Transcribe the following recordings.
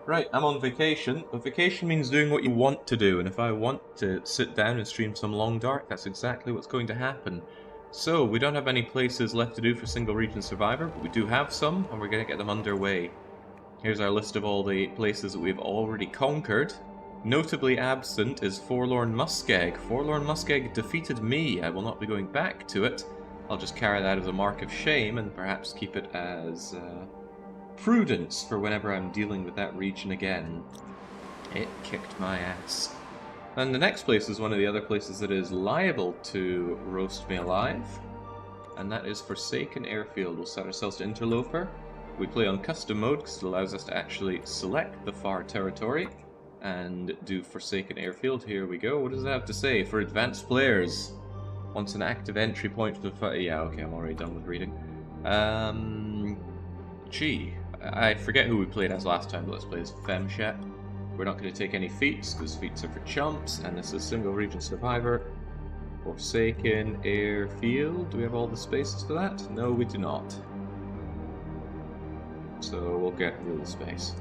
Right, I'm on vacation, but vacation means doing what you want to do, and if I want to sit down and stream some Long Dark, that's exactly what's going to happen. So, we don't have any places left to do for Single Region Survivor, but we do have some, and we're going to get them underway. Here's our list of all the places that we've already conquered. Notably absent is Forlorn Muskeg. Forlorn Muskeg defeated me. I will not be going back to it. I'll just carry that as a mark of shame, and perhaps keep it as prudence for whenever I'm dealing with that region again. It kicked my ass. And the next place is one of the other places that is liable to roast me alive, and that is Forsaken Airfield. We'll set ourselves to Interloper. We play on custom mode because it allows us to actually select the far territory and do Forsaken Airfield. Here we go. What does it have to say? For advanced players, once an active entry point for the yeah, okay, I'm already done with reading. Gee, I forget who we played as last time, but let's play as Femshep. We're not going to take any feats, because feats are for chumps, and this is Single Region Survivor. Forsaken Airfield. Do we have all the spaces for that? No, we do not. So we'll get rule space.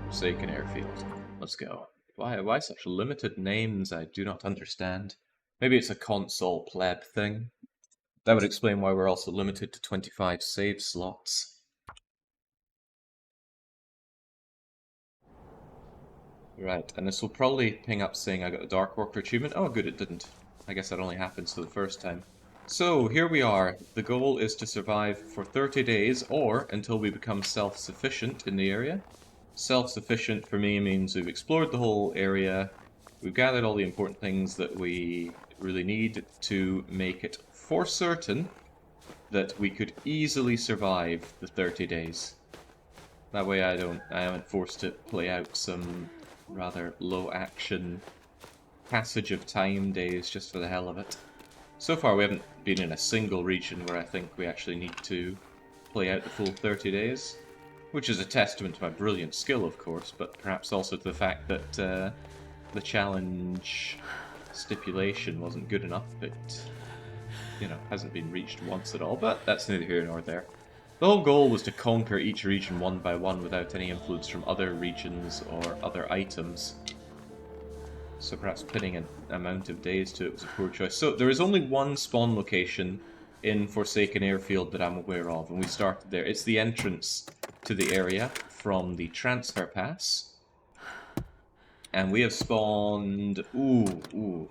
Forsaken Airfield. Let's go. Why such limited names? I do not understand. Maybe it's a console pleb thing. That would explain why we're also limited to 25 save slots. Right, and this will probably ping up saying I got a Dark Walker achievement. Oh good, it didn't. I guess that only happens for the first time. So, here we are. The goal is to survive for 30 days, or until we become self-sufficient in the area. Self-sufficient for me means we've explored the whole area, we've gathered all the important things that we really need to make it for certain that we could easily survive the 30 days. That way I haven't forced to play out some rather low-action passage of time days just for the hell of it. So far we haven't been in a single region where I think we actually need to play out the full 30 days, which is a testament to my brilliant skill, of course, but perhaps also to the fact that the challenge stipulation wasn't good enough. It, you know, hasn't been reached once at all, but that's neither here nor there. The whole goal was to conquer each region one by one without any influence from other regions or other items. So perhaps pinning an amount of days to it was a poor choice. So there is only one spawn location in Forsaken Airfield that I'm aware of, and we started there. It's the entrance to the area from the transfer pass. And we have spawned,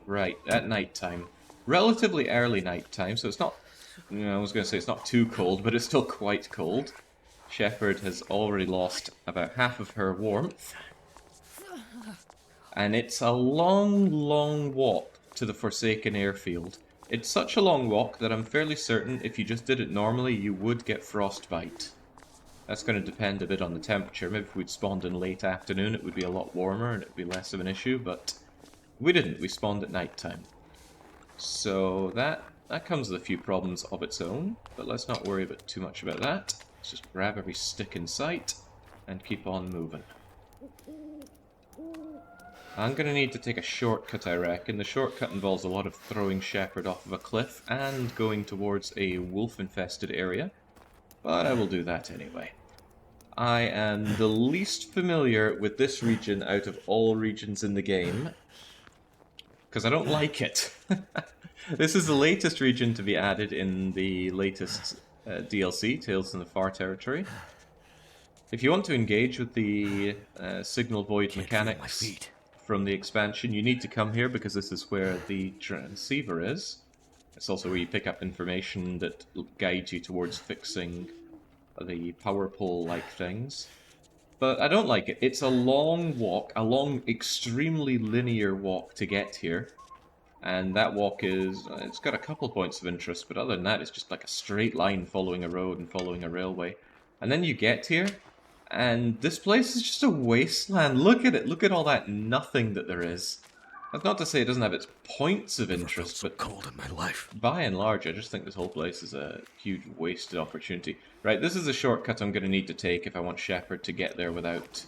right, at nighttime. Relatively early nighttime, so it's not, I was going to say it's not too cold, but it's still quite cold. Shepherd has already lost about half of her warmth. And it's a long, long walk to the Forsaken Airfield. It's such a long walk that I'm fairly certain if you just did it normally, you would get frostbite. That's going to depend a bit on the temperature. Maybe if we'd spawned in late afternoon, it would be a lot warmer and it would be less of an issue, but we didn't. We spawned at nighttime. So that comes with a few problems of its own, but let's not worry too much about that. Let's just grab every stick in sight and keep on moving. I'm going to need to take a shortcut, I reckon. The shortcut involves a lot of throwing Shepherd off of a cliff and going towards a wolf-infested area, but I will do that anyway. I am the least familiar with this region out of all regions in the game, because I don't like it. This is the latest region to be added in the latest DLC, Tales in the Far Territory. If you want to engage with the signal void mechanics from the expansion, you need to come here because this is where the transceiver is. It's also where you pick up information that guides you towards fixing the power pole-like things. But I don't like it. It's a long walk, a long, extremely linear walk to get here. And that walk is, it's got a couple points of interest, but other than that, it's just like a straight line following a road and following a railway. And then you get here, and this place is just a wasteland. Look at it. Look at all that nothing that there is. That's not to say it doesn't have its points of interest, but cold in my life. By and large, I just think this whole place is a huge wasted opportunity. Right, this is a shortcut I'm going to need to take if I want Shepherd to get there without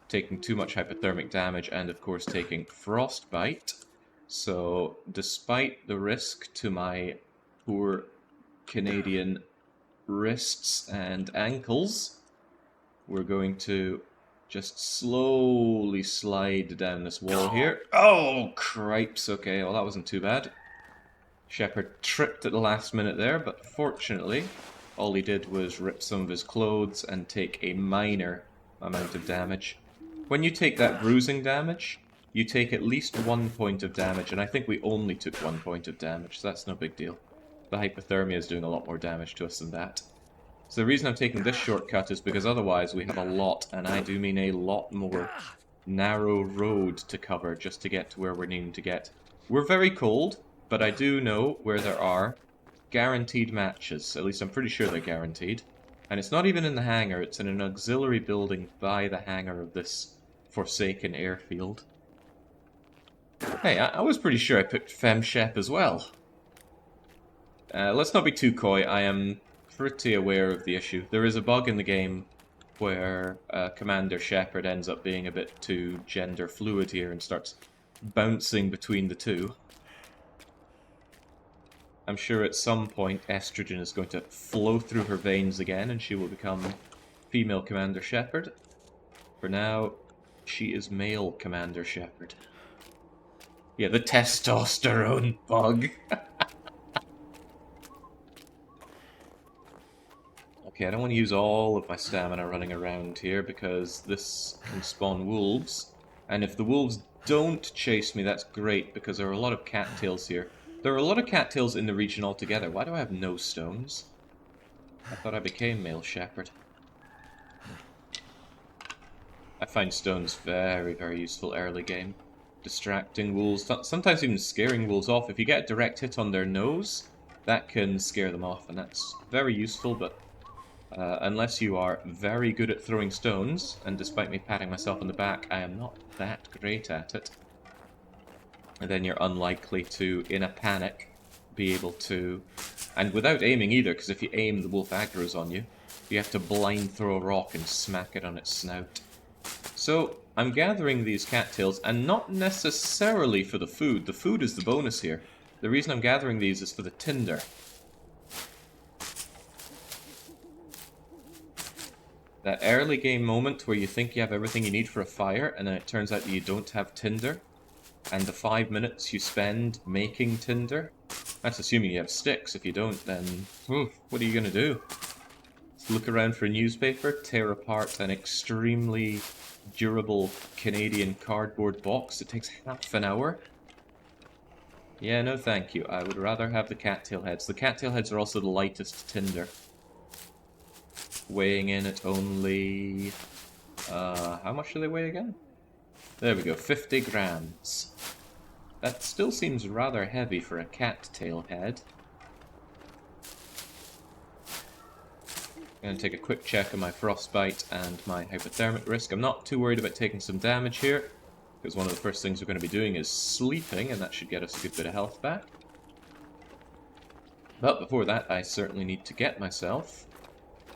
taking too much hypothermic damage and, of course, taking frostbite. So, despite the risk to my poor Canadian wrists and ankles, we're going to just slowly slide down this wall here. Oh, cripes. Okay, well that wasn't too bad. Shepard tripped at the last minute there, but fortunately, all he did was rip some of his clothes and take a minor amount of damage. When you take that bruising damage, you take at least 1 point of damage, and I think we only took 1 point of damage, so that's no big deal. The hypothermia is doing a lot more damage to us than that. So the reason I'm taking this shortcut is because otherwise we have a lot, and I do mean a lot more, narrow road to cover just to get to where we're needing to get. We're very cold, but I do know where there are guaranteed matches. At least I'm pretty sure they're guaranteed. And it's not even in the hangar, it's in an auxiliary building by the hangar of this forsaken airfield. Hey, I was pretty sure I picked FemShep as well. Let's not be too coy, I am pretty aware of the issue. There is a bug in the game where Commander Shepard ends up being a bit too gender fluid here and starts bouncing between the two. I'm sure at some point estrogen is going to flow through her veins again and she will become female Commander Shepard. For now, she is male Commander Shepard. Yeah, the testosterone bug. Okay, I don't want to use all of my stamina running around here because this can spawn wolves. And if the wolves don't chase me, that's great because there are a lot of cattails here. There are a lot of cattails in the region altogether. Why do I have no stones? I thought I became male shepherd. I find stones very, very useful early game. Distracting wolves, sometimes even scaring wolves off. If you get a direct hit on their nose, that can scare them off, and that's very useful, but unless you are very good at throwing stones, and despite me patting myself on the back, I am not that great at it, and then you're unlikely to, in a panic, be able to... And without aiming either, because if you aim, the wolf aggro's on you. You have to blind throw a rock and smack it on its snout. So, I'm gathering these cattails, and not necessarily for the food. The food is the bonus here. The reason I'm gathering these is for the tinder. That early game moment where you think you have everything you need for a fire, and then it turns out that you don't have tinder. And the 5 minutes you spend making tinder, that's assuming you have sticks. If you don't, then what are you going to do? Just look around for a newspaper, tear apart an extremely durable Canadian cardboard box that takes half an hour? Yeah, no thank you. I would rather have the cattail heads. The cattail heads are also the lightest tinder. Weighing in at only... how much do they weigh again? There we go, 50 grams. That still seems rather heavy for a cattail head. I'm going to take a quick check on my frostbite and my hypothermic risk. I'm not too worried about taking some damage here, because one of the first things we're going to be doing is sleeping, and that should get us a good bit of health back. But before that, I certainly need to get myself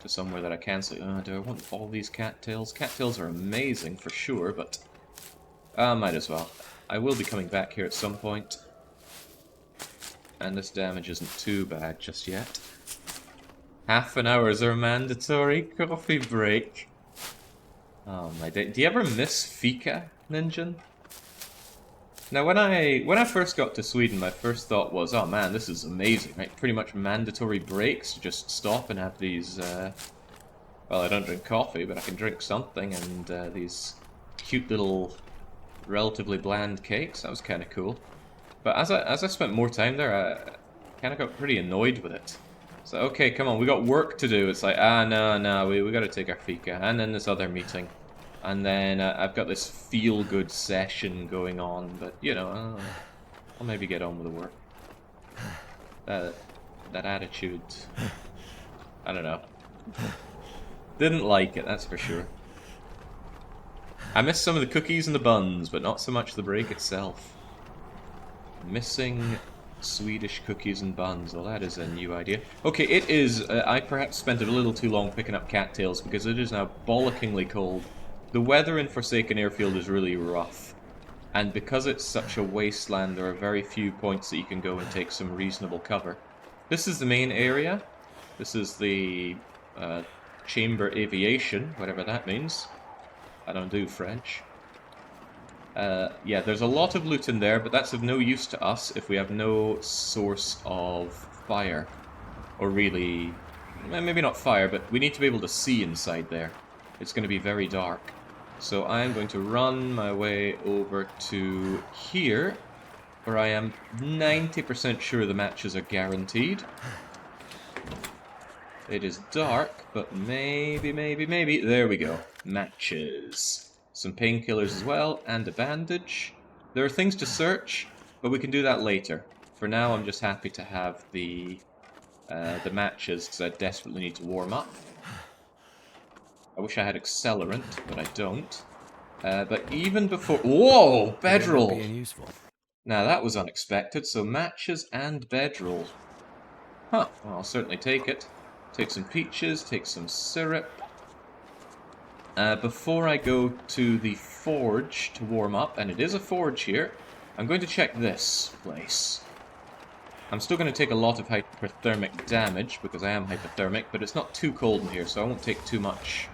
to somewhere that I can sleep. Do I want all these cattails? Cattails are amazing for sure, but might as well. I will be coming back here at some point, and this damage isn't too bad just yet. Half an hour is our mandatory coffee break. Oh my day. Do you ever miss fika, Ninja? Now when I first got to Sweden, my first thought was, oh man, this is amazing, right? Pretty much mandatory breaks to just stop and have these, well, I don't drink coffee, but I can drink something, and these cute little, relatively bland cakes. That was kind of cool. But as I spent more time there, I kind of got pretty annoyed with it. So, okay, come on, we got work to do. It's like, no, we got to take our fika, and then this other meeting. And then I've got this feel-good session going on, but, you know, I'll maybe get on with the work. That attitude, I don't know. Didn't like it, that's for sure. I missed some of the cookies and the buns, but not so much the break itself. Missing Swedish cookies and buns. Well, that is a new idea. Okay, it is... I perhaps spent a little too long picking up cattails because it is now bollockingly cold. The weather in Forsaken Airfield is really rough. And because it's such a wasteland, there are very few points that you can go and take some reasonable cover. This is the main area. This is the chamber aviation, whatever that means. I don't do French. Yeah, there's a lot of loot in there, but that's of no use to us if we have no source of fire. Or really, maybe not fire, but we need to be able to see inside there. It's going to be very dark. So I'm going to run my way over to here, where I am 90% sure the matches are guaranteed. It is dark, but maybe. There we go. Matches. Some painkillers as well, and a bandage. There are things to search, but we can do that later. For now, I'm just happy to have the matches, because I desperately need to warm up. I wish I had accelerant, but I don't. But even before... Whoa! Bedroll! Now that was unexpected, so matches and bedroll. Huh, well, I'll certainly take it. Take some peaches, take some syrup. Before I go to the forge to warm up, and it is a forge here, I'm going to check this place. I'm still going to take a lot of hypothermic damage, because I am hypothermic, but it's not too cold in here, so I won't take too much...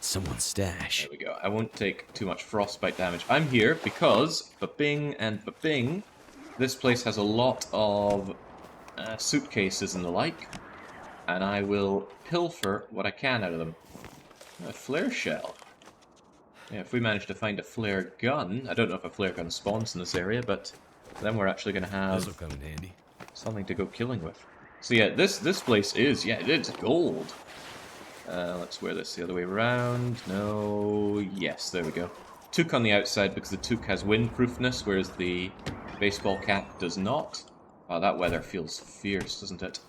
Someone's stash. There we go. I won't take too much frostbite damage. I'm here because, ba-bing and ba-bing, this place has a lot of suitcases and the like, and I will pilfer what I can out of them. A flare shell. Yeah, if we manage to find a flare gun, I don't know if a flare gun spawns in this area, but then we're actually going to have This'll come in handy. Something to go killing with. So yeah, this place is, yeah, it's gold. Let's wear this the other way around. No, yes, there we go. Toque on the outside because the toque has windproofness, whereas the baseball cap does not. Wow, that weather feels fierce, doesn't it?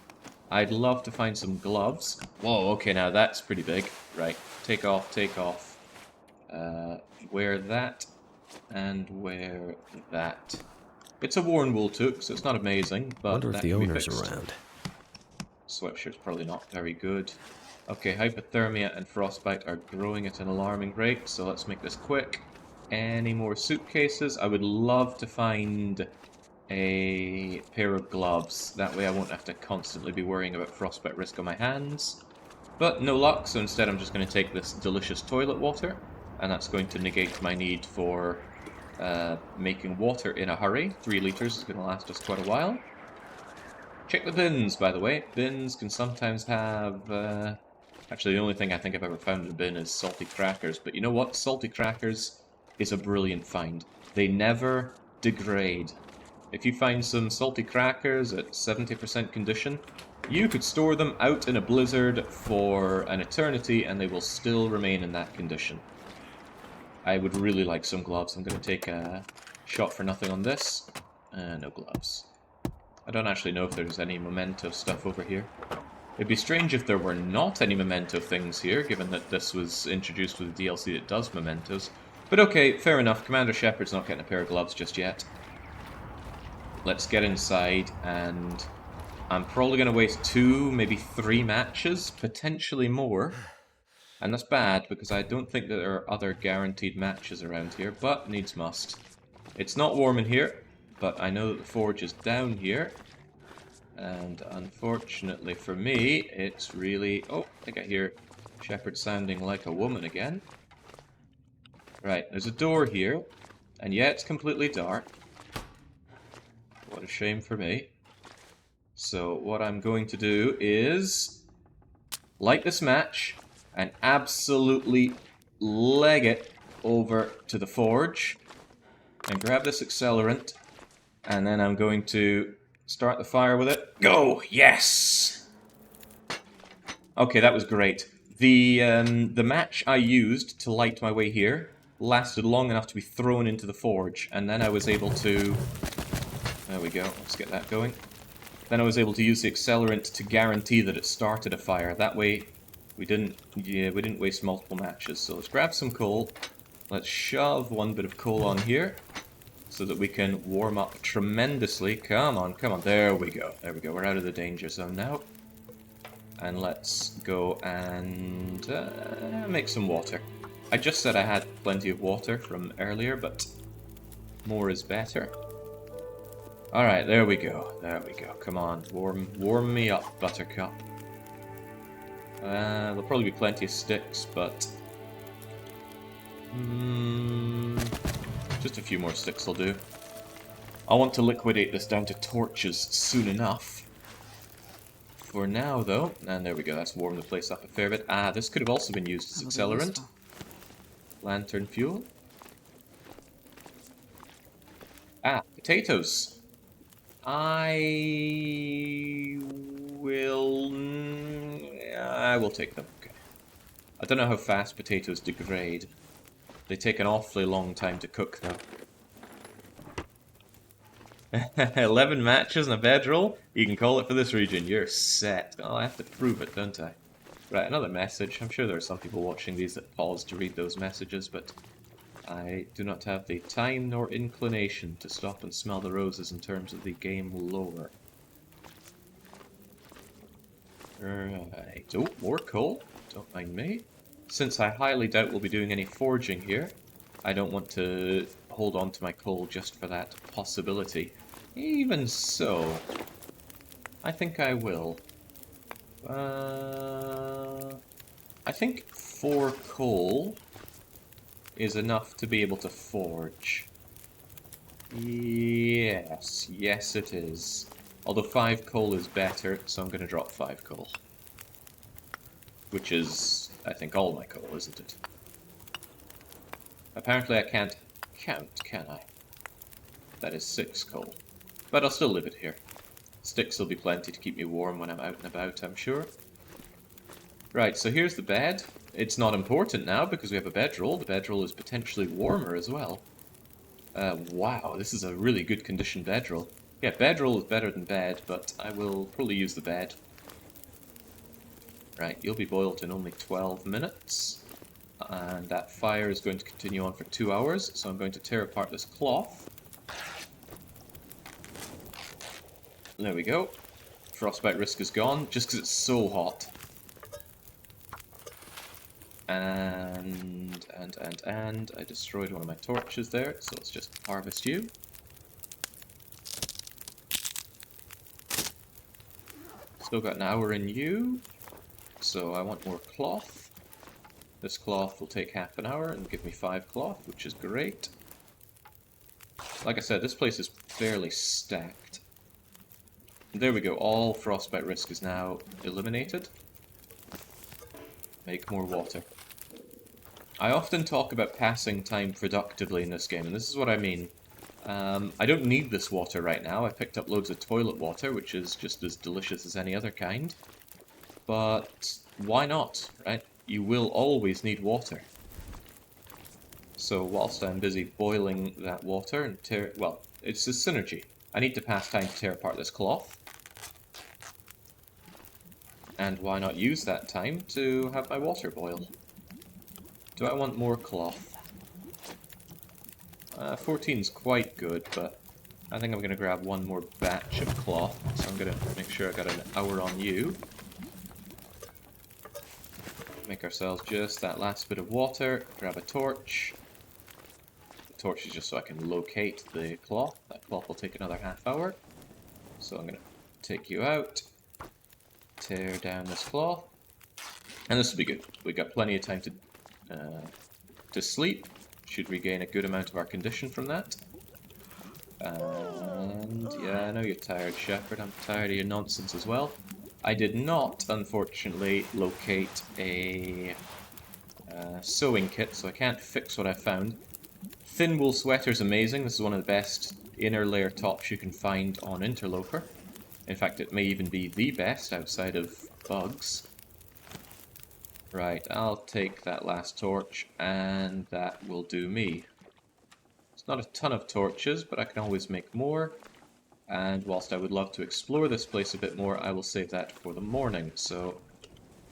I'd love to find some gloves. Whoa, okay, now that's pretty big. Right, take off, take off. Wear that, and wear that. It's a worn wool toque, so it's not amazing, but wonder if that the can be owner's fixed. around. Sweatshirt's probably not very good. Okay, hypothermia and frostbite are growing at an alarming rate, so let's make this quick. Any more suitcases? I would love to find a pair of gloves. That way I won't have to constantly be worrying about frostbite risk on my hands. But no luck, so instead I'm just going to take this delicious toilet water, and that's going to negate my need for making water in a hurry. 3 liters is going to last us quite a while. Check the bins, by the way. Bins can sometimes have... Actually, the only thing I think I've ever found in a bin is salty crackers. But you know what? Salty crackers is a brilliant find. They never degrade. If you find some salty crackers at 70% condition, you could store them out in a blizzard for an eternity and they will still remain in that condition. I would really like some gloves. I'm going to take a shot for nothing on this. No gloves. I don't actually know if there's any memento stuff over here. It'd be strange if there were not any memento things here, given that this was introduced with a DLC that does mementos. But okay, fair enough. Commander Shepard's not getting a pair of gloves just yet. Let's get inside, and I'm probably going to waste 2, maybe 3 matches, potentially more. And that's bad, because I don't think that there are other guaranteed matches around here, but needs must. It's not warm in here, but I know that the forge is down here. And unfortunately for me, it's really... Oh, I think I hear Shepard sounding like a woman again. Right, there's a door here. And yeah, it's completely dark. What a shame for me. So what I'm going to do is light this match and absolutely leg it over to the forge. And grab this accelerant. And then I'm going to... start the fire with it. Go! Yes! Okay, that was great. The match I used to light my way here lasted long enough to be thrown into the forge, and then I was able to... There we go, let's get that going. Then I was able to use the accelerant to guarantee that it started a fire. That way, we didn't waste multiple matches. So let's grab some coal. Let's shove one bit of coal on here, so that we can warm up tremendously. Come on, come on. There we go. There we go. We're out of the danger zone now. And let's go and make some water. I just said I had plenty of water from earlier, but more is better. Alright, there we go. There we go. Come on. Warm me up, Buttercup. There'll probably be plenty of sticks, but... just a few more sticks will do. I want to liquidate this down to torches soon enough. For now, though, and there we go, that's warmed the place up a fair bit. Ah, this could have also been used as accelerant. Lantern fuel. Ah, potatoes. I will take them. Okay. I don't know how fast potatoes degrade. They take an awfully long time to cook, though. 11 matches and a bedroll? You can call it for this region. You're set. Oh, I have to prove it, don't I? Right, another message. I'm sure there are some people watching these that pause to read those messages, but I do not have the time nor inclination to stop and smell the roses in terms of the game lore. Right. Oh, more coal. Don't mind me. Since I highly doubt we'll be doing any foraging here, I don't want to hold on to my coal just for that possibility. Even so, I think I will. I think 4 coal is enough to be able to forge. Yes, yes it is. Although 5 coal is better, so I'm going to drop 5 coal. Which is, I think, all my coal, isn't it? Apparently I can't count, can I? That is 6 coal. But I'll still leave it here. Sticks will be plenty to keep me warm when I'm out and about, I'm sure. Right, so here's the bed. It's not important now because we have a bedroll. The bedroll is potentially warmer as well. Wow, this is a really good condition bedroll. Yeah, bedroll is better than bed, but I will probably use the bed. Right, you'll be boiled in only 12 minutes. And that fire is going to continue on for 2 hours, so I'm going to tear apart this cloth. There we go. Frostbite risk is gone, just because it's so hot. And I destroyed one of my torches there, so let's just harvest you. Still got an hour in you, so I want more cloth. This cloth will take half an hour and give me 5 cloth, which is great. Like I said, this place is fairly stacked. And there we go, all frostbite risk is now eliminated. Make more water. I often talk about passing time productively in this game, and this is what I mean. I don't need this water right now. I picked up loads of toilet water, which is just as delicious as any other kind. But why not, right? You will always need water. So whilst I'm busy boiling that water and well, it's a synergy. I need to pass time to tear apart this cloth. And why not use that time to have my water boil? Do I want more cloth? 14's quite good, but I think I'm going to grab one more batch of cloth. So I'm going to make sure I got an hour on you. Make ourselves just that last bit of water. Grab a torch. The torch is just so I can locate the cloth. That cloth will take another half hour. So I'm going to take you out. Tear down this cloth. And this will be good. We've got plenty of time to sleep. Should regain a good amount of our condition from that. And yeah, I know you're tired, Shepherd. I'm tired of your nonsense as well. I did not, unfortunately, locate a sewing kit, so I can't fix what I found. Thin wool sweater is amazing. This is one of the best inner layer tops you can find on Interloper. In fact, it may even be the best outside of bugs. Right, I'll take that last torch, and that will do me. It's not a ton of torches, but I can always make more. And whilst I would love to explore this place a bit more, I will save that for the morning. So,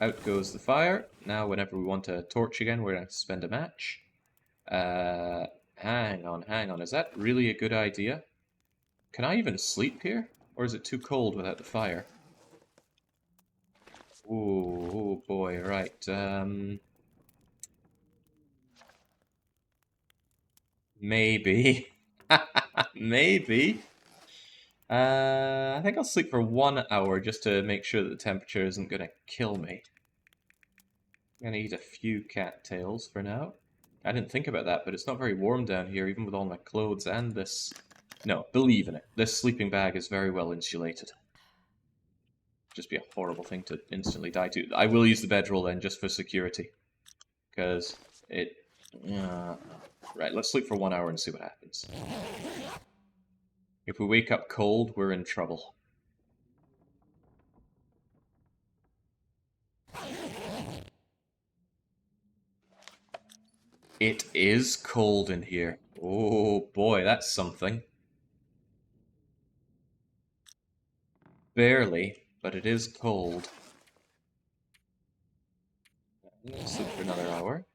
out goes the fire. Now, whenever we want a torch again, we're going to spend a match. Hang on. Is that really a good idea? Can I even sleep here? Or is it too cold without the fire? Ooh, oh boy, right. Maybe. Maybe. I think I'll sleep for 1 hour just to make sure that the temperature isn't going to kill me. I'm gonna eat a few cattails for now. I didn't think about that, but it's not very warm down here, even with all my clothes and this... No, believe in it. This sleeping bag is very well insulated. Just be a horrible thing to instantly die to. I will use the bedroll then, just for security. Because it... right, let's sleep for 1 hour and see what happens. If we wake up cold, we're in trouble. It is cold in here. Oh boy, that's something. Barely, but it is cold. Let's sleep for another hour.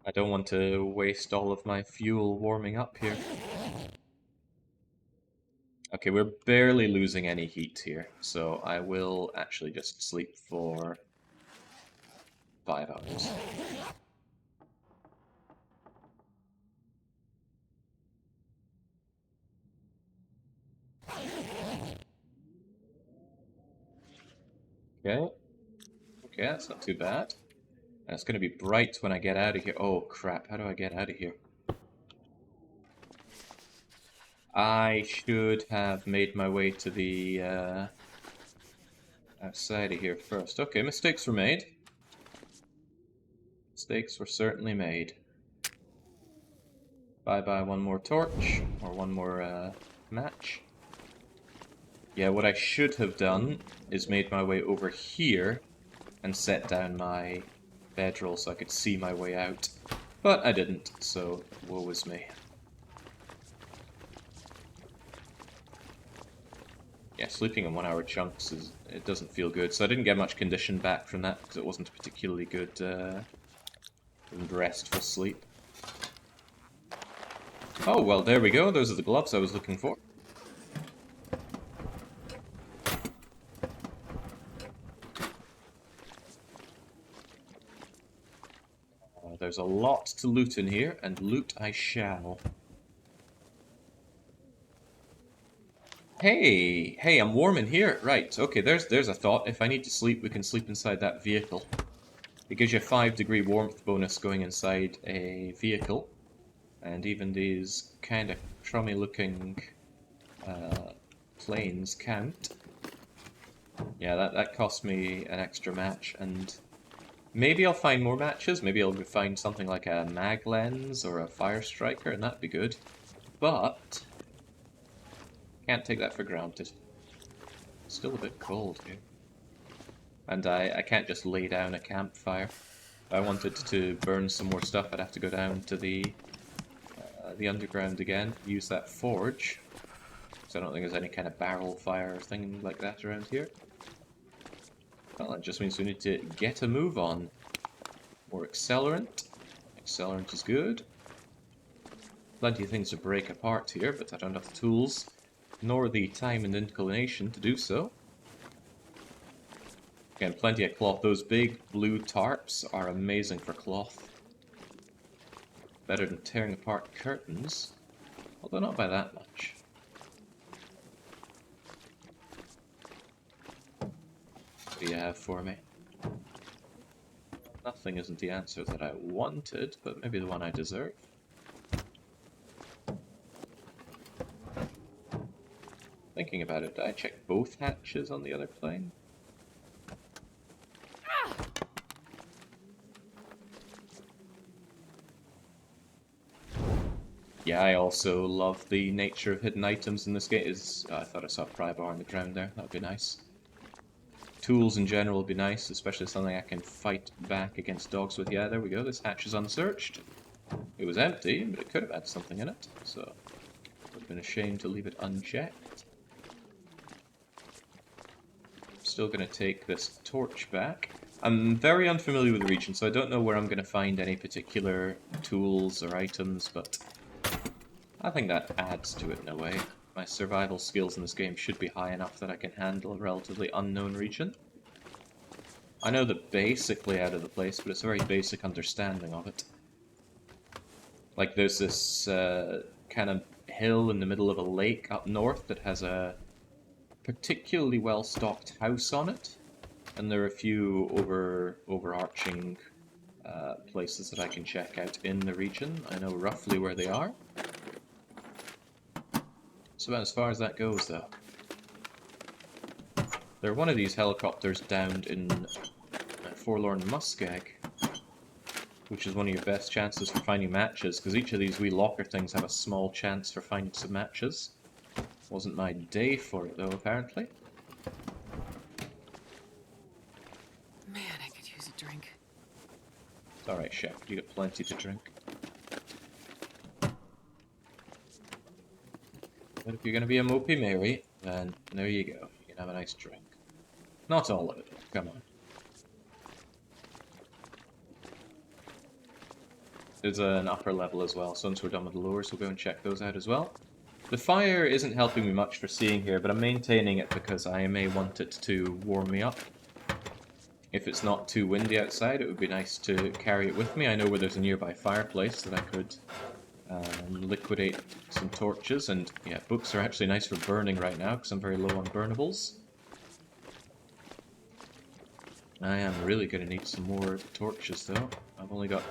I don't want to waste all of my fuel warming up here. Okay, we're barely losing any heat here, so I will actually just sleep for 5 hours. Okay. Okay, that's not too bad. And it's going to be bright when I get out of here. Oh, crap. How do I get out of here? I should have made my way to the outside of here first. Okay, mistakes were made. Mistakes were certainly made. Bye-bye one more torch, or one more match. Yeah, what I should have done is made my way over here and set down my bedroll so I could see my way out. But I didn't, so woe is me. Yeah, sleeping in 1 hour chunks it doesn't feel good, so I didn't get much condition back from that because it wasn't a particularly good restful sleep. Oh, well, there we go. Those are the gloves I was looking for. There's a lot to loot in here, and loot I shall. Hey, hey, I'm warm in here. Right, okay, there's a thought. If I need to sleep, we can sleep inside that vehicle. It gives you a 5-degree warmth bonus going inside a vehicle. And even these kind of crummy-looking planes count. Yeah, that cost me an extra match, and maybe I'll find more matches. Maybe I'll find something like a mag lens or a fire striker, and that'd be good. But can't take that for granted. Still a bit cold here. And I can't just lay down a campfire. If I wanted to burn some more stuff, I'd have to go down to the underground again, use that forge. So I don't think there's any kind of barrel fire or thing like that around here. Well, that just means we need to get a move on. More accelerant. Accelerant is good. Plenty of things to break apart here, but I don't have the tools, nor the time and inclination to do so. Again, plenty of cloth. Those big blue tarps are amazing for cloth. Better than tearing apart curtains, although not by that much. What do you have for me? Nothing isn't the answer that I wanted, but maybe the one I deserve. Thinking about it, did I check both hatches on the other plane? Yeah, I also love the nature of hidden items in this game. I thought I saw a pry bar on the ground there. That would be nice. Tools in general would be nice, especially something I can fight back against dogs with. Yeah, there we go. This hatch is unsearched. It was empty, but it could have had something in it, so it would have been a shame to leave it unchecked. Still going to take this torch back. I'm very unfamiliar with the region, so I don't know where I'm going to find any particular tools or items, but I think that adds to it in a way. My survival skills in this game should be high enough that I can handle a relatively unknown region. I know the basic layout of the place, but it's a very basic understanding of it. Like there's this kind of hill in the middle of a lake up north that has a particularly well-stocked house on it. And there are a few overarching places that I can check out in the region. I know roughly where they are. So about as far as that goes, though. There's one of these helicopters downed in Forlorn Muskeg, which is one of your best chances for finding matches, because each of these wee locker things have a small chance for finding some matches. Wasn't my day for it, though, apparently. Man, I could use a drink. It's alright, Chef. You got plenty to drink. But if you're going to be a mopey Mary, then there you go. You can have a nice drink. Not all of it, though. Come on. There's an upper level as well, so once we're done with the lowers, we'll go and check those out as well. The fire isn't helping me much for seeing here, but I'm maintaining it because I may want it to warm me up. If it's not too windy outside, it would be nice to carry it with me. I know where there's a nearby fireplace that I could liquidate some torches, and yeah, books are actually nice for burning right now because I'm very low on burnables. I am really going to need some more torches though. I've only got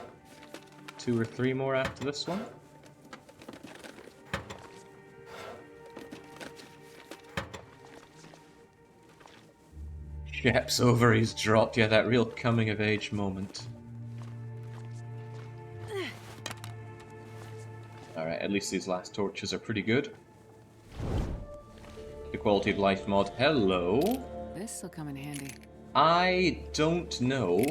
2 or 3 more after this one. Shep's ovaries dropped, yeah, that real coming of age moment. Alright, at least these last torches are pretty good. The quality of life mod, hello! This'll come in handy. I don't know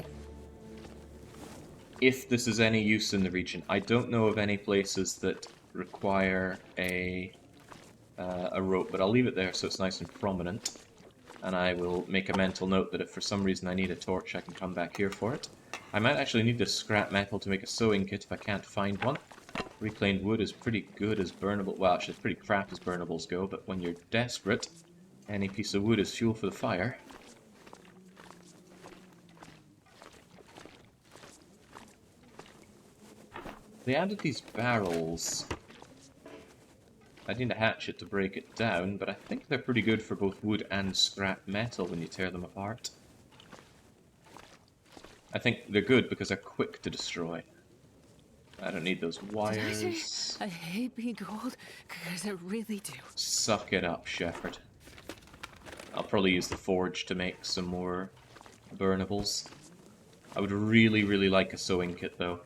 if this is any use in the region. I don't know of any places that require a rope, but I'll leave it there so it's nice and prominent. And I will make a mental note that if for some reason I need a torch, I can come back here for it. I might actually need the scrap metal to make a sewing kit if I can't find one. Reclaimed wood is pretty good as burnable. Well, actually, it's pretty crap as burnables go, but when you're desperate, any piece of wood is fuel for the fire. They added these barrels. I need a hatchet to break it down, but I think they're pretty good for both wood and scrap metal when you tear them apart. I think they're good because they're quick to destroy. I don't need those wires. I hate being cold, because I really do. Suck it up, Shepherd. I'll probably use the forge to make some more burnables. I would really, really like a sewing kit, though.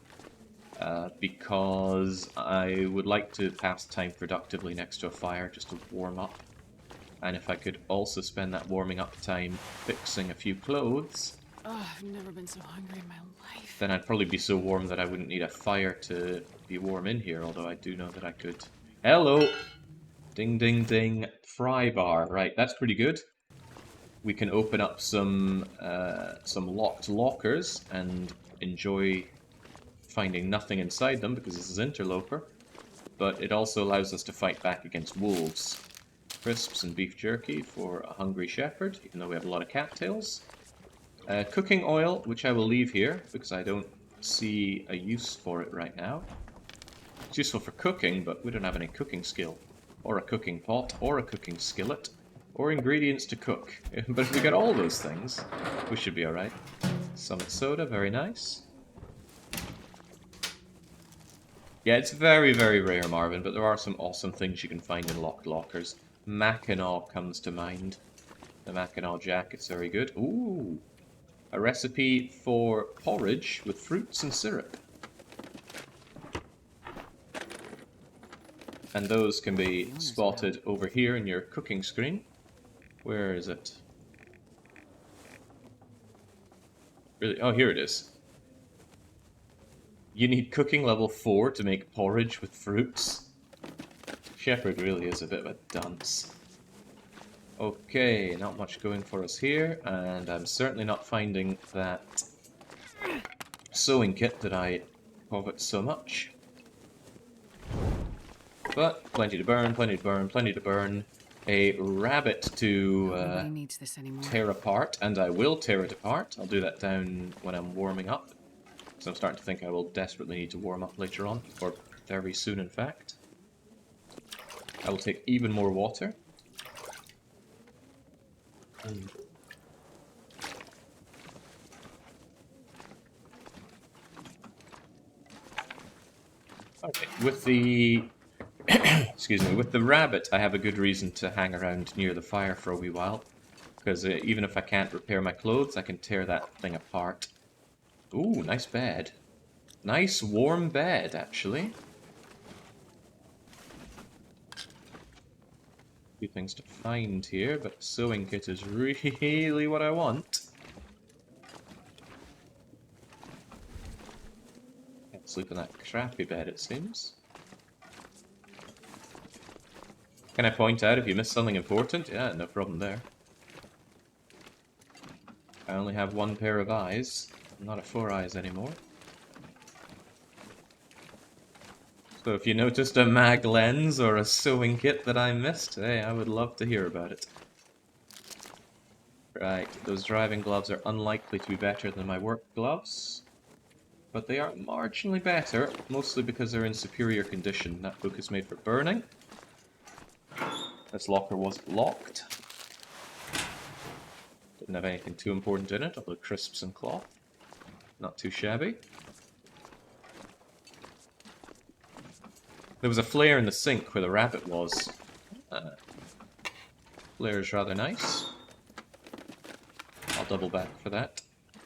Because I would like to pass time productively next to a fire just to warm up. And if I could also spend that warming up time fixing a few clothes... Oh, I've never been so hungry in my life. Then I'd probably be so warm that I wouldn't need a fire to be warm in here, although I do know that I could... Hello! Ding, ding, ding. Fry bar. Right, that's pretty good. We can open up some locked lockers and enjoy finding nothing inside them because this is interloper. But it also allows us to fight back against wolves. Crisps and beef jerky for a hungry shepherd, even though we have a lot of cattails. Cooking oil, which I will leave here because I don't see a use for it right now. It's useful for cooking, but we don't have any cooking skill. Or a cooking pot, or a cooking skillet, or ingredients to cook. But if we get all those things, we should be alright. Summit soda, very nice. Yeah, it's very, very rare, Marvin, but there are some awesome things you can find in locked lockers. Mackinaw comes to mind. The Mackinaw jacket's very good. Ooh! A recipe for porridge with fruits and syrup. And those can be spotted over here in your cooking screen. Where is it? Really? Oh, here it is. You need cooking level 4 to make porridge with fruits. Shepherd really is a bit of a dunce. Okay, not much going for us here, and I'm certainly not finding that sewing kit that I covet so much. But plenty to burn, plenty to burn, plenty to burn. A rabbit to Nobody needs this anymore. tear apart, and I will tear it apart. I'll do that down when I'm warming up. So I'm starting to think I will desperately need to warm up later on, or very soon in fact. I will take even more water. Okay, with the excuse me, with the rabbit, I have a good reason to hang around near the fire for a wee while, because even if I can't repair my clothes, I can tear that thing apart. Ooh, nice bed. Nice warm bed, actually. A few things to find here, but the sewing kit is really what I want. Can't sleep in that crappy bed, it seems. Can I point out if you missed something important? Yeah, no problem there. I only have one pair of eyes. I'm not at 4 eyes anymore. So if you noticed a mag lens or a sewing kit that I missed, hey, I would love to hear about it. Right, those driving gloves are unlikely to be better than my work gloves. But they are marginally better, mostly because they're in superior condition. That book is made for burning. This locker was locked. Didn't have anything too important in it, although crisps and cloth. Not too shabby. There was a flare in the sink where the rabbit was. Flare is rather nice. I'll double back for that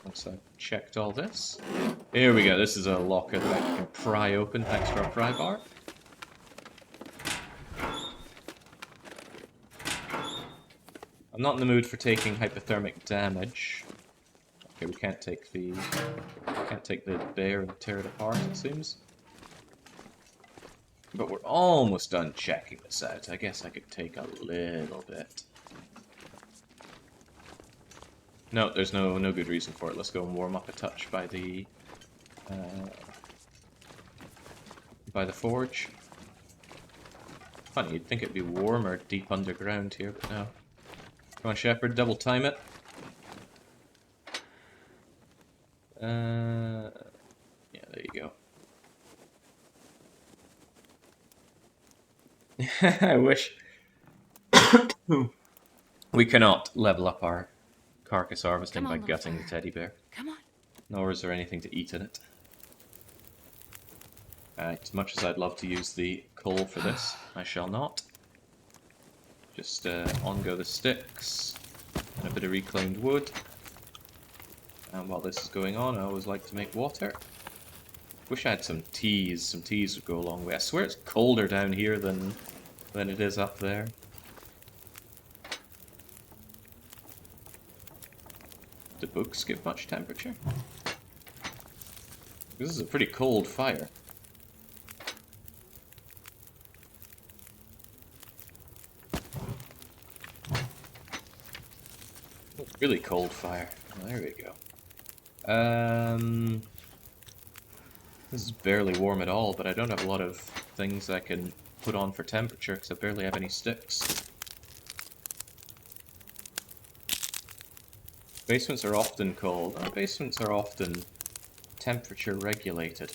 once I've checked all this. Here we go, this is a locker that I can pry open thanks to our pry bar. I'm not in the mood for taking hypothermic damage. Okay, we can't take the bear and tear it apart, it seems. But we're almost done checking this out. I guess I could take a little bit. No, there's no good reason for it. Let's go and warm up a touch by the forge. Funny, you'd think it'd be warmer deep underground here, but no. Come on, Shepherd, double time it. Yeah, there you go. I wish we cannot level up our carcass harvesting by gutting the teddy bear. Come on. Nor is there anything to eat in it. As much as I'd love to use the coal for this, I shall not. Just on go the sticks and a bit of reclaimed wood. And while this is going on, I always like to make water. Wish I had some teas. Some teas would go a long way. I swear it's colder down here than it is up there. Do books give much temperature? This is a pretty cold fire. Really cold fire. Oh, there we go. This is barely warm at all, but I don't have a lot of things I can put on for temperature because I barely have any sticks. Basements are often cold. Oh, basements are often temperature regulated.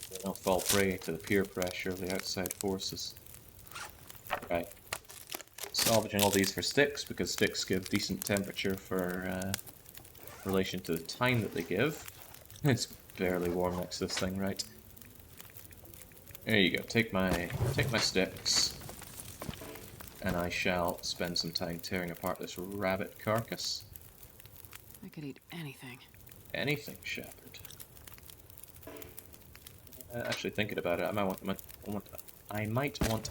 They don't fall prey to the peer pressure of the outside forces. Right. Salvaging all these for sticks, because sticks give decent temperature for relation to the time that they give. It's barely warm next to this thing, right? There you go. Take my sticks, and I shall spend some time tearing apart this rabbit carcass. I could eat anything. Anything, Shepherd. Actually, thinking about it, I might want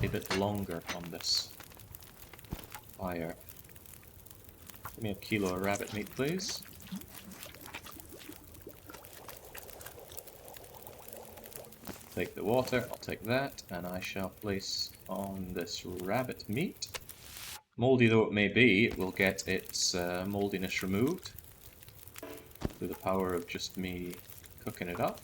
a bit longer on this fire. Give me a kilo of rabbit meat, please. Take the water, I'll take that, and I shall place on this rabbit meat. Mouldy though it may be, it will get its mouldiness removed through the power of just me cooking it up.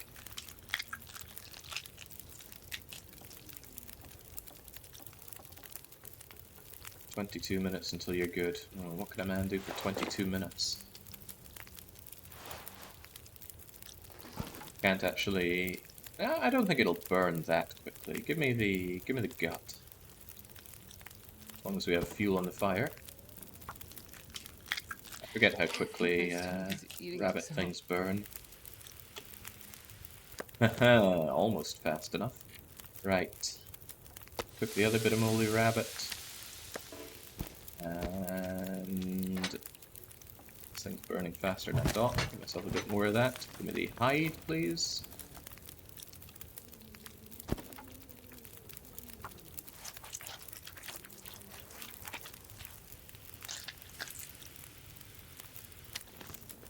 "22 minutes until you're good." Oh, what can a man do for 22 minutes? Can't actually... I don't think it'll burn that quickly. Give me the gut. As long as we have fuel on the fire. I forget how quickly rabbit things burn. Haha, almost fast enough. Right. Took the other bit of moly rabbit. And this thing's burning faster than I thought. Give myself a bit more of that. Give me the hide, please.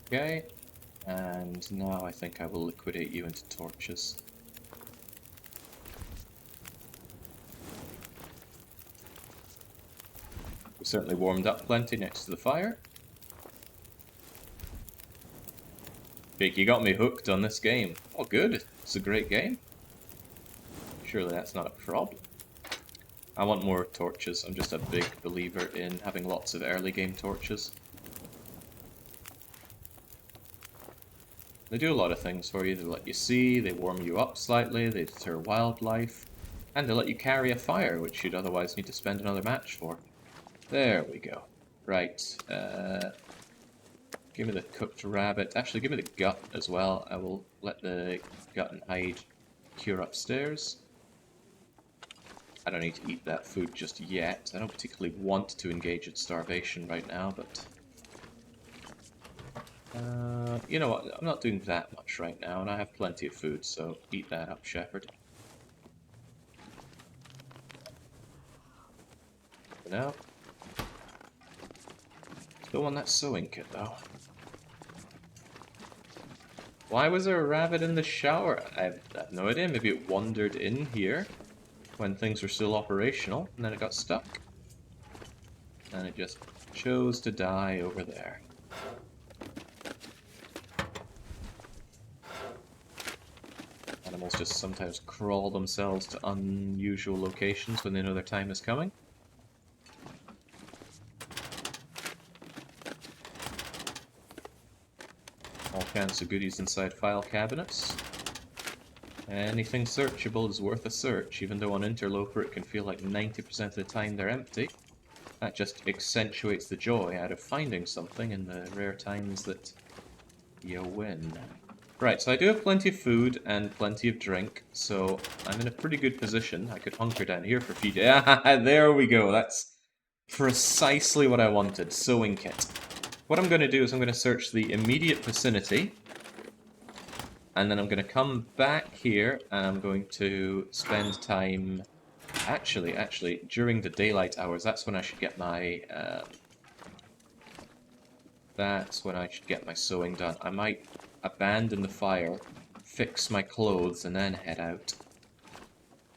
Okay. And now I think I will liquidate you into torches. We certainly warmed up plenty next to the fire. Jake, you got me hooked on this game. Oh, good. It's a great game. Surely that's not a problem. I want more torches. I'm just a big believer in having lots of early game torches. They do a lot of things for you. They let you see, they warm you up slightly, they deter wildlife, and they let you carry a fire, which you'd otherwise need to spend another match for. There we go. Right. Give me the cooked rabbit. Actually, give me the gut as well. I will let the gut and hide cure upstairs. I don't need to eat that food just yet. I don't particularly want to engage in starvation right now, but... you know what, I'm not doing that much right now, and I have plenty of food, so eat that up, Shepherd. For now. Still want that sewing kit, though. Why was there a rabbit in the shower? I have no idea. Maybe it wandered in here when things were still operational, and then it got stuck. And it just chose to die over there. Animals just sometimes crawl themselves to unusual locations when they know their time is coming. All kinds of goodies inside file cabinets. Anything searchable is worth a search, even though on Interloper it can feel like 90% of the time they're empty. That just accentuates the joy out of finding something in the rare times that you win. Right, so I do have plenty of food and plenty of drink, so I'm in a pretty good position. I could hunker down here for a few days. There we go, that's precisely what I wanted, sewing kit. What I'm going to do is I'm going to search the immediate vicinity, and then I'm going to come back here, and I'm going to spend time... Actually, during the daylight hours, that's when I should get my... that's when I should get my sewing done. I might abandon the fire, fix my clothes, and then head out.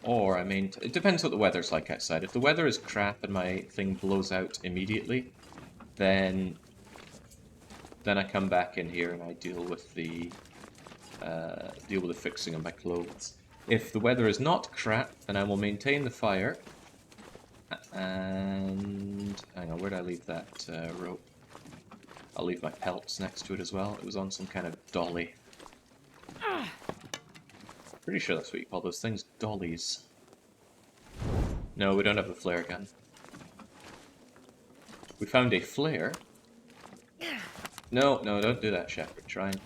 Or, I mean, it depends what the weather's like outside. If the weather is crap and my thing blows out immediately, then I come back in here and I deal with the fixing of my clothes. If the weather is not crap, then I will maintain the fire. And hang on, where did I leave that rope? I'll leave my pelts next to it as well. It was on some kind of dolly. Pretty sure that's what you call those things, dollies. No, we don't have a flare gun. We found a flare. No, don't do that, Shepherd. Try and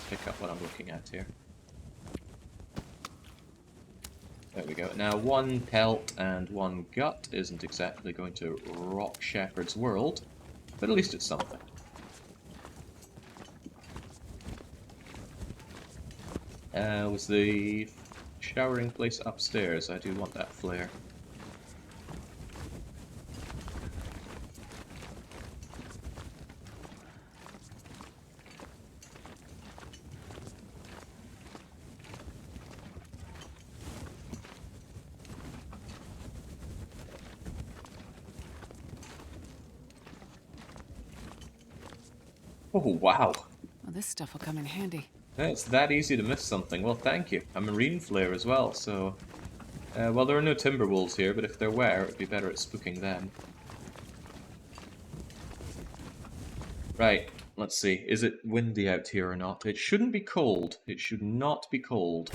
pick up what I'm looking at here. There we go. Now, one pelt and one gut isn't exactly going to rock Shepherd's world, but at least it's something. Was the showering place upstairs? I do want that flare. Oh, wow. Well, this stuff will come in handy. It's that easy to miss something. Well, thank you. A marine flare as well, so... well, there are no timber wolves here, but if there were, it would be better at spooking them. Right, let's see. Is it windy out here or not? It shouldn't be cold. It should not be cold.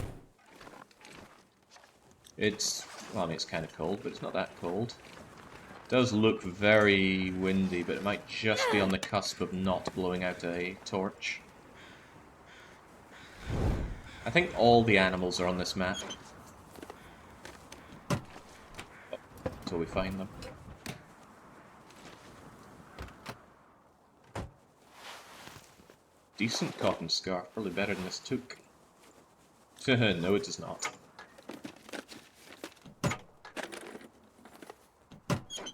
It's... well, I mean, it's kind of cold, but it's not that cold. It does look very windy, but it might just be on the cusp of not blowing out a torch. I think all the animals are on this map. Until we find them. Decent cotton scarf, probably better than this toque. No, it does not.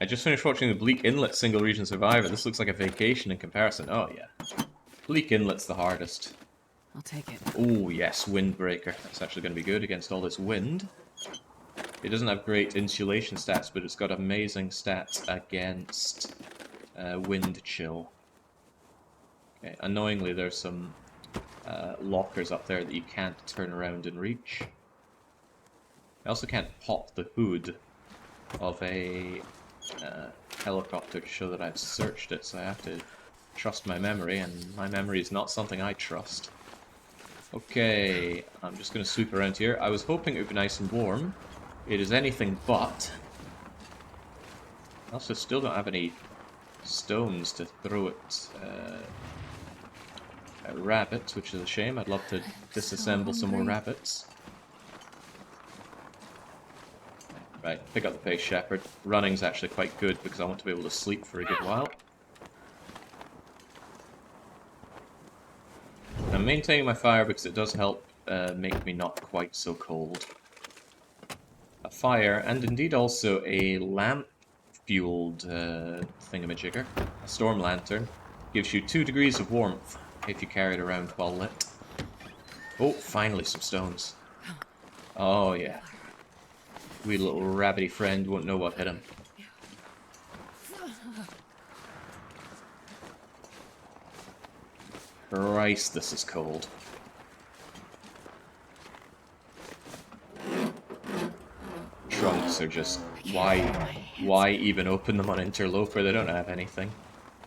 I just finished watching the Bleak Inlet Single Region Survivor. This looks like a vacation in comparison. Oh yeah. Bleak Inlet's the hardest. I'll take it. Oh yes, Windbreaker. That's actually going to be good against all this wind. It doesn't have great insulation stats, but it's got amazing stats against wind chill. Okay, annoyingly, there's some lockers up there that you can't turn around and reach. I also can't pop the hood of a helicopter to show that I've searched it, so I have to trust my memory, and my memory is not something I trust. Okay, I'm just going to sweep around here. I was hoping it would be nice and warm. It is anything but. I also still don't have any stones to throw at rabbits, which is a shame. I'd love to disassemble some more rabbits. Right, pick up the pace, Shepherd. Running's actually quite good because I want to be able to sleep for a good while. I'm maintaining my fire because it does help make me not quite so cold. A fire, and indeed also a lamp-fueled thingamajigger, a storm lantern, gives you 2 degrees of warmth if you carry it around while lit. Oh, finally some stones. Oh yeah. Wee little rabbity friend won't know what hit him. Christ, this is cold. Trunks are just... Why even open them on Interloper? They don't have anything.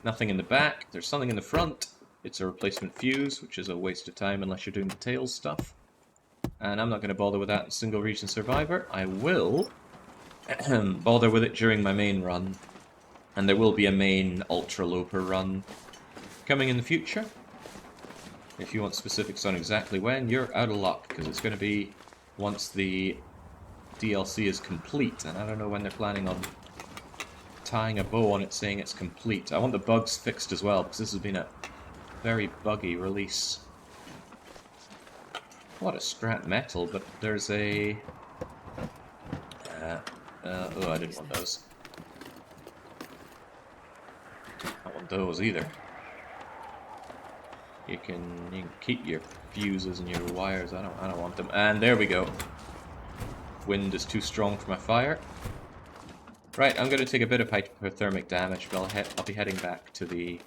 Nothing in the back. There's something in the front. It's a replacement fuse, which is a waste of time unless you're doing the tails stuff. And I'm not going to bother with that in Single Region Survivor. I will bother with it during my main run. And there will be a main Ultra Loper run coming in the future. If you want specifics on exactly when, you're out of luck, because it's going to be once the DLC is complete, and I don't know when they're planning on tying a bow on it saying it's complete. I want the bugs fixed as well, because this has been a very buggy release. A lot of scrap metal, but there's a... oh, I didn't want those. I don't want those either. You can keep your fuses and your wires. I don't want them. And there we go. Wind is too strong for my fire. Right, I'm going to take a bit of hypothermic damage, but I'll be heading back to the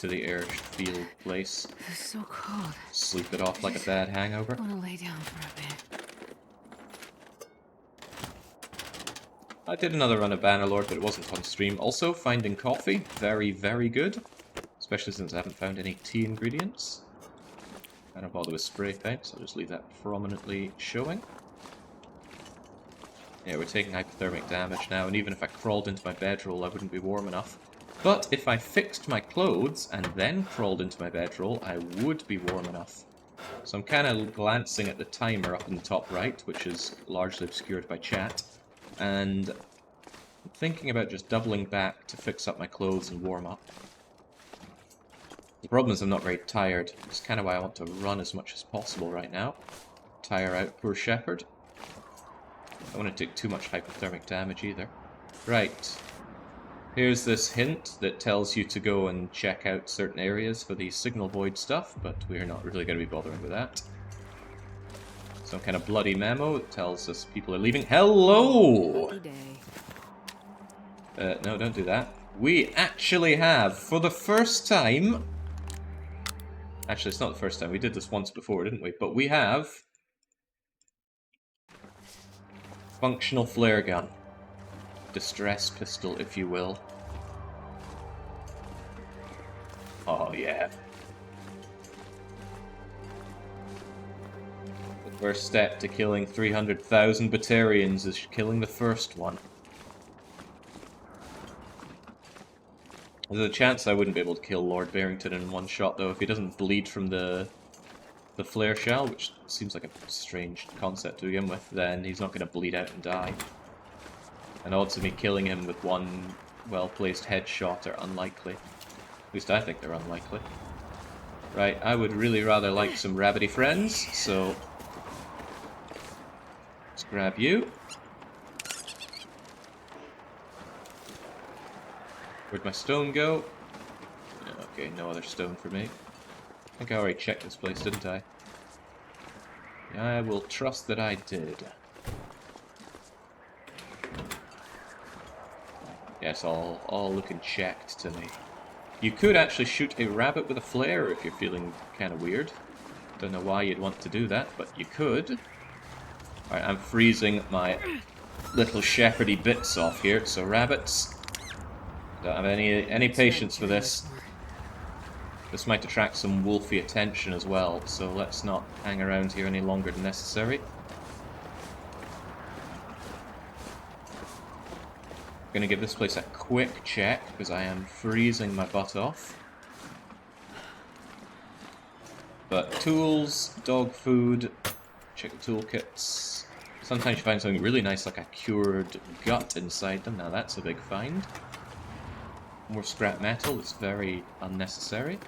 airfield place. It's so cold. Sleep it off like a bad hangover. I want to lay down for a bit. I did another run of Bannerlord, but it wasn't on stream. Also, finding coffee, very, very good. Especially since I haven't found any tea ingredients. I don't bother with spray paint, so I'll just leave that prominently showing. Yeah, we're taking hypothermic damage now, and even if I crawled into my bedroll, I wouldn't be warm enough. But if I fixed my clothes and then crawled into my bedroll, I would be warm enough. So I'm kind of glancing at the timer up in the top right, which is largely obscured by chat, and I'm thinking about just doubling back to fix up my clothes and warm up. The problem is I'm not very tired. It's kind of why I want to run as much as possible right now. Tire out poor Shepherd. I don't want to take too much hypothermic damage either. Right. Here's this hint that tells you to go and check out certain areas for the signal void stuff, but we're not really going to be bothering with that. Some kind of bloody memo that tells us people are leaving. Hello! No, don't do that. We actually have, for the first time... Actually, it's not the first time. We did this once before, didn't we? But we have... functional flare gun. Distress pistol, if you will. Oh, yeah. The first step to killing 300,000 Batarians is killing the first one. There's a chance I wouldn't be able to kill Lord Barrington in one shot, though, if he doesn't bleed from the the flare shell, which seems like a strange concept to begin with, then he's not going to bleed out and die. And odds of me killing him with one well-placed headshot are unlikely. At least I think they're unlikely. Right, I would really rather like some rabbity friends, so let's grab you. Where'd my stone go? Okay, no other stone for me. I think I already checked this place, didn't I? I will trust that I did. Yes, all looking checked to me. You could actually shoot a rabbit with a flare if you're feeling kind of weird. Don't know why you'd want to do that, but you could. Alright, I'm freezing my little shepherdy bits off here, so rabbits. Don't have any patience for this. This might attract some wolfy attention as well, so let's not hang around here any longer than necessary. I'm gonna give this place a quick check because I am freezing my butt off. But tools, dog food, check the toolkits. Sometimes you find something really nice like a cured gut inside them. Now that's a big find. More scrap metal, it's very unnecessary.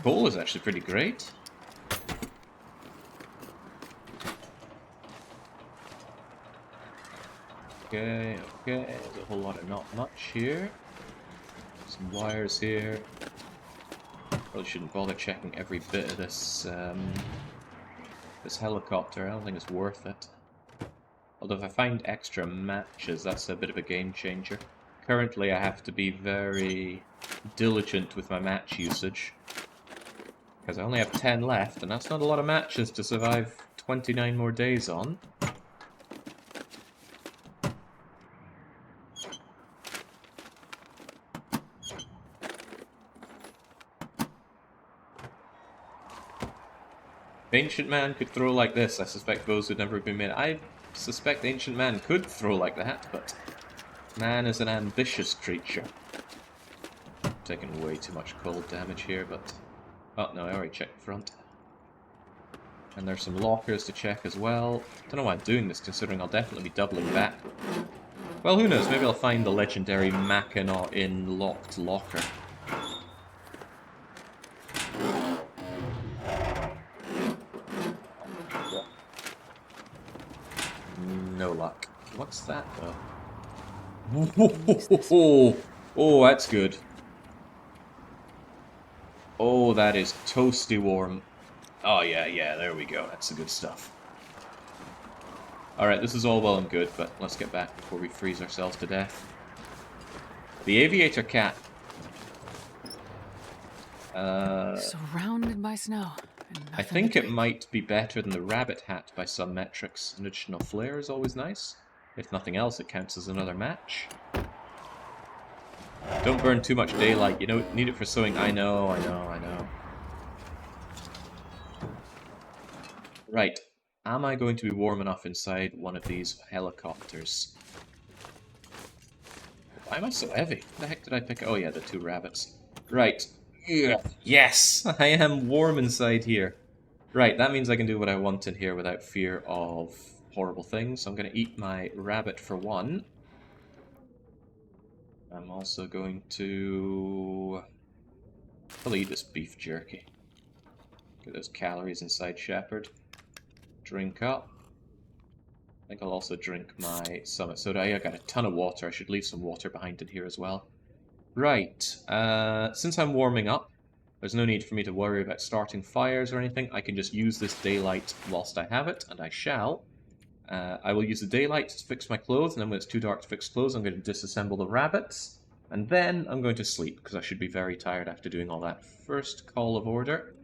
Coal is actually pretty great. Okay, there's a whole lot of not much here. Some wires here. Probably shouldn't bother checking every bit of this this helicopter. I don't think it's worth it. Although if I find extra matches, that's a bit of a game changer. Currently I have to be very diligent with my match usage. Because I only have 10 left, and that's not a lot of matches to survive 29 more days on. Ancient Man could throw like this. I suspect those would never have been made. I suspect Ancient Man could throw like that, but man is an ambitious creature. I'm taking way too much cold damage here, but... Oh, no, I already checked the front. And there's some lockers to check as well. Don't know why I'm doing this, considering I'll definitely be doubling back. Well, who knows? Maybe I'll find the legendary Mackinac Inn locked locker. No luck. What's that, though? Oh, that's good. Oh, that is toasty warm. Oh, yeah, there we go. That's the good stuff. Alright, this is all well and good, but let's get back before we freeze ourselves to death. The aviator cat. Surrounded by snow. I think it might be better than the rabbit hat by some metrics. An additional flare is always nice. If nothing else, it counts as another match. Don't burn too much daylight. You don't need it for sewing. I know. Right. Am I going to be warm enough inside one of these helicopters? Why am I so heavy? What the heck did I pick? Oh yeah, the two rabbits. Right. Yes! I am warm inside here. Right, that means I can do what I want in here without fear of horrible things. So I'm going to eat my rabbit for one. I'm also going to probably eat this beef jerky. Get those calories inside Shepherd. Drink up. I think I'll also drink my Summit Soda. I got a ton of water. I should leave some water behind in here as well. Right. Since I'm warming up, there's no need for me to worry about starting fires or anything. I can just use this daylight whilst I have it, and I shall. I will use the daylight to fix my clothes, and then when it's too dark to fix clothes, I'm going to disassemble the rabbits. And then I'm going to sleep, because I should be very tired after doing all that. First call of order.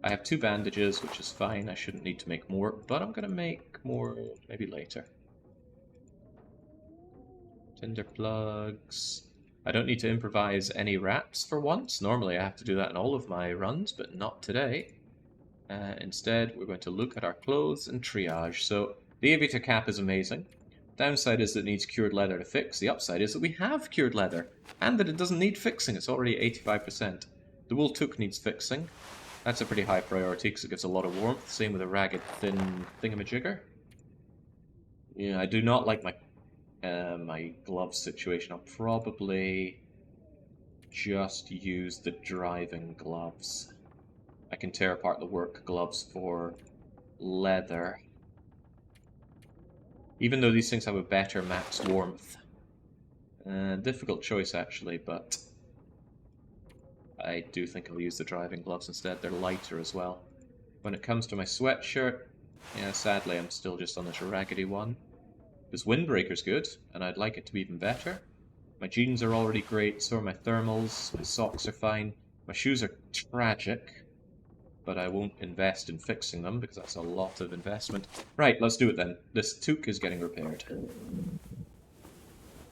I have 2 bandages, which is fine. I shouldn't need to make more, but I'm going to make more maybe later. Tinder plugs. I don't need to improvise any wraps for once. Normally I have to do that in all of my runs, but not today. Instead, we're going to look at our clothes and triage. So, the aviator cap is amazing. Downside is that it needs cured leather to fix. The upside is that we have cured leather, and that it doesn't need fixing. It's already 85%. The wool toque needs fixing. That's a pretty high priority because it gives a lot of warmth. Same with a ragged, thin thingamajigger. Yeah, I do not like my my glove situation. I'll probably just use the driving gloves. I can tear apart the work gloves for leather. Even though these things have a better max warmth. Difficult choice actually, but I do think I'll use the driving gloves instead. They're lighter as well. When it comes to my sweatshirt, yeah, sadly I'm still just on this raggedy one. This windbreaker's good, and I'd like it to be even better. My jeans are already great, so are my thermals, my socks are fine. My shoes are tragic, but I won't invest in fixing them because that's a lot of investment. Right, let's do it then. This toque is getting repaired.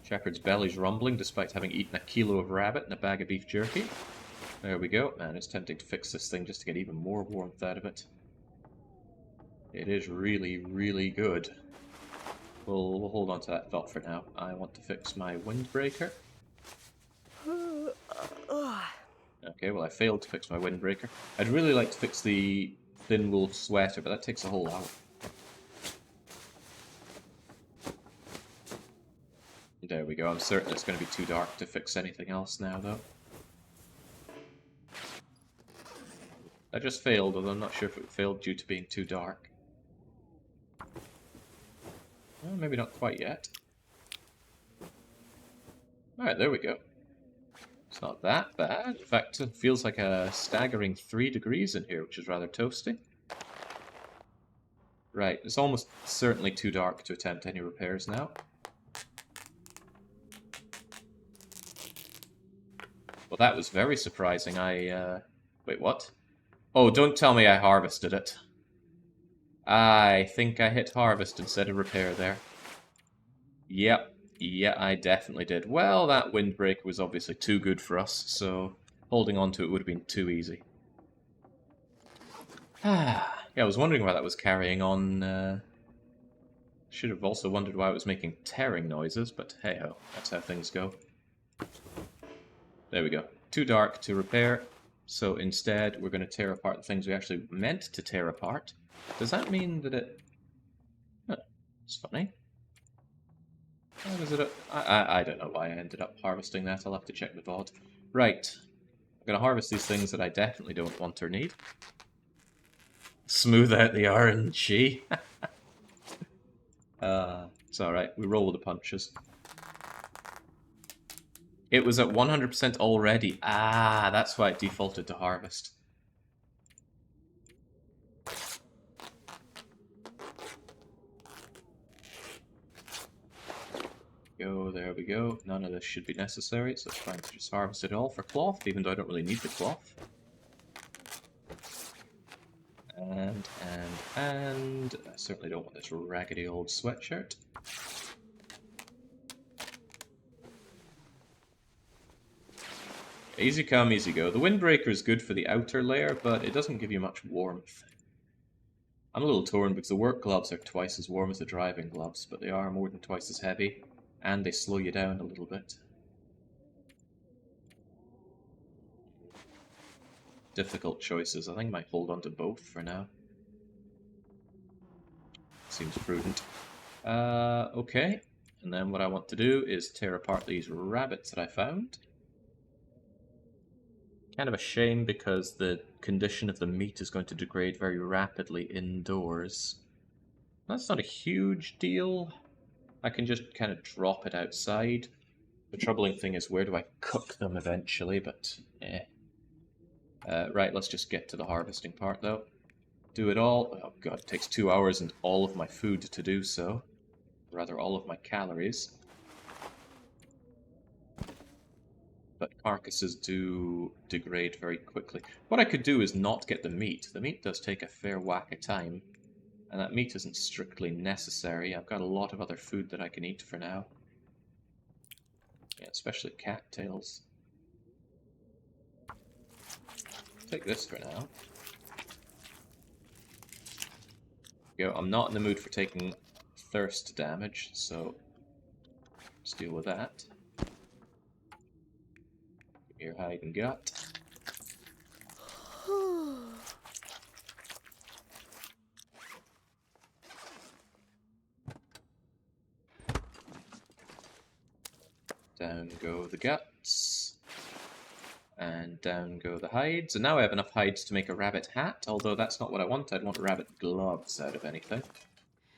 Shepherd's belly's rumbling despite having eaten a kilo of rabbit and a bag of beef jerky. There we go. Man, it's tempting to fix this thing just to get even more warmth out of it. It is really, really good. We'll hold on to that thought for now. I want to fix my windbreaker. Okay, well I failed to fix my windbreaker. I'd really like to fix the thin wool sweater, but that takes a whole hour. There we go. I'm certain it's going to be too dark to fix anything else now, though. I just failed, although I'm not sure if it failed due to being too dark. Well, maybe not quite yet. Alright, there we go. It's not that bad. In fact, it feels like a staggering 3 degrees in here, which is rather toasty. Right, it's almost certainly too dark to attempt any repairs now. Well, that was very surprising. Wait, what? Oh, don't tell me I harvested it. I think I hit harvest instead of repair there. Yep. Yeah, I definitely did. Well, that windbreaker was obviously too good for us, so holding on to it would have been too easy. Yeah, I was wondering why that was carrying on. Should have also wondered why it was making tearing noises, but hey-ho, that's how things go. There we go. Too dark to repair, so instead we're going to tear apart the things we actually meant to tear apart. Does that mean that it... Huh, it's funny. Why was it I don't know why I ended up harvesting that. I'll have to check the VOD. Right. I'm going to harvest these things that I definitely don't want or need. Smooth out the RNG. It's alright. We roll with the punches. It was at 100% already. Ah, that's why it defaulted to harvest. There we go. None of this should be necessary, so it's fine to just harvest it all for cloth, even though I don't really need the cloth. And I certainly don't want this raggedy old sweatshirt. Easy come, easy go. The windbreaker is good for the outer layer, but it doesn't give you much warmth. I'm a little torn because the work gloves are twice as warm as the driving gloves, but they are more than twice as heavy, and they slow you down a little bit. Difficult choices. I think I might hold on to both for now. Seems prudent. Okay. And then what I want to do is tear apart these rabbits that I found. Kind of a shame because the condition of the meat is going to degrade very rapidly indoors. That's not a huge deal. I can just kind of drop it outside. The troubling thing is where do I cook them eventually, but eh. Right, let's just get to the harvesting part though. Do it all. Oh god, it takes 2 hours and all of my food to do so. Rather, all of my calories. But carcasses do degrade very quickly. What I could do is not get the meat. The meat does take a fair whack of time. And that meat isn't strictly necessary. I've got a lot of other food that I can eat for now. Yeah, especially cattails. Take this for now. Go. I'm not in the mood for taking thirst damage, so let's deal with that. Give me your hide and gut. Down go the guts. And down go the hides. And now I have enough hides to make a rabbit hat, although that's not what I want. I'd want rabbit gloves out of anything.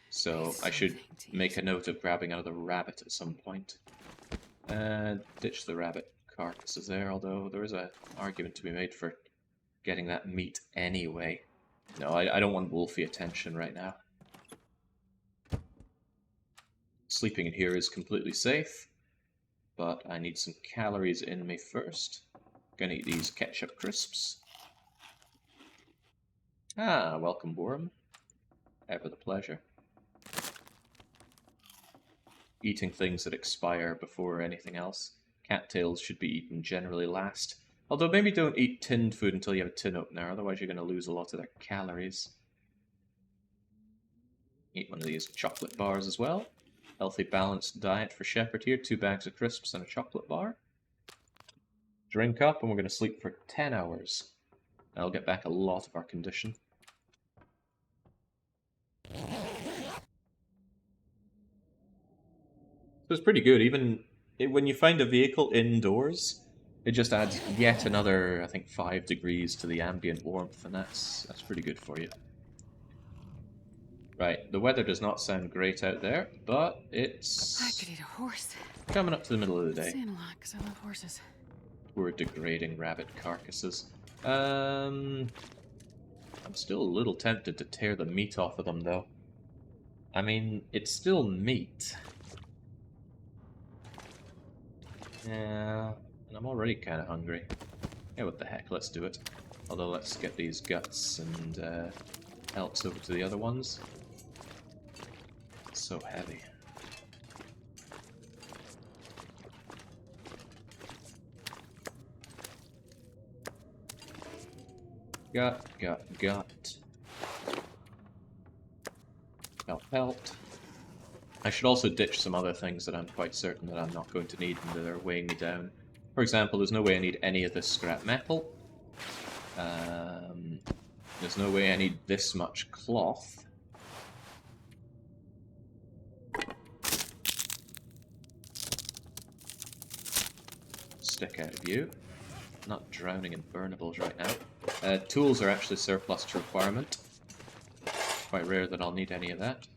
So I should make a note of grabbing another rabbit at some point. Ditch the rabbit carcasses there, although there is an argument to be made for getting that meat anyway. No, I don't want wolfy attention right now. Sleeping in here is completely safe, but I need some calories in me first. Gonna eat these ketchup crisps. Ah, welcome, worm. Ever the pleasure. Eating things that expire before anything else. Cattails should be eaten generally last. Although maybe don't eat tinned food until you have a tin opener, otherwise you're going to lose a lot of their calories. Eat one of these chocolate bars as well. Healthy, balanced diet for Shepherd here. 2 bags of crisps and a chocolate bar. Drink up, and we're going to sleep for 10 hours. That'll get back a lot of our condition. So it's pretty good. Even when you find a vehicle indoors, it just adds yet another, I think, 5 degrees to the ambient warmth, and that's pretty good for you. Right, the weather does not sound great out there, but it's I could eat a horse. coming up to the middle of the day. Saying a lot because I love horses. We're degrading rabbit carcasses. I'm still a little tempted to tear the meat off of them, though. I mean, it's still meat. Yeah, and I'm already kind of hungry. Yeah, what the heck, let's do it. Although, let's get these guts and pelts over to the other ones. It's so heavy. Gut. Pelt. I should also ditch some other things that I'm quite certain that I'm not going to need and that are weighing me down. For example, there's no way I need any of this scrap metal. There's no way I need this much cloth. Stick out of you. Not drowning in burnables right now. Tools are actually surplus to requirement. Quite rare that I'll need any of that.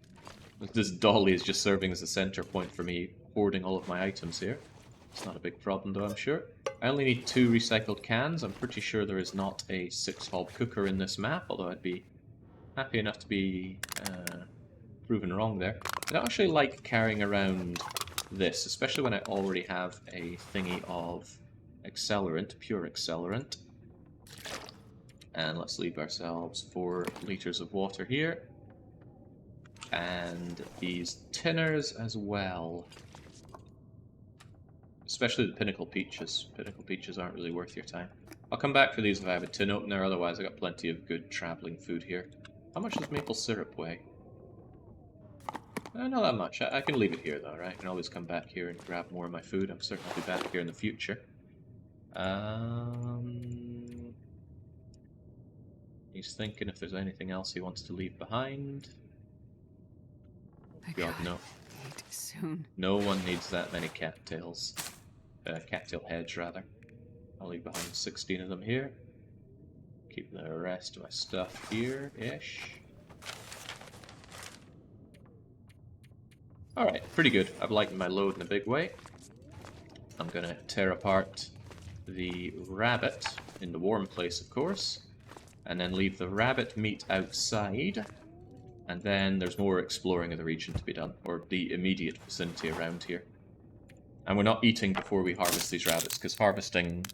This dolly is just serving as a center point for me hoarding all of my items here. It's not a big problem though, I'm sure. I only need 2 recycled cans. I'm pretty sure there is not a 6-hob cooker in this map, although I'd be happy enough to be proven wrong there. I don't actually like carrying around this, especially when I already have a thingy of accelerant, pure accelerant. And let's leave ourselves 4 liters of water here. And these tinners as well. Especially the pinnacle peaches. Pinnacle peaches aren't really worth your time. I'll come back for these if I have a tin opener, otherwise I got plenty of good traveling food here. How much does maple syrup weigh? Not that much. I can leave it here though, right? I can always come back here and grab more of my food. I'm certain I'll be back here in the future. He's thinking if there's anything else he wants to leave behind. I God, no. eat soon. No one needs that many cattails. Cattail heads, rather. I'll leave behind 16 of them here. Keep the rest of my stuff here-ish. Alright, pretty good. I've lightened my load in a big way. I'm gonna tear apart the rabbit in the warm place, of course, and then leave the rabbit meat outside. And then there's more exploring of the region to be done, or the immediate vicinity around here. And we're not eating before we harvest these rabbits, because harvesting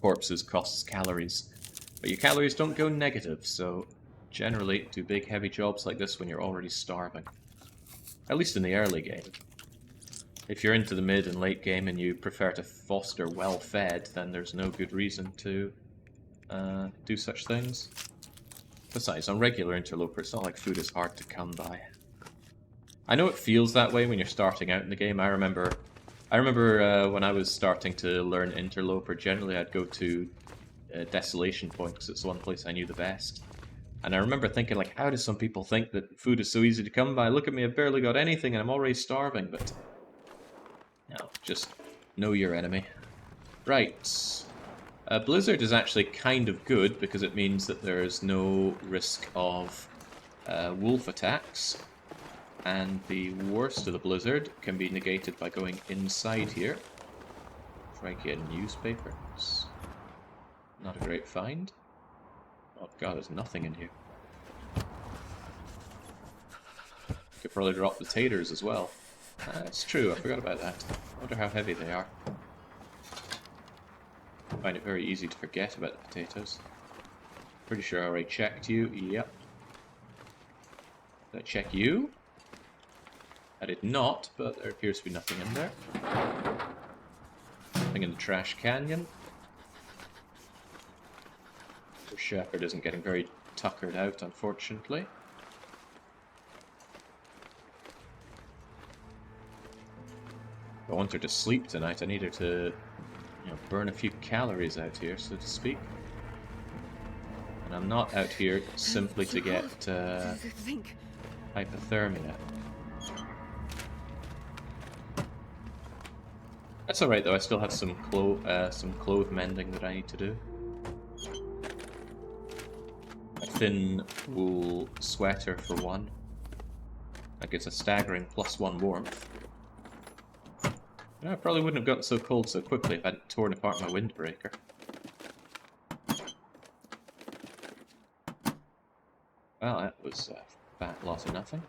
corpses costs calories. But your calories don't go negative, so generally do big heavy jobs like this when you're already starving. At least in the early game. If you're into the mid and late game and you prefer to foster well-fed, then there's no good reason to do such things. Besides, on regular Interloper, it's not like food is hard to come by. I know it feels that way when you're starting out in the game. I remember when I was starting to learn Interloper, generally I'd go to Desolation Point, because it's the one place I knew the best. And I remember thinking, like, how do some people think that food is so easy to come by? Look at me, I've barely got anything and I'm already starving, but... No, just know your enemy. Right. Blizzard is actually kind of good, because it means that there's no risk of wolf attacks. And the worst of the blizzard can be negated by going inside here. Crikey, newspapers. Not a great find. Oh god, there's nothing in here. Could probably drop the taters as well. That's true, I forgot about that. I wonder how heavy they are. I find it very easy to forget about the potatoes. Pretty sure I already checked you. Yep. Did I check you? I did not, but there appears to be nothing in there. Nothing in the trash canyon. The shepherd isn't getting very tuckered out, unfortunately. If I want her to sleep tonight, I need her to, burn a few calories out here, so to speak. And I'm not out here simply to get hypothermia. That's alright though, I still have some clothes mending that I need to do. A thin wool sweater for one. That gives a staggering +1 warmth. I probably wouldn't have gotten so cold so quickly if I hadn't torn apart my windbreaker. Well, that was a fat lot of nothing.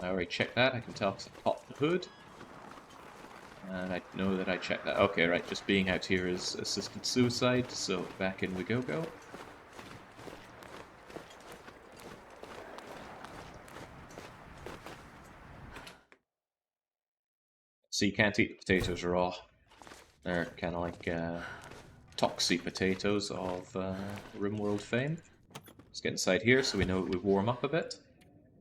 I already checked that. I can tell because I popped the hood. And I know that I checked that. Okay, right, just being out here is assisted suicide, so back in we go. So you can't eat the potatoes raw. They're kind of like toxy potatoes of RimWorld fame. Let's get inside here so we know we warm up a bit.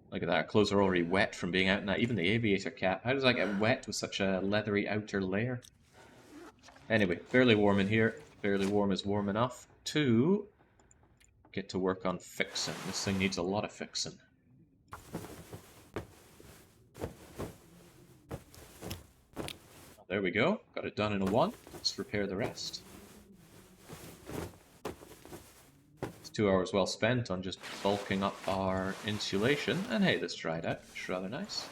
Look at that, our clothes are already wet from being out in that. Even the aviator cap. How does that get wet with such a leathery outer layer? Anyway, fairly warm in here. Fairly warm is warm enough to get to work on fixing. This thing needs a lot of fixing. There we go. Got it done in a one. Let's repair the rest. 2 hours well spent on just bulking up our insulation, and hey, this dried out. It's rather nice.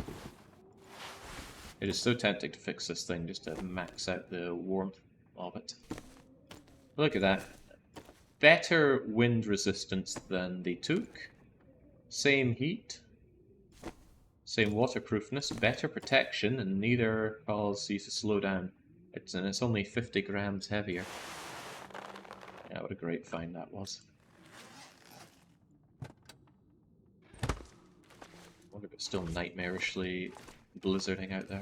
It is so tempting to fix this thing just to max out the warmth of it. Look at that. Better wind resistance than the Took. Same heat. Same waterproofness. Better protection, and neither cause you to slow down. It's only 50 grams heavier. Yeah, what a great find that was. I wonder if it's still nightmarishly blizzarding out there.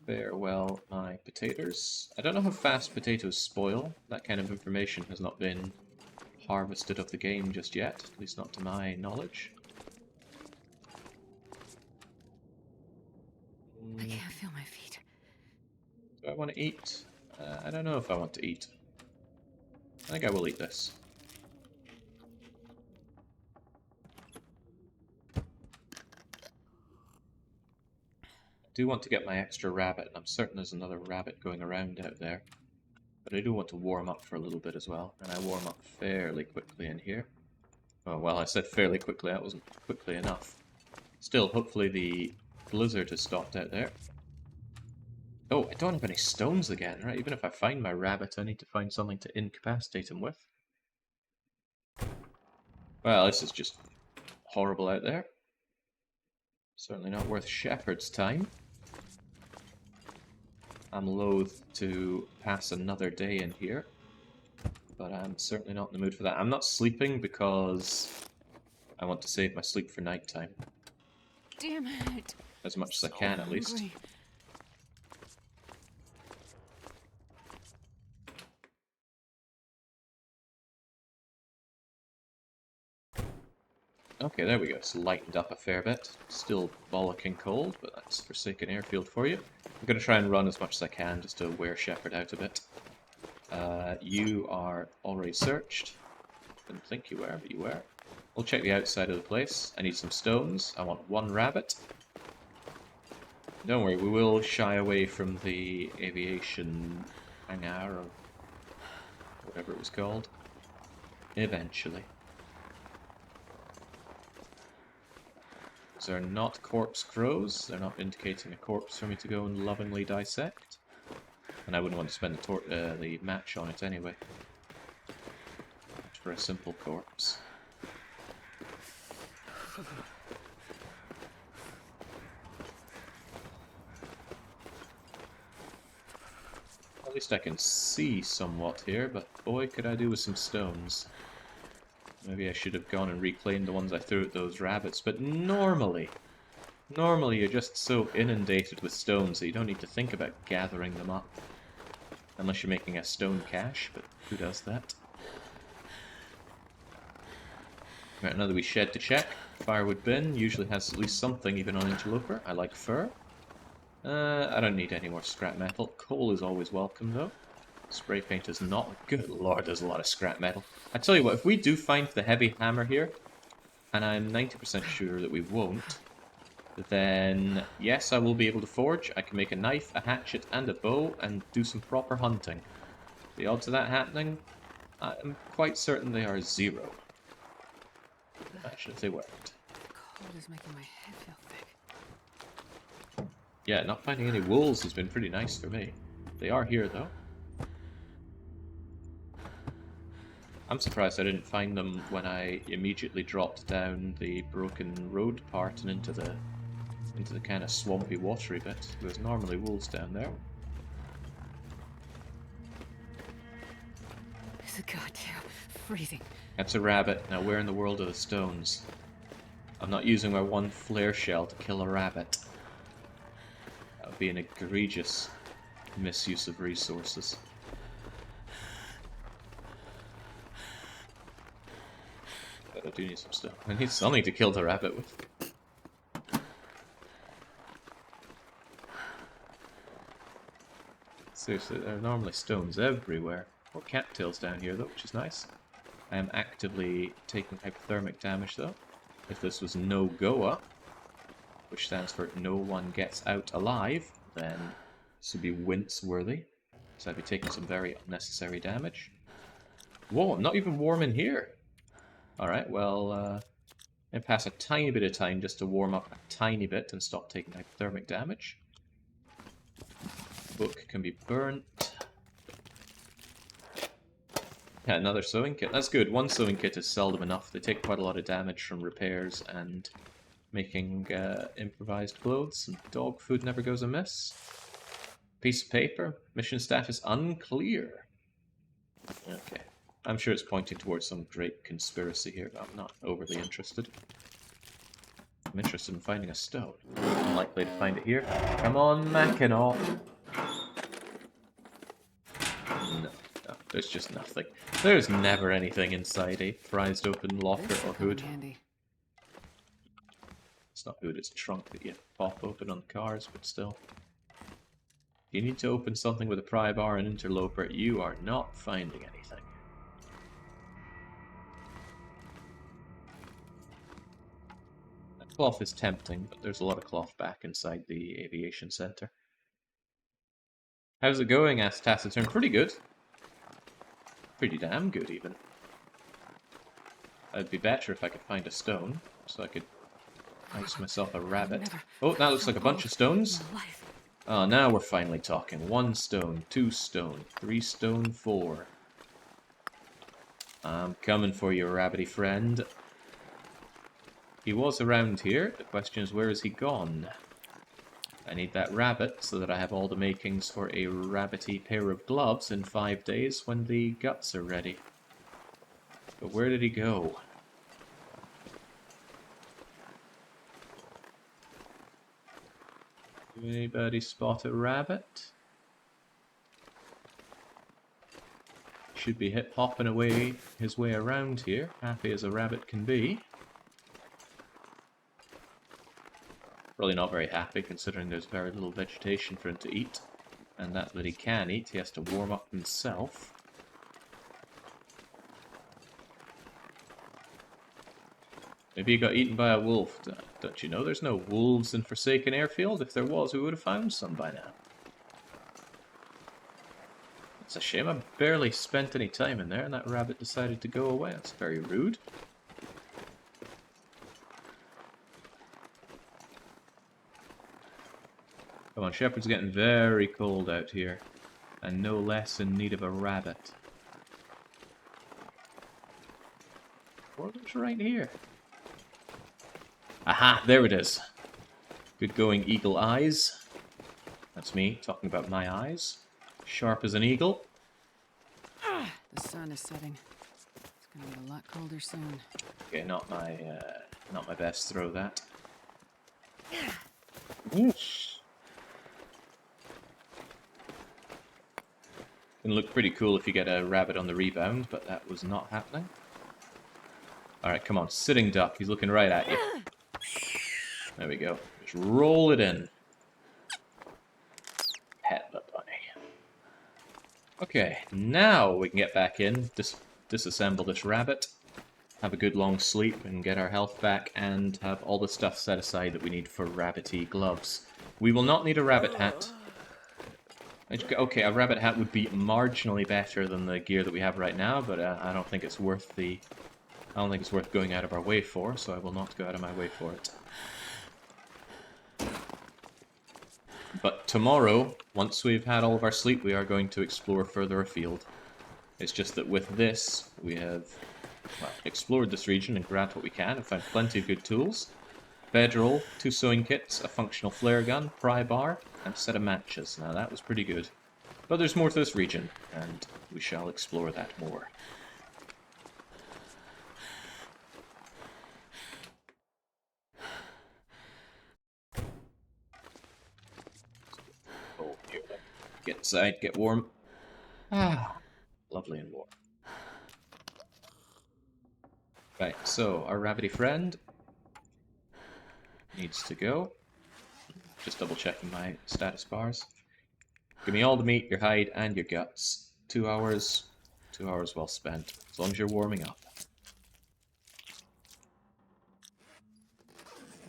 Farewell, my potatoes. I don't know how fast potatoes spoil. That kind of information has not been harvested of the game just yet, at least not to my knowledge. I can't feel my feet. Do I want to eat? I don't know if I want to eat. I think I will eat this. I do want to get my extra rabbit. I'm certain there's another rabbit going around out there. But I do want to warm up for a little bit as well. And I warm up fairly quickly in here. Oh, well, I said fairly quickly. That wasn't quickly enough. Still, hopefully the blizzard has stopped out there. Oh, I don't have any stones again, right? Even if I find my rabbit, I need to find something to incapacitate him with. Well, this is just horrible out there. Certainly not worth shepherd's time. I'm loath to pass another day in here, but I'm certainly not in the mood for that. I'm not sleeping because I want to save my sleep for nighttime. Damn it. as much as I can at least. Hungry. Okay, there we go. It's lightened up a fair bit. Still bollocking cold, but that's Forsaken Airfield for you. I'm going to try and run as much as I can just to wear Shepherd out a bit. You are already searched. Didn't think you were, but you were. We'll check the outside of the place. I need some stones. I want 1 rabbit. Don't worry, we will shy away from the aviation hangar or whatever it was called. Eventually. These are not corpse crows. They're not indicating a corpse for me to go and lovingly dissect. And I wouldn't want to spend the match on it anyway. For a simple corpse. At least I can see somewhat here, but boy could I do with some stones. Maybe I should have gone and reclaimed the ones I threw at those rabbits, but normally you're just so inundated with stones that you don't need to think about gathering them up. Unless you're making a stone cache, but who does that? Right, another wee shed to check. Firewood bin usually has at least something, even on interloper. I like fur. I don't need any more scrap metal. Coal is always welcome, though. Spray paint is not. Good lord, there's a lot of scrap metal. I tell you what, if we do find the heavy hammer here, and I'm 90% sure that we won't, then yes, I will be able to forge. I can make a knife, a hatchet, and a bow, and do some proper hunting. The odds of that happening, I'm quite certain they are 0. Imagine if they weren't. The cold is making my head feel thick. Yeah, not finding any wolves has been pretty nice for me. They are here, though. I'm surprised I didn't find them when I immediately dropped down the broken road part and into the kind of swampy, watery bit. There's normally wolves down there. It's a goddamn freezing. That's a rabbit. Now where in the world are the stones? I'm not using my 1 flare shell to kill a rabbit. That would be an egregious misuse of resources. But I do need some stuff. I need something to kill the rabbit with. Seriously, there are normally stones everywhere. More cattails down here, though, which is nice. I am actively taking hypothermic damage, though. If this was no Goa, which stands for no one gets out alive, then this would be wince-worthy. So I'd be taking some very unnecessary damage. Whoa, I'm not even warm in here! Alright, well, and pass a tiny bit of time just to warm up a tiny bit and stop taking hypothermic damage. Book can be burnt. Yeah, another sewing kit. That's good. 1 sewing kit is seldom enough. They take quite a lot of damage from repairs and making improvised clothes. And dog food never goes amiss. Piece of paper. Mission status unclear. Okay. I'm sure it's pointing towards some great conspiracy here, but I'm not overly interested. I'm interested in finding a stone. Unlikely to find it here. Come on, Mackinac. No, there's just nothing. There's never anything inside a prized open locker or hood. Handy. It's not hood, it's trunk that you pop open on cars, but still. If you need to open something with a pry bar and interloper, you are not finding anything. That cloth is tempting, but there's a lot of cloth back inside the aviation center. How's it going? Asked Taciturn. Pretty good. Pretty damn good, even. It'd be better if I could find a stone, so I could nice myself a rabbit. Oh, that looks like a bunch of stones. Oh, now we're finally talking. 1 stone, 2 stone, 3 stone, 4. I'm coming for you, rabbity friend. He was around here. The question is, where is he gone? I need that rabbit so that I have all the makings for a rabbity pair of gloves in 5 days when the guts are ready. But where did he go? Anybody spot a rabbit? Should be hip-hopping away his way around here, happy as a rabbit can be. Probably not very happy considering there's very little vegetation for him to eat. And that he can eat, he has to warm up himself. Maybe he got eaten by a wolf. Don't you know there's no wolves in Forsaken Airfield? If there was, we would have found some by now. It's a shame I barely spent any time in there and that rabbit decided to go away. That's very rude. Come on, Shepherd's getting very cold out here. And no less in need of a rabbit. Water's right here. Aha, there it is. Good going, eagle eyes. That's me talking about my eyes. Sharp as an eagle. The sun is setting. It's gonna get a lot colder soon. Okay, not my best throw that. Can look pretty cool if you get a rabbit on the rebound, but that was not happening. Alright, come on, sitting duck. He's looking right at you. There we go. Just roll it in. Pet the bunny. Okay, now we can get back in, disassemble this rabbit, have a good long sleep and get our health back, and have all the stuff set aside that we need for rabbity gloves. We will not need a rabbit hat. Okay, a rabbit hat would be marginally better than the gear that we have right now, but I don't think it's worth going out of our way for, so I will not go out of my way for it. But tomorrow, once we've had all of our sleep, we are going to explore further afield. It's just that with this, we have explored this region and grabbed what we can and found plenty of good tools. Bedroll, 2 sewing kits, a functional flare gun, pry bar, and a set of matches. Now that was pretty good. But there's more to this region, and we shall explore that more. Oh, here then. Get inside, get warm. Ah, lovely and warm. Right, so our rabbity friend needs to go. Just double checking my status bars. Give me all the meat, your hide, and your guts. 2 hours. 2 hours well spent. As long as you're warming up.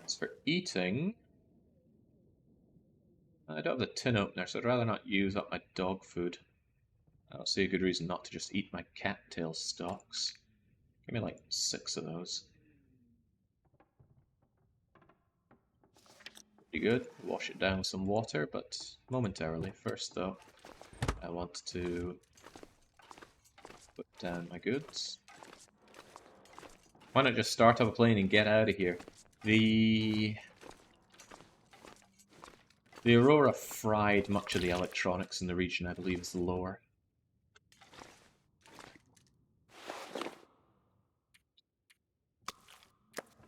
As for eating, I don't have the tin opener, so I'd rather not use up my dog food. I don't see a good reason not to just eat my cattail stalks. Give me like 6 of those. Pretty good. Wash it down with some water, but momentarily. First, though, I want to put down my goods. Why not just start up a plane and get out of here? The Aurora fried much of the electronics in the region, I believe, is the lower.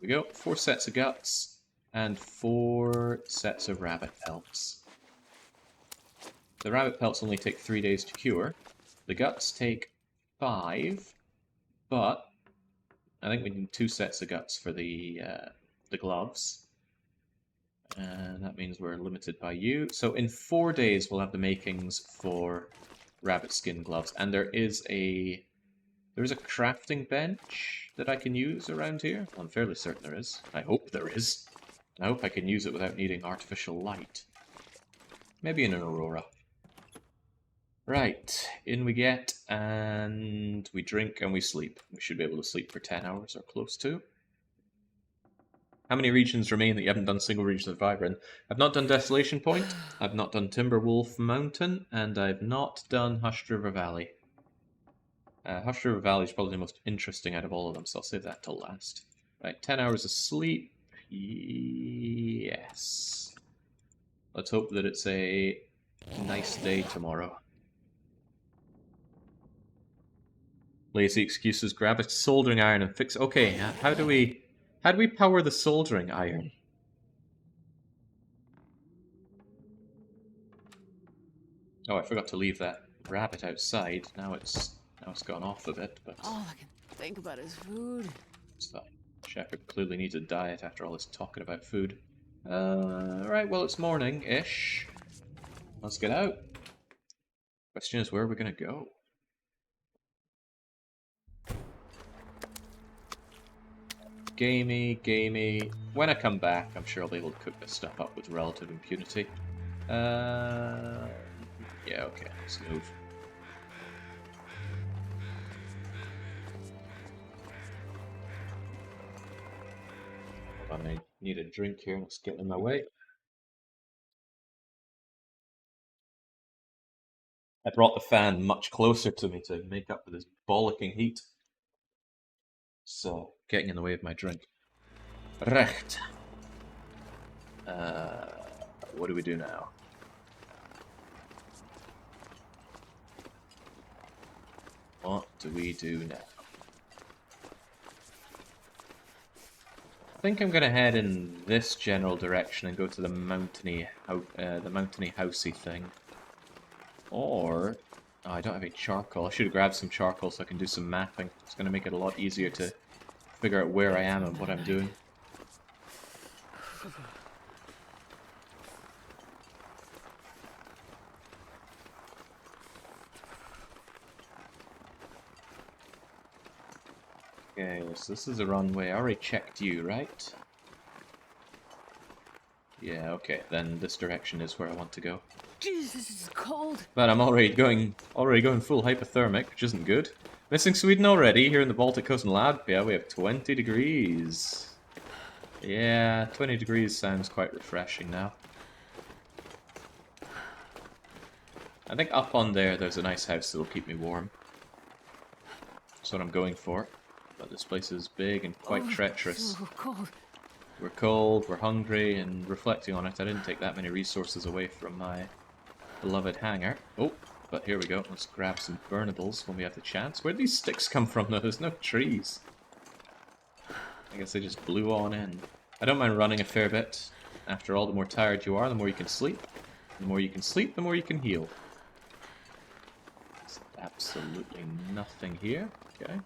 Here we go. 4 sets of guts. And 4 sets of rabbit pelts. The rabbit pelts only take 3 days to cure. The guts take 5, but I think we need 2 sets of guts for the gloves. And that means we're limited by you. So in 4 days we'll have the makings for rabbit skin gloves. And there's a crafting bench that I can use around here. I'm fairly certain there is. I hope there is. I hope I can use it without needing artificial light. Maybe in an Aurora. Right, in we get, and we drink and we sleep. We should be able to sleep for 10 hours or close to. How many regions remain that you haven't done single region survivor in? I've not done Desolation Point, I've not done Timberwolf Mountain, and I've not done Hushed River Valley. Hushed River Valley is probably the most interesting out of all of them, so I'll save that till last. Right, 10 hours of sleep. Yes. Let's hope that it's a nice day tomorrow. Lazy excuses. Grab a soldering iron and fix. Okay, how do we power the soldering iron? Oh, I forgot to leave that rabbit outside. Now it's gone off a bit, but All I can think about is food. it's fine. Shepherd clearly needs a diet after all this talking about food. Right, well it's morning-ish. Let's get out. Question is, where are we gonna go? Gamey, gamey. When I come back, I'm sure I'll be able to cook this stuff up with relative impunity. Yeah, okay, let's move. Hold on, I need a drink here, let's get in my way. I brought the fan much closer to me to make up for this bollocking heat. So, getting in the way of my drink. Recht. What do we do now? What do we do now? I think I'm gonna head in this general direction and go to the mountainy housey thing. Or, oh, I don't have any charcoal. I should have grabbed some charcoal so I can do some mapping. It's gonna make it a lot easier to figure out where I am and what I'm doing. Okay, so this is the runway. I already checked you, right? Yeah, okay, then this direction is where I want to go. Jeez, this is cold. But I'm already going full hypothermic, which isn't good. Missing Sweden already, here in the Baltic Coast and Latvia, we have 20 degrees. Yeah, 20 degrees sounds quite refreshing now. I think up on there's a nice house that'll keep me warm. That's what I'm going for. But this place is big and quite treacherous. So cold. We're cold, we're hungry, and reflecting on it, I didn't take that many resources away from my beloved hangar. Oh, but here we go. Let's grab some burnables when we have the chance. Where'd these sticks come from, though? There's no trees. I guess they just blew on in. I don't mind running a fair bit. After all, the more tired you are, the more you can sleep. The more you can sleep, the more you can heal. There's absolutely nothing here. Okay.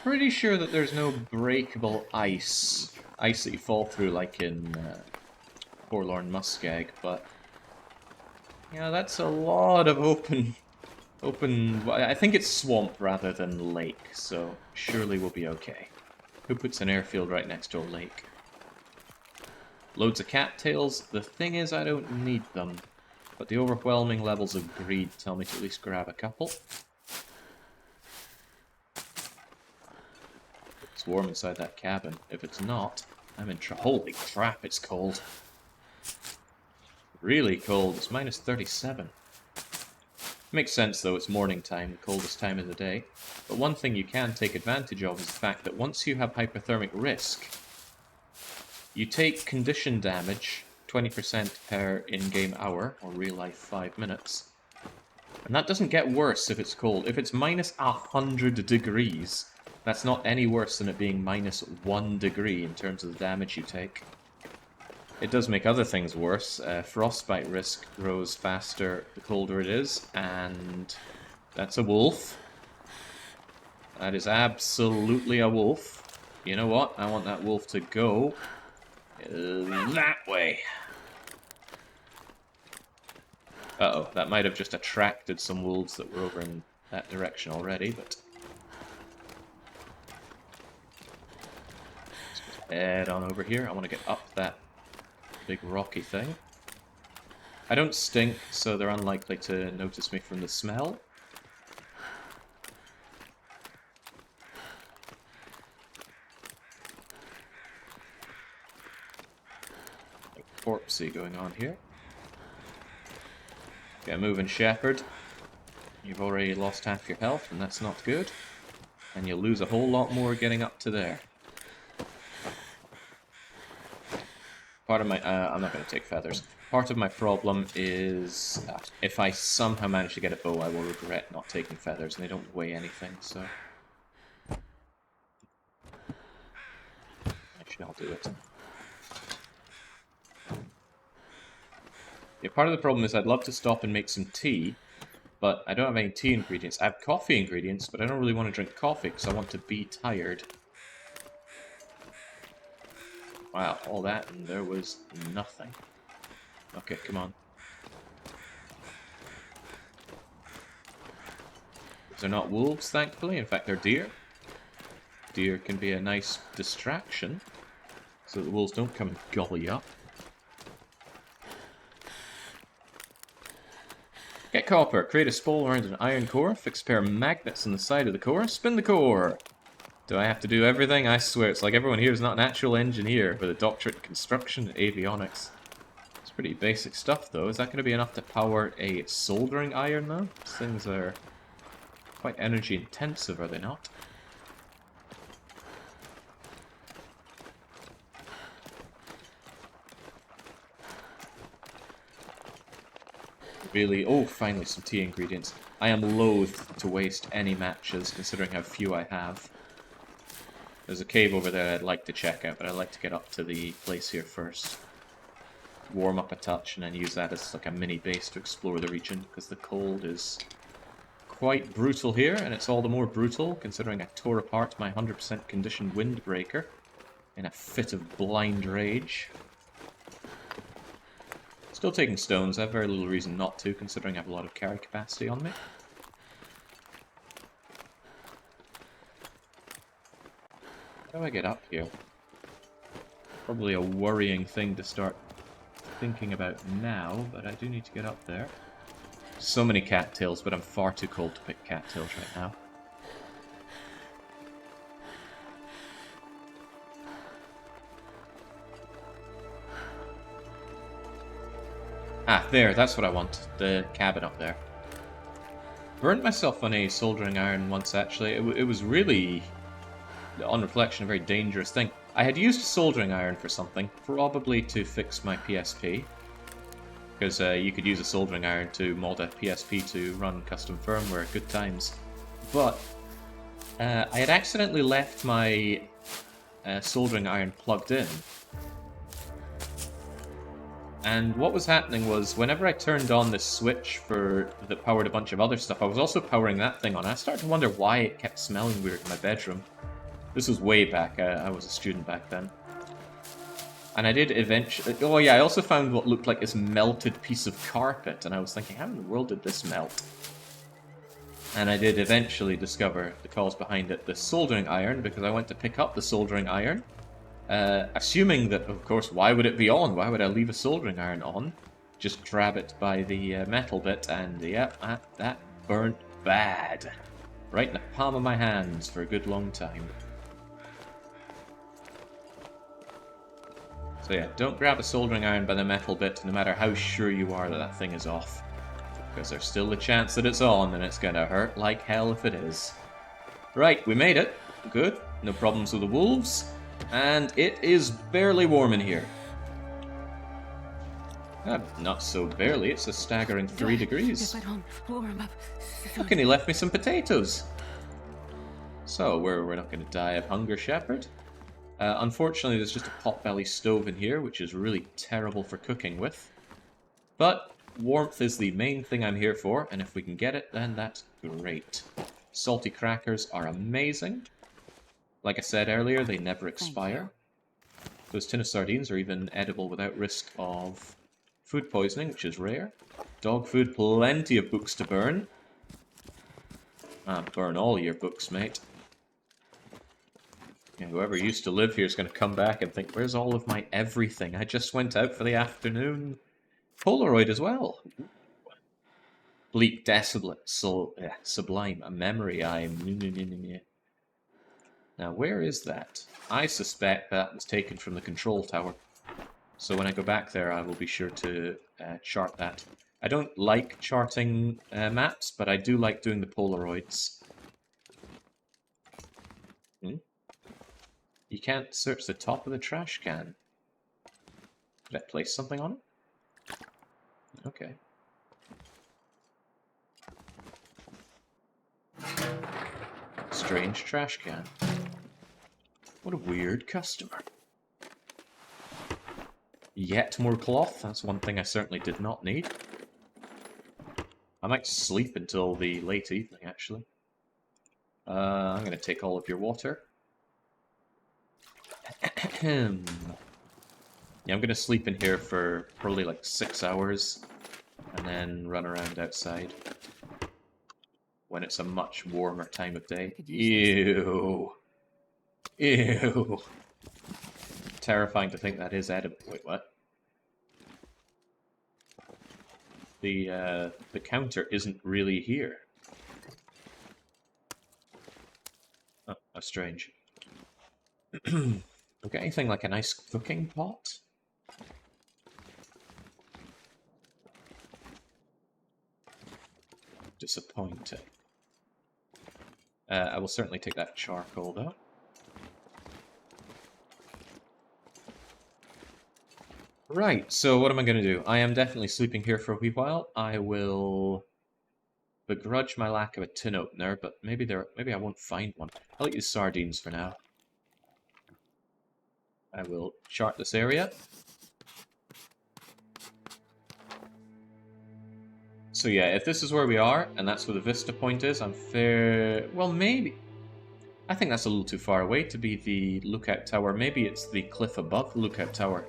Pretty sure that there's no breakable ice that you fall through like in Forlorn Muskeg, but yeah, that's a lot of open. I think it's swamp rather than lake, so surely we'll be okay. Who puts an airfield right next to a lake? Loads of cattails. The thing is, I don't need them, but the overwhelming levels of greed tell me to at least grab a couple. It's warm inside that cabin. If it's not, I'm in trouble. Holy crap, it's cold. Really cold. It's minus 37. Makes sense though, it's morning time, the coldest time of the day. But one thing you can take advantage of is the fact that once you have hypothermic risk, you take condition damage, 20% per in-game hour, or real life 5 minutes. And that doesn't get worse if it's cold. If it's minus 100 degrees, that's not any worse than it being minus 1 degree in terms of the damage you take. It does make other things worse. Frostbite risk grows faster the colder it is, and that's a wolf. That is absolutely a wolf. You know what? I want that wolf to go that way. Uh-oh, that might have just attracted some wolves that were over in that direction already, but... head on over here. I want to get up that big rocky thing. I don't stink, so they're unlikely to notice me from the smell. A corpsey going on here. Get moving, Shepherd. You've already lost half your health, and that's not good. And you'll lose a whole lot more getting up to there. Part of my... I'm not going to take feathers. Part of my problem is if I somehow manage to get a bow, I will regret not taking feathers, and they don't weigh anything, so... Actually, I'll do it. Yeah, part of the problem is I'd love to stop and make some tea, but I don't have any tea ingredients. I have coffee ingredients, but I don't really want to drink coffee because I want to be tired. Wow, all that, and there was nothing. Okay, come on. They're not wolves, thankfully. In fact, they're deer. Deer can be a nice distraction, so that the wolves don't come and gobble you up. Get copper. Create a spool around an iron core. Fix a pair of magnets on the side of the core. Spin the core. Do I have to do everything? I swear, it's like everyone here is not an actual engineer with a doctorate in construction and avionics. It's pretty basic stuff, though. Is that going to be enough to power a soldering iron, though? These things are quite energy intensive, are they not? Really? Oh, finally some tea ingredients. I am loath to waste any matches, considering how few I have. There's a cave over there I'd like to check out, but I'd like to get up to the place here first. Warm up a touch, and then use that as like a mini base to explore the region, because the cold is quite brutal here, and it's all the more brutal considering I tore apart my 100% conditioned windbreaker in a fit of blind rage. Still taking stones. I have very little reason not to, considering I have a lot of carry capacity on me. How do I get up here? Probably a worrying thing to start thinking about now, but I do need to get up there. So many cattails, but I'm far too cold to pick cattails right now. Ah, there, that's what I want. The cabin up there. Burnt myself on a soldering iron once, actually. It was really, on reflection, a very dangerous thing. I had used a soldering iron for something, probably to fix my PSP. Because you could use a soldering iron to mod a PSP to run custom firmware, good times. But I had accidentally left my soldering iron plugged in. And what was happening was, whenever I turned on this switch that powered a bunch of other stuff, I was also powering that thing on. I started to wonder why it kept smelling weird in my bedroom. This was way back. I was a student back then. And I did eventually... Oh yeah, I also found what looked like this melted piece of carpet, and I was thinking, how in the world did this melt? And I did eventually discover the cause behind it, the soldering iron, because I went to pick up the soldering iron, assuming that, of course, why would it be on? Why would I leave a soldering iron on? Just grab it by the metal bit, and yep, that burnt bad. Right in the palm of my hands for a good long time. So yeah, don't grab a soldering iron by the metal bit, no matter how sure you are that that thing is off. Because there's still a chance that it's on, and it's gonna hurt like hell if it is. Right, we made it. Good. No problems with the wolves. And it is barely warm in here. Not so barely, it's a staggering 3 degrees. Look, and he left me some potatoes. So, we're not going to die of hunger, Shepherd. Unfortunately, there's just a potbelly stove in here, which is really terrible for cooking with. But warmth is the main thing I'm here for, and if we can get it, then that's great. Salty crackers are amazing. Like I said earlier, they never expire. Those tin of sardines are even edible without risk of food poisoning, which is rare. Dog food, plenty of books to burn. Burn all your books, mate. Yeah, whoever used to live here is going to come back and think, where's all of my everything? I just went out for the afternoon. Polaroid as well. Bleak, desolate, sublime, a memory I'm... Now, where is that? I suspect that was taken from the control tower. So when I go back there, I will be sure to chart that. I don't like charting maps, but I do like doing the Polaroids. You can't search the top of the trash can. Did I place something on it? Okay. Strange trash can. What a weird customer. Yet more cloth. That's one thing I certainly did not need. I might sleep until the late evening, actually. I'm going to take all of your water. Yeah, I'm going to sleep in here for probably like 6 hours, and then run around outside when it's a much warmer time of day. Ew. Ew. Terrifying to think that is edible. Wait, what? The counter isn't really here. Oh, that's strange. Okay, anything like a nice cooking pot? Disappointing. I will certainly take that charcoal, though. Right, so what am I going to do? I am definitely sleeping here for a wee while. I will begrudge my lack of a tin opener, but maybe I won't find one. I'll eat these sardines for now. I will chart this area. So yeah, if this is where we are, and that's where the vista point is, I'm fair... Well, maybe... I think that's a little too far away to be the lookout tower. Maybe it's the cliff above the lookout tower.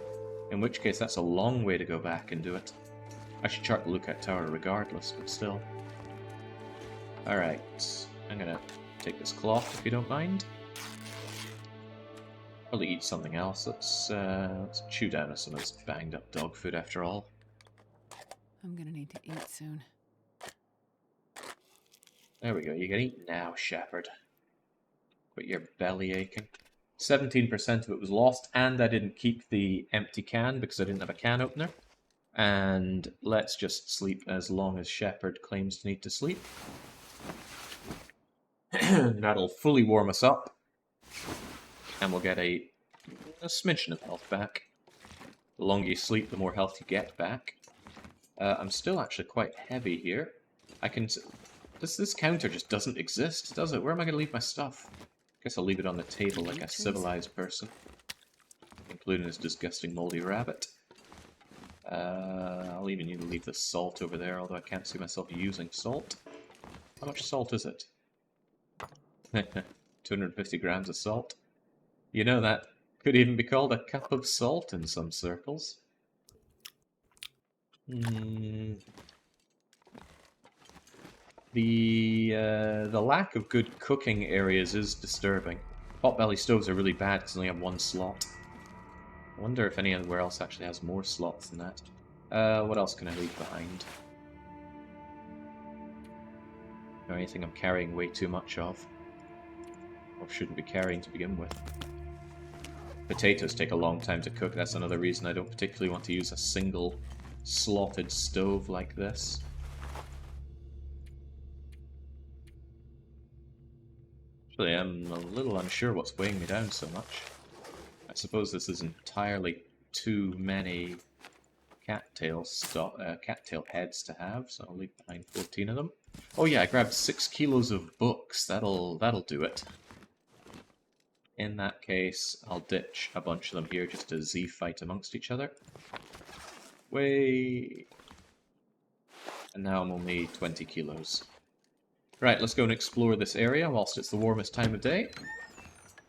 In which case, that's a long way to go back and do it. I should chart the lookout tower regardless, but still. Alright, I'm gonna take this cloth if you don't mind. Probably eat something else. Let's chew down on some of this banged up dog food after all. I'm gonna need to eat soon. There we go, you can eat now, shepherd. Quit your belly aching. 17% of it was lost, and I didn't keep the empty can because I didn't have a can opener. And let's just sleep as long as Shepherd claims to need to sleep. That'll fully warm us up, and we'll get a smidgen of health back. The longer you sleep, the more health you get back. I'm still actually quite heavy here. I can... This counter just doesn't exist, does it? Where am I going to leave my stuff? Guess I'll leave it on the table like a civilized person. Including this disgusting moldy rabbit. I'll even need to leave the salt over there, although I can't see myself using salt. How much salt is it? 250 grams of salt. You know, that could even be called a cup of salt in some circles. The lack of good cooking areas is disturbing. Potbelly stoves are really bad because they only have one slot. I wonder if anywhere else actually has more slots than that. What else can I leave behind? Or anything I'm carrying way too much of? Or shouldn't be carrying to begin with. Potatoes take a long time to cook. That's another reason I don't particularly want to use a single slotted stove like this. Actually, I'm a little unsure what's weighing me down so much. I suppose this is entirely too many cattail heads to have, so I'll leave behind 14 of them. Oh yeah, I grabbed 6 kilos of books. That'll do it. In that case, I'll ditch a bunch of them here just to Z-fight amongst each other. Way. And now I'm only 20 kilos. Right, let's go and explore this area whilst it's the warmest time of day.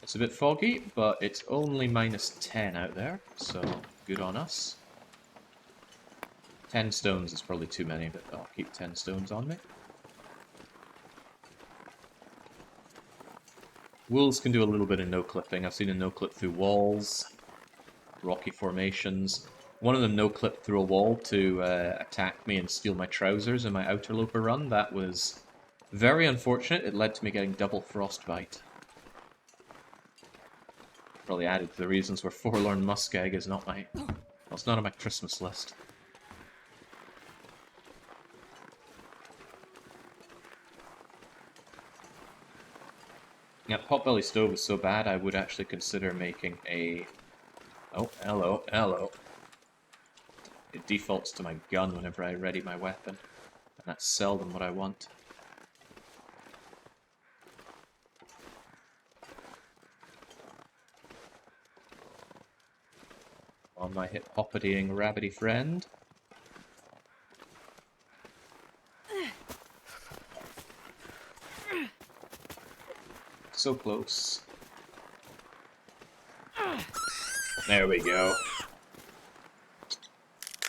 It's a bit foggy, but it's only -10 out there, so good on us. 10 stones is probably too many, but I'll keep 10 stones on me. Wolves can do a little bit of no-clipping. I've seen a no-clip through walls, rocky formations. One of them no-clipped through a wall to attack me and steal my trousers in my outerloper run. That was very unfortunate. It led to me getting double frostbite. Probably added to the reasons where Forlorn Muskeg is not my... Well, it's not on my Christmas list. Yeah, Potbelly Stove is so bad I would actually consider making a... Oh, hello, hello. It defaults to my gun whenever I ready my weapon, and that's seldom what I want. On my hip-hoppetying rabbity friend. So close. There we go.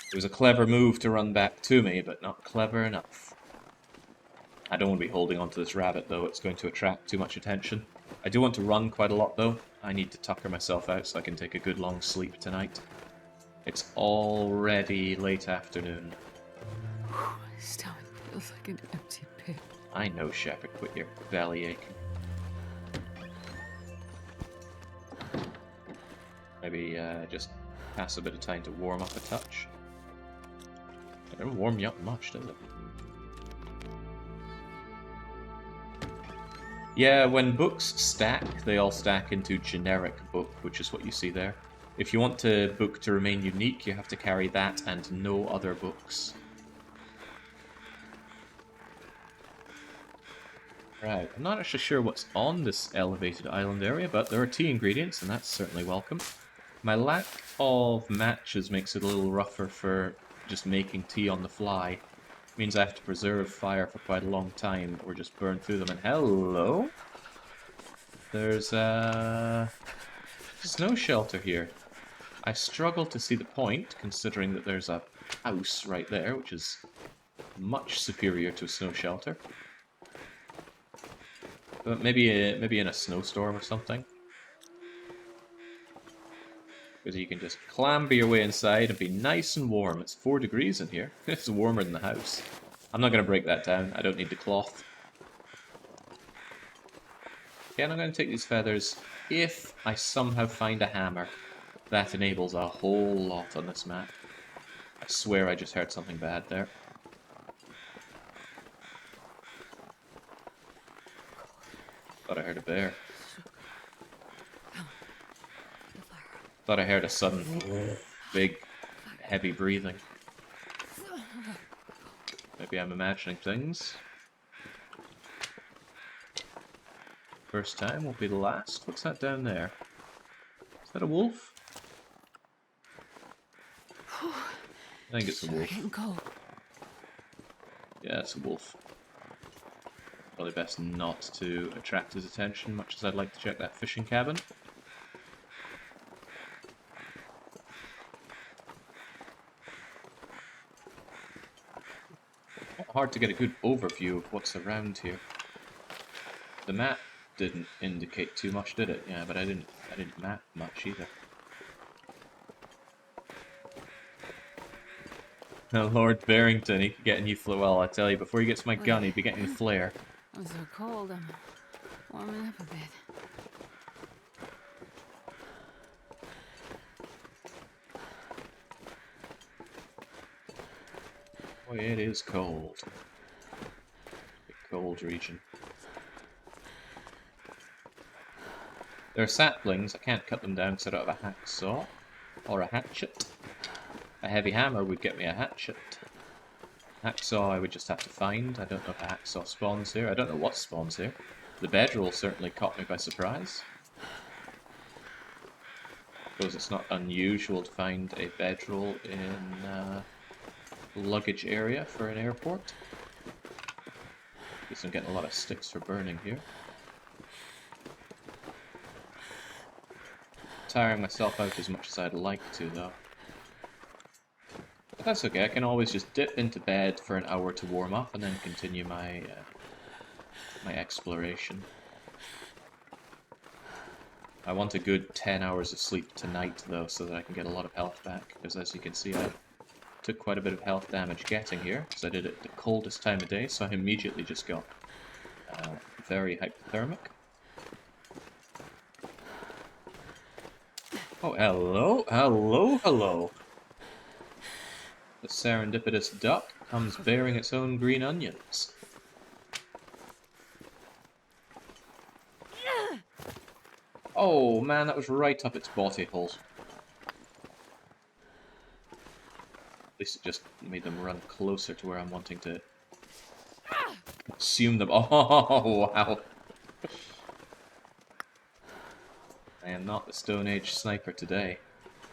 It was a clever move to run back to me, but not clever enough. I don't want to be holding onto this rabbit, though. It's going to attract too much attention. I do want to run quite a lot, though. I need to tucker myself out so I can take a good long sleep tonight. It's already late afternoon. Stomach feels like an empty pit. I know, Shepherd. Quit your belly aching. Maybe just pass a bit of time to warm up a touch. It doesn't warm you up much, does it? Yeah, when books stack, they all stack into generic book, which is what you see there. If you want the book to remain unique, you have to carry that and no other books. Right, I'm not actually sure what's on this elevated island area, but there are tea ingredients, and that's certainly welcome. My lack of matches makes it a little rougher for just making tea on the fly. It means I have to preserve fire for quite a long time, or just burn through them. And hello? There's a snow shelter here. I struggle to see the point, considering that there's a house right there, which is much superior to a snow shelter. But maybe in a snowstorm or something. Because you can just clamber your way inside and be nice and warm. It's 4 degrees in here. It's warmer than the house. I'm not going to break that down. I don't need the cloth. Okay, and I'm going to take these feathers. If I somehow find a hammer, that enables a whole lot on this map. I swear I just heard something bad there. Thought I heard a bear. Thought I heard a sudden, big, heavy breathing. Maybe I'm imagining things. First time won't be the last. What's that down there? Is that a wolf? I think it's a wolf. Getting cold. Yeah, it's a wolf. Probably best not to attract his attention, much as I'd like to check that fishing cabin. Hard to get a good overview of what's around here. The map didn't indicate too much, did it? Yeah, but I didn't map much either. Oh, Lord Barrington, he could get you well, I tell you, before he gets my gun, he'd be getting the flare. I'm so cold, I'm warming up a bit. Boy, it is cold. A cold region. There are saplings. I can't cut them down because I don't have a hacksaw or a hatchet. A heavy hammer would get me a hatchet. Hacksaw I would just have to find. I don't know if a hacksaw spawns here. I don't know what spawns here. The bedroll certainly caught me by surprise. Suppose it's not unusual to find a bedroll in luggage area for an airport. Guess I'm getting a lot of sticks for burning here. Tiring myself out as much as I'd like to, though. But that's okay, I can always just dip into bed for an hour to warm up and then continue my my exploration. I want a good 10 hours of sleep tonight, though, so that I can get a lot of health back, because as you can see, I took quite a bit of health damage getting here, because I did it at the coldest time of day, so I immediately just got very hypothermic. Oh, hello, hello, hello. The serendipitous duck comes bearing its own green onions. Oh man, that was right up its body hole. least it just made them run closer to where I'm wanting to consume them. Oh, wow. I am not the Stone Age sniper today.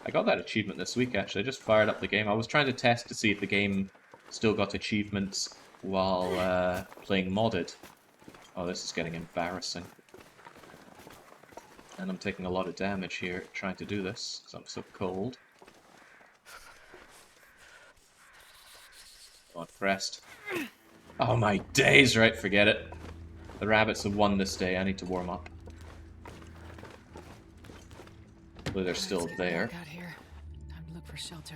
I got that achievement this week, actually. I just fired up the game. I was trying to test to see if the game still got achievements while playing modded. Oh, this is getting embarrassing. And I'm taking a lot of damage here trying to do this, because I'm so cold. Come on, crest. Oh my days, right, forget it. The rabbits have won this day, I need to warm up. Hopefully they're still It's there. dark out here. Time to look for shelter.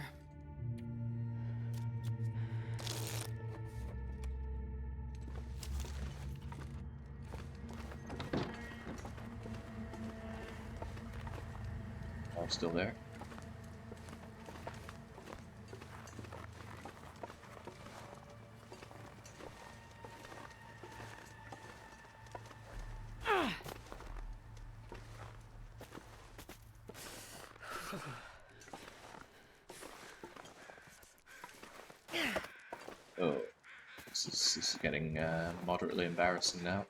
Oh, still there. Oh, this is getting moderately embarrassing now.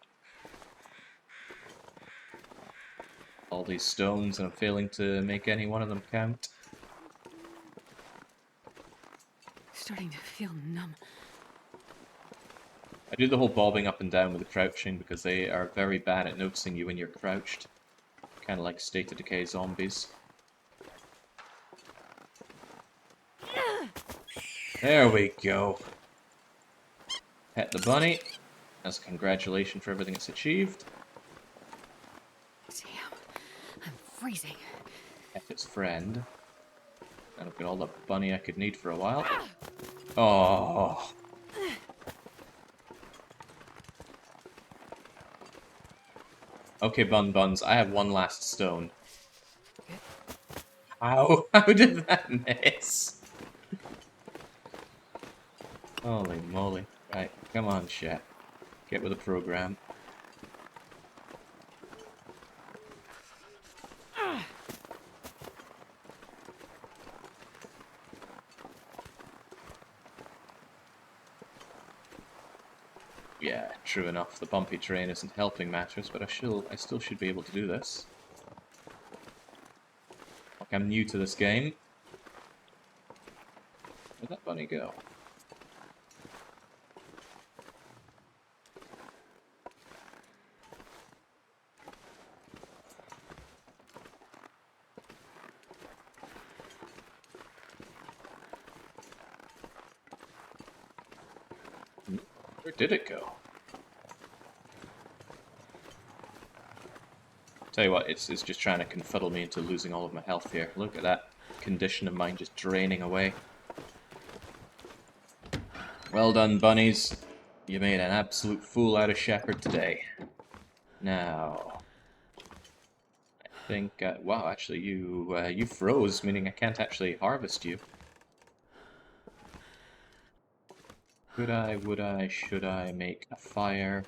All these stones, and I'm failing to make any one of them count. Starting to feel numb. I do the whole bobbing up and down with the crouching because they are very bad at noticing you when you're crouched. Kind of like State of Decay zombies. There we go. Pet the bunny as a congratulation for everything it's achieved. Damn, I'm freezing. Pet its friend. And I've got all the bunny I could need for a while. Oh. Okay, Buns, I have one last stone. How? How did that miss? Holy moly. Right, come on, chat. Get with the program. Yeah, true enough. The bumpy terrain isn't helping matters, but I still should be able to do this. Like I'm new to this game. Where'd that bunny go? Where did it go? Tell you what, it's just trying to confuddle me into losing all of my health here. Look at that condition of mine just draining away. Well done, bunnies. You made an absolute fool out of Shepard today. Now, I think, wow, actually you froze, meaning I can't actually harvest you. Could I, would I, should I make a fire?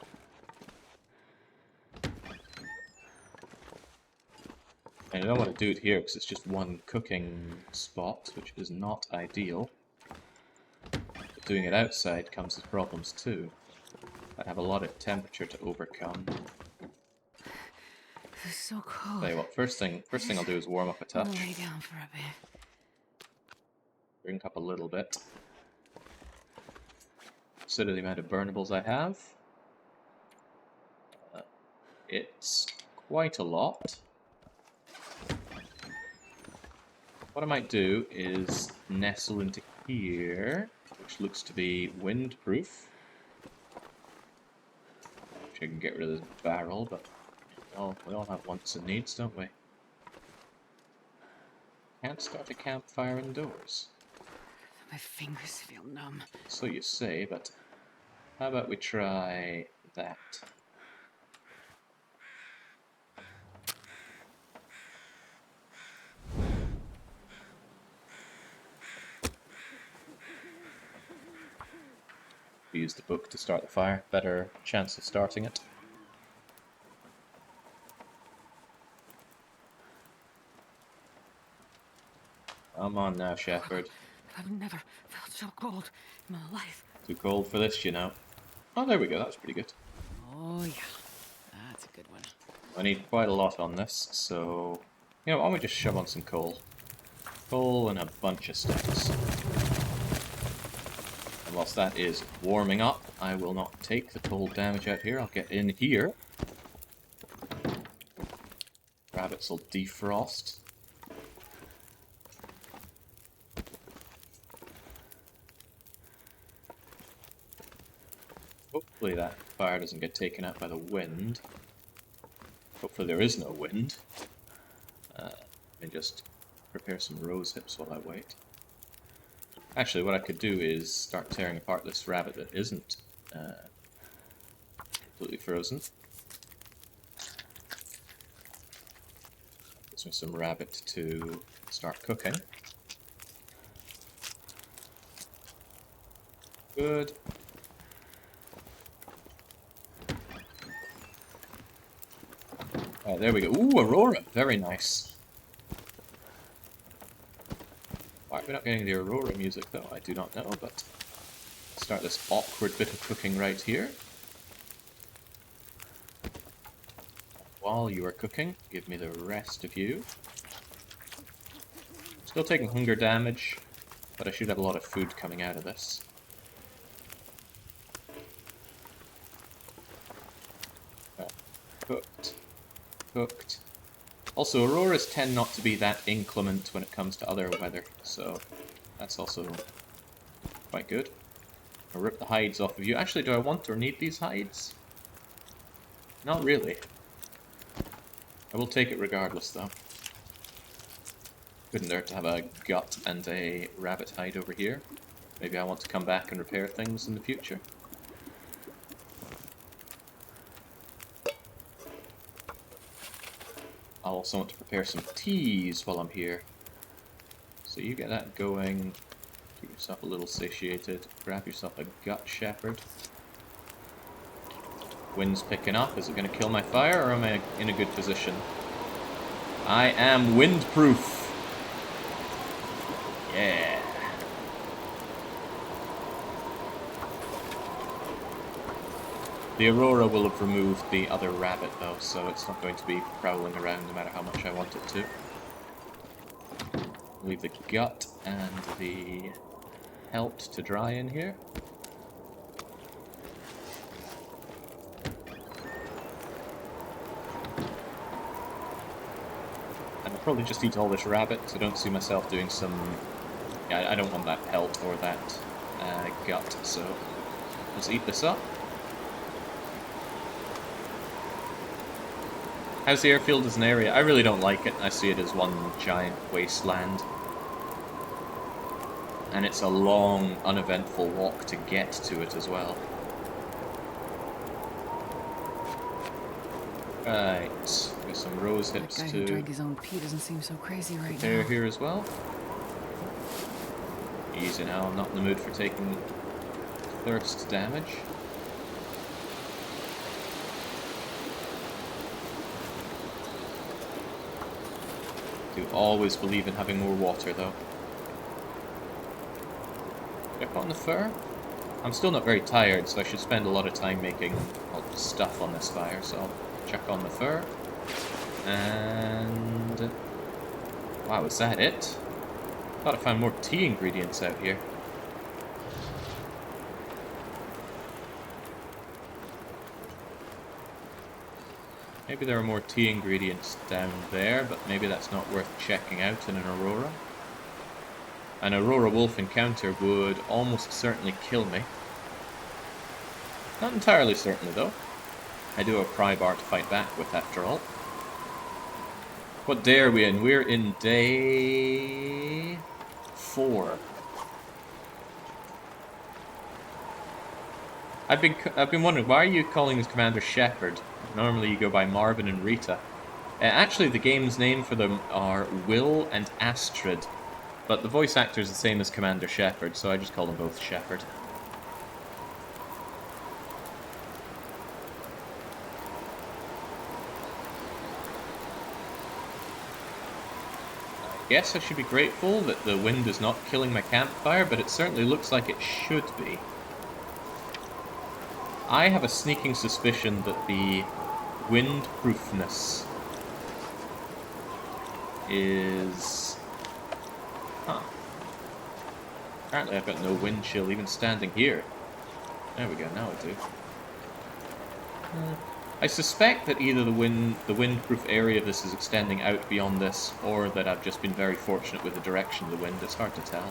And I don't want to do it here because it's just one cooking spot, which is not ideal. But doing it outside comes with problems too. I have a lot of temperature to overcome. It's so cold. Tell you what, first thing I'll do is warm up a touch. I'll lay down for a bit. Drink up a little bit. Consider the amount of burnables I have. It's quite a lot. What I might do is nestle into here, which looks to be windproof. Which I can get rid of this barrel, but we all have wants and needs, don't we? Can't start a campfire indoors. My fingers feel numb. So you say, but how about we try that? Use the book to start the fire. Better chance of starting it. Come on now, Shepard. I've never felt so cold in my life. Too cold for this, you know. Oh, there we go. That was pretty good. Oh, yeah. That's a good one. I need quite a lot on this, so... You know, why don't we just shove on some coal? Coal and a bunch of sticks. And whilst that is warming up, I will not take the cold damage out here. I'll get in here. Rabbits will defrost. Hopefully that fire doesn't get taken out by the wind. Hopefully there is no wind. Let me just prepare some rose hips while I wait. Actually, what I could do is start tearing apart this rabbit that isn't completely frozen. Gives me some rabbit to start cooking. Good. There we go. Ooh, Aurora! Very nice. Why are we not getting the Aurora music, though? I do not know, but... Start this awkward bit of cooking right here. While you are cooking, give me the rest of you. Still taking hunger damage, but I should have a lot of food coming out of this. Cooked. Cooked. Also, auroras tend not to be that inclement when it comes to other weather, so that's also quite good. I'll rip the hides off of you. Actually, do I want or need these hides? Not really. I will take it regardless, though. Couldn't hurt to have a gut and a rabbit hide over here. Maybe I want to come back and repair things in the future. I also want to prepare some teas while I'm here. So you get that going. Keep yourself a little satiated. Grab yourself a gut shepherd. Wind's picking up. Is it going to kill my fire, or am I in a good position? I am windproof. Yeah. The Aurora will have removed the other rabbit, though, so it's not going to be prowling around no matter how much I want it to. Leave the gut and the pelt to dry in here. And I'll probably just eat all this rabbit, so I don't see myself doing some... Yeah, I don't want that pelt or that gut, so let's eat this up. How's the airfield as an area? I really don't like it. I see it as one giant wasteland. And it's a long, uneventful walk to get to it as well. Right, got some rose hips That guy too. who drank his own pee doesn't seem so crazy right They're now. here as well. Easy now, I'm not in the mood for taking thirst damage. Do always believe in having more water, though. Check on the fur. I'm still not very tired, so I should spend a lot of time making stuff on this fire, so I'll check on the fur. And... wow, is that it? Thought I found more tea ingredients out here. Maybe there are more tea ingredients down there, but maybe that's not worth checking out in an Aurora. An Aurora wolf encounter would almost certainly kill me. Not entirely certainly, though. I do have pry bar to fight back with, after all. What day are we in? We're in day 4. I've been wondering, why are you calling this Commander Shepard? Normally you go by Marvin and Rita. Actually, the game's name for them are Will and Astrid, but the voice actor is the same as Commander Shepard, so I just call them both Shepard. guess I should be grateful that the wind is not killing my campfire, but it certainly looks like it should be. I have a sneaking suspicion that the windproofness is... Huh. Apparently I've got no wind chill even standing here. There we go, now I do. I suspect that either the windproof area of this is extending out beyond this, or that I've just been very fortunate with the direction of the wind. It's hard to tell.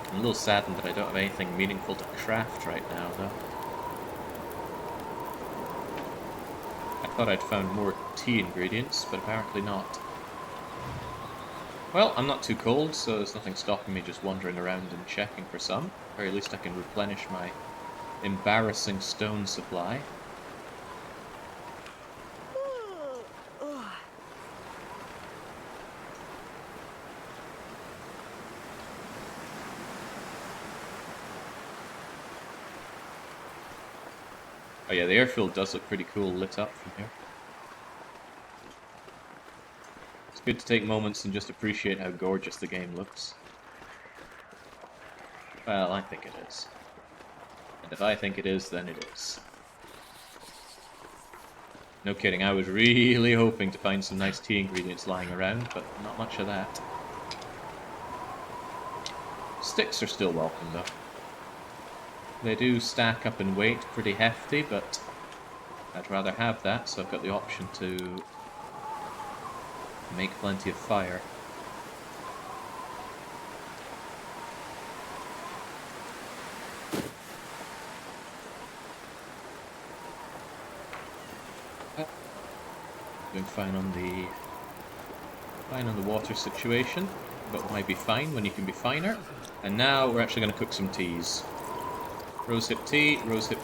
I'm a little saddened that I don't have anything meaningful to craft right now, though. I thought I'd found more tea ingredients, but apparently not. Well, I'm not too cold, so there's nothing stopping me just wandering around and checking for some. At the very least I can replenish my embarrassing stone supply. Oh yeah, the airfield does look pretty cool lit up from here. It's good to take moments and just appreciate how gorgeous the game looks. Well, I think it is. And if I think it is, then it is. No kidding, I was really hoping to find some nice tea ingredients lying around, but not much of that. Sticks are still welcome, though. They do stack up in weight pretty hefty, but I'd rather have that, so I've got the option to make plenty of fire. Doing fine on the water situation, but why be fine when you can be finer? And now we're actually going to cook some teas. Rosehip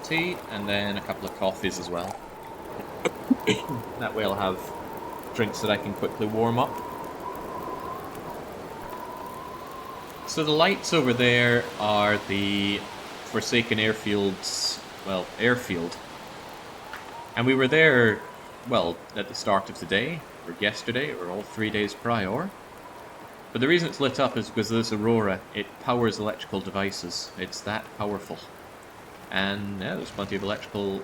tea, and then a couple of coffees as well. That way I'll have drinks that I can quickly warm up. So the lights over there are the Forsaken Airfield's, well, Airfield. And we were there, well, at the start of today, or yesterday, or all 3 days prior. But the reason it's lit up is because of this aurora. It powers electrical devices. It's that powerful. And yeah, there's plenty of electrical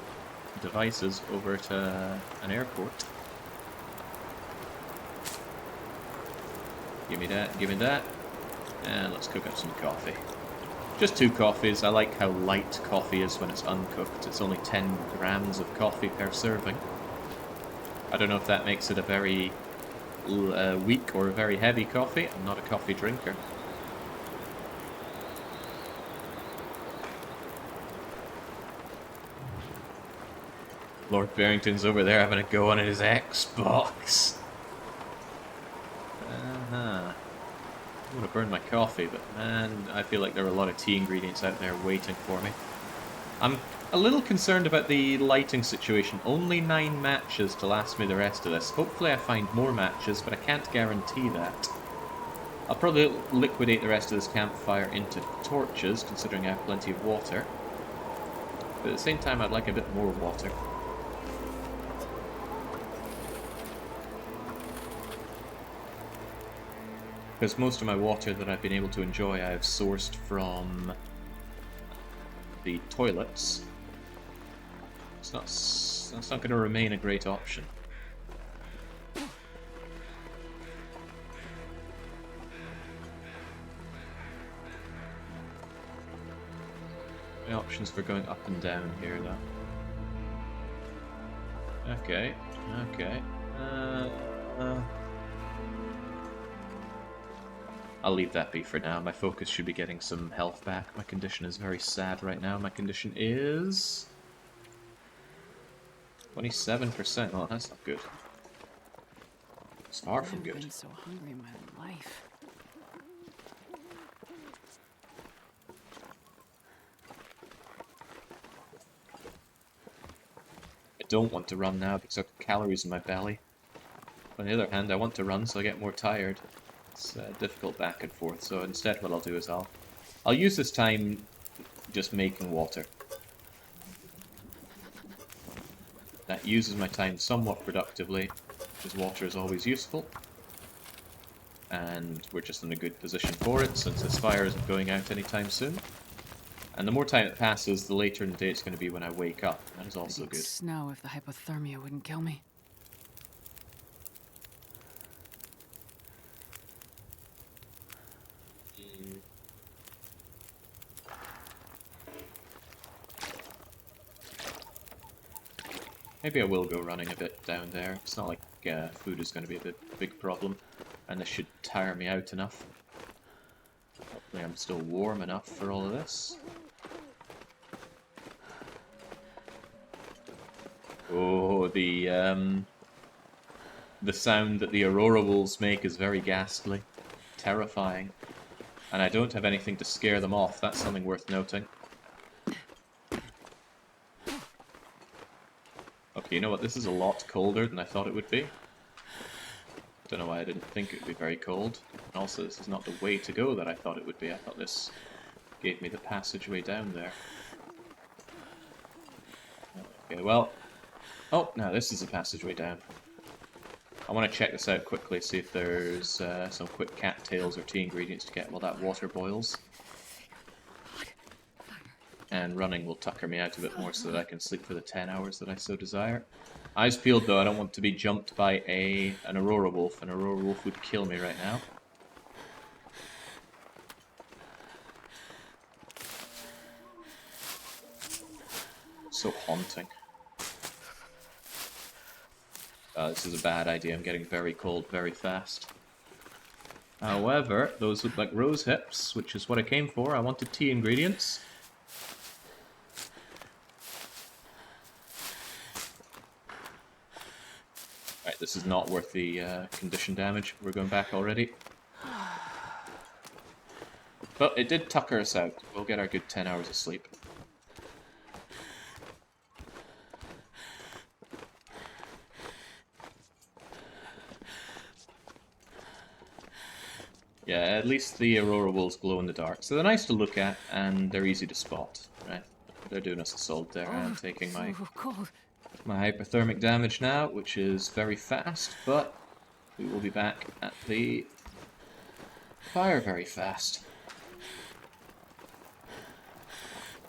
devices over at an airport. Give me that, and let's cook up some coffee. Just 2 coffees. I like how light coffee is when it's uncooked. It's only 10 grams of coffee per serving. I don't know if that makes it a very weak or a very heavy coffee. I'm not a coffee drinker. Lord Barrington's over there having a go on his Xbox. I'm gonna burn my coffee, but man, I feel like there are a lot of tea ingredients out there waiting for me. I'm a little concerned about the lighting situation. Only 9 matches to last me the rest of this. Hopefully I find more matches, but I can't guarantee that. I'll probably liquidate the rest of this campfire into torches, considering I have plenty of water. But at the same time, I'd like a bit more water. Because most of my water that I've been able to enjoy I have sourced from the toilets. That's not going to remain a great option. My options for going up and down here, though. Okay. I'll leave that be for now. My focus should be getting some health back. My condition is very sad right now. My condition is 27%. Oh, that's not good. It's far from good. I've been so hungry in my life. I don't want to run now because I've got calories in my belly. On the other hand, I want to run so I get more tired. It's difficult back and forth, so instead what I'll do is I'll use this time just making water. That uses my time somewhat productively, because water is always useful. and we're just in a good position for it since this fire isn't going out anytime soon. And the more time it passes, the later in the day it's going to be when I wake up. That is also I'd eat good. snow if the hypothermia wouldn't kill me. Maybe I will go running a bit down there. It's not like food is going to be a big problem, and this should tire me out enough. Hopefully I'm still warm enough for all of this. Oh, the sound that the aurora wolves make is very ghastly, terrifying, and I don't have anything to scare them off. That's something worth noting. Okay, you know what? This is a lot colder than I thought it would be. Don't know why I didn't think it would be very cold. And also, this is not the way to go that I thought it would be. I thought this gave me the passageway down there. Okay, well... Oh, no, this is the passageway down. I want to check this out quickly, see if there's some quick cattails or tea ingredients to get while that water boils. And running will tucker me out a bit more so that I can sleep for the 10 hours that I so desire. Eyes peeled though, I don't want to be jumped by an aurora wolf. An aurora wolf would kill me right now. So haunting. This is a bad idea, I'm getting very cold very fast. However, those look like rose hips, which is what I came for. I wanted tea ingredients. Right, this is not worth the condition damage. We're going back already. But it did tucker us out. We'll get our good 10 hours of sleep. Yeah, at least the aurora wolves glow in the dark. So they're nice to look at, and they're easy to spot. Right? They're doing us a solid there. I'm taking my hypothermic damage now, which is very fast, but we will be back at the fire very fast.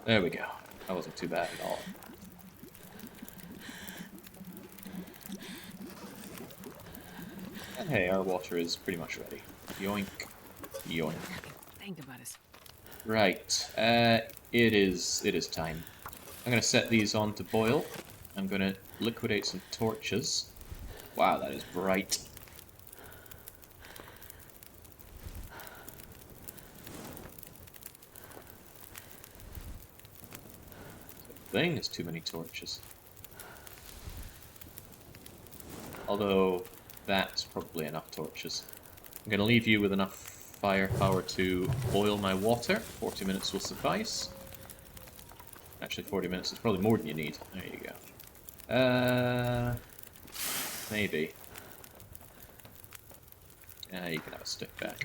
There we go. That wasn't too bad at all. And hey, our water is pretty much ready. Yoink. Yoink. Think about it. Right. It is time. I'm going to set these on to boil. I'm going to liquidate some torches. Wow, that is bright. The thing is too many torches. Although, that's probably enough torches. I'm going to leave you with enough firepower to boil my water. 40 minutes will suffice. Actually, 40 minutes is probably more than you need. There you go. Maybe. You can have a stick back.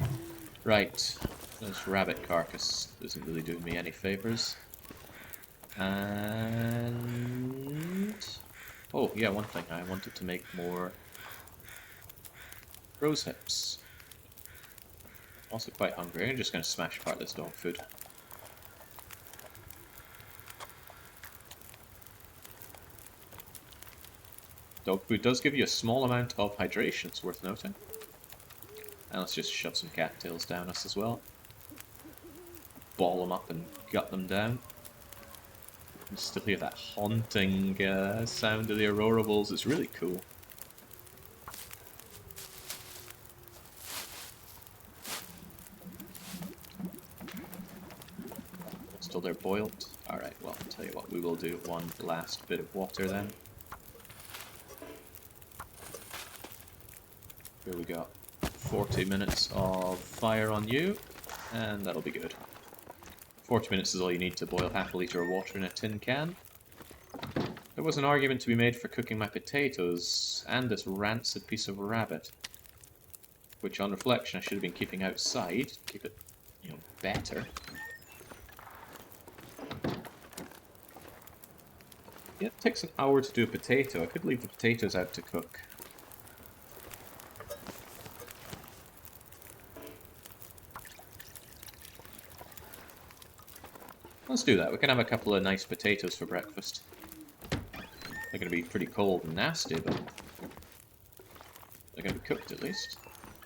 Right. This rabbit carcass isn't really doing me any favors. And... oh, yeah, one thing. I wanted to make more rose hips. Also quite hungry. I'm just going to smash apart this dog food. Dog food does give you a small amount of hydration, it's worth noting. And let's just shove some cattails down us as well. Ball them up and gut them down. You still hear that haunting sound of the aurora wolves. It's really cool. Still they're boiled. Alright, well, I'll tell you what, we will do one last bit of water then. Here we go. 40 minutes of fire on you, and that'll be good. 40 minutes is all you need to boil half a litre of water in a tin can. There was an argument to be made for cooking my potatoes and this rancid piece of rabbit, which on reflection I should have been keeping outside to keep it, you know, better. Yeah, it takes an hour to do a potato. I could leave the potatoes out to cook. Let's do that. We can have a couple of nice potatoes for breakfast. They're going to be pretty cold and nasty, but they're going to be cooked at least.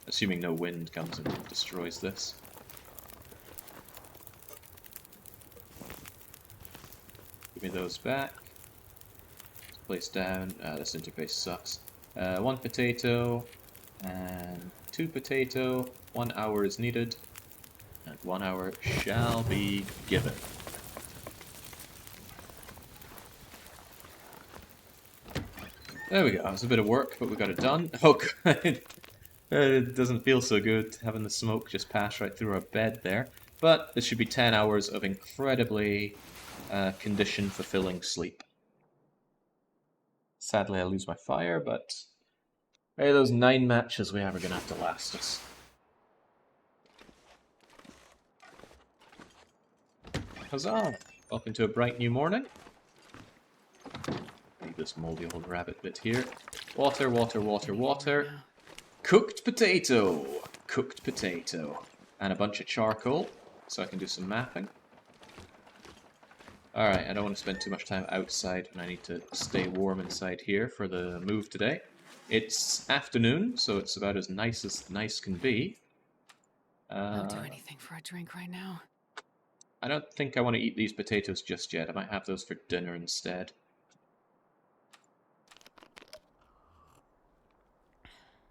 Assuming no wind comes and destroys this. Give me those back. Place down. This interface sucks. 1 potato and 2 potato. 1 hour is needed, and 1 hour shall be given. There we go. It was a bit of work, but we got it done. Oh god, it doesn't feel so good having the smoke just pass right through our bed there. But this should be 10 hours of incredibly condition-fulfilling sleep. Sadly, I lose my fire, but hey, those 9 matches we have are going to have to last us. Huzzah! Welcome to a bright new morning. Leave this moldy old rabbit bit here. Water, water, water, water. Cooked potato! Cooked potato. And a bunch of charcoal, so I can do some mapping. Alright, I don't want to spend too much time outside, and I need to stay warm inside here for the move today. It's afternoon, so it's about as nice can be. I'll do anything for a drink right now. I don't think I want to eat these potatoes just yet. I might have those for dinner instead.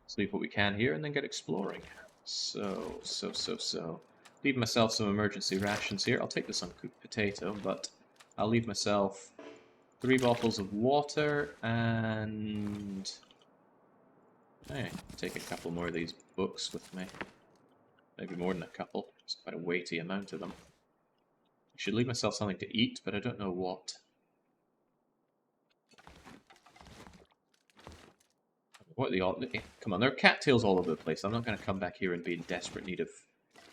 Sleep what we can here, and then get exploring. So. Leave myself some emergency rations here. I'll take this uncooked potato, but I'll leave myself 3 bottles of water, and hey, take a couple more of these books with me. Maybe more than a couple. It's quite a weighty amount of them. I should leave myself something to eat, but I don't know what. What are the odd... Come on, there are cattails all over the place. I'm not going to come back here and be in desperate need of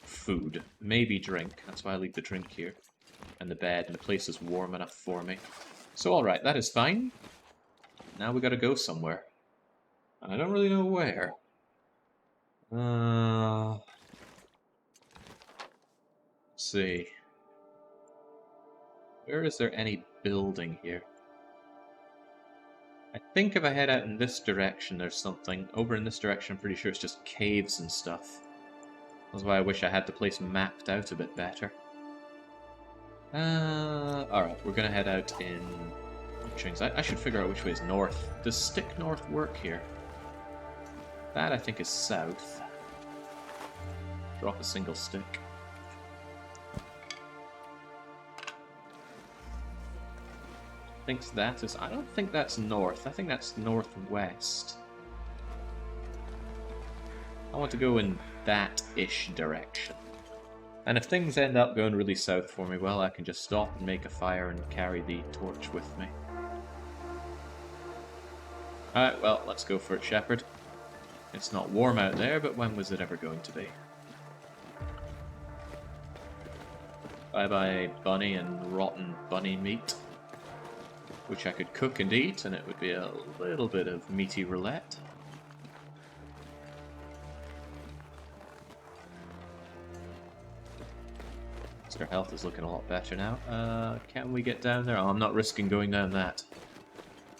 food. Maybe drink. That's why I leave the drink here. And the bed, and the place is warm enough for me. So alright, that is fine. Now we gotta go somewhere. And I don't really know where. Let's see. Where is there any building here? I think if I head out in this direction there's something. Over in this direction I'm pretty sure it's just caves and stuff. That's why I wish I had the place mapped out a bit better. Alright, we're gonna head out in... I should figure out which way is north. Does stick north work here? That I think is south. Drop a single stick. Thinks that is... I don't think that's north. I think that's northwest. I want to go in that-ish direction. And if things end up going really south for me, well, I can just stop and make a fire and carry the torch with me. Alright, well, let's go for it, Shepherd. It's not warm out there, but when was it ever going to be? Bye-bye bunny and rotten bunny meat. Which I could cook and eat, and it would be a little bit of meaty roulette. Our health is looking a lot better now. Can we get down there? Oh, I'm not risking going down that.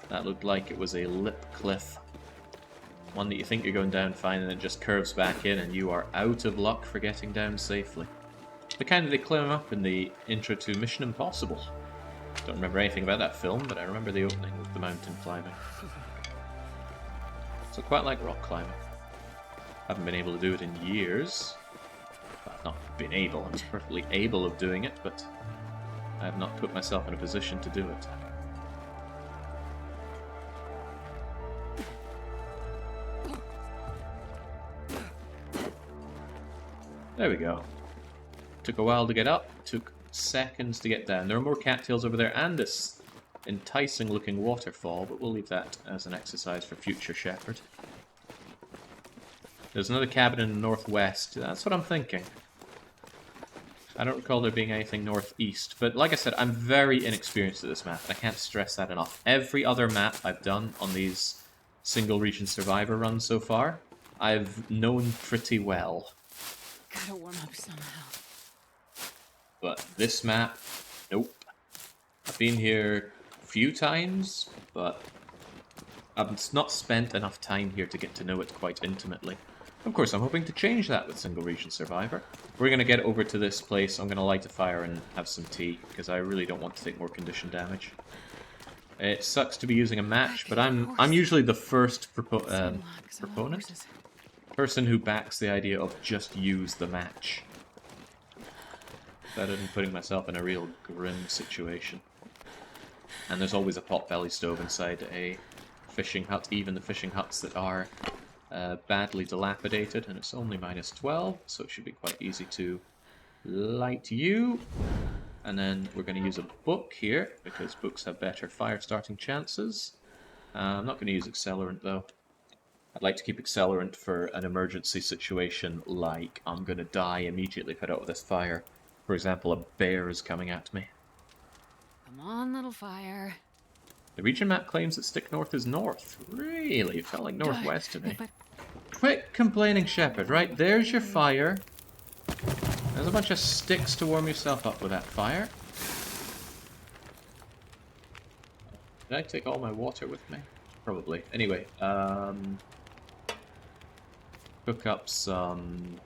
That looked like it was a lip cliff. One that you think you're going down fine and it just curves back in and you are out of luck for getting down safely. The kind that they climb up in the intro to Mission Impossible. Don't remember anything about that film, but I remember the opening with the mountain climbing. So quite like rock climbing. Haven't been able to do it in years. I've not been able, I was perfectly able of doing it, but I have not put myself in a position to do it. There we go. Took a while to get up, took seconds to get down. There are more cattails over there and this enticing looking waterfall, but we'll leave that as an exercise for future Shepherd. There's another cabin in the northwest. That's what I'm thinking. I don't recall there being anything northeast, but like I said, I'm very inexperienced at this map, and I can't stress that enough. Every other map I've done on these single region survivor runs so far, I've known pretty well. Gotta warm up somehow. But this map, Nope. I've been here a few times, but I've not spent enough time here to get to know it quite intimately. Of course, I'm hoping to change that with Single Region Survivor. We're going to get over to this place. I'm going to light a fire and have some tea, because I really don't want to take more condition damage. It sucks to be using a match, but I'm usually the first proponent. Person who backs the idea of just use the match. Better than putting myself in a real grim situation. And there's always a potbelly stove inside a fishing hut, even the fishing huts that are badly dilapidated, and it's only -12, so it should be quite easy to light you. And then we're going to use a book here, because books have better fire starting chances. I'm not going to use accelerant though. I'd like to keep accelerant for an emergency situation, like I'm going to die immediately put out of this fire. For example, a bear is coming at me. Come on, little fire. The region map claims that stick north is north. Really? It felt like northwest to me. But Quit complaining, Shepherd, right? There's your fire. There's a bunch of sticks to warm yourself up with that fire. Did I take all my water with me? Probably. Anyway, cook up some...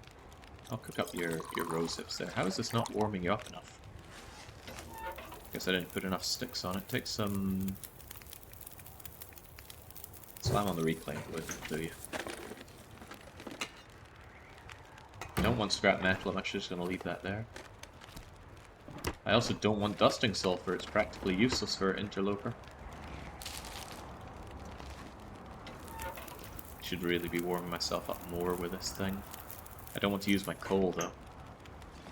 I'll cook up your rose hips there. How is this not warming you up enough? Guess I didn't put enough sticks on it. Take some... Slam on the reclaim wood, do you? I don't want scrap metal, I'm actually just going to leave that there. I also don't want dusting sulfur, it's practically useless for interloper. Should really be warming myself up more with this thing. I don't want to use my coal though.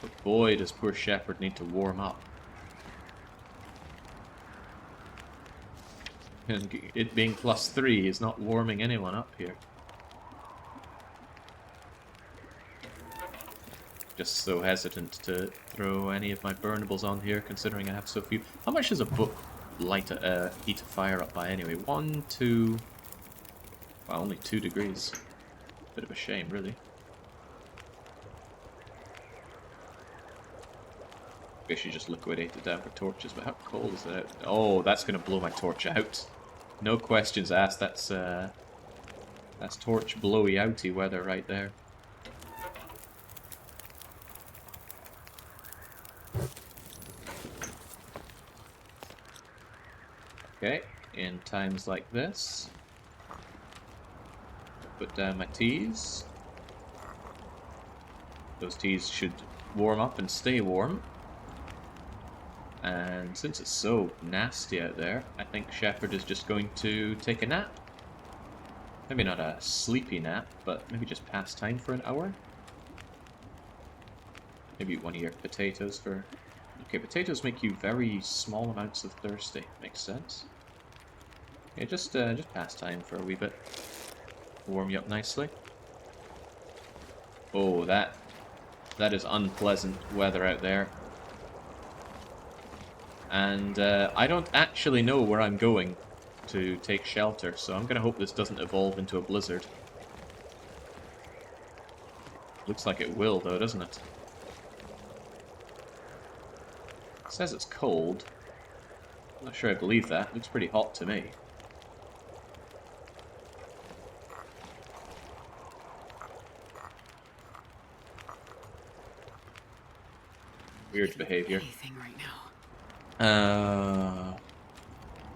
But boy does poor Shepherd need to warm up. And it being +3 is not warming anyone up here. Just so hesitant to throw any of my burnables on here, considering I have so few. How much does a book heat a fire up by anyway? 1, 2... Well, only 2 degrees. Bit of a shame, really. Guess you just liquidate it down for torches, but how cold is that out? Oh, that's going to blow my torch out. No questions asked, that's torch blowy outy weather right there. Okay, in times like this, put down my teas. Those teas should warm up and stay warm. And since it's so nasty out there, I think Shepherd is just going to take a nap. Maybe not a sleepy nap, but maybe just pass time for an hour. Maybe eat one of your potatoes for... Okay, potatoes make you very small amounts of thirsty. Makes sense. Yeah, just pass time for a wee bit. Warm you up nicely. Oh, that is unpleasant weather out there. And I don't actually know where I'm going to take shelter, so I'm gonna hope this doesn't evolve into a blizzard. Looks like it will, though, doesn't it? It says it's cold. I'm not sure I believe that. It looks pretty hot to me. Weird behavior. anything right now.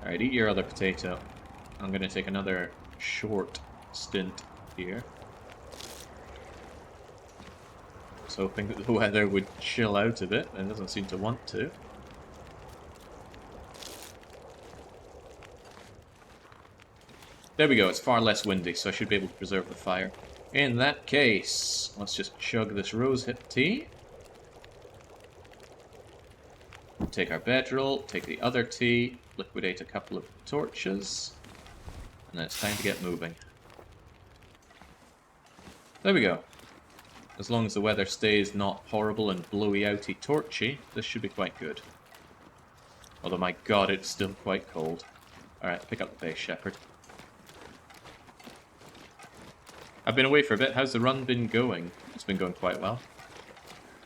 Alright, eat your other potato. I'm gonna take another short stint here. I was hoping that the weather would chill out a bit, and it doesn't seem to want to. There we go, it's far less windy, so I should be able to preserve the fire. In that case, let's just chug this rosehip tea. Take our bedroll, take the other tea, liquidate a couple of torches, and then it's time to get moving. There we go. As long as the weather stays not horrible and blowy outy torchy, this should be quite good. Although my god, it's still quite cold. Alright, pick up the pace, Shepherd. I've been away for a bit. How's the run been going? It's been going quite well.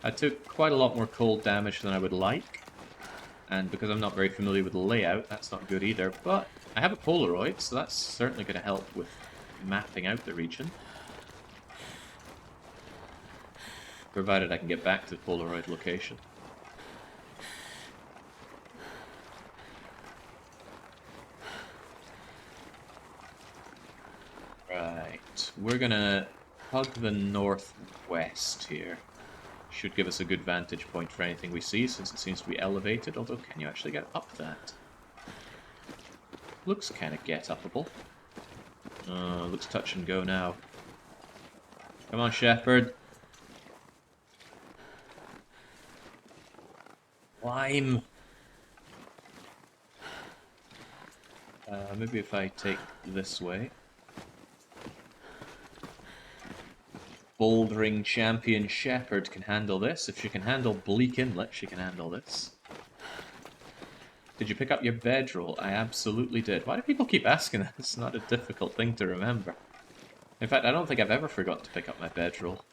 I took quite a lot more cold damage than I would like. And because I'm not very familiar with the layout, that's not good either. But I have a Polaroid, so that's certainly going to help with mapping out the region. Provided I can get back to the Polaroid location. Right, we're gonna hug the northwest here. Should give us a good vantage point for anything we see, since it seems to be elevated, although can you actually get up that? Looks kind of get-upable. Looks touch and go now. Come on, Shepherd. Climb! Maybe if I take this way. Bouldering champion Shepherd can handle this. If she can handle Bleak Inlet, she can handle this. Did you pick up your bedroll? I absolutely did. Why do people keep asking that? It's not a difficult thing to remember. In fact, I don't think I've ever forgotten to pick up my bedroll.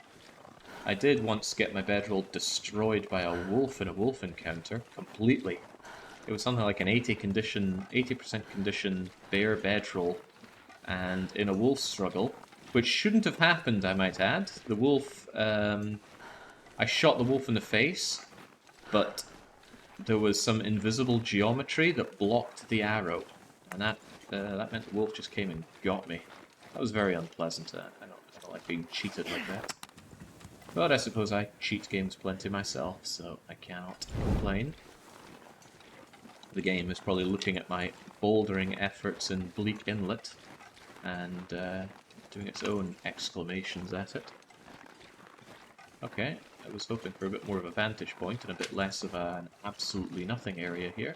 I did once get my bedroll destroyed by a wolf in a wolf encounter, completely. It was something like an 80% condition bear bedroll, and in a wolf struggle, which shouldn't have happened, I might add. The wolf, I shot the wolf in the face, but there was some invisible geometry that blocked the arrow, and that meant the wolf just came and got me. That was very unpleasant. I don't like being cheated like that. But I suppose I cheat games plenty myself, so I cannot complain. The game is probably looking at my bouldering efforts in Bleak Inlet and doing its own exclamations at it. Okay, I was hoping for a bit more of a vantage point and a bit less of an absolutely nothing area here.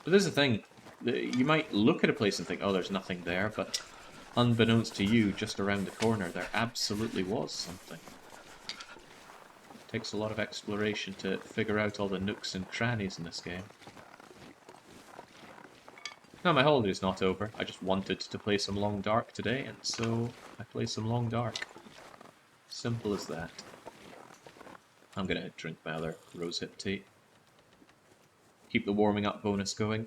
But there's the thing, you might look at a place and think, oh, there's nothing there, but unbeknownst to you, just around the corner, there absolutely was something. It takes a lot of exploration to figure out all the nooks and crannies in this game. No, my holiday's not over. I just wanted to play some Long Dark today, and so I play some Long Dark. Simple as that. I'm gonna drink my other rosehip tea. Keep the warming up bonus going.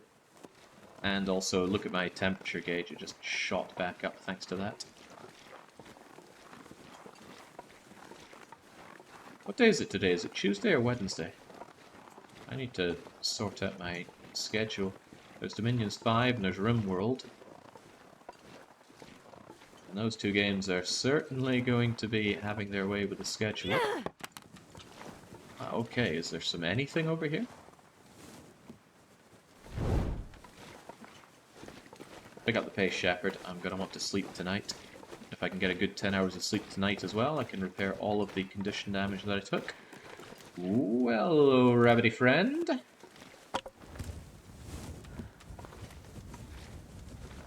And also look at my temperature gauge, it just shot back up thanks to that. What day is it today? Is it Tuesday or Wednesday? I need to sort out my schedule. There's Dominions 5 and there's RimWorld. And those two games are certainly going to be having their way with the schedule. Okay, is there some anything over here? Pick up the pace, Shepherd. I'm going to want to sleep tonight. If I can get a good 10 hours of sleep tonight as well, I can repair all of the condition damage that I took. Well, hello, rabbity friend.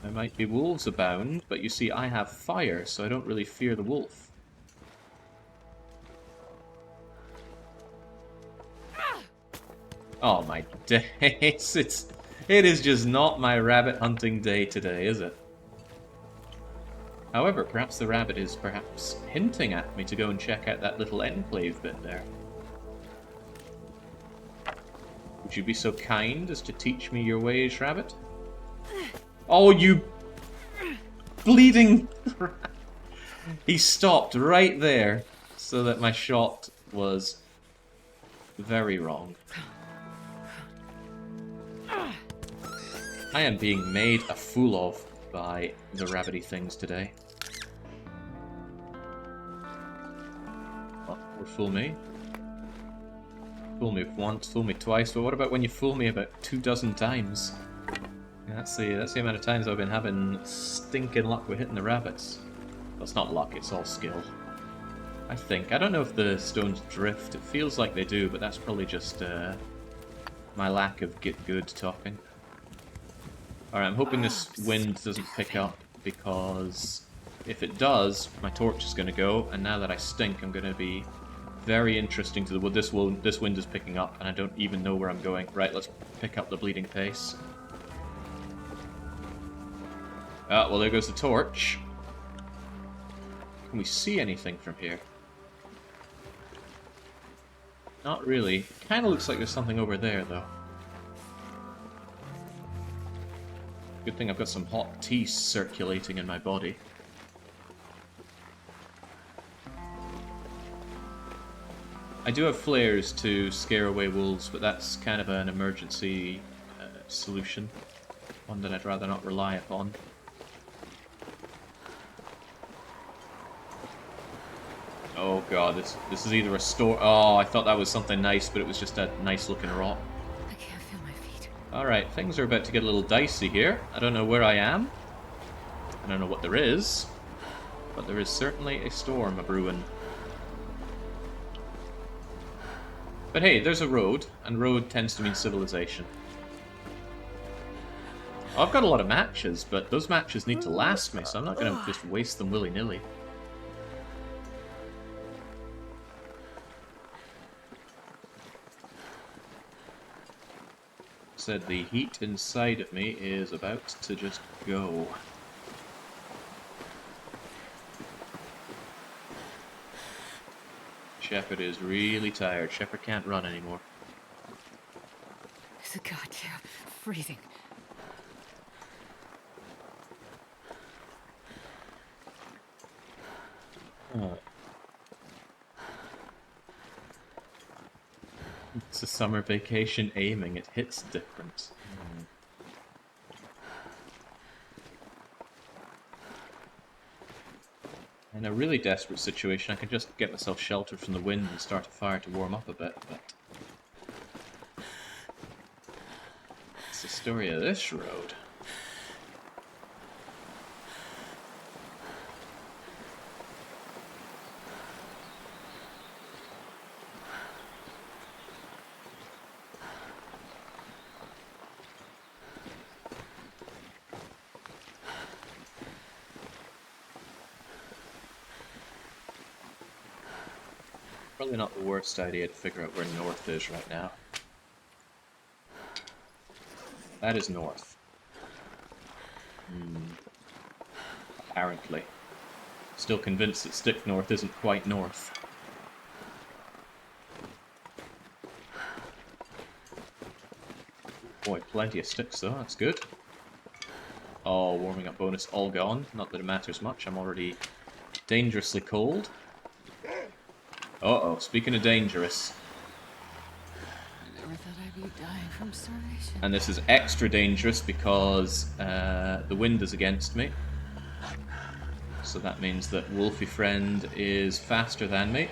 There might be wolves abound, but you see, I have fire, so I don't really fear the wolf. Oh my days, it is just not my rabbit hunting day today, is it? However, perhaps the rabbit is perhaps hinting at me to go and check out that little enclave bit there. Would you be so kind as to teach me your ways, rabbit? Oh, you bleeding... He stopped right there so that my shot was very wrong. I am being made a fool of by the rabbity things today. Well, or fool me. Fool me once, fool me twice, but what about when you fool me about 24 times? Yeah, that's the amount of times I've been having stinking luck with hitting the rabbits. Well, it's not luck, it's all skill. I think. I don't know if the stones drift. It feels like they do, but that's probably just my lack of get good talking. Alright, I'm hoping this wind doesn't pick up, because if it does, my torch is going to go, and now that I stink, I'm going to be very interesting to the wood. This wind is picking up, and I don't even know where I'm going. Right, let's pick up the bleeding pace. Ah, well, there goes the torch. Can we see anything from here? Not really. Kind of looks like there's something over there, though. Good thing I've got some hot tea circulating in my body. I do have flares to scare away wolves, but that's kind of an emergency solution. One that I'd rather not rely upon. Oh god, this is either a store. Oh, I thought that was something nice, but it was just a nice looking rock. I can't feel my feet. Alright, things are about to get a little dicey here. I don't know where I am. I don't know what there is. But there is certainly a storm a-brewing. But hey, there's a road, and road tends to mean civilization. I've got a lot of matches, but those matches need to last me, so I'm not going to just waste them willy-nilly. Said the heat inside of me is about to just go. Shepard is really tired. Shepard can't run anymore. It's a goddamn freezing. Oh. It's a summer vacation aiming. It hits different. In a really desperate situation, I could just get myself sheltered from the wind and start a fire to warm up a bit, but... It's the story of this road. Probably not the worst idea to figure out where north is right now. That is north. Apparently. Still convinced that stick north isn't quite north. Boy, plenty of sticks though, that's good. Oh, warming up bonus all gone. Not that it matters much, I'm already dangerously cold. Uh-oh, speaking of dangerous. I never thought I'd be dying from starvation. And this is extra dangerous because the wind is against me. So that means that Wolfie Friend is faster than me.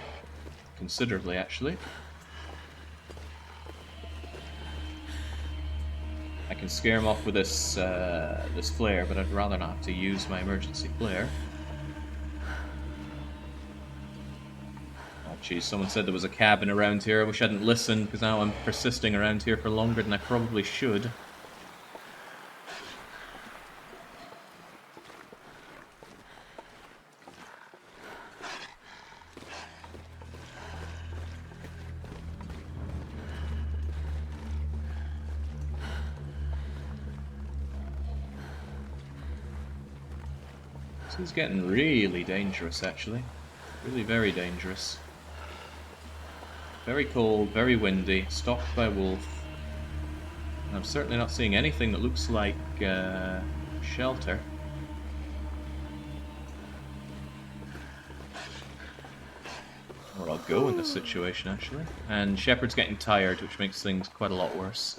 Considerably, actually. I can scare him off with this, this flare, but I'd rather not have to use my emergency flare. Geez, someone said there was a cabin around here. I wish I hadn't listened, because now I'm persisting around here for longer than I probably should. This is getting really dangerous, actually. Really very dangerous. Very cold, very windy, stalked by wolf. And I'm certainly not seeing anything that looks like shelter. Or I'll go in this situation, actually. And Shepard's getting tired, which makes things quite a lot worse.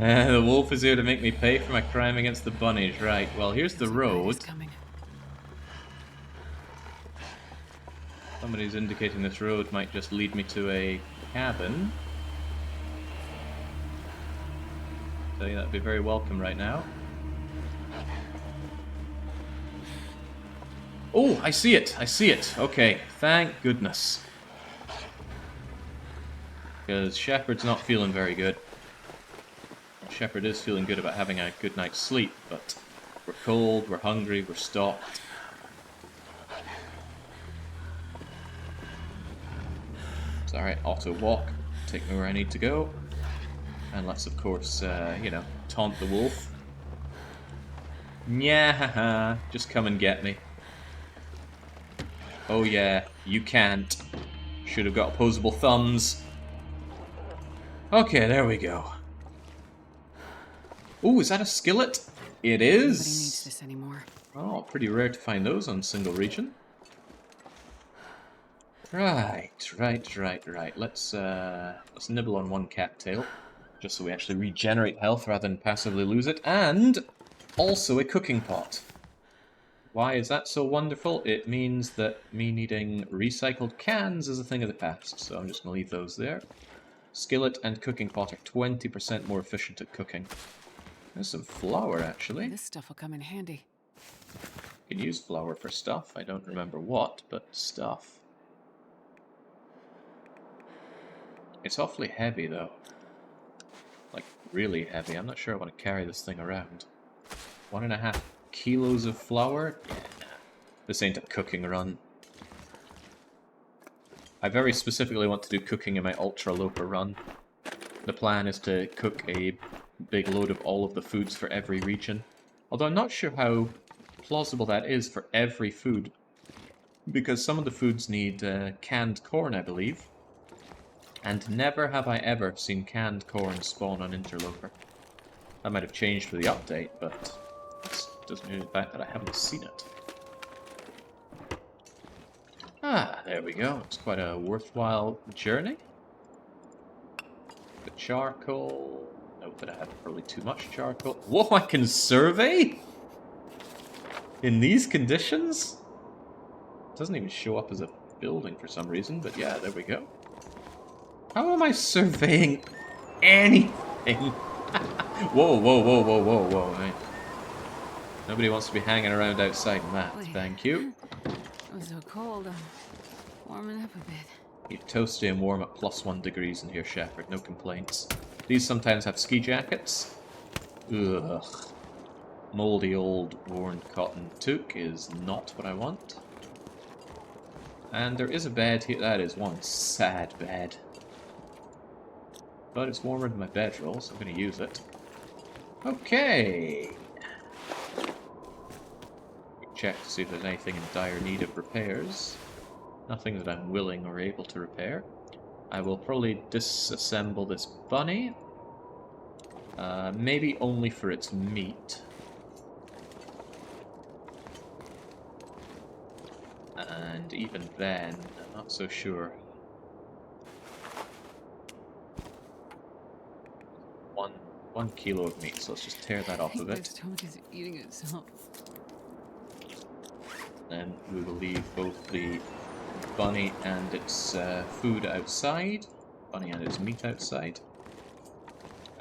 The wolf is here to make me pay for my crime against the bunnies. Right, well, here's the road. Somebody's indicating this road might just lead me to a cabin. So yeah, that'd be very welcome right now. Oh, I see it! I see it! Okay, thank goodness. Because Shepard's not feeling very good. Shepard is feeling good about having a good night's sleep, but we're cold, we're hungry, we're stalked. It's alright, auto walk, take me where I need to go. And let's, of course, you know, taunt the wolf. Yeah, just come and get me. Oh yeah, you can't. Should have got opposable thumbs. Okay, there we go. Oh, is that a skillet? It Nobody needs is. this anymore. Oh, pretty rare to find those on single region. Right. Let's nibble on one cattail, just so we actually regenerate health rather than passively lose it, and also a cooking pot. Why is that so wonderful? It means that me needing recycled cans is a thing of the past, so I'm just gonna leave those there. Skillet and cooking pot are 20% more efficient at cooking. There's some flour, actually. This stuff will come in handy. You can use flour for stuff. I don't remember what, but stuff. It's awfully heavy, though. Like, really heavy. I'm not sure I want to carry this thing around. 1.5 kilos of flour? Yeah, nah. This ain't a cooking run. I very specifically want to do cooking in my Ultra Loper run. The plan is to cook a big load of all of the foods for every region. Although I'm not sure how plausible that is for every food. Because some of the foods need canned corn, I believe. And never have I ever seen canned corn spawn on Interloper. That might have changed for the update, but this doesn't mean the fact that I haven't seen it. Ah, there we go. It's quite a worthwhile journey. The charcoal. Note that I have probably too much charcoal. Whoa, I can survey? In these conditions? It doesn't even show up as a building for some reason, but yeah, there we go. How am I surveying anything? Whoa. Right. Nobody wants to be hanging around outside in that. Thank you. It was so cold. I'm warming up a bit. Keep toasty and warm at +1 degrees in here, Shepherd. No complaints. These sometimes have ski jackets. Ugh. Moldy old worn cotton toque is not what I want. And there is a bed here. That is one sad bed. But it's warmer than my bedroll, so I'm going to use it. Okay. Check to see if there's anything in dire need of repairs. Nothing that I'm willing or able to repair. I will probably disassemble this bunny. Maybe only for its meat. And even then, I'm not so sure. One kilo of meat, so let's just tear that off a bit. My stomach is eating itself. Then we will leave both the bunny and its food outside. Bunny and its meat outside.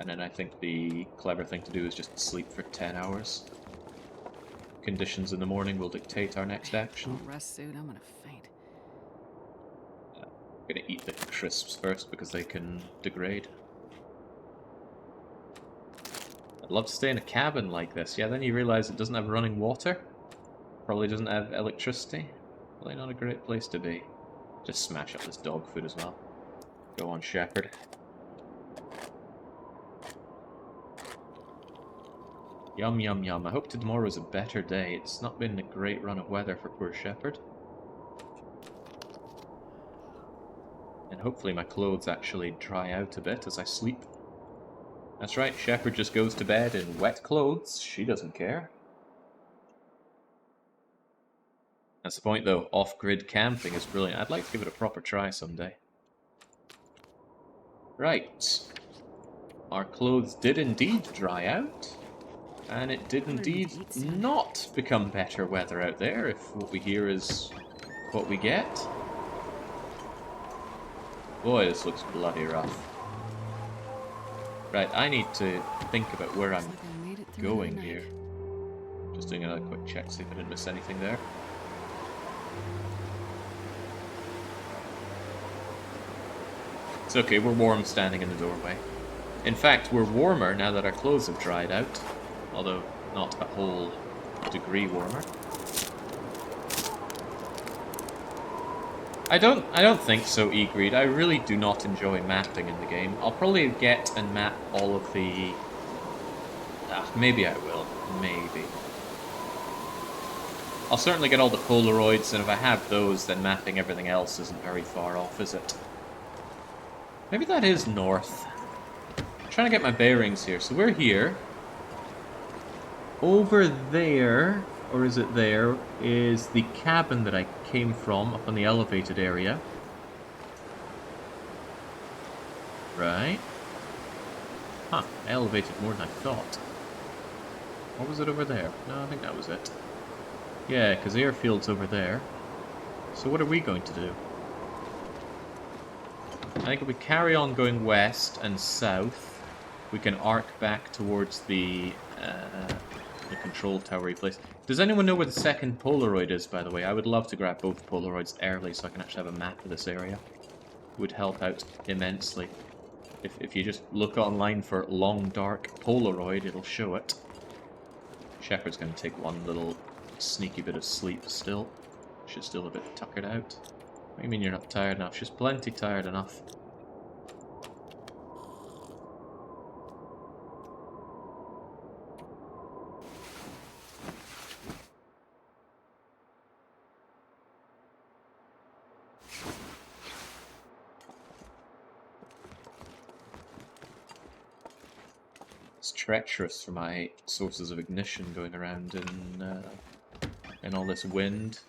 And then I think the clever thing to do is just sleep for 10 hours. Conditions in the morning will dictate our next action. Rest suit, I'm gonna faint. I'm gonna eat the crisps first because they can degrade. I'd love to stay in a cabin like this. Yeah, then you realize it doesn't have running water. Probably doesn't have electricity. Probably not a great place to be. Just smash up this dog food as well. Go on, Shepherd. Yum, yum, yum. I hope tomorrow is a better day. It's not been a great run of weather for poor Shepherd. And hopefully my clothes actually dry out a bit as I sleep. That's right, Shepherd just goes to bed in wet clothes. She doesn't care. That's the point, though. Off-grid camping is brilliant. I'd like to give it a proper try someday. Right. Our clothes did indeed dry out. And it did indeed not become better weather out there, if what we hear is what we get. Boy, this looks bloody rough. Right, I need to think about where I'm going here. Just doing another quick check, see if I didn't miss anything there. It's okay, we're warm standing in the doorway. In fact, we're warmer now that our clothes have dried out. Although, not a whole degree warmer. I don't think so, E-Greed. I really do not enjoy mapping in the game. I'll probably get and map all of the... maybe I will. Maybe. I'll certainly get all the Polaroids, and if I have those, then mapping everything else isn't very far off, is it? Maybe that is north. I'm trying to get my bearings here. So we're here. Over there, or is it there, is the cabin that I came from, up on the elevated area. Right. Huh, I elevated more than I thought. What was it over there? No, I think that was it. Yeah, because Airfield's over there. So what are we going to do? I think if we carry on going west and south, we can arc back towards the control tower place. Does anyone know where the second Polaroid is, by the way? I would love to grab both Polaroids early so I can actually have a map of this area. It would help out immensely. If you just look online for long dark Polaroid, it'll show it. Shepard's going to take one little sneaky bit of sleep still. She's still a bit tuckered out. What do you mean you're not tired enough? She's plenty tired enough. It's treacherous for my sources of ignition going around in all this wind.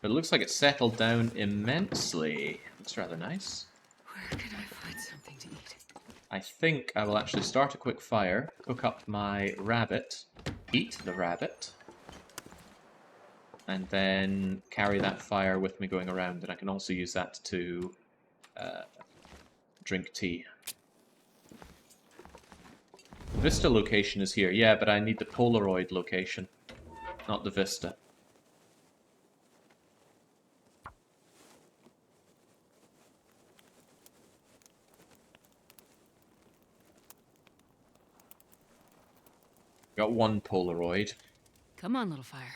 But it looks like it's settled down immensely. Looks rather nice. Where can I find something to eat? I think I will actually start a quick fire, cook up my rabbit, eat the rabbit, and then carry that fire with me going around. And I can also use that to drink tea. Vista location is here. Yeah, but I need the Polaroid location, not the Vista. Got one Polaroid. Come on, little fire.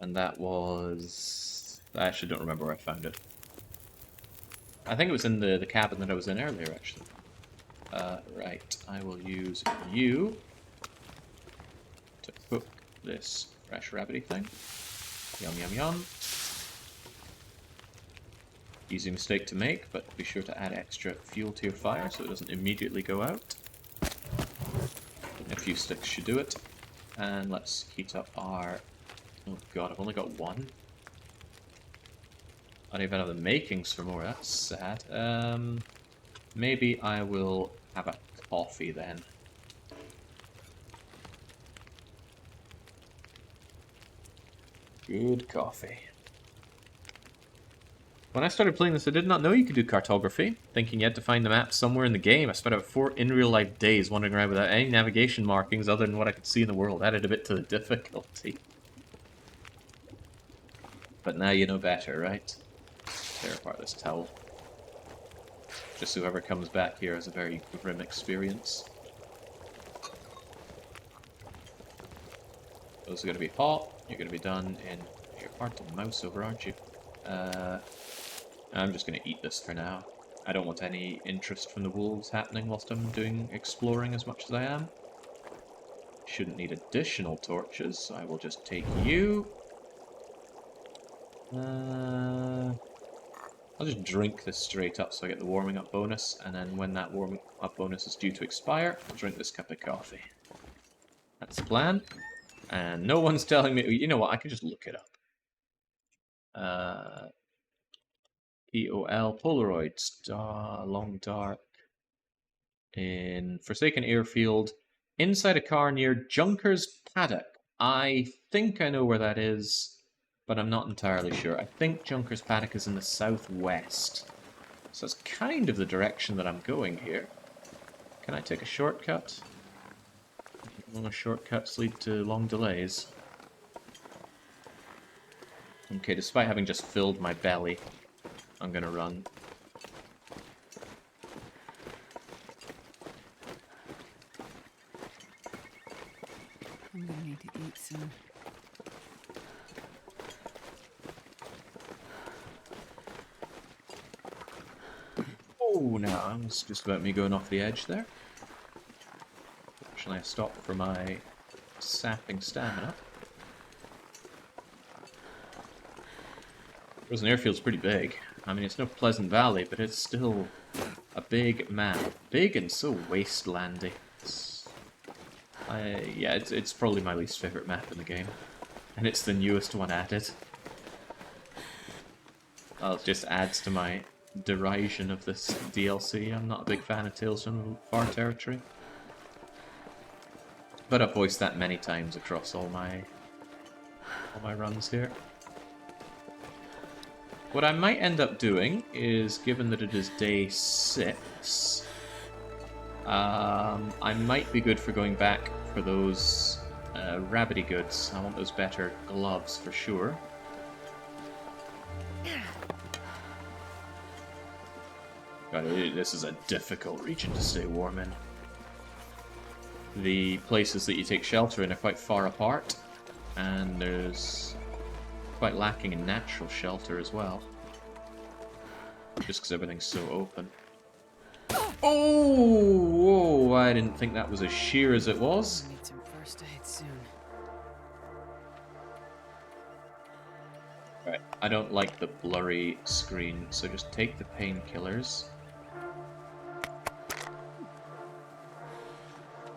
And that was... I actually don't remember where I found it. I think it was in the cabin that I was in earlier, actually. Right, I will use you to cook this fresh rabbity thing. Yum, yum, yum. Easy mistake to make, but be sure to add extra fuel to your fire so it doesn't immediately go out. A few sticks should do it. And let's heat up our... Oh god, I've only got one. I don't even have the makings for more, that's sad. Maybe I will have a coffee then. Good coffee. When I started playing this, I did not know you could do cartography, thinking you had to find the map somewhere in the game. I spent about 4 in-real-life days wandering around without any navigation markings other than what I could see in the world. Added a bit to the difficulty. But now you know better, right? Tear apart this towel. Just so whoever comes back here has a very grim experience. Those are going to be hot. You're going to be done in... You're hard to mouse over, aren't you? I'm just going to eat this for now. I don't want any interest from the wolves happening whilst I'm doing exploring as much as I am. Shouldn't need additional torches, so I will just take you. I'll just drink this straight up so I get the warming up bonus, and then when that warming up bonus is due to expire, I'll drink this cup of coffee. That's the plan. And no one's telling me... You know what, I can just look it up. EOL Polaroid Star Long Dark in Forsaken Airfield inside a car near Junker's Paddock. I think I know where that is, but I'm not entirely sure. I think Junker's Paddock is in the southwest, so that's kind of the direction that I'm going here. Can I take a shortcut? Long shortcuts lead to long delays. Okay, despite having just filled my belly, I'm gonna run. I'm gonna need to eat soon. Oh, no, that was just about me going off the edge there. Fortunately, I stopped for my sapping stamina. Frozen Airfield's pretty big. I mean, it's no Pleasant Valley, but it's still a big map. Big and so wastelandy. Yeah, it's probably my least favorite map in the game. And it's the newest one added. Well, it just adds to my derision of this DLC. I'm not a big fan of Tales from Far Territory. But I've voiced that many times across all my runs here. What I might end up doing is, given that it is day 6, I might be good for going back for those rabbity goods. I want those better gloves for sure. God, this is a difficult region to stay warm in. The places that you take shelter in are quite far apart, and there's quite lacking in natural shelter as well. Just because everything's so open. Oh, whoa, I didn't think that was as sheer as it was. I need some first aid soon. Right, I don't like the blurry screen, so just take the painkillers.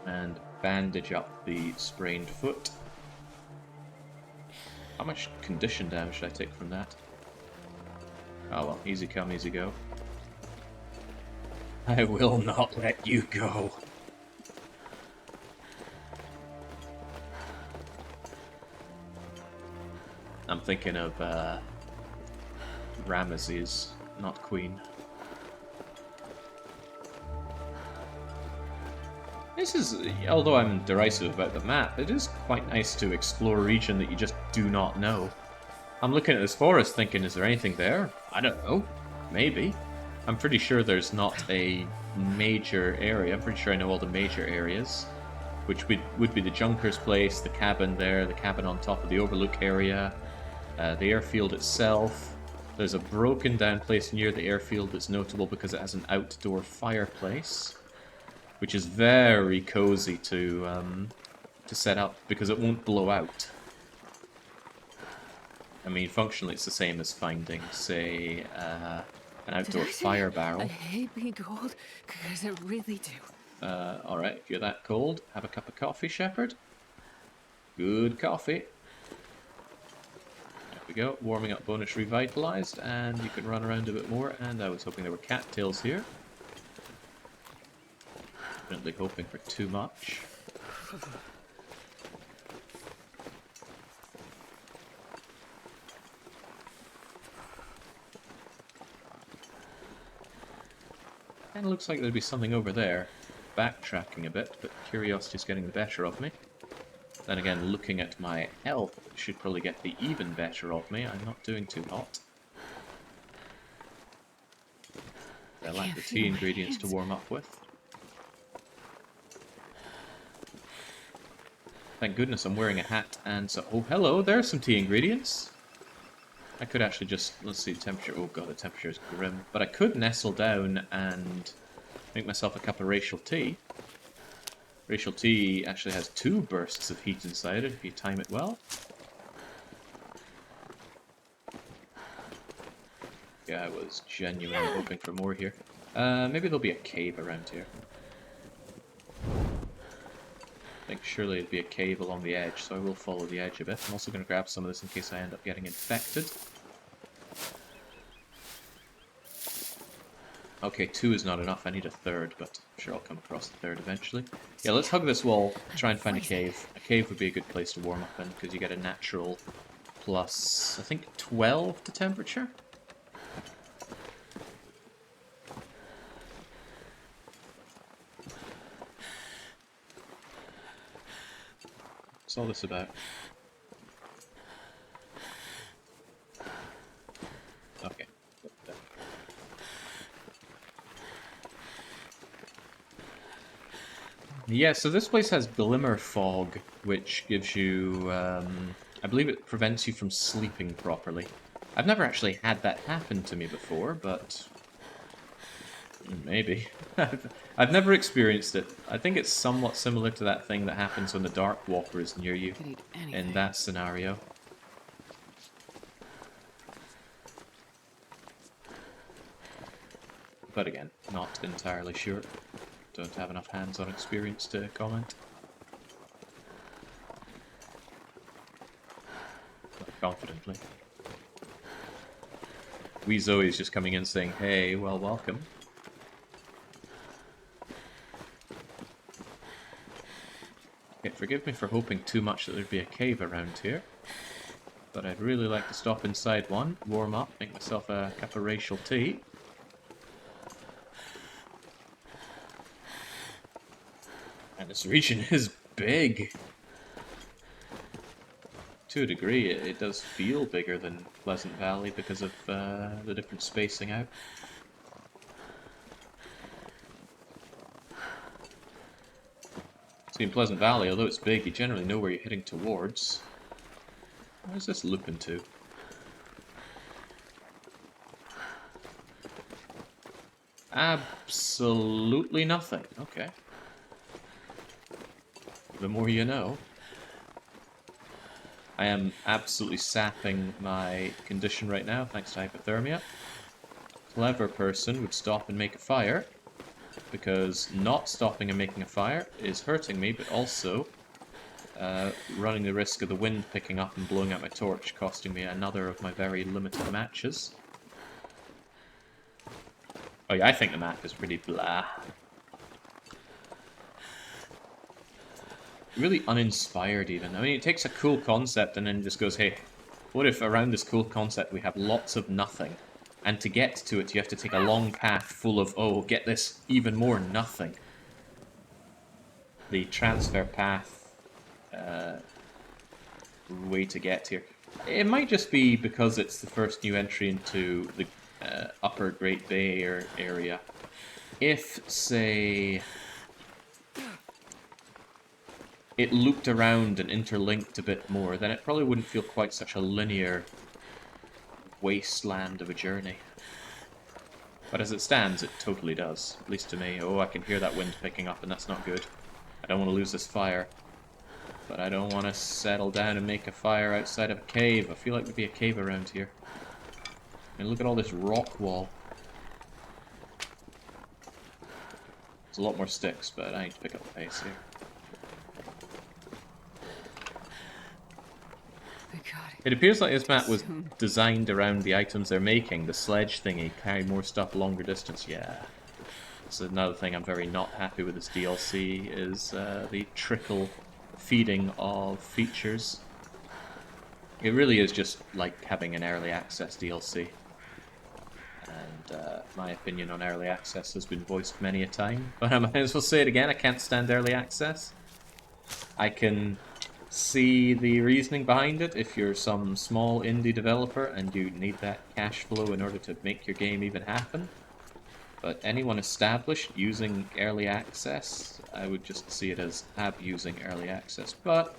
And bandage up the sprained foot. How much condition damage should I take from that? Oh well, easy come, easy go. I will not let you go. I'm thinking of Ramesses, not Queen. This is, although I'm derisive about the map, it is quite nice to explore a region that you just do not know. I'm looking at this forest thinking, is there anything there? I don't know. Maybe. I'm pretty sure there's not a major area. I'm pretty sure I know all the major areas. Which would be the Junker's place, the cabin there, the cabin on top of the Overlook area, the airfield itself. There's a broken down place near the airfield that's notable because it has an outdoor fireplace, which is very cozy to set up because it won't blow out. I mean, functionally it's the same as finding, say, an outdoor fire barrel. I hate being cold, because I really do. Alright, if you're that cold, have a cup of coffee, Shepherd. Good coffee. There we go, warming up bonus revitalized, and you can run around a bit more, and I was hoping there were cattails here. Definitely hoping for too much. Kind of looks like there'd be something over there. Backtracking a bit, but curiosity's getting the better of me. Then again, looking at my health should probably get the even better of me. I'm not doing too hot. I lack the tea ingredients to warm up with. Thank goodness I'm wearing a hat and so... Oh, hello, there's some tea ingredients. I could actually just... Let's see, temperature... Oh god, the temperature is grim. But I could nestle down and make myself a cup of racial tea. Racial tea actually has 2 bursts of heat inside it if you time it well. Yeah, I was genuinely hoping for more here. Maybe there'll be a cave around here. I think surely it'd be a cave along the edge, so I will follow the edge a bit. I'm also going to grab some of this in case I end up getting infected. Okay, 2 is not enough. I need a 3rd, but I'm sure I'll come across the 3rd eventually. Yeah, let's hug this wall, try and find a cave. A cave would be a good place to warm up in, because you get a natural plus, I think, 12 to temperature? What's all this about? Okay. Yeah, so this place has glimmer fog, which gives you, I believe it prevents you from sleeping properly. I've never actually had that happen to me before, but maybe. I've never experienced it. I think it's somewhat similar to that thing that happens when the Dark Walker is near you in that scenario. but again, not entirely sure. Don't have enough hands-on experience to comment. Not confidently. Wee Zoe's just coming in saying, hey, well, welcome. Okay, forgive me for hoping too much that there'd be a cave around here. But I'd really like to stop inside one, warm up, make myself a cup of racial tea. And this region is big. To a degree, it does feel bigger than Pleasant Valley because of the different spacing out. See, in Pleasant Valley, although it's big, you generally know where you're heading towards. Where's this looping to? Absolutely nothing. Okay. The more you know. I am absolutely sapping my condition right now, thanks to hypothermia. Clever person would stop and make a fire, because not stopping and making a fire is hurting me, but also running the risk of the wind picking up and blowing out my torch, costing me another of my very limited matches. Oh yeah, I think the map is pretty blah. Really uninspired even. I mean, it takes a cool concept and then just goes, hey, what if around this cool concept we have lots of nothing? And to get to it, you have to take a long path full of, oh, get this, even more nothing. The transfer path way to get here. It might just be because it's the first new entry into the upper Great Bay area. If, say, it looped around and interlinked a bit more, then it probably wouldn't feel quite such a linear wasteland of a journey. But as it stands, it totally does. At least to me. Oh, I can hear that wind picking up, and that's not good. I don't want to lose this fire. But I don't want to settle down and make a fire outside of a cave. I feel like there'd be a cave around here. And look at all this rock wall. There's a lot more sticks, but I need to pick up the pace here. It appears like this map was designed around the items they're making. The sledge thingy, carry more stuff longer distance. Yeah. That's another thing I'm very not happy with this DLC, is the trickle feeding of features. It really is just like having an early access DLC. And my opinion on early access has been voiced many a time. But I might as well say it again, I can't stand early access. I can see the reasoning behind it if you're some small indie developer and you need that cash flow in order to make your game even happen. But anyone established using early access, I would just see it as abusing early access. But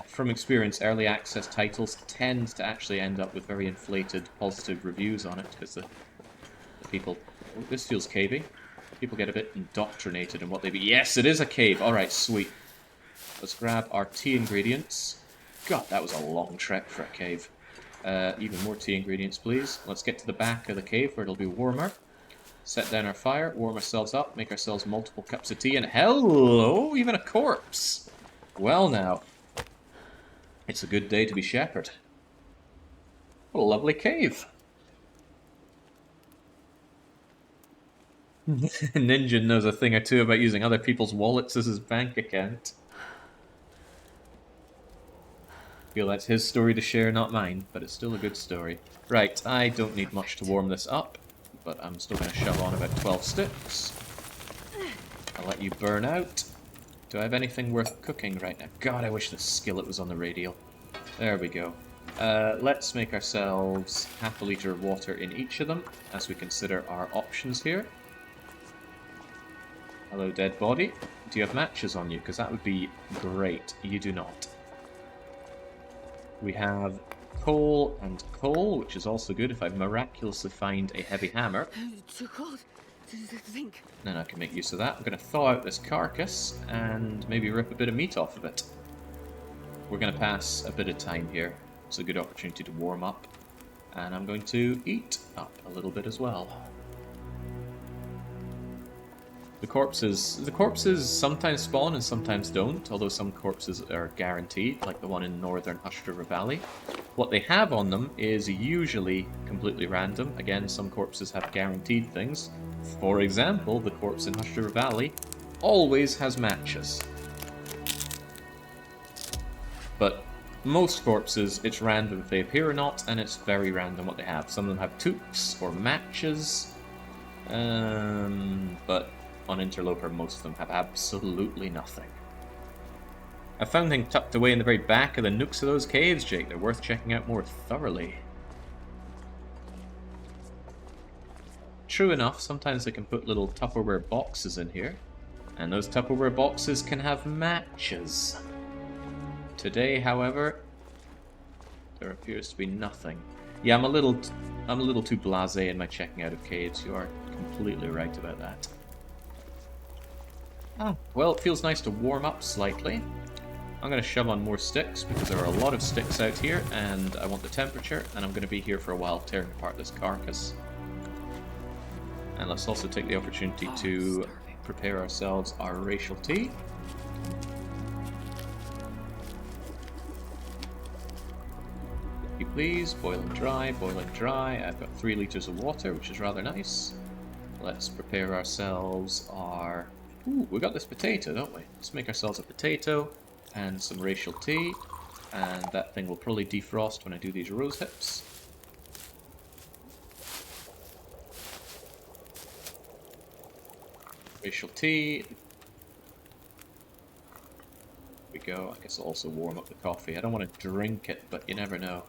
from experience, early access titles tend to actually end up with very inflated positive reviews on it, because the people... Oh, this feels cavey. People get a bit indoctrinated in what they be. Yes, it is a cave! Alright, sweet. Let's grab our tea ingredients. God, that was a long trek for a cave. Even more tea ingredients, please. Let's get to the back of the cave where it'll be warmer. Set down our fire, warm ourselves up, make ourselves multiple cups of tea, and hello, even a corpse! Well now, it's a good day to be shepherd. What a lovely cave. Ninja knows a thing or two about using other people's wallets as his bank account. Feel that's his story to share, not mine, but it's still a good story. Right, I don't need much to warm this up, but I'm still going to shove on about 12 sticks. I'll let you burn out. Do I have anything worth cooking right now? God, I wish the skillet was on the radial. There we go. Let's make ourselves half a litre of water in each of them, as we consider our options here. Hello, dead body. Do you have matches on you? Because that would be great. You do not. We have coal and coal, which is also good if I miraculously find a heavy hammer. Too cold to think. Then I can make use of that. I'm going to thaw out this carcass and maybe rip a bit of meat off of it. We're going to pass a bit of time here. It's a good opportunity to warm up. And I'm going to eat up a little bit as well. The corpses sometimes spawn and sometimes don't, although some corpses are guaranteed, like the one in northern Hush River Valley. What they have on them is usually completely random. Again, some corpses have guaranteed things. For example, the corpse in Hush River Valley always has matches. But most corpses, it's random if they appear or not, and it's very random what they have. Some of them have toques or matches, but on Interloper, most of them have absolutely nothing. I found things tucked away in the very back of the nooks of those caves, Jake. They're worth checking out more thoroughly. True enough, sometimes they can put little Tupperware boxes in here, and those Tupperware boxes can have matches. Today, however, there appears to be nothing. Yeah, I'm a little too blasé in my checking out of caves. You are completely right about that. Ah, well, it feels nice to warm up slightly. I'm going to shove on more sticks because there are a lot of sticks out here, and I want the temperature, and I'm going to be here for a while tearing apart this carcass. And let's also take the opportunity to prepare ourselves our racial tea. If you please, boiling dry, boiling dry. I've got 3 liters of water, which is rather nice. Let's prepare ourselves our... Ooh, we got this potato, don't we? Let's make ourselves a potato and some racial tea. And that thing will probably defrost when I do these rose hips. Racial tea. There we go. I guess I'll also warm up the coffee. I don't want to drink it, but you never know.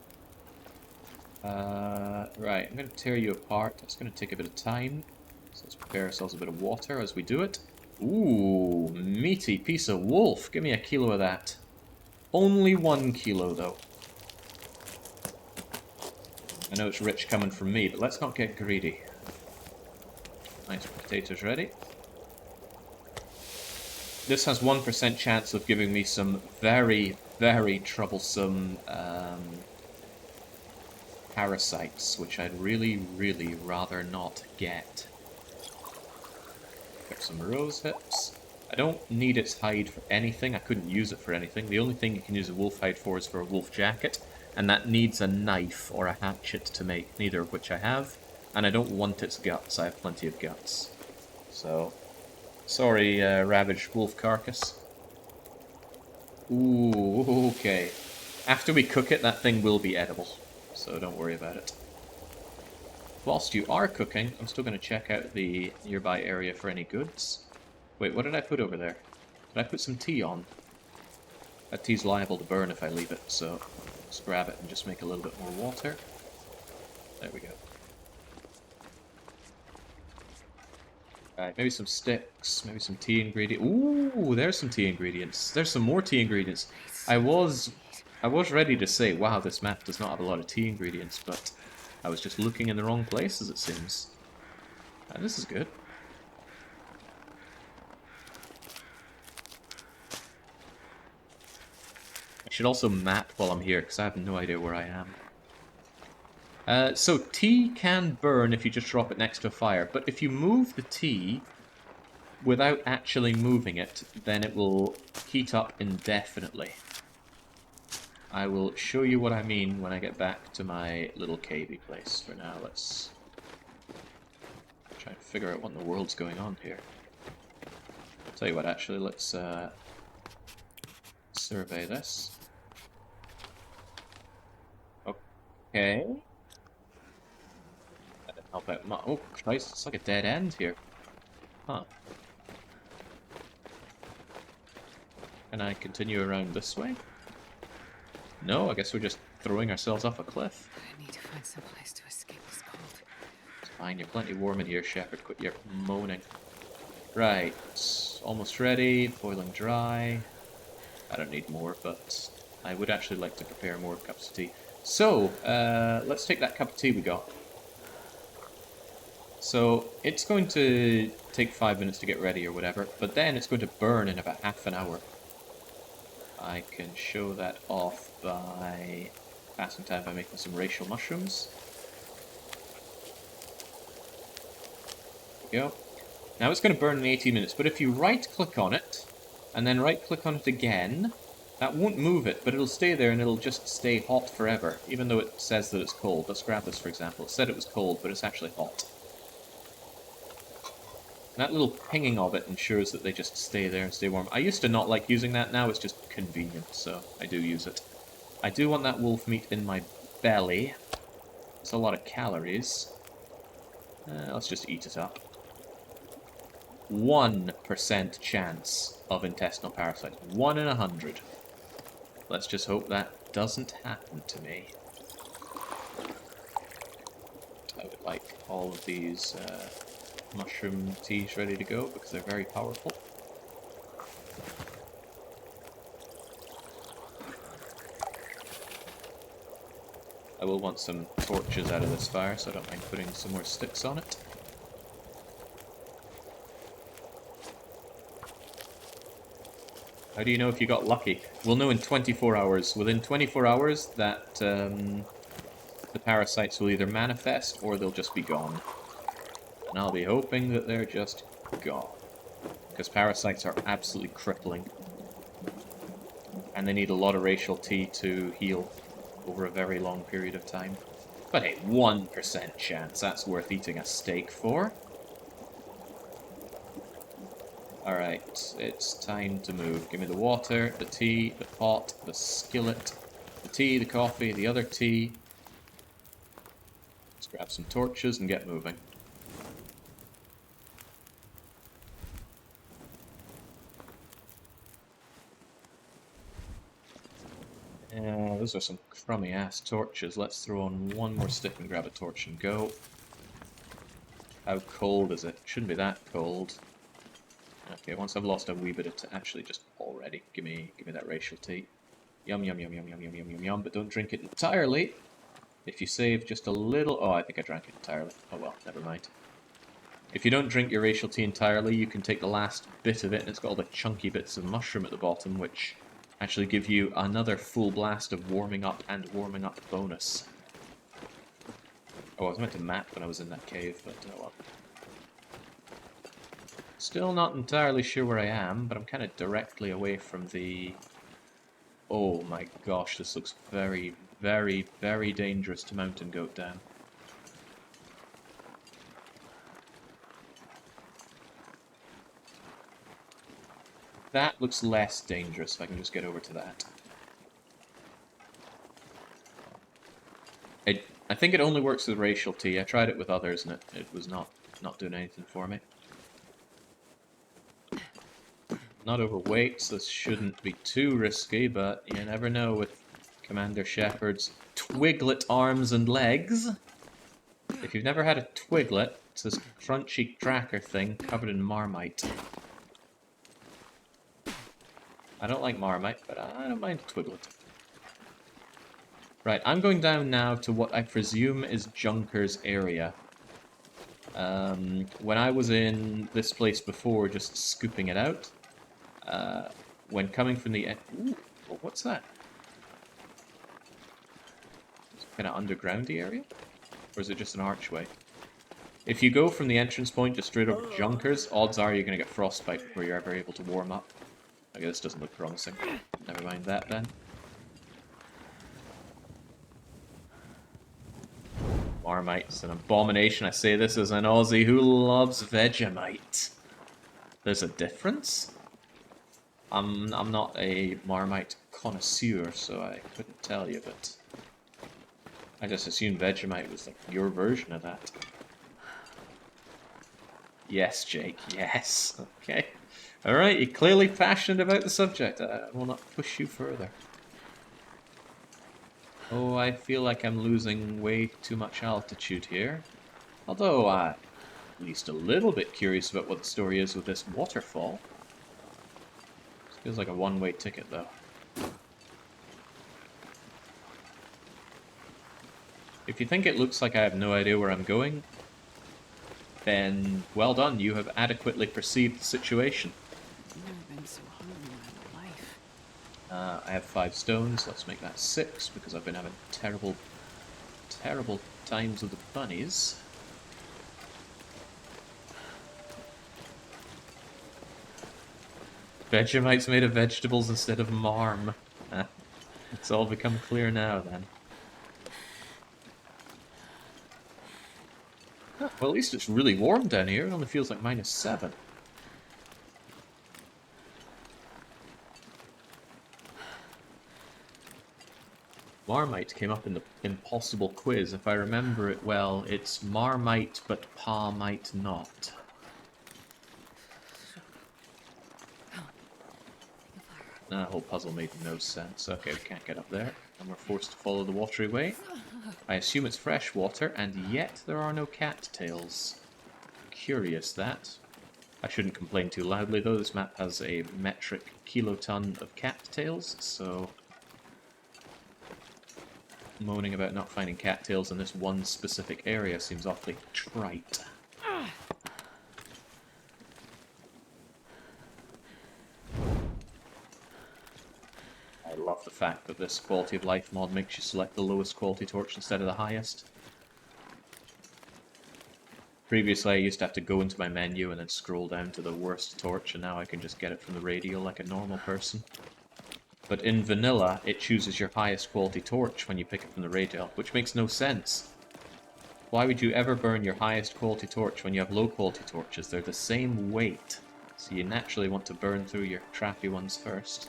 Right, I'm going to tear you apart. It's going to take a bit of time. So let's prepare ourselves a bit of water as we do it. Ooh, meaty piece of wolf. Give me a kilo of that. Only 1 kilo, though. I know it's rich coming from me, but let's not get greedy. Nice, potatoes ready. This has 1% chance of giving me some very, very troublesome parasites, which I'd really, really rather not get. Got some rose hips. I don't need its hide for anything. I couldn't use it for anything. The only thing you can use a wolf hide for is for a wolf jacket, and that needs a knife or a hatchet to make, neither of which I have. And I don't want its guts. I have plenty of guts. So, sorry, ravaged wolf carcass. Ooh, okay. After we cook it, that thing will be edible, so don't worry about it. Whilst you are cooking, I'm still going to check out the nearby area for any goods. Wait, what did I put over there? Did I put some tea on? That tea's liable to burn if I leave it, so let's grab it and just make a little bit more water. There we go. Alright, maybe some sticks, maybe some tea ingredients. Ooh, there's some tea ingredients. There's some more tea ingredients. I was ready to say, wow, this map does not have a lot of tea ingredients, but I was just looking in the wrong places, it seems. This is good. I should also map while I'm here, because I have no idea where I am. So tea can burn if you just drop it next to a fire, but if you move the tea without actually moving it, then it will heat up indefinitely. I will show you what I mean when I get back to my little cavey place. For now, let's try and figure out what in the world's going on here. I'll tell you what, actually, let's survey this. Okay. That didn't help out much. Oh, Christ, it's like a dead end here. Huh. Can I continue around this way? No, I guess we're just throwing ourselves off a cliff. I need to find some place to escape this cold. It's fine, you're plenty warm in here, Shepherd. Quit your moaning. Right, almost ready, boiling dry. I don't need more, but I would actually like to prepare more cups of tea. So, let's take that cup of tea we got. So, it's going to take 5 minutes to get ready or whatever, but then it's going to burn in about half an hour. I can show that off by passing time by making some racial mushrooms. There we go. Now it's going to burn in 18 minutes, but if you right-click on it, and then right-click on it again, that won't move it, but it'll stay there and it'll just stay hot forever, even though it says that it's cold. Let's grab this, for example. It said it was cold, but it's actually hot. And that little pinging of it ensures that they just stay there and stay warm. I used to not like using that, now it's just convenient, so I do use it. I do want that wolf meat in my belly. It's a lot of calories. Let's just eat it up. 1% chance of intestinal parasites. 1 in 100. Let's just hope that doesn't happen to me. I would like all of these mushroom teas ready to go because they're very powerful. I will want some torches out of this fire, so I don't mind putting some more sticks on it. How do you know if you got lucky? We'll know in 24 hours. Within 24 hours, that the parasites will either manifest or they'll just be gone. And I'll be hoping that they're just gone. Because parasites are absolutely crippling. And they need a lot of racial tea to heal over a very long period of time. But hey, 1% chance. That's worth eating a steak for. Alright, it's time to move. Give me the water, the tea, the pot, the skillet, the tea, the coffee, the other tea. Let's grab some torches and get moving. Those are some crummy ass torches. Let's throw on one more stick and grab a torch and go. How cold is it? Shouldn't be that cold. Okay, once I've lost a wee bit of actually just already, give me that racial tea. Yum yum yum yum yum yum yum yum yum, but don't drink it entirely. If you save just a little, oh, I think I drank it entirely. Oh well, never mind. If you don't drink your racial tea entirely, you can take the last bit of it, and it's got all the chunky bits of mushroom at the bottom, which actually give you another full blast of warming up and warming up bonus. Oh, I was meant to map when I was in that cave, but oh well. Still not entirely sure where I am, but I'm kind of directly away from the... Oh my gosh, this looks very, very, very dangerous to mountain goat down. That looks less dangerous, if I can just get over to that. I think it only works with racial tea. I tried it with others and it was not doing anything for me. Not overweight, so this shouldn't be too risky, but you never know with Commander Shepard's twiglet arms and legs. If you've never had a twiglet, it's this crunchy cracker thing covered in marmite. I don't like marmite, but I don't mind a twiglet. Right, I'm going down now to what I presume is Junker's area. When I was in this place before, just scooping it out, when coming from the... Ooh, what's that? Kind of undergroundy area? Or is it just an archway? If you go from the entrance point just straight over Junkers, odds are you're going to get frostbite before you're ever able to warm up. Okay, this doesn't look promising. Never mind that then. Marmite's an abomination. I say this as an Aussie who loves Vegemite. There's a difference? I'm not a Marmite connoisseur, so I couldn't tell you, but I just assumed Vegemite was like your version of that. Yes, Jake, yes. Okay. Alright, you're clearly passionate about the subject. I will not push you further. Oh, I feel like I'm losing way too much altitude here. Although I'm at least a little bit curious about what the story is with this waterfall. This feels like a one-way ticket, though. If you think it looks like I have no idea where I'm going, then well done, you have adequately perceived the situation. I've never been so hungry in my life. I have 5 stones, let's make that 6, because I've been having terrible, terrible times with the bunnies. Vegemite's made of vegetables instead of marm. It's all become clear now, then. Huh, well, at least it's really warm down here. It only feels like -7. Marmite came up in the impossible quiz. If I remember it well, it's Marmite, but Pa might not. That whole puzzle made no sense. Okay, we can't get up there, and we're forced to follow the watery way. I assume it's fresh water, and yet there are no cattails. Curious, that. I shouldn't complain too loudly, though. This map has a metric kiloton of cattails, so moaning about not finding cattails in this one specific area seems awfully trite. I love the fact that this quality of life mod makes you select the lowest quality torch instead of the highest. Previously I used to have to go into my menu and then scroll down to the worst torch, and now I can just get it from the radio like a normal person. But in vanilla, it chooses your highest quality torch when you pick it from the radio, which makes no sense. Why would you ever burn your highest quality torch when you have low quality torches? They're the same weight, so you naturally want to burn through your crappy ones first.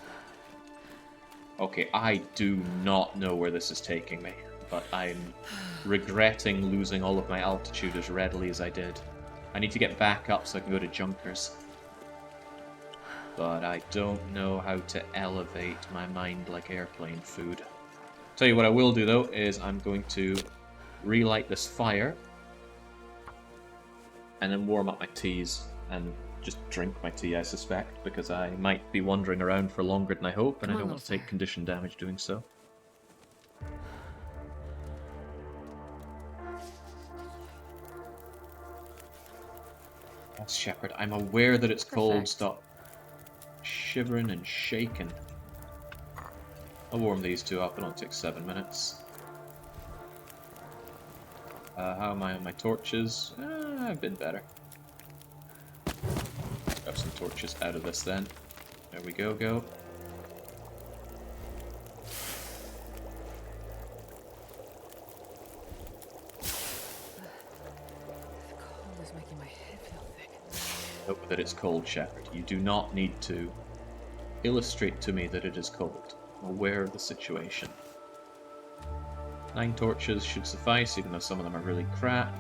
Okay, I do not know where this is taking me, but I'm regretting losing all of my altitude as readily as I did. I need to get back up so I can go to Junkers. But I don't know how to elevate my mind like airplane food. Tell you what I will do, though, is I'm going to relight this fire and then warm up my teas and just drink my tea, I suspect, because I might be wandering around for longer than I hope, and I don't want to take condition damage doing so. Yes, Shepard, I'm aware that it's cold. Stop shivering and shaking. I'll warm these two up. It'll take 7 minutes. How am I on my torches? I've been better. Grab some torches out of this then. There we go, go. The cold is making my head feel thick. Note that it's cold, Shepard. You do not need to illustrate to me that it is cold. I'm aware of the situation. 9 torches should suffice, even though some of them are really crap.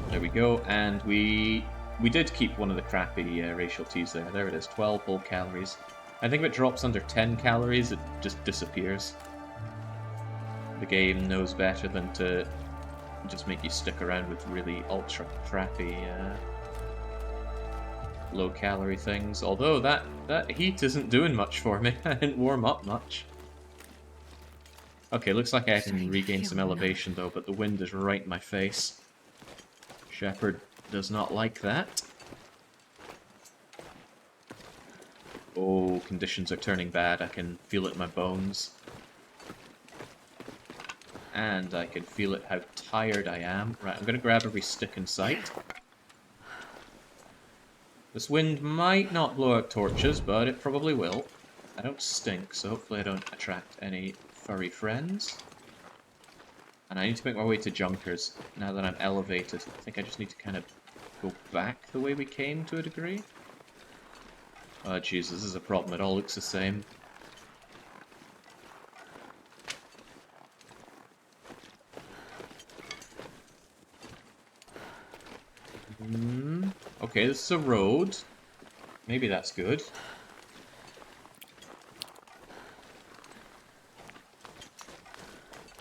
There we go, and we did keep one of the crappy racial teas there. There it is, 12 whole calories. I think if it drops under 10 calories, it just disappears. The game knows better than to just make you stick around with really ultra crappy low-calorie things. Although that heat isn't doing much for me. I didn't warm up much. Okay, looks like I can regain some elevation though, but the wind is right in my face. Shepard does not like that. Oh, conditions are turning bad. I can feel it in my bones. And I can feel it how tired I am. Right, I'm going to grab every stick in sight. This wind might not blow out torches, but it probably will. I don't stink, so hopefully I don't attract any furry friends. And I need to make my way to Junkers, now that I'm elevated. I think I just need to kind of go back the way we came to a degree. Oh jeez, this is a problem. It all looks the same. Okay, this is a road. Maybe that's good.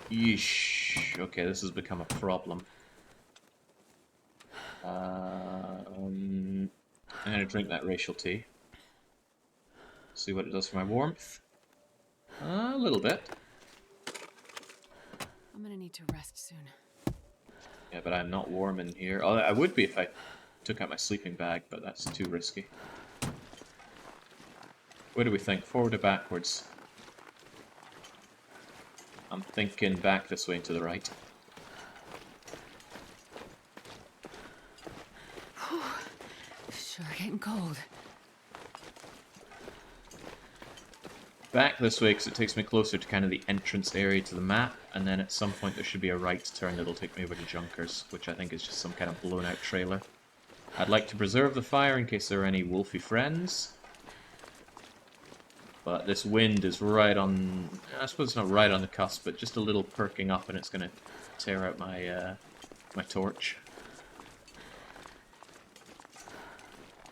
Yeesh. Okay, this has become a problem. I'm gonna drink that racial tea. See what it does for my warmth. A little bit. I'm gonna need to rest soon. Yeah, but I'm not warm in here. Oh, I would be if I took out my sleeping bag, but that's too risky. Where do we think? Forward or backwards? I'm thinking back this way and to the right. Sure getting cold. back this way because it takes me closer to kind of the entrance area to the map, and then at some point there should be a right turn that'll take me over to Junkers, which I think is just some kind of blown out trailer. I'd like to preserve the fire in case there are any wolfy friends. But this wind is right on... I suppose it's not right on the cusp, but just a little perking up and it's going to tear out my, my torch.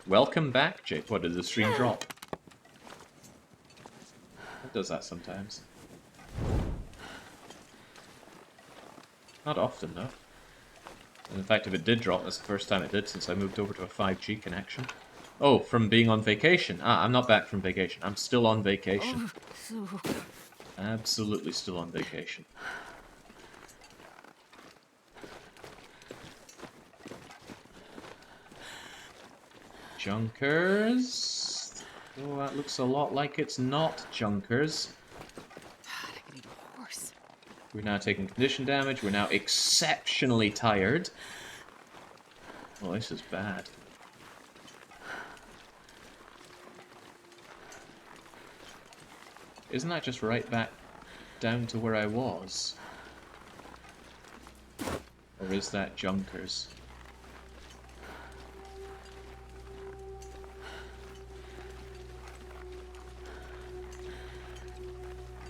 Welcome back, Jake. What, did the stream drop? It does that sometimes. Not often, though. And in fact, if it did drop, that's the first time it did since I moved over to a 5G connection. Oh, from being on vacation. Ah, I'm not back from vacation. I'm still on vacation. Absolutely still on vacation. Junkers. Oh, that looks a lot like it's not Junkers. God, I could eat a horse. We're now taking condition damage. We're now exceptionally tired. Oh, this is bad. Isn't that just right back down to where I was? Or is that Junkers?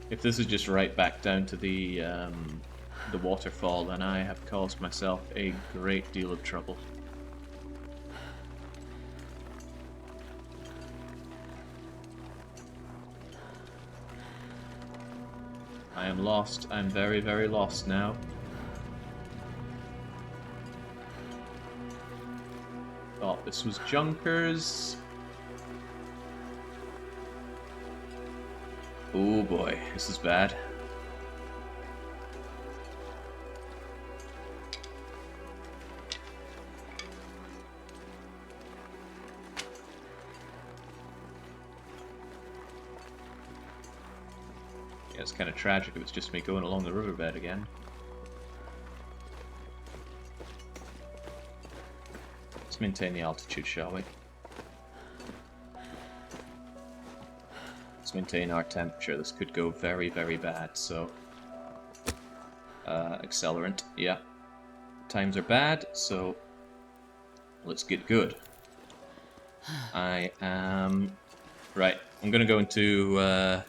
If this is just right back down to the waterfall, then I have caused myself a great deal of trouble. I am lost. I'm very, very lost now. Thought this was Junkers. Oh boy, this is bad. Yeah, it's kind of tragic if it's just me going along the riverbed again. Let's maintain the altitude, shall we? Let's maintain our temperature. This could go very, very bad, so... accelerant, yeah. Times are bad, so... let's get good. I am... Right, I'm gonna go into,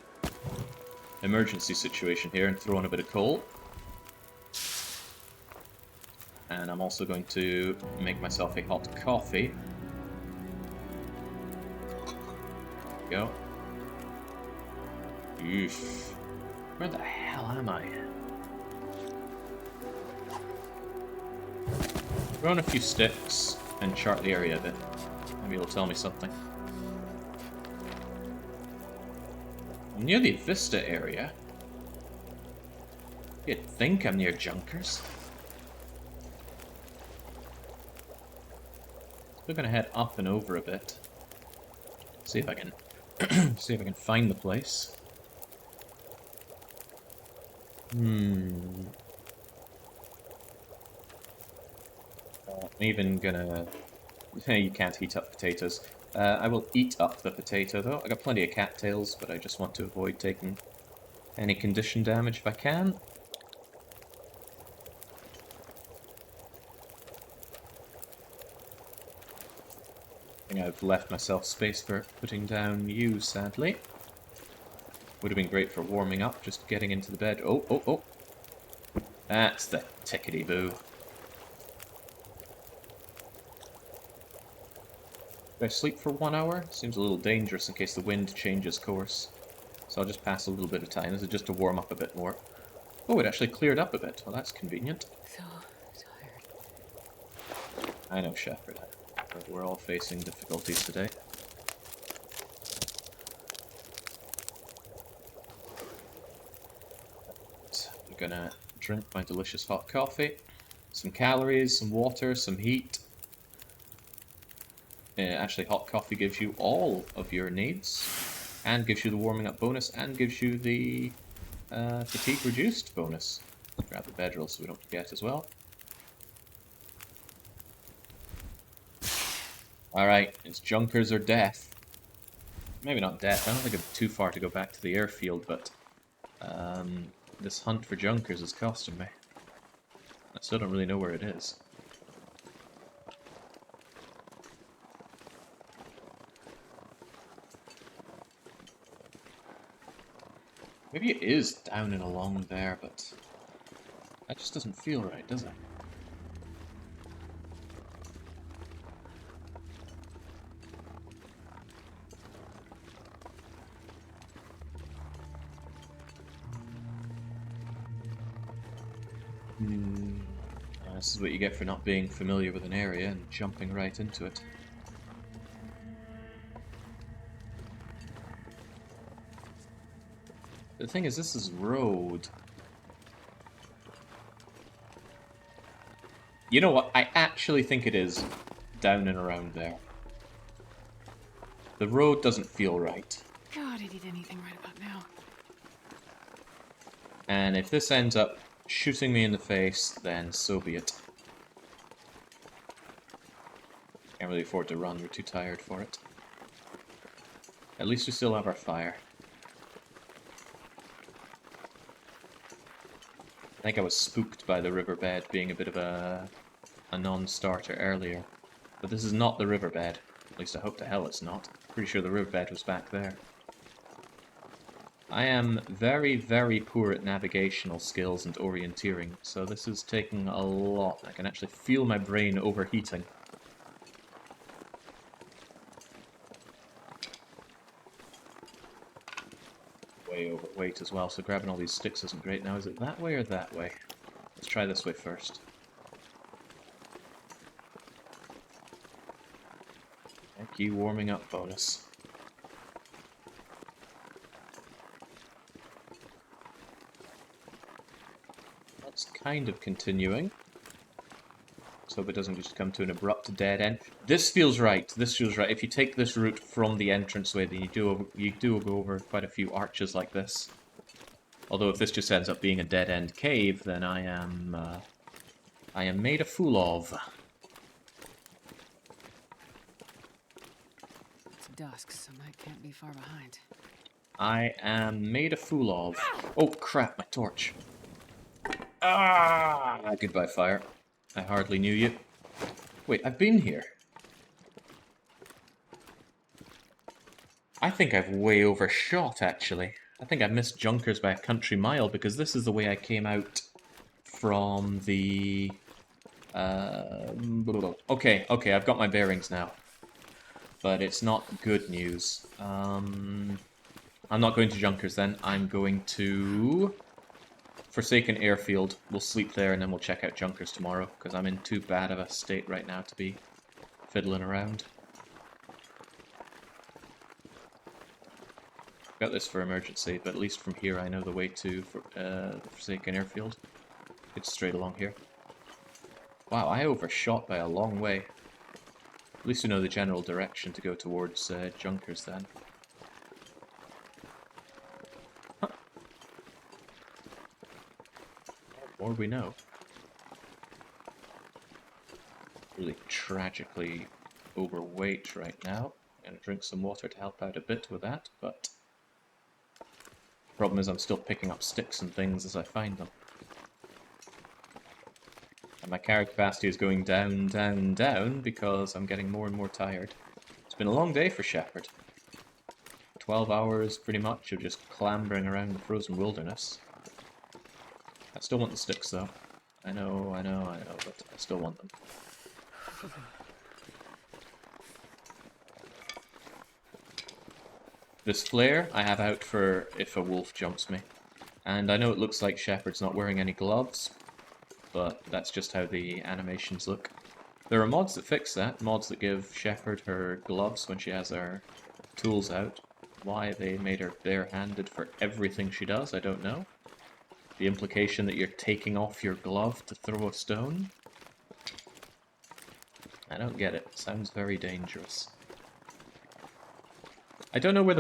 emergency situation here and throw in a bit of coal. And I'm also going to make myself a hot coffee. There we go. Oof. Where the hell am I? Throw in a few sticks and chart the area a bit. Maybe it'll tell me something. I'm near the Vista area. You'd think I'm near Junkers. We're gonna head up and over a bit. See if I can see if I can find the place. I'm even gonna... You can't heat up potatoes. I will eat up the potato though. I got plenty of cattails, but I just want to avoid taking any condition damage if I can. I think I've left myself space for putting down you, sadly. Would have been great for warming up, just getting into the bed. Oh, oh, oh. That's the tickety-boo. Do I sleep for 1 hour? Seems a little dangerous in case the wind changes course. So I'll just pass a little bit of time. This is just to warm up a bit more. Oh, it actually cleared up a bit. Well, that's convenient. So tired. I know, Shepherd. We're all facing difficulties today. I'm gonna drink my delicious hot coffee. Some calories, some water, some heat. Actually, hot coffee gives you all of your needs, and gives you the warming up bonus, and gives you the fatigue reduced bonus. Grab the bedroll so we don't forget as well. Alright, it's Junkers or death. maybe not death. I don't think I'm too far to go back to the airfield, but this hunt for junkers is costing me. I still don't really know where it is. Maybe it is down and along there, but that just doesn't feel right, does it? This is what you get for not being familiar with an area and jumping right into it. The thing is, this is road. You know what? I actually think it is down and around there. The road doesn't feel right. God, I'd eat anything right about now. And if this ends up shooting me in the face, then so be it. Can't really afford to run, we're too tired for it. At least we still have our fire. I think I was spooked by the riverbed being a bit of a non-starter earlier. But this is not the riverbed. At least I hope to hell it's not. Pretty sure the riverbed was back there. I am very, very poor at navigational skills and orienteering, so this is taking a lot. I can actually feel my brain overheating. Way overweight as well, so grabbing all these sticks isn't great now. Is it that way or that way? Let's try this way first. Thank you, warming up bonus. That's kind of continuing. Let's hope it doesn't just come to an abrupt dead end. This feels right. This feels right. If you take this route from the entranceway, then you do go over quite a few arches like this. Although if this just ends up being a dead-end cave, then I am made a fool of. It's dusk, so night can't be far behind. I am made a fool of. Oh crap, my torch. Ah! Goodbye, fire. I hardly knew you. Wait, I've been here. I think I've way overshot, actually. I think I missed junkers by a country mile, because this is the way I came out from the... Okay, I've got my bearings now. But it's not good news. I'm not going to junkers then. I'm going to... Forsaken Airfield. We'll sleep there and then we'll check out junkers tomorrow, because I'm in too bad of a state right now to be fiddling around. Got this for emergency, but at least from here I know the way to the Forsaken Airfield. It's straight along here. Wow, I overshot by a long way. At least we know the general direction to go towards junkers then. Huh. More we know. Really tragically overweight right now. I'm gonna drink some water to help out a bit with that, but... Problem is I'm still picking up sticks and things as I find them. And my carry capacity is going down, down, down because I'm getting more and more tired. It's been a long day for Shepherd. 12 hours pretty much of just clambering around the frozen wilderness. I still want the sticks though. I know, but I still want them. This flare I have out for if a wolf jumps me. And I know it looks like Shepherd's not wearing any gloves, but that's just how the animations look. There are mods that fix that, mods that give Shepherd her gloves when she has her tools out. Why they made her bare-handed for everything she does, I don't know. The implication that you're taking off your glove to throw a stone? I don't get it. Sounds very dangerous. I don't know where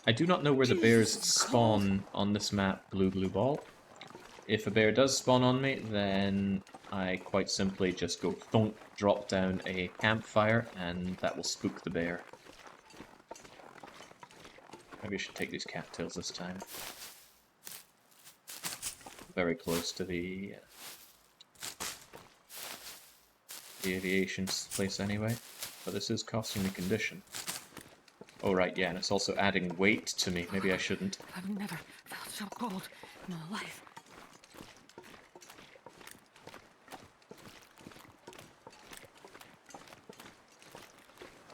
I do not know where the bears spawn on this map, Blue Ball. If a bear does spawn on me, then I quite simply just go thunk, drop down a campfire, and that will spook the bear. Maybe I should take these cattails this time. Very close to the aviation place anyway. But this is costing me condition. Oh right, yeah, and it's also adding weight to me. Maybe I shouldn't. I've never felt so cold in my life.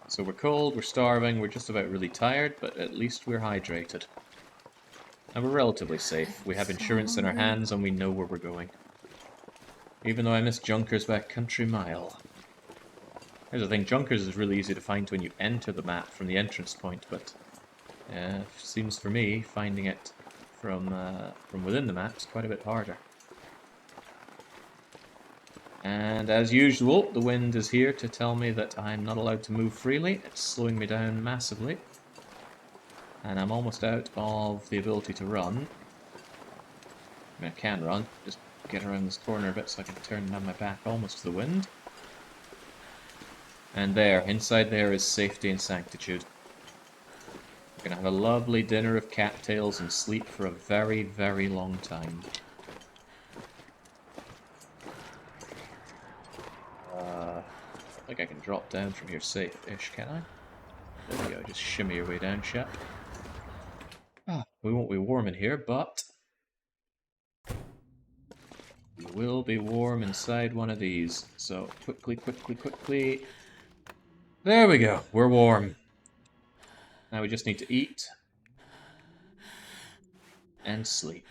So we're cold, we're starving, we're just about really tired, but at least we're hydrated. And we're relatively safe. We have insurance in our hands and we know where we're going. Even though I miss Junkers by a country mile. Here's the thing, Junkers is really easy to find when you enter the map from the entrance point, but seems for me, finding it from within the map is quite a bit harder. And as usual, the wind is here to tell me that I'm not allowed to move freely. It's slowing me down massively. And I'm almost out of the ability to run. I mean, I can run, just get around this corner a bit so I can turn down my back almost to the wind. And there, inside there is safety and sanctitude. We're gonna have a lovely dinner of cattails and sleep for a very, very long time. I think I can drop down from here safe-ish, can I? There we go, just shimmy your way down, chap. We won't be warm in here, but we will be warm inside one of these. So, quickly, quickly, quickly. There we go, we're warm. Now we just need to eat and sleep.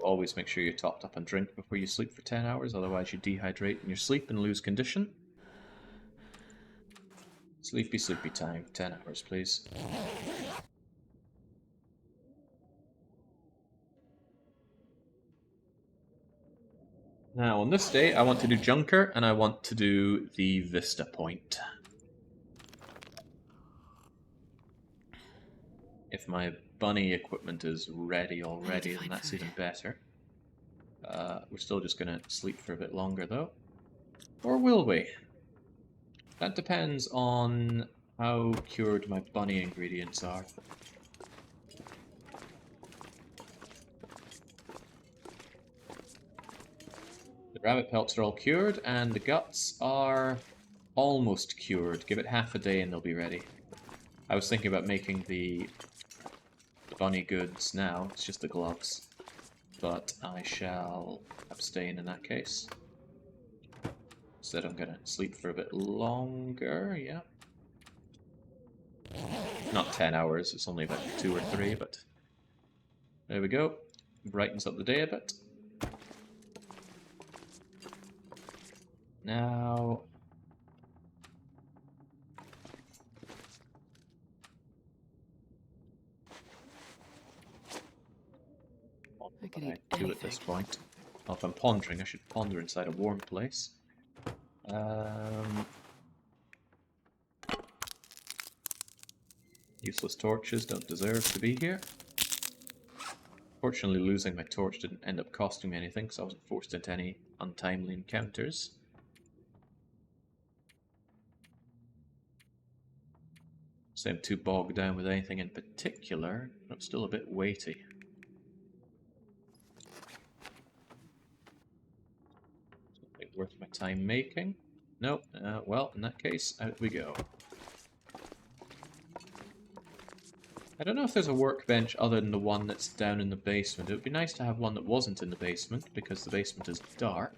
Always make sure you're topped up on drink before you sleep for 10 hours, otherwise you dehydrate in your sleep and lose condition. Sleepy, sleepy time. 10 hours, please. Now, on this day, I want to do Junker, and I want to do the Vista point. If my bunny equipment is ready already, then that's even better. We're still just going to sleep for a bit longer, though. Or will we? That depends on how cured my bunny ingredients are. The rabbit pelts are all cured, and the guts are almost cured. Give it half a day and they'll be ready. I was thinking about making the bunny goods now, it's just the gloves. But I shall abstain in that case. Instead I'm gonna sleep for a bit longer, yeah. Not 10 hours, it's only about 2 or 3, but there we go. Brightens up the day a bit. Now... I could eat do at this point. Well, if I'm pondering, I should ponder inside a warm place. Useless torches don't deserve to be here. Fortunately, losing my torch didn't end up costing me anything, because I wasn't forced into any untimely encounters. So I'm too bogged down with anything in particular, but I'm still a bit weighty. Something worth my time making? Nope. Well, in that case, out we go. I don't know if there's a workbench other than the one that's down in the basement. It would be nice to have one that wasn't in the basement, because the basement is dark.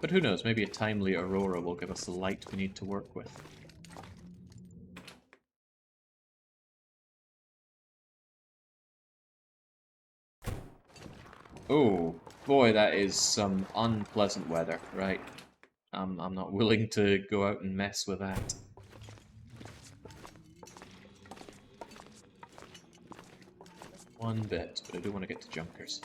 But who knows, maybe a timely aurora will give us the light we need to work with. Oh, boy, that is some unpleasant weather, right? I'm not willing to go out and mess with that. One bit, but I do want to get to Junkers.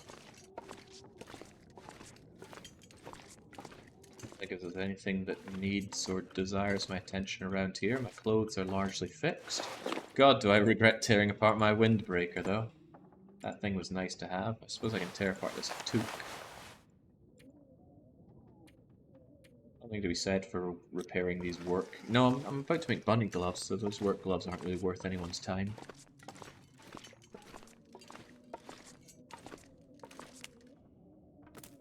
I think if there's anything that needs or desires my attention around here, my clothes are largely fixed. God, do I regret tearing apart my windbreaker, though. That thing was nice to have. I suppose I can tear apart this toque. Something to be said for repairing these work. No, I'm about to make bunny gloves, so those work gloves aren't really worth anyone's time.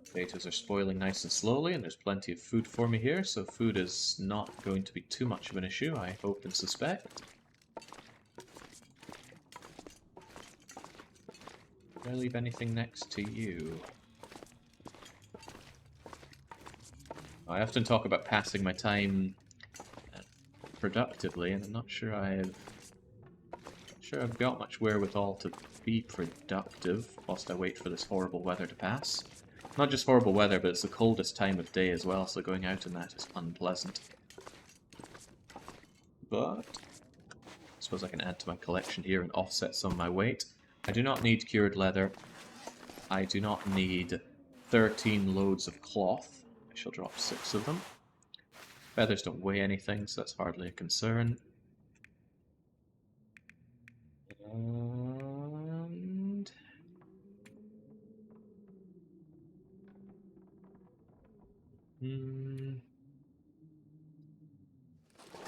Potatoes are spoiling nice and slowly, and there's plenty of food for me here, so food is not going to be too much of an issue, I hope and suspect. Did I leave anything next to you? I often talk about passing my time productively, and I'm not sure I've got much wherewithal to be productive whilst I wait for this horrible weather to pass. Not just horrible weather, but it's the coldest time of day as well, so going out in that is unpleasant. But I suppose I can add to my collection here and offset some of my weight. I do not need cured leather. I do not need 13 loads of cloth. I shall drop 6 of them. Feathers don't weigh anything, so that's hardly a concern. And...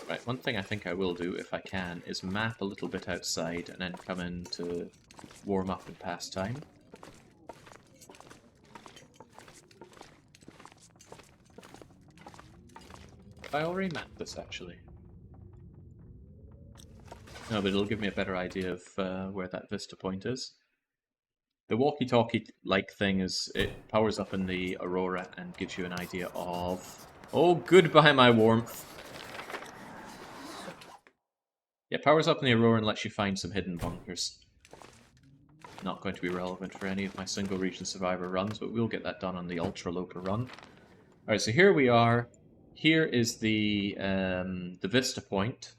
Right, one thing I think I will do, if I can, is map a little bit outside and then come in to warm up and pass time. I already mapped this, actually. No, but it'll give me a better idea of where that vista point is. The walkie-talkie-like thing is, it powers up in the Aurora and gives you an idea of... Oh, goodbye, my warmth! Yeah, powers up in the Aurora and lets you find some hidden bunkers. Not going to be relevant for any of my single region survivor runs, but we'll get that done on the ultra local run. Alright, so here we are. Here is the vista point,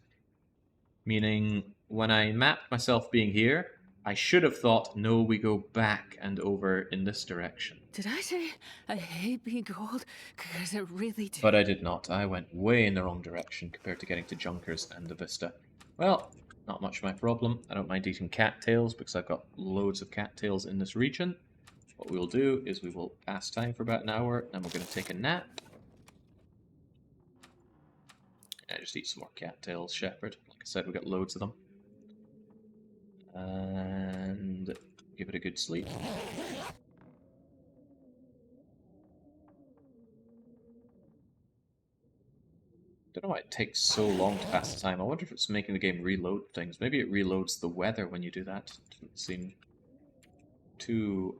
meaning when I mapped myself being here, I should have thought, no, we go back and over in this direction. Did I say I hate being cold? Because I really do. But I did not. I went way in the wrong direction compared to getting to Junkers and the vista. Well, not much of my problem. I don't mind eating cattails because I've got loads of cattails in this region. What we will do is we will pass time for about an hour, then we're going to take a nap. I just eat some more cattails, Shepherd. Like I said, we've got loads of them. And give it a good sleep. Don't know why it takes so long to pass the time. I wonder if it's making the game reload things. Maybe it reloads the weather when you do that. Doesn't seem too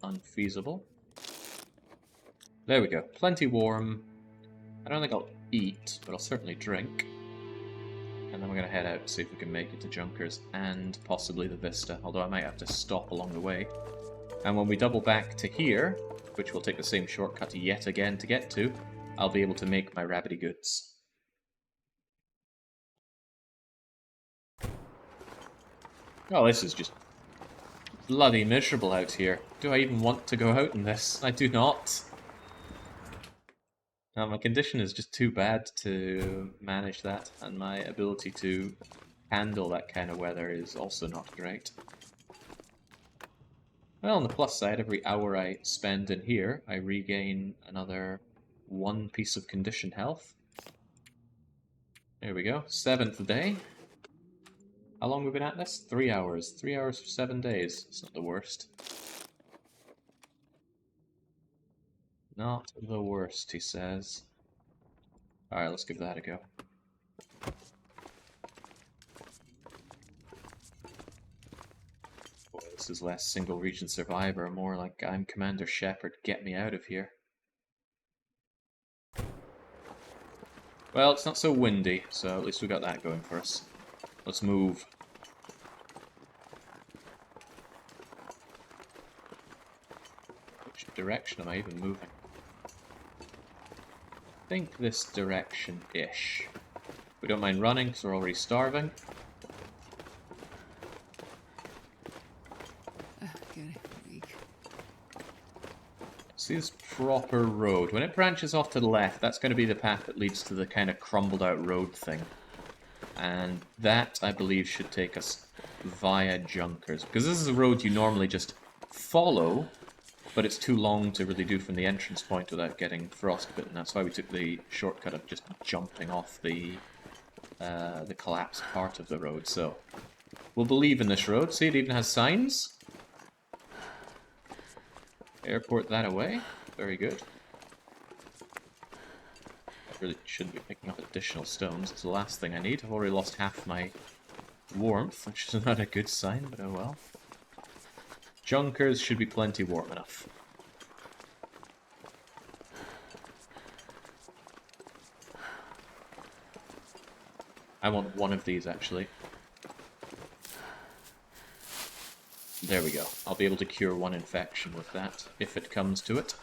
unfeasible. There we go. Plenty warm. I don't think I'll eat, but I'll certainly drink. And then we're going to head out and see if we can make it to Junkers and possibly the Vista, although I might have to stop along the way. And when we double back to here, which will take the same shortcut yet again to get to, I'll be able to make my rabbity goods. Oh, this is just bloody miserable out here. Do I even want to go out in this? I do not. Now, my condition is just too bad to manage that, and my ability to handle that kind of weather is also not great. Well, on the plus side, every hour I spend in here, I regain another 1 piece of condition health. There we go, 7th day. How long have we been at this? 3 hours. 3 hours for 7 days. It's not the worst. Not the worst, he says. Alright, let's give that a go. Boy, this is less single region survivor, more like I'm Commander Shepard, get me out of here. Well, it's not so windy, so at least we got that going for us. Let's move. Which direction am I even moving? I think this direction-ish. We don't mind running because we're already starving. See this proper road. When it branches off to the left, that's going to be the path that leads to the kind of crumbled out road thing. And that, I believe, should take us via Junkers. Because this is a road you normally just follow, but it's too long to really do from the entrance point without getting frostbitten. That's why we took the shortcut of just jumping off the collapsed part of the road. So we'll believe in this road. See, it even has signs. Airport that away. Very good. I really shouldn't be picking up additional stones. It's the last thing I need. I've already lost half my warmth, which is not a good sign, but oh well. Junkers should be plenty warm enough. I want one of these, actually. There we go. I'll be able to cure one infection with that, if it comes to it.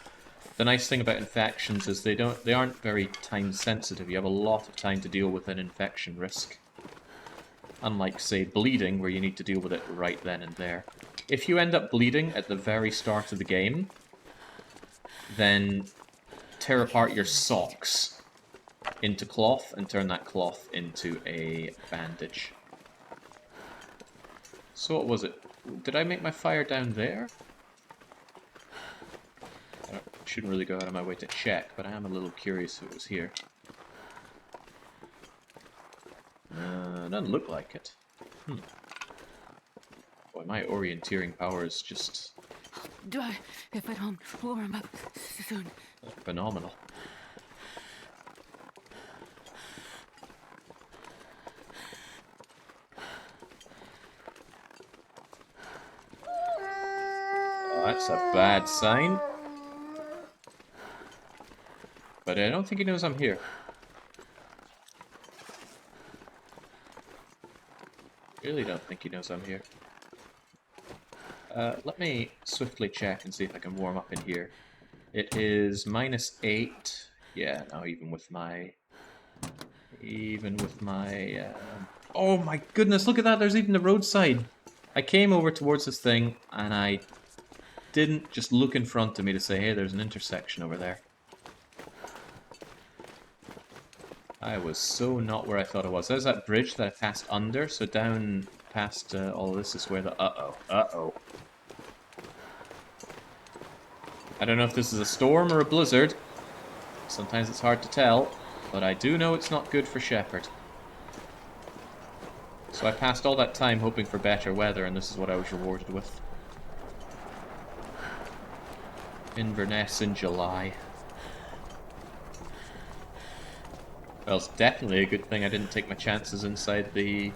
The nice thing about infections is they aren't very time sensitive. You have a lot of time to deal with an infection risk. Unlike, say, bleeding, where you need to deal with it right then and there. If you end up bleeding at the very start of the game, then tear apart your socks into cloth and turn that cloth into a bandage. So what was it? Did I make my fire down there? I shouldn't really go out of my way to check, but I am a little curious if it was here. Doesn't look like it. Boy, my orienteering power is just... Die if I don't warm up soon. phenomenal. Oh, that's a bad sign. But I don't think he knows I'm here. Really don't think he knows I'm here. Let me swiftly check and see if I can warm up in here. It is -8. Yeah, no, even with my... Oh my goodness, look at that, there's even the roadside! I came over towards this thing, and I didn't just look in front of me to say, hey, there's an intersection over there. I was so not where I thought I was. There's that bridge that I passed under, so down past all this is where the... Uh-oh. I don't know if this is a storm or a blizzard. Sometimes it's hard to tell, but I do know it's not good for Shepherd. So I passed all that time hoping for better weather, and this is what I was rewarded with. Inverness in July. Well, it's definitely a good thing I didn't take my chances inside the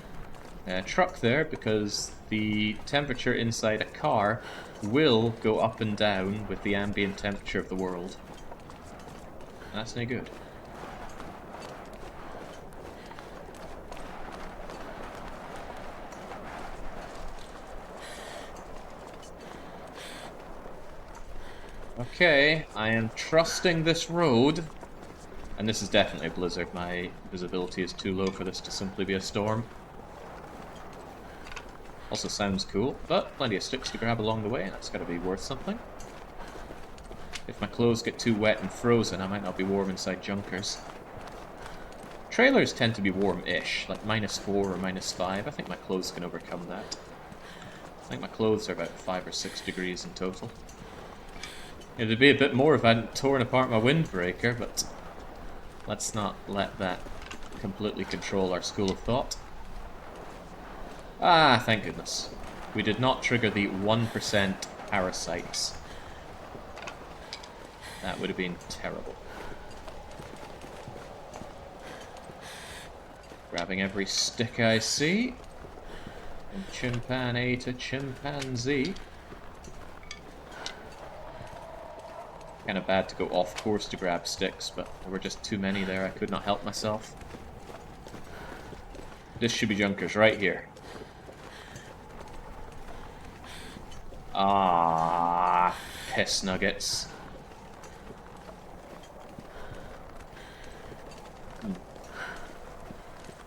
truck there, because the temperature inside a car will go up and down with the ambient temperature of the world. That's no good. Okay, I am trusting this road. And this is definitely a blizzard. My visibility is too low for this to simply be a storm. Also sounds cool, but plenty of sticks to grab along the way, and that's got to be worth something. If my clothes get too wet and frozen, I might not be warm inside junkers. Trailers tend to be warm-ish, like -4 or -5. I think my clothes can overcome that. I think my clothes are about 5 or 6 degrees in total. It'd be a bit more if I hadn't torn apart my windbreaker, but let's not let that completely control our school of thought. Ah, thank goodness. We did not trigger the 1% parasites. That would have been terrible. Grabbing every stick I see. From chimpanzee to chimpanzee. Kind of bad to go off course to grab sticks, but there were just too many there. I could not help myself. This should be junkers right here. Ah, piss nuggets.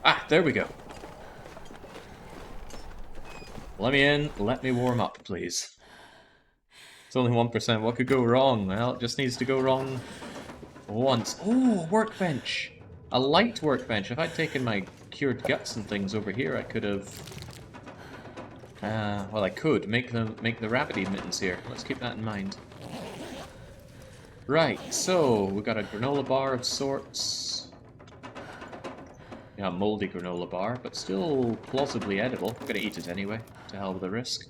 Ah, there we go. Let me in, let me warm up, please. It's only 1%. What could go wrong? Well, it just needs to go wrong once. Oh, a workbench! A light workbench. If I'd taken my cured guts and things over here, I could have... well, I could make the rabbity mittens here. Let's keep that in mind. Right, so we got a granola bar of sorts. Yeah, a moldy granola bar, but still plausibly edible. I'm gonna eat it anyway, to hell with the risk.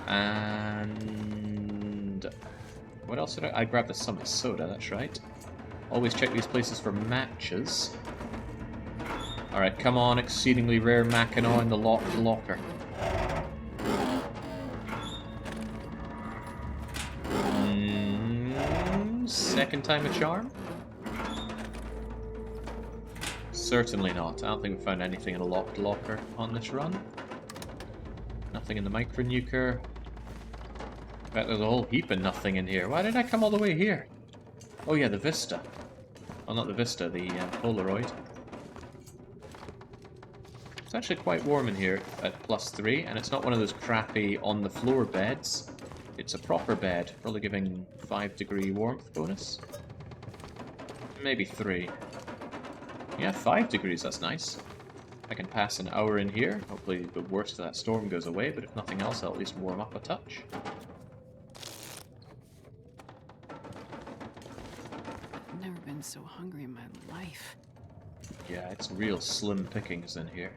And what else did I grabbed the Summit Soda, that's right. Always check these places for matches. Alright, come on, exceedingly rare Mackinaw in the locker. Second time a charm? Certainly not. I don't think we found anything in a locked locker on this run. Nothing in the micro-nuker. In fact, there's a whole heap of nothing in here. Why did I come all the way here? Oh yeah, the Vista. Well, not the Vista, the Polaroid. It's actually quite warm in here at +3, and it's not one of those crappy on-the-floor beds. It's a proper bed, probably giving 5-degree warmth bonus. Maybe 3. Yeah, 5 degrees, that's nice. I can pass an hour in here. Hopefully the worst of that storm goes away, but if nothing else, I'll at least warm up a touch. I've never been so hungry in my life. Yeah, it's real slim pickings in here.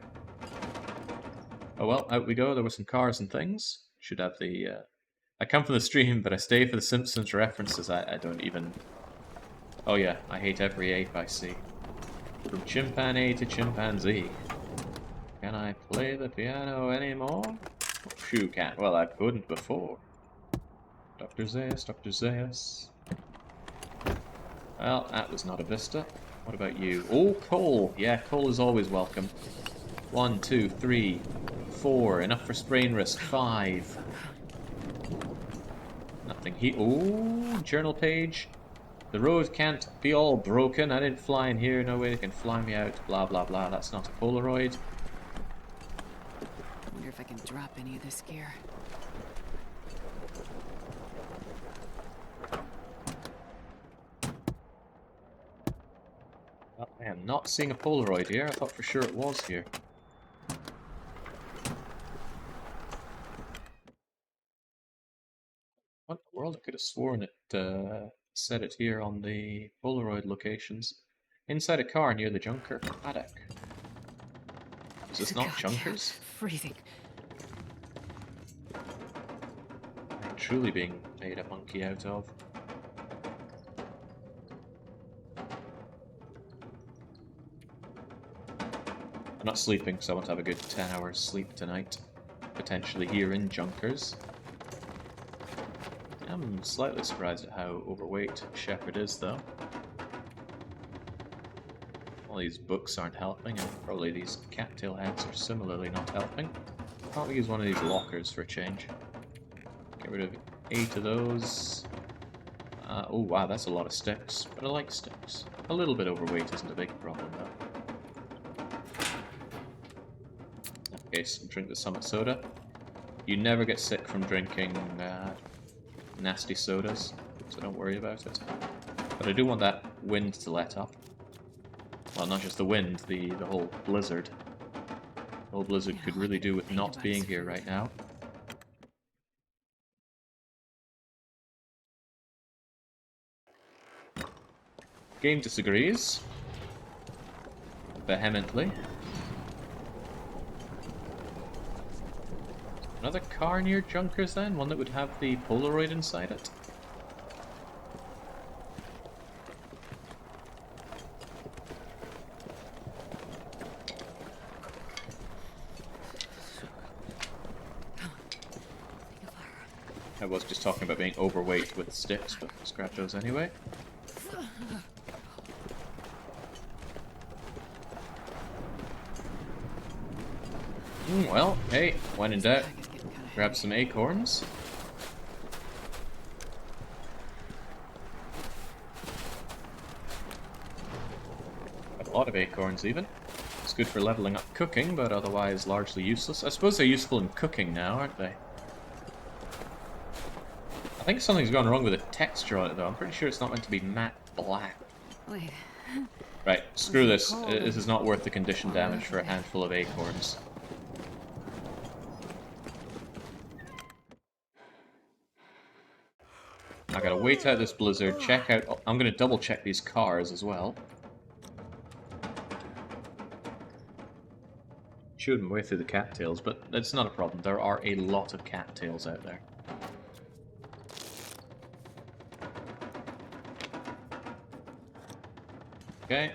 Oh well, out we go. There were some cars and things. Should have the... I come from the stream, but I stay for the Simpsons references. I don't even... Oh yeah, I hate every ape I see. From chimpanzee to chimpanzee. Can I play the piano anymore? Oh, shoo, can't. Well, I couldn't before. Dr. Zaius, Dr. Zaius. Well, that was not a Vista. What about you? Oh, coal! Yeah, coal is always welcome. 1, 2, 3, 4. Enough for sprain risk. 5. Nothing here. Oh, journal page. The road can't be all broken. I didn't fly in here. No way they can fly me out. Blah, blah, blah. That's not a Polaroid. I wonder if I can drop any of this gear. Well, I am not seeing a Polaroid here. I thought for sure it was here. What in the world? I could have sworn it said it here on the Polaroid locations. Inside a car near the Junker paddock. Is this not God, Junkers? yeah, freezing. I'm truly being made a monkey out of. I'm not sleeping, so I want to have a good 10 hours sleep tonight. Potentially here in Junkers. I'm slightly surprised at how overweight Shepard is, though. All these books aren't helping, and probably these cattail heads are similarly not helping. Can't we use one of these lockers for a change? Get rid of 8 of those. Oh wow, that's a lot of sticks, but I like sticks. A little bit overweight isn't a big problem, though. Okay, so drink the Summit Soda. You never get sick from drinking nasty sodas, so don't worry about it. But I do want that wind to let up. Well, not just the wind, the whole blizzard. The whole blizzard could really do with not being here right now. Game disagrees. Vehemently. Another car near Junkers then? One that would have the Polaroid inside it? I was just talking about being overweight with sticks, but scrap those anyway. Well, hey, when in doubt, grab some acorns. A lot of acorns, even. It's good for leveling up cooking, but otherwise largely useless. I suppose they're useful in cooking now, aren't they? I think something's gone wrong with the texture on it, though. I'm pretty sure it's not meant to be matte black. Wait. Right, screw this. This is not worth the condition damage for a handful of acorns. I gotta wait out this blizzard, check out... oh, I'm gonna double check these cars as well. Shooting my way through the cattails, but that's not a problem. There are a lot of cattails out there. Okay,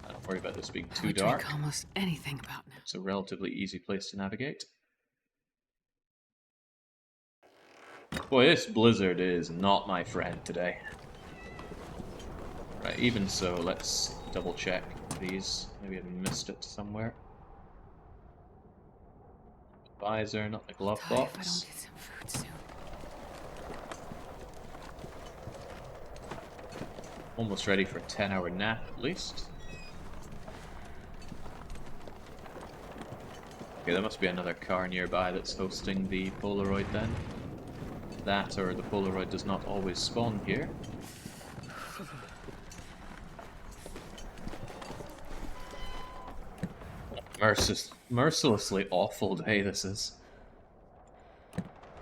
I don't worry about this being too I dark. drink almost anything about now. It's a relatively easy place to navigate. Boy, this blizzard is not my friend today. Right, even so, let's double check these. Maybe I missed it somewhere. Visor, not the glove Die if I don't box. get some food soon. Almost ready for a 10-hour nap at least. Okay, there must be another car nearby that's hosting the Polaroid then. That or the Polaroid does not always spawn here. Mercilessly awful day this is.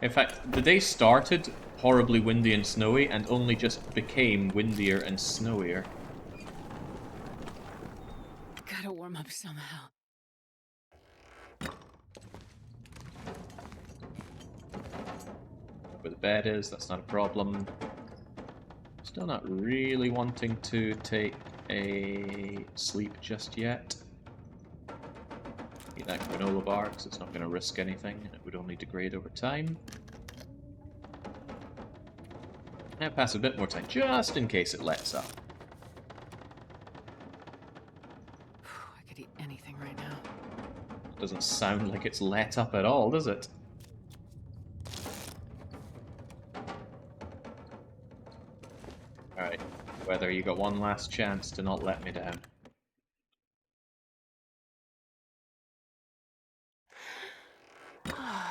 In fact, the day started horribly windy and snowy and only just became windier and snowier. Gotta warm up somehow. Where the bed is, that's not a problem. Still not really wanting to take a sleep just yet. Eat that granola bar because it's not going to risk anything and it would only degrade over time. Now pass a bit more time just in case it lets up. I could eat anything right now. Doesn't sound like it's let up at all, does it? Alright, Weather, you got one last chance to not let me down.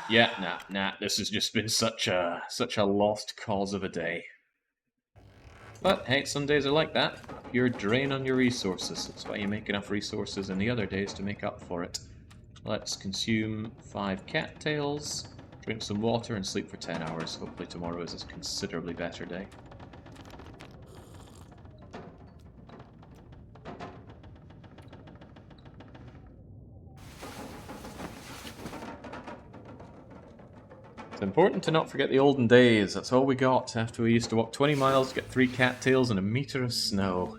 Yeah, nah, this has just been such a lost cause of a day. But hey, some days are like that. Pure drain on your resources. That's why you make enough resources in the other days to make up for it. Let's consume 5 cattails, drink some water, and sleep for 10 hours. Hopefully tomorrow is a considerably better day. It's important to not forget the olden days. That's all we got after we used to walk 20 miles to get 3 cattails and a meter of snow.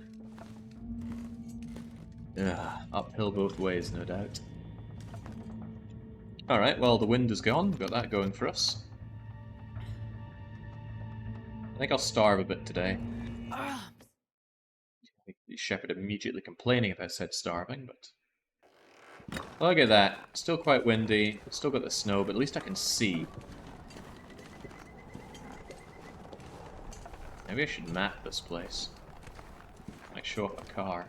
Ugh, uphill both ways, no doubt. Alright, well, the wind is gone. We've got that going for us. I think I'll starve a bit today. The shepherd immediately complaining if I said starving, but... Look at that. Still quite windy. Still got the snow, but at least I can see. Maybe I should map this place. Might show up a car.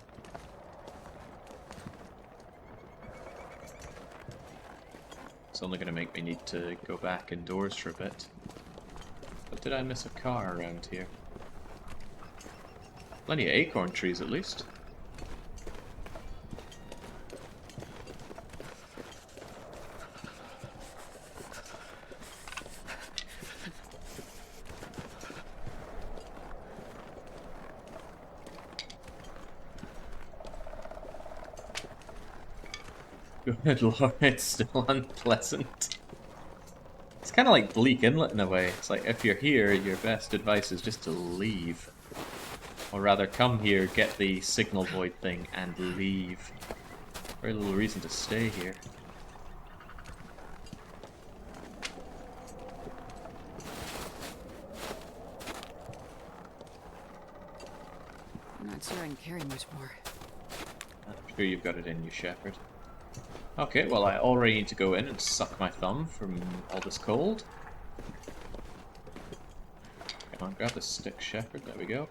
It's only going to make me need to go back indoors for a bit. But did I miss a car around here? Plenty of acorn trees at least. Good lord, it's still unpleasant. It's kind of like Bleak Inlet in a way. It's like, if you're here, your best advice is just to leave. Or rather, come here, get the signal void thing, and leave. Very little reason to stay here. I'm not sure I can carry much more. I'm sure you've got it in you, Shepherd. Okay, well, I already need to go in and suck my thumb from all this cold. Come on, grab the stick, Shepherd. There we go.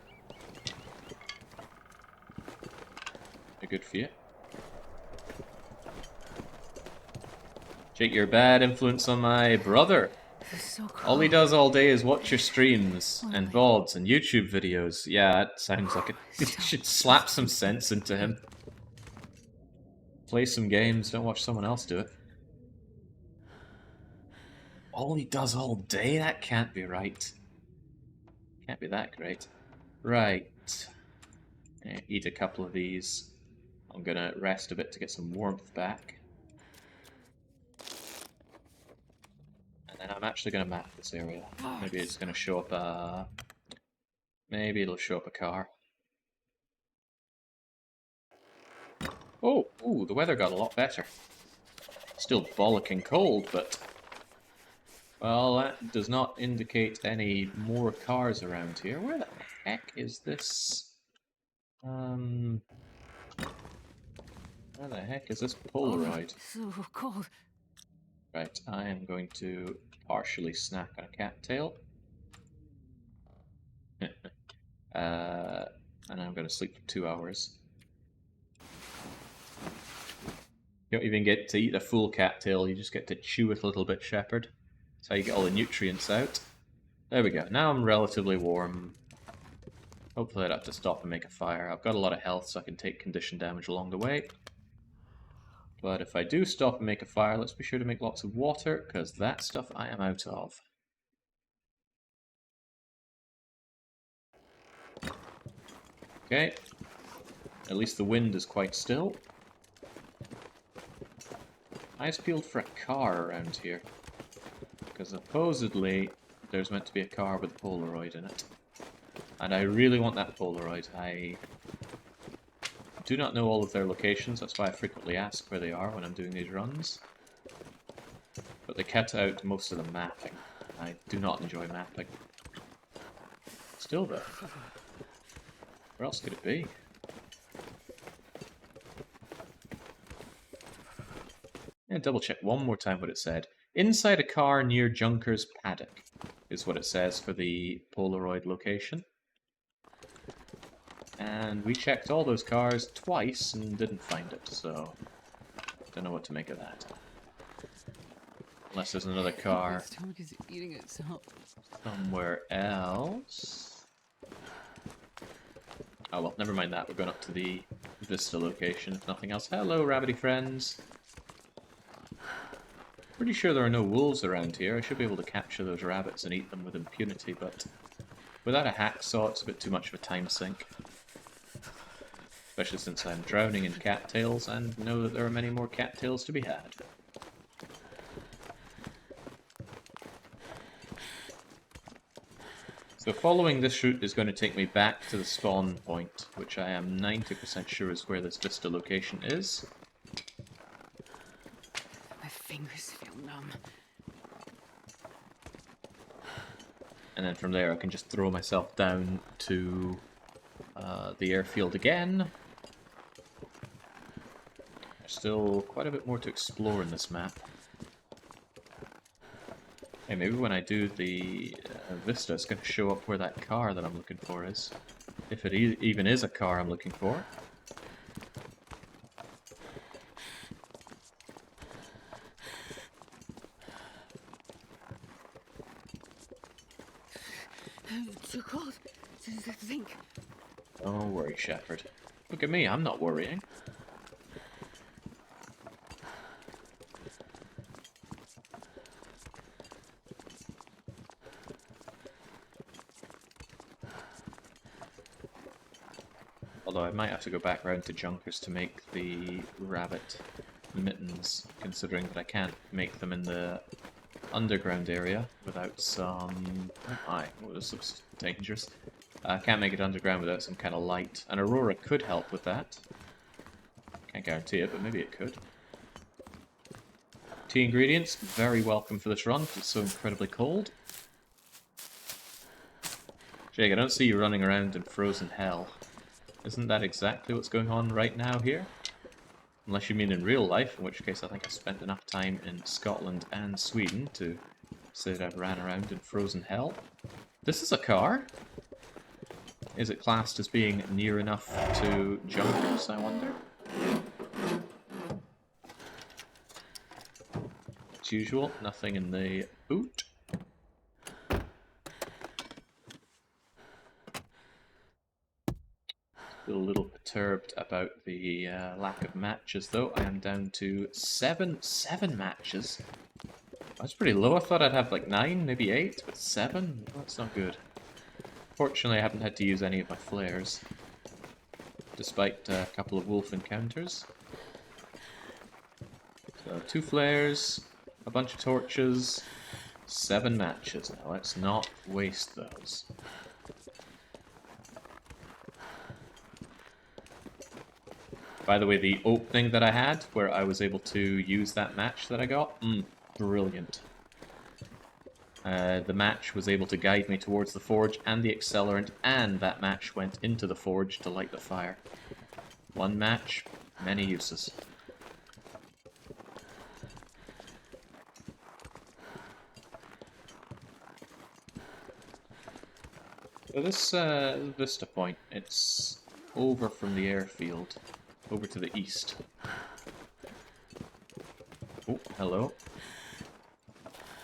They're good for you. Jake, you're a bad influence on my brother. This is so cold. All he does all day is watch your streams and VODs and YouTube videos. Yeah, it sounds like it. You should slap some sense into him. Play some games, don't watch someone else do it. All he does all day? That can't be right. Can't be that great. Right. Eat a couple of these. I'm gonna rest a bit to get some warmth back. And then I'm actually gonna map this area. Maybe it's gonna show up a... Maybe it'll show up a car. Oh, ooh, the weather got a lot better. Still bollocking cold, but... Well, that does not indicate any more cars around here. Where the heck is this? Where the heck is this Polaroid? So cold. Right, I am going to partially snack on a cattail. And I'm going to sleep for 2 hours. You don't even get to eat a full cattail, you just get to chew it a little bit, Shepherd. That's how you get all the nutrients out. There we go, now I'm relatively warm. Hopefully I don't have to stop and make a fire. I've got a lot of health so I can take condition damage along the way. But if I do stop and make a fire, let's be sure to make lots of water, because that stuff I am out of. Okay. At least the wind is quite still. Eyes peeled for a car around here. Because supposedly there's meant to be a car with a Polaroid in it. And I really want that Polaroid. I do not know all of their locations, that's why I frequently ask where they are when I'm doing these runs. But they cut out most of the mapping. I do not enjoy mapping. Still though. Where else could it be? And double check one more time what it said. Inside a car near Junker's paddock is what it says for the Polaroid location. And we checked all those cars twice and didn't find it, so don't know what to make of that. Unless there's another car My stomach is eating itself. somewhere else. Oh well, never mind that. We're going up to the Vista location, if nothing else. Hello, rabbity friends. Pretty sure there are no wolves around here. I should be able to capture those rabbits and eat them with impunity, but without a hacksaw, it's a bit too much of a time sink. Especially since I'm drowning in cattails and know that there are many more cattails to be had. So following this route is going to take me back to the spawn point, which I am 90% sure is where this Vista location is. My fingers feel numb. And then from there I can just throw myself down to the airfield again. There's still quite a bit more to explore in this map. Hey, maybe when I do the Vista, it's going to show up where that car that I'm looking for is. If it even is a car I'm looking for. It's too cold to think. Don't worry, Shepherd. Look at me, I'm not worrying. Although I might have to go back round to Junkers to make the rabbit mittens, considering that I can't make them in the underground area without some... Oh, this looks dangerous. I can't make it underground without some kind of light. And Aurora could help with that. Can't guarantee it, but maybe it could. Tea ingredients, very welcome for this run, because it's so incredibly cold. Jake, I don't see you running around in frozen hell. Isn't that exactly what's going on right now here? Unless you mean in real life, in which case I think I spent enough time in Scotland and Sweden to say that I've ran around in frozen hell. This is a car? Is it classed as being near enough to Junkers, I wonder? As usual, nothing in the boot. Still a little perturbed about the lack of matches, though. I am down to seven matches. That's pretty low. I thought I'd have like 9, maybe 8, but 7? That's not good. Fortunately, I haven't had to use any of my flares, despite a couple of wolf encounters. So 2 flares, a bunch of torches, 7 matches. Now let's not waste those. By the way, the opening that I had, where I was able to use that match that I got, brilliant. The match was able to guide me towards the forge and the accelerant, and that match went into the forge to light the fire. One match, many uses. So this vista point, it's over from the airfield, over to the east. Oh, hello.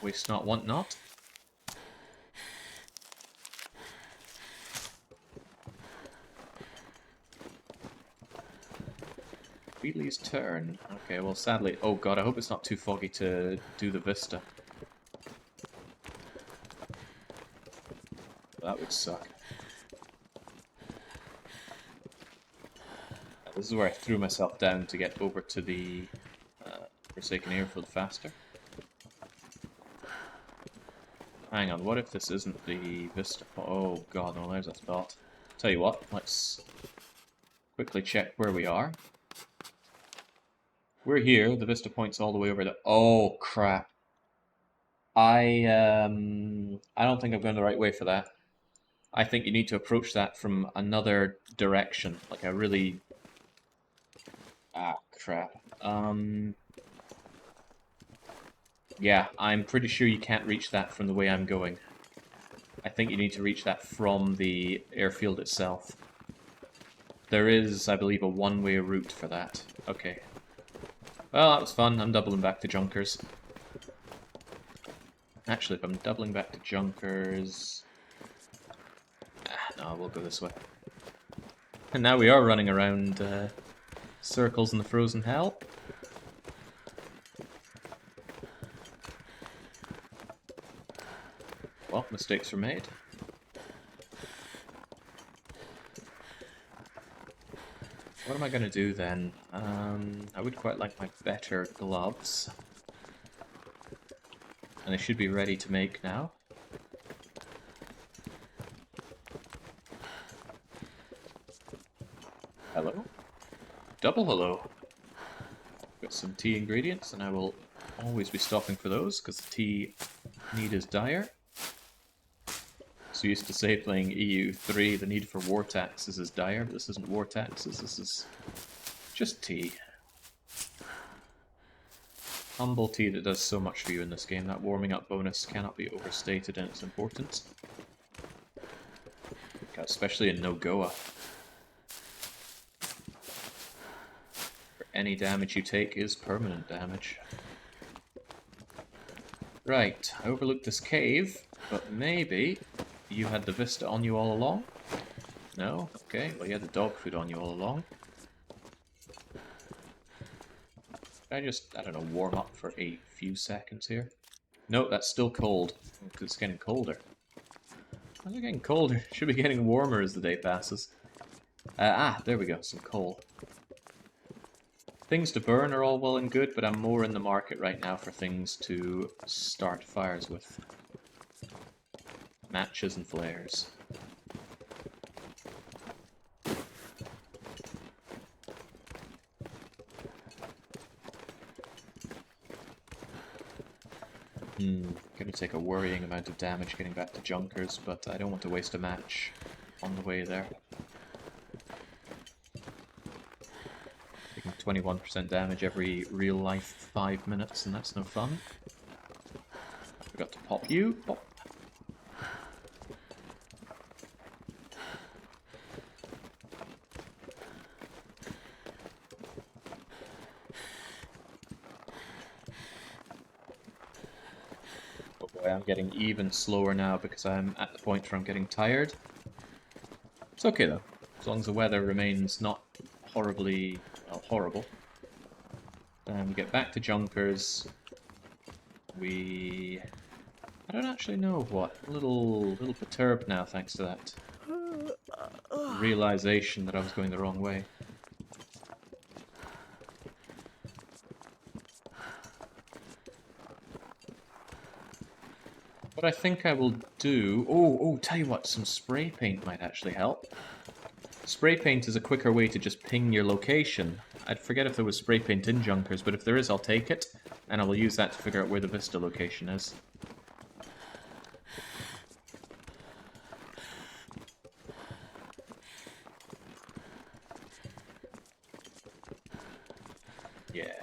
Waste not, want not. Wheatley's turn. Okay, well sadly... Oh god, I hope it's not too foggy to do the vista. That would suck. This is where I threw myself down to get over to the Forsaken Airfield faster. Hang on, what if this isn't the vista? Oh god, no, there's a spot. Tell you what, let's quickly check where we are. We're here, the vista point's all the way over there. Oh crap. I don't think I'm going the right way for that. I think you need to approach that from another direction. Like a really... Ah, crap. Yeah, I'm pretty sure you can't reach that from the way I'm going. I think you need to reach that from the airfield itself. There is, I believe, a one-way route for that. Okay. Well, that was fun. I'm doubling back to Junkers. Actually, if I'm doubling back to Junkers... no, we'll go this way. And now we are running around circles in the frozen hell. Well, mistakes were made. What am I going to do then? I would quite like my better gloves. And they should be ready to make now. Hello? Double hello. Got some tea ingredients, and I will always be stopping for those, because the tea need is dire. So used to say playing EU3, the need for war taxes is dire, but this isn't war taxes, this is just tea. Humble tea that does so much for you in this game. That warming up bonus cannot be overstated in its importance. Especially in Nogoa. Any damage you take is permanent damage. Right, I overlooked this cave, but maybe you had the vista on you all along? No? Okay, well you had the dog food on you all along. Can I just, I don't know, warm up for a few seconds here? No, that's still cold, because it's getting colder. How's it getting colder? It should be getting warmer as the day passes. There we go, some coal. Things to burn are all well and good, but I'm more in the market right now for things to start fires with. Matches and flares. Gonna take a worrying amount of damage getting back to Junkers, but I don't want to waste a match on the way there. 21% damage every real life 5 minutes, and that's no fun. I forgot to pop you. Pop. Oh boy, I'm getting even slower now because I'm at the point where I'm getting tired. It's okay though, as long as the weather remains not horribly... well, horrible. Then we get back to Junkers. I don't actually know what. A little perturbed now thanks to that realization that I was going the wrong way. What I think I will do... Oh, tell you what, some spray paint might actually help. Spray paint is a quicker way to just ping your location. I'd forget if there was spray paint in Junkers, but if there is, I'll take it, and I will use that to figure out where the Vista location is. Yeah,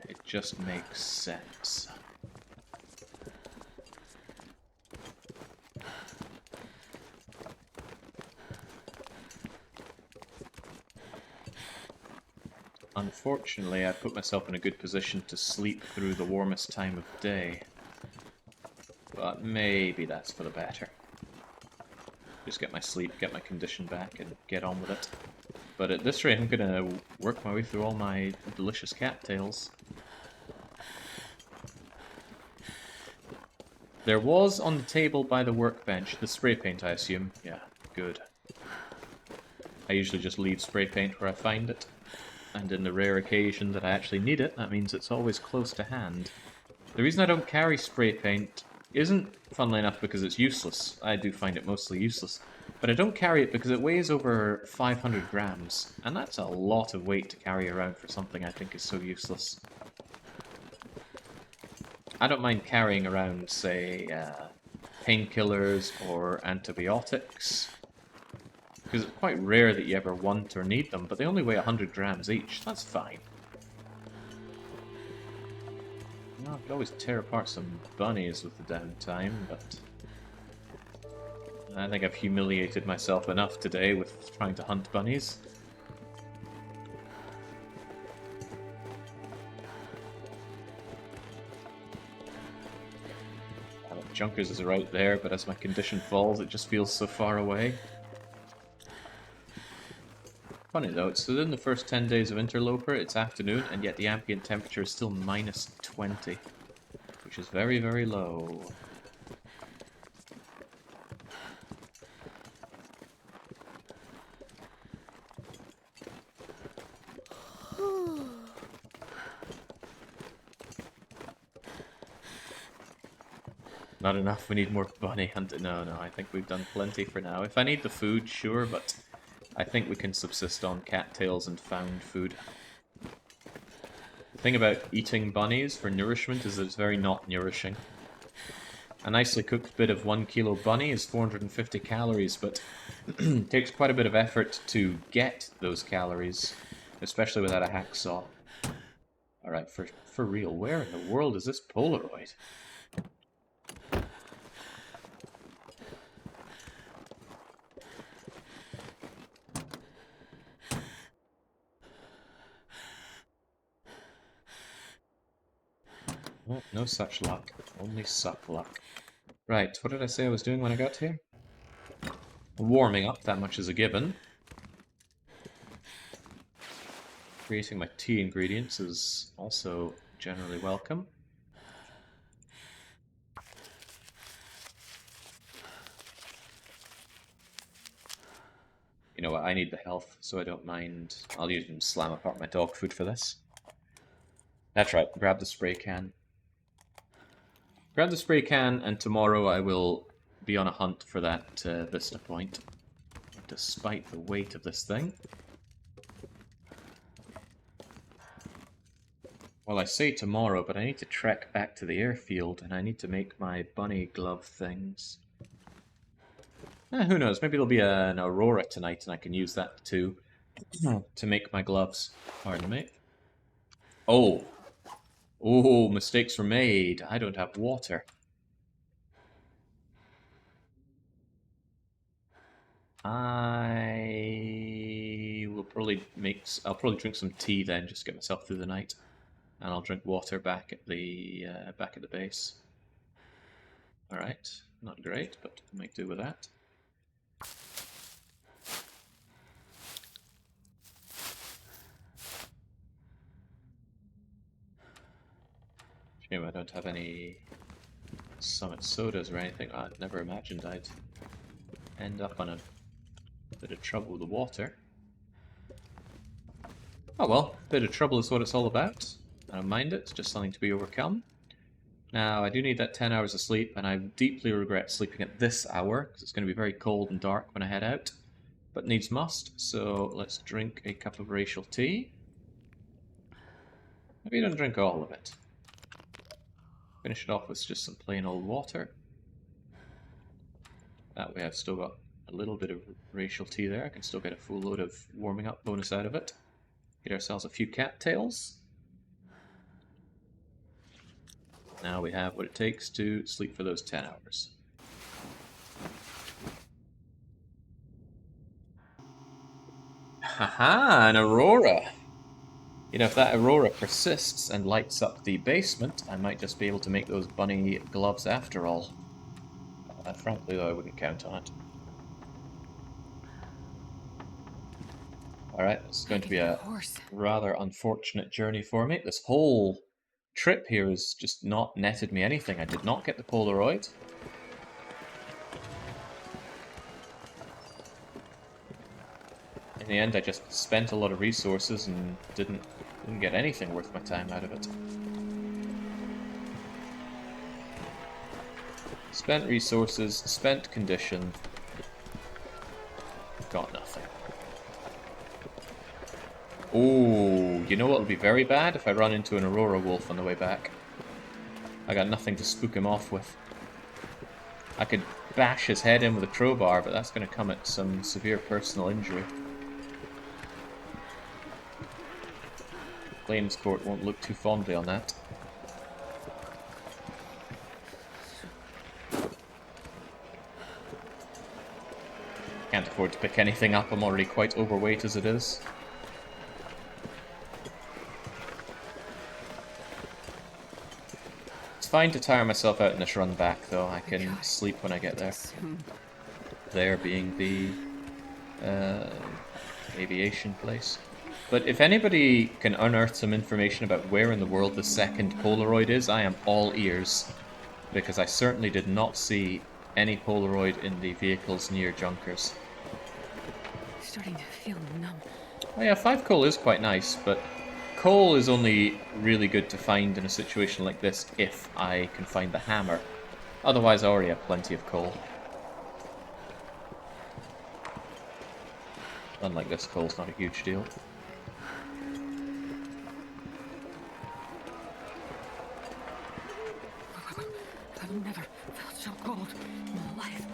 it just makes sense. Unfortunately, I put myself in a good position to sleep through the warmest time of day. But maybe that's for the better. Just get my sleep, get my condition back, and get on with it. But at this rate, I'm gonna work my way through all my delicious cattails. There was on the table by the workbench the spray paint, I assume. Yeah, good. I usually just leave spray paint where I find it. And in the rare occasion that I actually need it, that means it's always close to hand. The reason I don't carry spray paint isn't, funnily enough, because it's useless. I do find it mostly useless. But I don't carry it because it weighs over 500 grams, and that's a lot of weight to carry around for something I think is so useless. I don't mind carrying around, say, painkillers or antibiotics, because it's quite rare that you ever want or need them, but they only weigh 100 grams each. That's fine. Well, I could always tear apart some bunnies with the downtime, but I think I've humiliated myself enough today with trying to hunt bunnies. Junkers is right there, but as my condition falls, it just feels so far away. Funny though, it's within the first 10 days of Interloper, it's afternoon, and yet the ambient temperature is still minus 20, which is very, very low. Not enough, we need more bunny hunting. No, I think we've done plenty for now. If I need the food, sure, but I think we can subsist on cattails and found food. The thing about eating bunnies for nourishment is that it's very not nourishing. A nicely cooked bit of 1 kilo bunny is 450 calories, but it takes quite a bit of effort to get those calories, especially without a hacksaw. Alright, for real, where in the world is this Polaroid? Oh, no such luck. Only suck luck. Right, what did I say I was doing when I got here? Warming up, that much is a given. Creating my tea ingredients is also generally welcome. You know what, I need the health, so I don't mind. I'll even slam apart my dog food for this. That's right, grab the spray can. Grab the spray can, and tomorrow I will be on a hunt for that vista point. Despite the weight of this thing. Well, I say tomorrow, but I need to trek back to the airfield, and I need to make my bunny glove things. Who knows, maybe there'll be an aurora tonight, and I can use that to make my gloves. Pardon me. Oh, mistakes were made. I don't have water. I'll probably drink some tea then, just to get myself through the night. And I'll drink water back at the base. Alright, not great, but I might do with that. Shame I don't have any Summit sodas or anything. I'd never imagined I'd end up on a Bit of trouble with the water. Oh well, bit of trouble is what it's all about. I don't mind it, it's just something to be overcome. Now, I do need that 10 hours of sleep, and I deeply regret sleeping at this hour, because it's going to be very cold and dark when I head out. But needs must, so let's drink a cup of racial tea. Maybe don't drink all of it. Finish it off with just some plain old water. That way I've still got a little bit of racial tea there. I can still get a full load of warming up bonus out of it. Get ourselves a few cattails. Now we have what it takes to sleep for those 10 hours. Haha, an aurora! You know, if that aurora persists and lights up the basement, I might just be able to make those bunny gloves after all. Frankly, though, I wouldn't count on it. Alright, this is going to be a rather unfortunate journey for me. This whole trip here has just not netted me anything. I did not get the Polaroid. In the end, I just spent a lot of resources and didn't get anything worth my time out of it. Spent resources, spent condition, got nothing. Ooh, you know what would be very bad? If I run into an Aurora Wolf on the way back. I got nothing to spook him off with. I could bash his head in with a crowbar, but that's going to come at some severe personal injury. Claims court won't look too fondly on that. Can't afford to pick anything up, I'm already quite overweight as it is. It's fine to tire myself out in this run back, though. I can sleep when I get there. There being the aviation place. But if anybody can unearth some information about where in the world the second Polaroid is, I am all ears. Because I certainly did not see any Polaroid in the vehicles near Junkers. Starting to feel numb. Oh yeah, 5 coal is quite nice, but coal is only really good to find in a situation like this if I can find the hammer. Otherwise, I already have plenty of coal. Unlike this, coal's not a huge deal. I've never felt so cold in my life.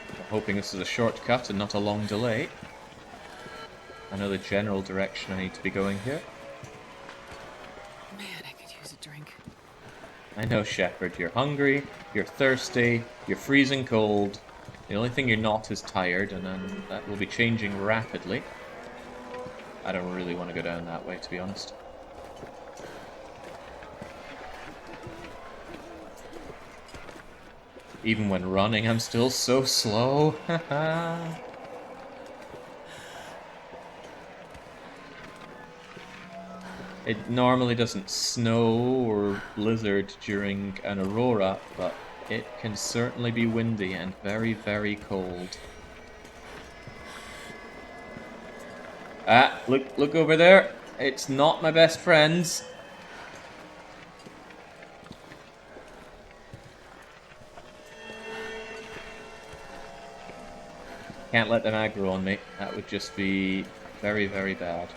I'm hoping this is a shortcut and not a long delay. I know the general direction I need to be going here. Man, I could use a drink. I know, Shepard, you're hungry, you're thirsty, you're freezing cold. The only thing you're not is tired, and then that will be changing rapidly. I don't really want to go down that way, to be honest. Even when running, I'm still so slow. It normally doesn't snow or blizzard during an aurora, but it can certainly be windy and very, very cold. Ah, look over there. It's not my best friends. Can't let them aggro on me. That would just be very, very bad.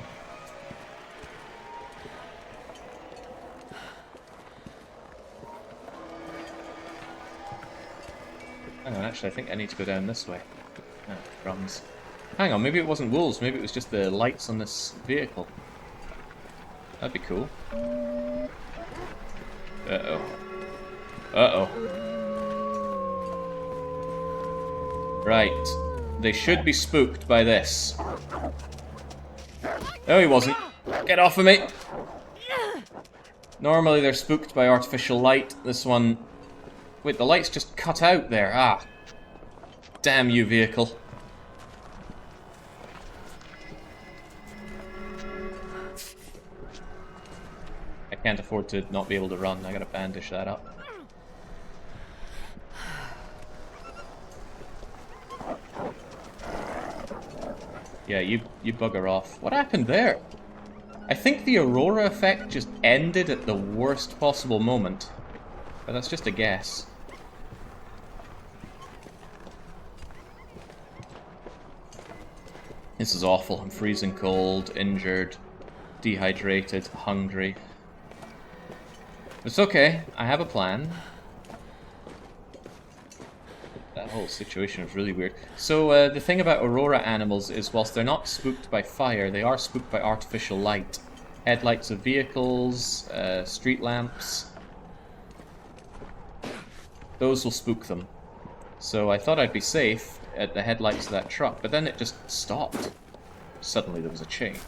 Hang on, actually, I think I need to go down this way. Ah, crumbs. Hang on, maybe it wasn't wolves, maybe it was just the lights on this vehicle. That'd be cool. Uh-oh. Uh-oh. Right. They should be spooked by this. No, he wasn't. Get off of me! Normally they're spooked by artificial light. This one... Wait, the light's just cut out there. Ah. Damn you, vehicle. I can't afford to not be able to run. I gotta bandage that up. Yeah, you bugger off. What happened there? I think the aurora effect just ended at the worst possible moment. But that's just a guess. This is awful. I'm freezing cold, injured, dehydrated, hungry. It's okay. I have a plan. That whole situation was really weird. So the thing about aurora animals is whilst they're not spooked by fire, they are spooked by artificial light. Headlights of vehicles, street lamps. Those will spook them. So I thought I'd be safe at the headlights of that truck, but then it just stopped. Suddenly there was a change.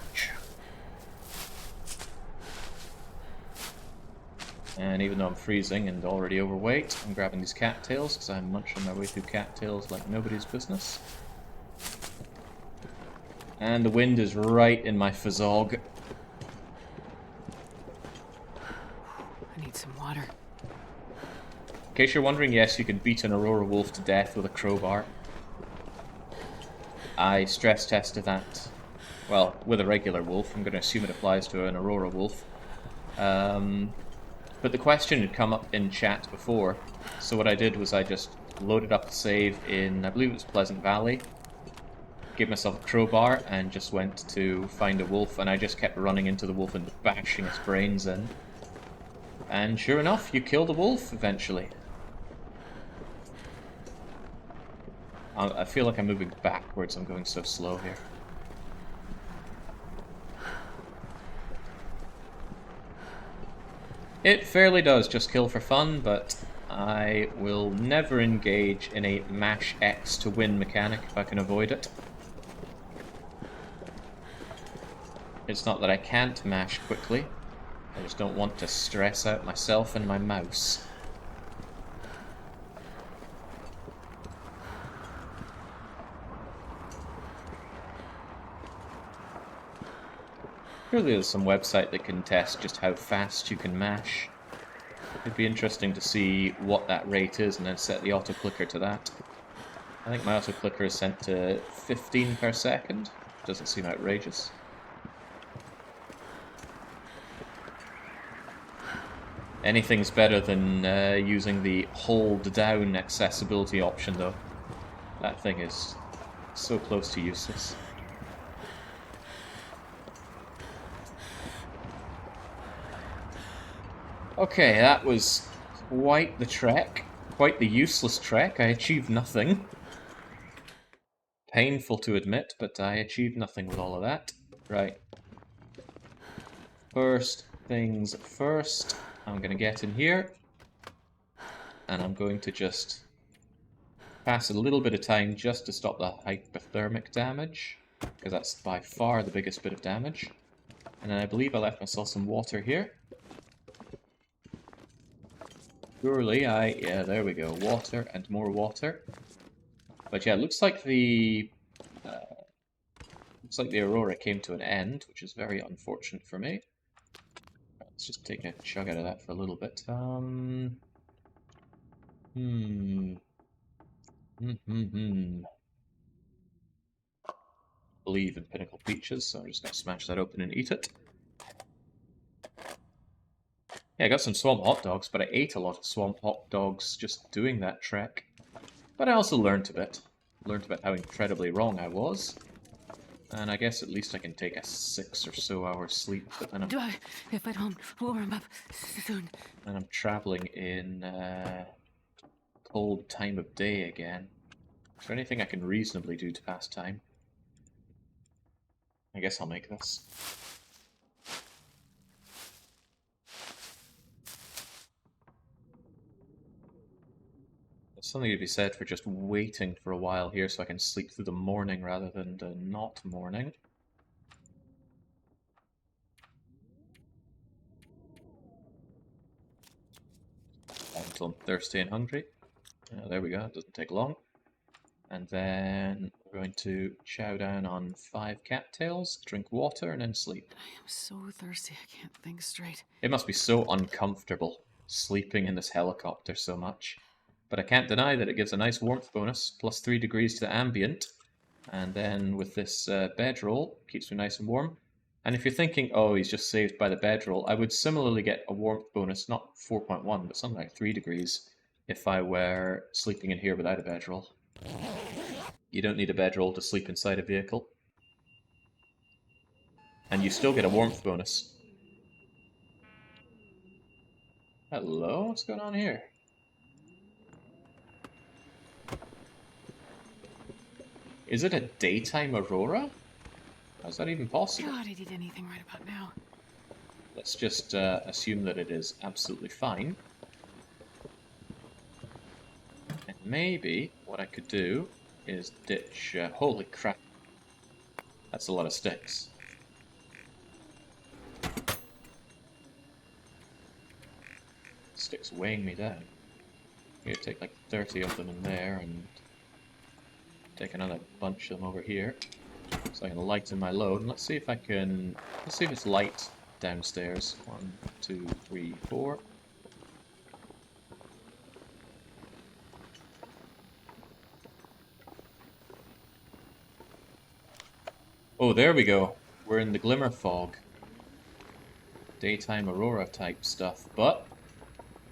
And even though I'm freezing and already overweight, I'm grabbing these cattails because I'm munching my way through cattails like nobody's business. And the wind is right in my physog. I need some water. In case you're wondering, yes, you can beat an aurora wolf to death with a crowbar. I stress tested that. Well, with a regular wolf. I'm going to assume it applies to an aurora wolf. But the question had come up in chat before, so what I did was I just loaded up the save in, I believe it was Pleasant Valley, gave myself a crowbar, and just went to find a wolf, and I just kept running into the wolf and bashing its brains in. And sure enough, you kill the wolf eventually. I feel like I'm moving backwards, I'm going so slow here. It fairly does just kill for fun, but I will never engage in a mash X to win mechanic if I can avoid it. It's not that I can't mash quickly, I just don't want to stress out myself and my mouse. Surely there's some website that can test just how fast you can mash. It'd be interesting to see what that rate is and then set the auto-clicker to that. I think my auto-clicker is set to 15 per second. Doesn't seem outrageous. Anything's better than using the hold down accessibility option though. That thing is so close to useless. Okay, that was quite the trek. Quite the useless trek. I achieved nothing. Painful to admit, but I achieved nothing with all of that. Right. First things first, I'm going to get in here. And I'm going to just pass a little bit of time just to stop the hypothermic damage. Because that's by far the biggest bit of damage. And then I believe I left myself some water here. Surely yeah, there we go. Water and more water. But yeah, it looks like the aurora came to an end, which is very unfortunate for me. Let's just take a chug out of that for a little bit. Believe in Pinnacle Peaches, so I'm just gonna smash that open and eat it. Yeah, I got some swamp hot dogs, but I ate a lot of swamp hot dogs just doing that trek. But I also learned a bit. Learned about how incredibly wrong I was. And I guess at least I can take a 6 or so hours sleep, but then If I don't warm up soon. and I'm traveling in cold time of day again. Is there anything I can reasonably do to pass time? I guess I'll make this. There's something to be said for just waiting for a while here so I can sleep through the morning rather than the not morning. Until I'm thirsty and hungry. There we go, it doesn't take long. And then we're going to chow down on 5 cattails, drink water, and then sleep. I am so thirsty, I can't think straight. It must be so uncomfortable sleeping in this helicopter so much. But I can't deny that it gives a nice warmth bonus, plus 3 degrees to ambient. And then with this bedroll, keeps me nice and warm. And if you're thinking, oh, he's just saved by the bedroll, I would similarly get a warmth bonus, not 4.1, but something like 3 degrees if I were sleeping in here without a bedroll. You don't need a bedroll to sleep inside a vehicle. And you still get a warmth bonus. Hello? What's going on here? Is it a daytime aurora? How's that even possible? God, I'd eat anything right about now. Let's just assume that it is absolutely fine. And maybe what I could do is ditch... holy crap. That's a lot of sticks. Sticks weighing me down. Here, take like 30 of them in there and take another bunch of them over here. So I can lighten my load. And let's see if I can... Let's see if it's light downstairs. 1, 2, 3, 4. Oh, there we go. We're in the glimmer fog. Daytime aurora type stuff, but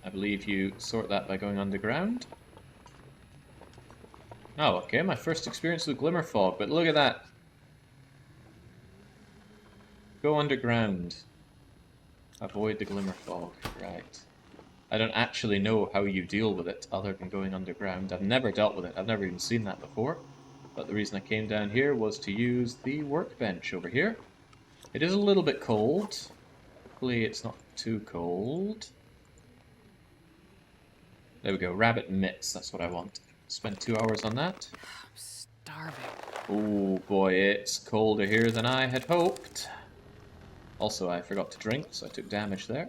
I believe you sort that by going underground. Oh, okay, my first experience with glimmer fog, but look at that. Go underground. Avoid the glimmer fog, right. I don't actually know how you deal with it other than going underground. I've never dealt with it, I've never even seen that before. But the reason I came down here was to use the workbench over here. It is a little bit cold. Hopefully it's not too cold. There we go, rabbit mitts, that's what I want. Spend 2 hours on that. I'm starving. Oh boy, it's colder here than I had hoped. Also, I forgot to drink, so I took damage there.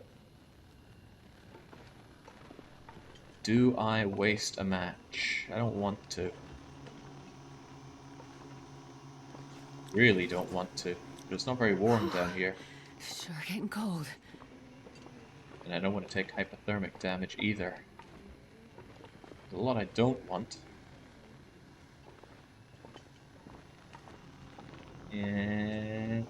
Do I waste a match? I don't want to. Really don't want to. But it's not very warm down here. Sure getting cold. And I don't want to take hypothermic damage either. There's a lot I don't want. And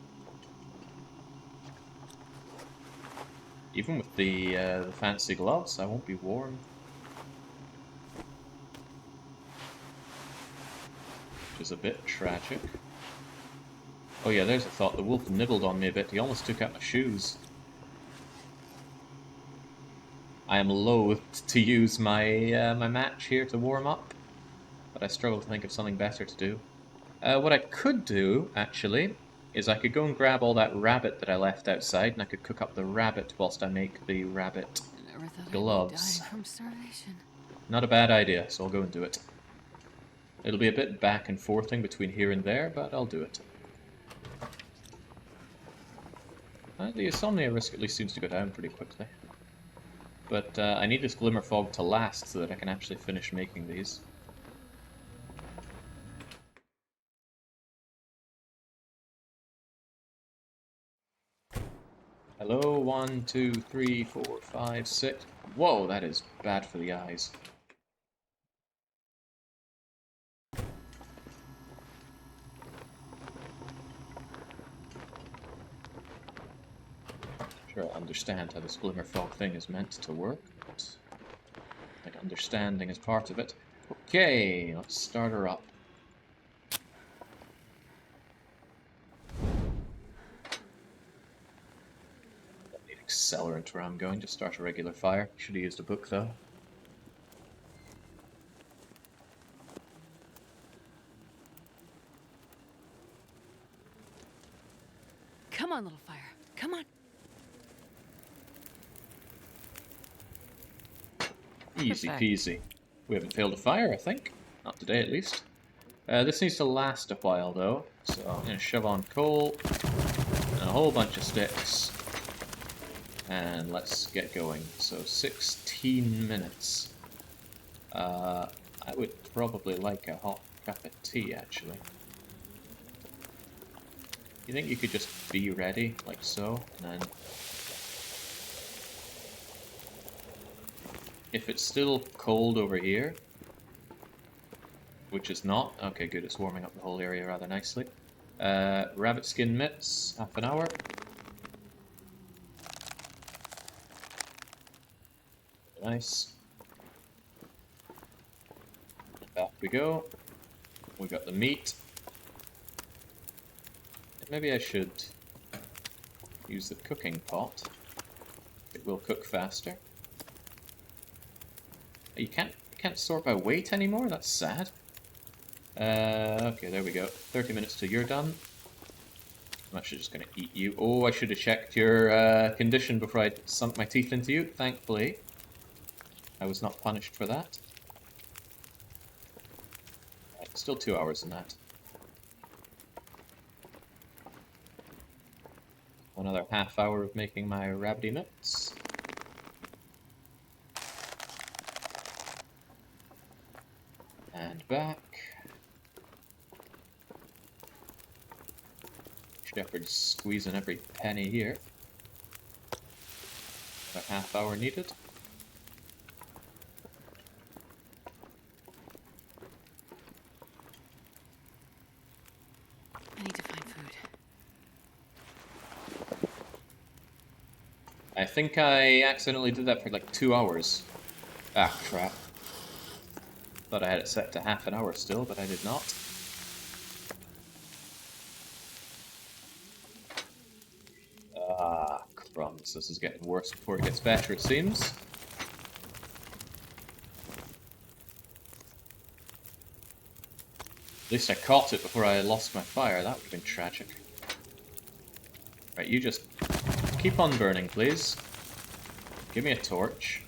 even with the fancy gloves, I won't be warm. Which is a bit tragic. Oh yeah, there's a thought. The wolf nibbled on me a bit. He almost took out my shoes. I am loath to use my my match here to warm up, but I struggle to think of something better to do. What I could do, actually, is I could go and grab all that rabbit that I left outside, and I could cook up the rabbit whilst I make the rabbit Never thought I'd be gloves. dying from starvation. Not a bad idea, so I'll go and do it. It'll be a bit back and forthing between here and there, but I'll do it. The insomnia risk at least seems to go down pretty quickly. But I need this glimmer fog to last so that I can actually finish making these. Hello, 1, 2, 3, 4, 5, 6. Whoa, that is bad for the eyes. Sure, I understand how this glimmer fog thing is meant to work, but I think understanding is part of it. Okay, let's start her up. Don't need accelerant where I'm going, just start a regular fire. Should have used a book though. Come on, little fire. Come on. Easy Perfect. peasy. We haven't failed a fire, I think. Not today, at least. This needs to last a while, though. So I'm going to shove on coal and a whole bunch of sticks. And let's get going. So 16 minutes. I would probably like a hot cup of tea, actually. You think you could just be ready, like so, and then... If it's still cold over here, which is not. Okay, good, it's warming up the whole area rather nicely. Rabbit skin mitts, half an hour. Nice. Back we go. We got the meat. Maybe I should use the cooking pot. It will cook faster. You can't sort by weight anymore? That's sad. Okay, there we go. 30 minutes till you're done. I'm actually just going to eat you. Oh, I should have checked your condition before I sunk my teeth into you. Thankfully, I was not punished for that. Right, still 2 hours in that. Another half hour of making my rabbity mitts. And back. Shepherd's squeezing every penny here. About half hour needed. I need to find food. I think I accidentally did that for like 2 hours. Ah, crap. Thought I had it set to half an hour still, but I did not. Ah, crumbs. This is getting worse before it gets better, it seems. At least I caught it before I lost my fire. That would have been tragic. Right, you just keep on burning, please. Give me a torch.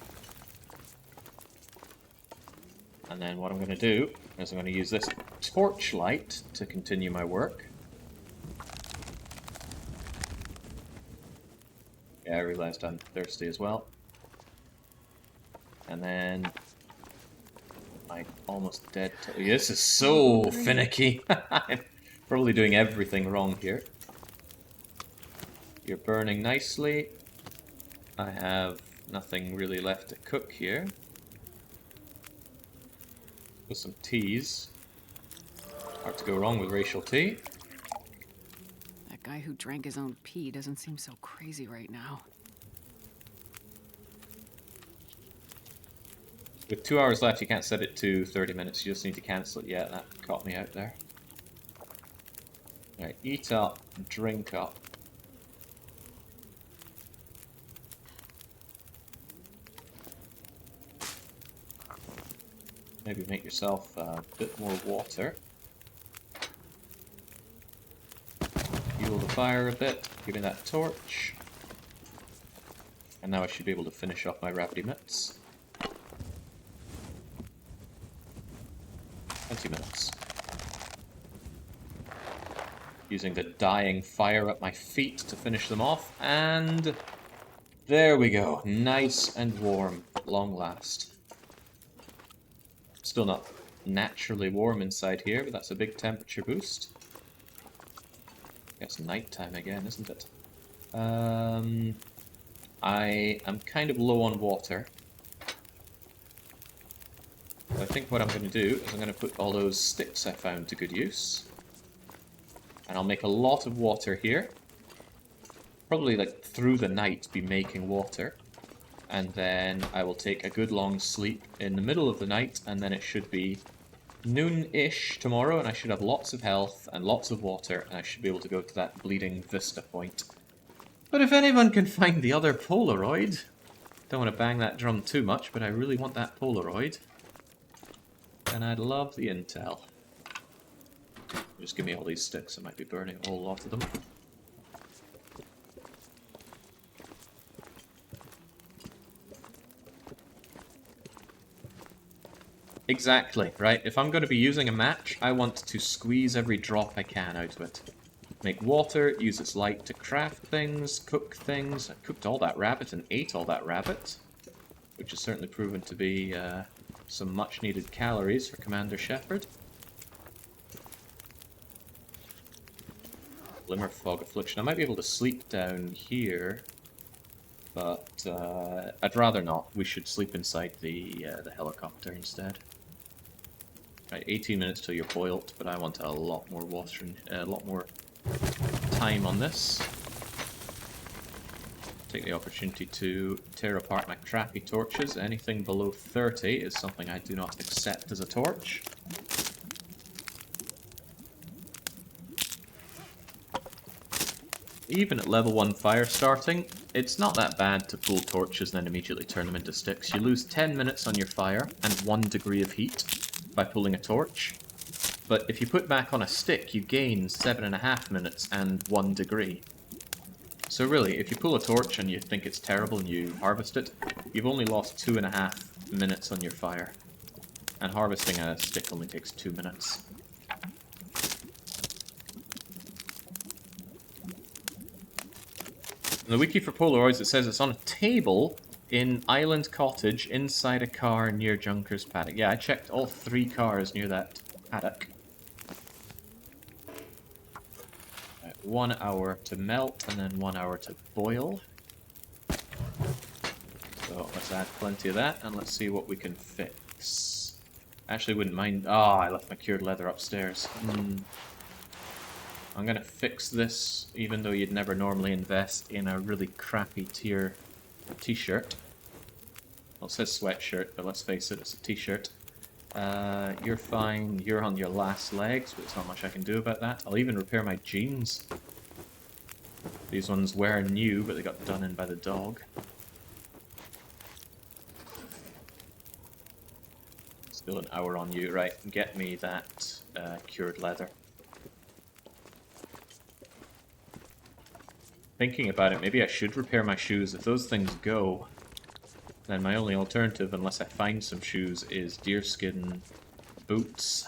And then what I'm going to do is I'm going to use this torchlight to continue my work. Yeah, I realized I'm thirsty as well. And then I'm almost dead. This is so finicky. I'm probably doing everything wrong here. You're burning nicely. I have nothing really left to cook here. With some teas. Hard to go wrong with racial tea. That guy who drank his own pee doesn't seem so crazy right now. With 2 hours left, you can't set it to 30 minutes. You just need to cancel it. Yeah, that caught me out there. Right, eat up, drink up. Maybe make yourself a bit more water. Fuel the fire a bit. Give me that torch. And now I should be able to finish off my rabbity mitts. 20 minutes. Using the dying fire at my feet to finish them off. And there we go. Nice and warm at long last. Still not naturally warm inside here, but that's a big temperature boost. It's nighttime again, isn't it? I am kind of low on water. So I think what I'm going to do is I'm going to put all those sticks I found to good use. And I'll make a lot of water here. Probably like through the night be making water. And then I will take a good long sleep in the middle of the night, and then it should be noon-ish tomorrow, and I should have lots of health and lots of water, and I should be able to go to that bleeding vista point. But if anyone can find the other Polaroid... Don't want to bang that drum too much, but I really want that Polaroid. And I'd love the intel. Just give me all these sticks, I might be burning a whole lot of them. Exactly, right? If I'm going to be using a match, I want to squeeze every drop I can out of it. Make water, use its light to craft things, cook things. I cooked all that rabbit and ate all that rabbit, which has certainly proven to be some much-needed calories for Commander Shepard. Glimmer Fog Affliction. I might be able to sleep down here, but I'd rather not. We should sleep inside the helicopter instead. Right, 18 minutes till you're boiled, but I want a lot more water and a lot more time on this. Take the opportunity to tear apart my crappy torches. Anything below 30 is something I do not accept as a torch. Even at level 1 fire starting, it's not that bad to pull torches and then immediately turn them into sticks. You lose 10 minutes on your fire and 1 degree of heat by pulling a torch. But if you put back on a stick, you gain 7.5 minutes and 1 degree. So really, if you pull a torch and you think it's terrible and you harvest it, you've only lost 2.5 minutes on your fire. And harvesting a stick only takes 2 minutes. In the wiki for Polaroids, it says it's on a table in Island Cottage inside a car near Junker's paddock. Yeah, I checked all 3 cars near that paddock. 1 hour to melt and then 1 hour to boil. So let's add plenty of that and let's see what we can fix. Actually, wouldn't mind. Oh, I left my cured leather upstairs. I'm gonna fix this, even though you'd never normally invest in a really crappy tier t-shirt. Well, it says sweatshirt, but let's face it, it's a t-shirt. You're fine, you're on your last legs, but there's not much I can do about that. I'll even repair my jeans. These ones were new, but they got done in by the dog. Still an hour on you. Right, get me that cured leather. Thinking about it, maybe I should repair my shoes. If those things go, then my only alternative, unless I find some shoes, is deerskin boots.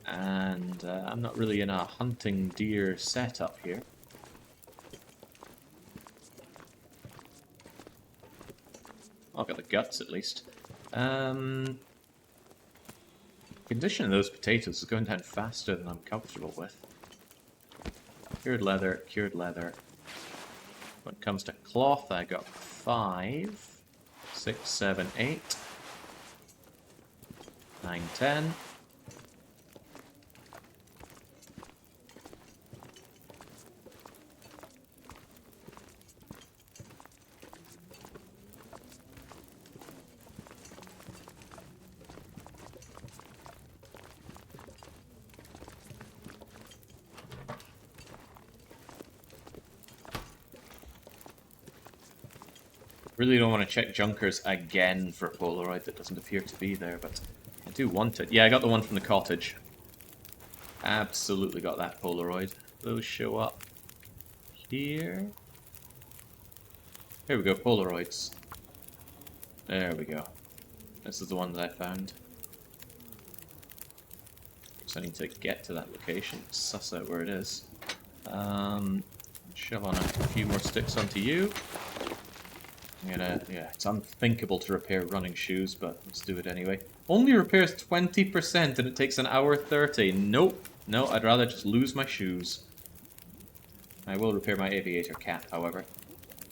And I'm not really in a hunting deer setup here. I've got the guts at least. Condition of those potatoes is going down faster than I'm comfortable with. Cured leather, cured leather. When it comes to cloth, I got 5, 6, 7, 8, 9, 10. Really don't want to check Junkers again for a Polaroid that doesn't appear to be there, but I do want it. Yeah, I got the one from the cottage. Absolutely got that Polaroid. Those show up here. Here we go, Polaroids. There we go. This is the one that I found. So I need to get to that location, suss out where it is. Shove on a few more sticks onto you. Yeah, it's unthinkable to repair running shoes, but let's do it anyway. Only repairs 20% and it takes an hour 30. Nope. No, I'd rather just lose my shoes. I will repair my aviator cap, however.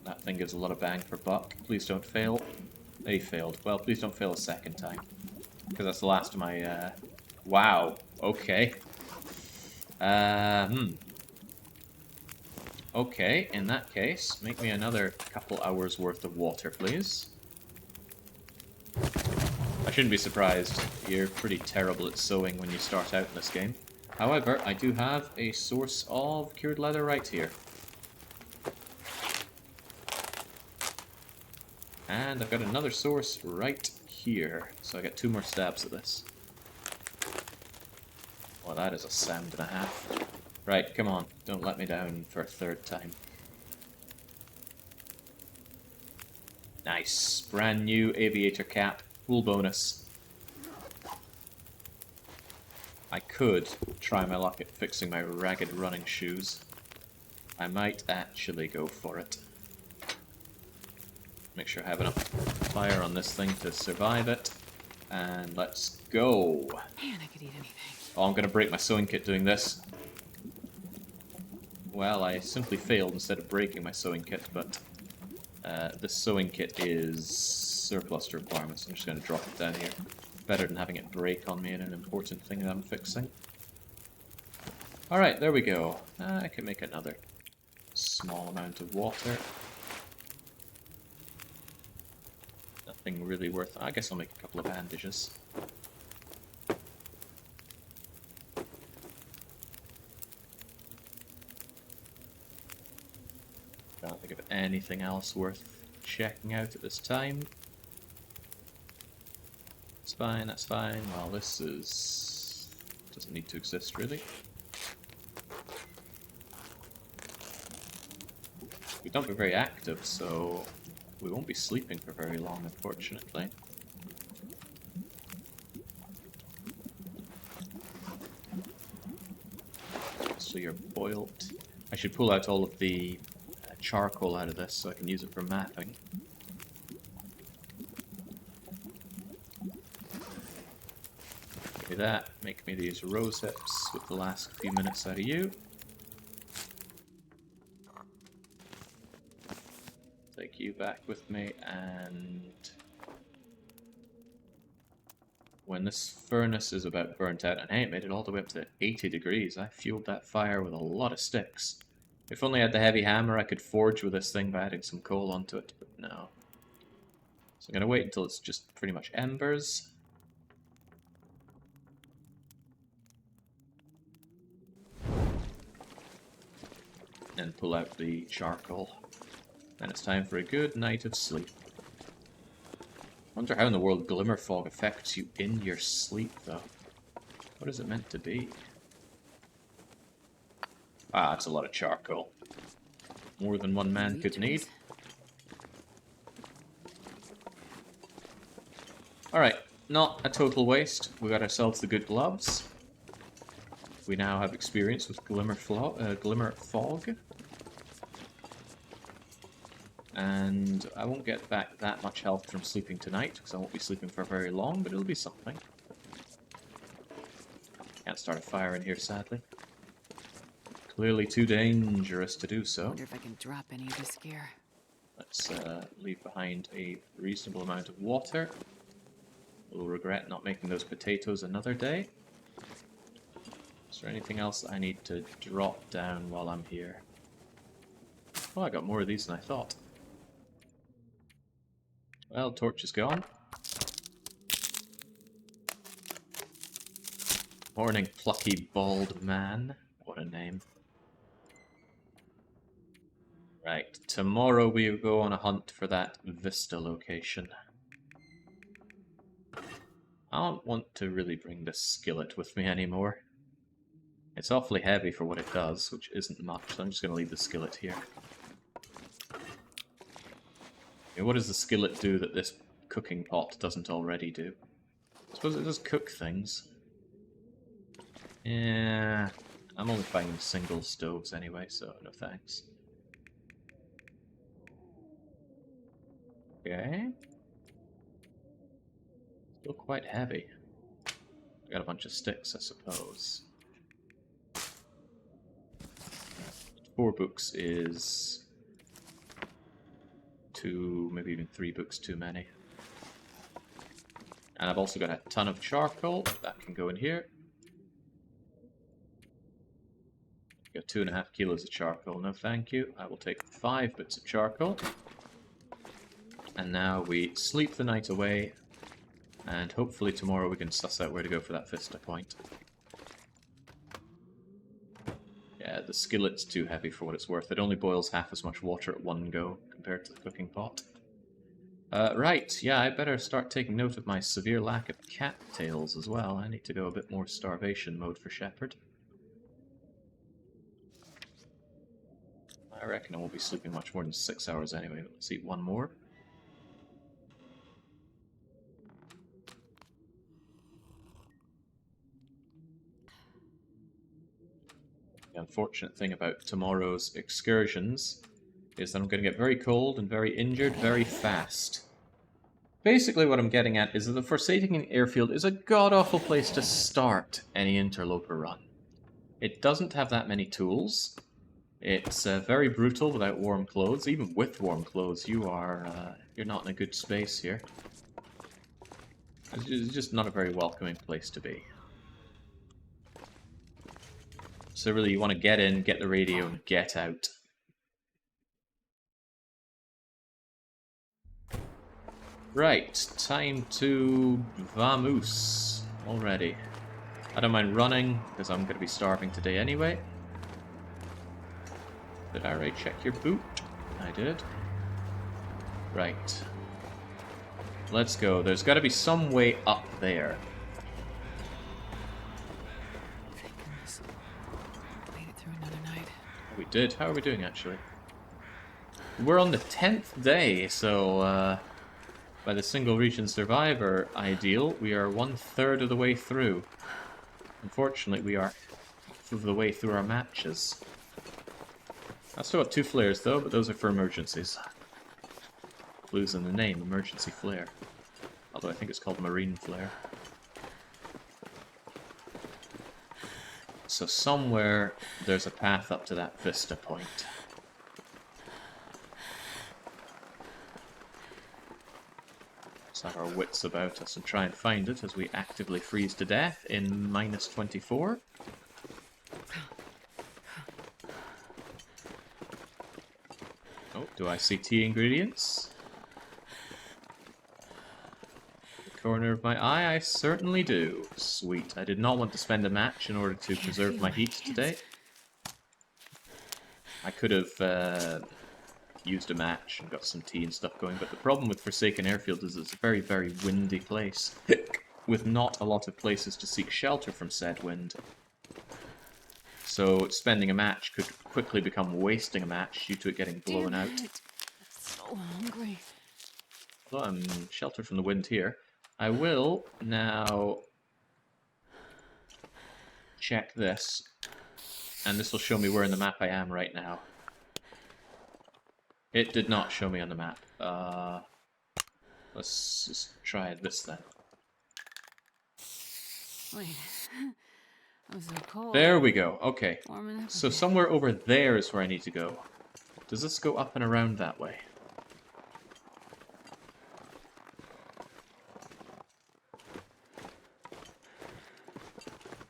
That thing gives a lot of bang for buck. Please don't fail. They failed. Well, please don't fail a second time. Because that's the last of my, Wow. Okay. Okay, in that case, make me another couple hours worth of water, please. I shouldn't be surprised. You're pretty terrible at sewing when you start out in this game. However, I do have a source of cured leather right here. And I've got another source right here. So I got 2 more stabs at this. Well, that is a sound and a half. Right, come on. Don't let me down for a 3rd time. Nice. Brand new aviator cap. Full bonus. I could try my luck at fixing my ragged running shoes. I might actually go for it. Make sure I have enough fire on this thing to survive it. And let's go. Man, I could eat anything. Oh, I'm going to break my sewing kit doing this. Well, I simply failed instead of breaking my sewing kit, but this sewing kit is surplus to requirements. I'm just going to drop it down here. Better than having it break on me in an important thing that I'm fixing. Alright, there we go. I can make another small amount of water. Nothing really worth... I guess I'll make a couple of bandages. Can't think of anything else worth checking out at this time. That's fine, that's fine. Well, this is... doesn't need to exist, really. We don't be very active, so we won't be sleeping for very long, unfortunately. So you're boiled. I should pull out all of the charcoal out of this so I can use it for mapping. Give me that. Make me these rose hips with the last few minutes out of you. Take you back with me, and when this furnace is about burnt out, and hey, it made it all the way up to 80 degrees. I fueled that fire with a lot of sticks. If only I had the heavy hammer, I could forge with this thing by adding some coal onto it, but no. So I'm going to wait until it's just pretty much embers. And pull out the charcoal. Then it's time for a good night of sleep. I wonder how in the world glimmer fog affects you in your sleep, though. What is it meant to be? Ah, that's a lot of charcoal. More than one man could need. Alright, not a total waste. We got ourselves the good gloves. We now have experience with glimmer fog. And I won't get back that much health from sleeping tonight, because I won't be sleeping for very long, but it'll be something. Can't start a fire in here, sadly. Clearly too dangerous to do so. Wonder if I can drop any of this gear. Let's leave behind a reasonable amount of water. We'll regret not making those potatoes another day. Is there anything else I need to drop down while I'm here? Oh, I got more of these than I thought. Well, torch is gone. Morning, plucky bald man. What a name. Right, tomorrow we go on a hunt for that vista location. I don't want to really bring this skillet with me anymore. It's awfully heavy for what it does, which isn't much, so I'm just going to leave the skillet here. Okay, what does the skillet do that this cooking pot doesn't already do? I suppose it does cook things. Yeah, I'm only finding single stoves anyway, so no thanks. Okay. Still quite heavy. I got a bunch of sticks, I suppose. 4 books is 2, maybe even 3 books too many. And I've also got a ton of charcoal. That can go in here. Got 2.5 kilos of charcoal. No thank you. I will take 5 bits of charcoal. And now we sleep the night away. And hopefully tomorrow we can suss out where to go for that vista point. Yeah, the skillet's too heavy for what it's worth. It only boils half as much water at one go compared to the cooking pot. Right, yeah, I better start taking note of my severe lack of cattails as well. I need to go a bit more starvation mode for Shepherd. I reckon I won't be sleeping much more than 6 hours anyway, but let's eat one more. The unfortunate thing about tomorrow's excursions is that I'm going to get very cold and very injured very fast. Basically what I'm getting at is that the forsaking airfield is a god-awful place to start any interloper run. It doesn't have that many tools. It's very brutal without warm clothes. Even with warm clothes, you're not in a good space here. It's just not a very welcoming place to be. So really, you want to get in, get the radio, and get out. Right, time to vamoose already. I don't mind running, because I'm going to be starving today anyway. Did I already check your boot? I did. Right. Let's go. There's got to be some way up there. Thank goodness. Made it through another night. We did. How are we doing, actually? We're on the 10th day, so by the single region survivor ideal, we are 1/3 of the way through. Unfortunately, we are half of the way through our matches. I've still got 2 flares, though, but those are for emergencies. Clues in the name, emergency flare. Although I think it's called marine flare. So somewhere there's a path up to that vista point. Let's have our wits about us and try and find it as we actively freeze to death in -24. Oh, do I see tea ingredients? Corner of my eye, I certainly do. Sweet. I did not want to spend a match in order to preserve my heat today. I could have used a match and got some tea and stuff going, but the problem with Forsaken Airfield is it's a very, very windy place, with not a lot of places to seek shelter from said wind. So spending a match could quickly become wasting a match due to it getting blown out. I'm so hungry. Although I'm sheltered from the wind here, I will now check this, and this will show me where in the map I am right now. It did not show me on the map. Let's just try this then. Wait. I'm so cold. There we go. Okay. Warming up a So bit. somewhere over there is where I need to go. Does this go up and around that way?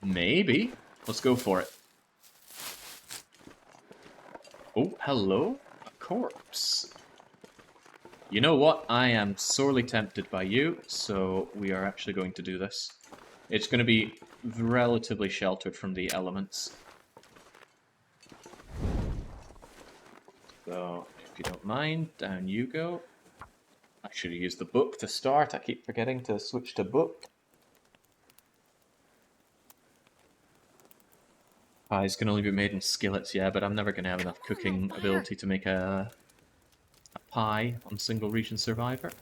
Maybe. Let's go for it. Oh, hello? A corpse. You know what? I am sorely tempted by you, so we are actually going to do this. It's going to be relatively sheltered from the elements. So, if you don't mind, down you go. I should have used the book to start. I keep forgetting to switch to book. Pies can only be made in skillets, yeah, but I'm never going to have enough cooking ability to make a pie on single region survivor.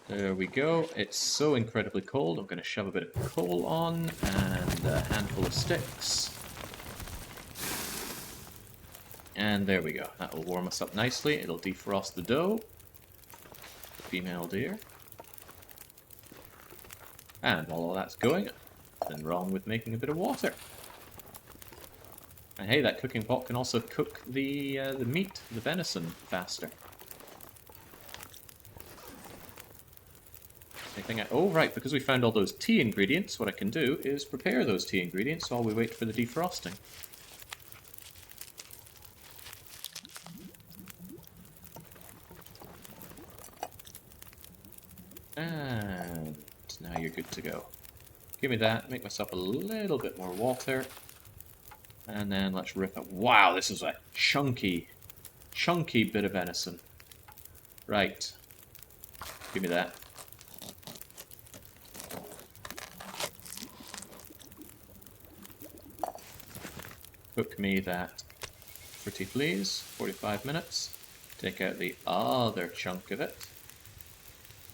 There we go. It's so incredibly cold. I'm going to shove a bit of coal on and a handful of sticks. And there we go. That will warm us up nicely. It'll defrost the dough. The female deer. And while all that's going, nothing wrong with making a bit of water. And hey, that cooking pot can also cook the meat, the venison, faster. Oh, right, because we found all those tea ingredients, what I can do is prepare those tea ingredients while we wait for the defrosting. And now you're good to go. Give me that, make myself a little bit more water. And then let's rip it. Wow, this is a chunky bit of venison. Right. Give me that. Cook me that, pretty please. 45 minutes. Take out the other chunk of it.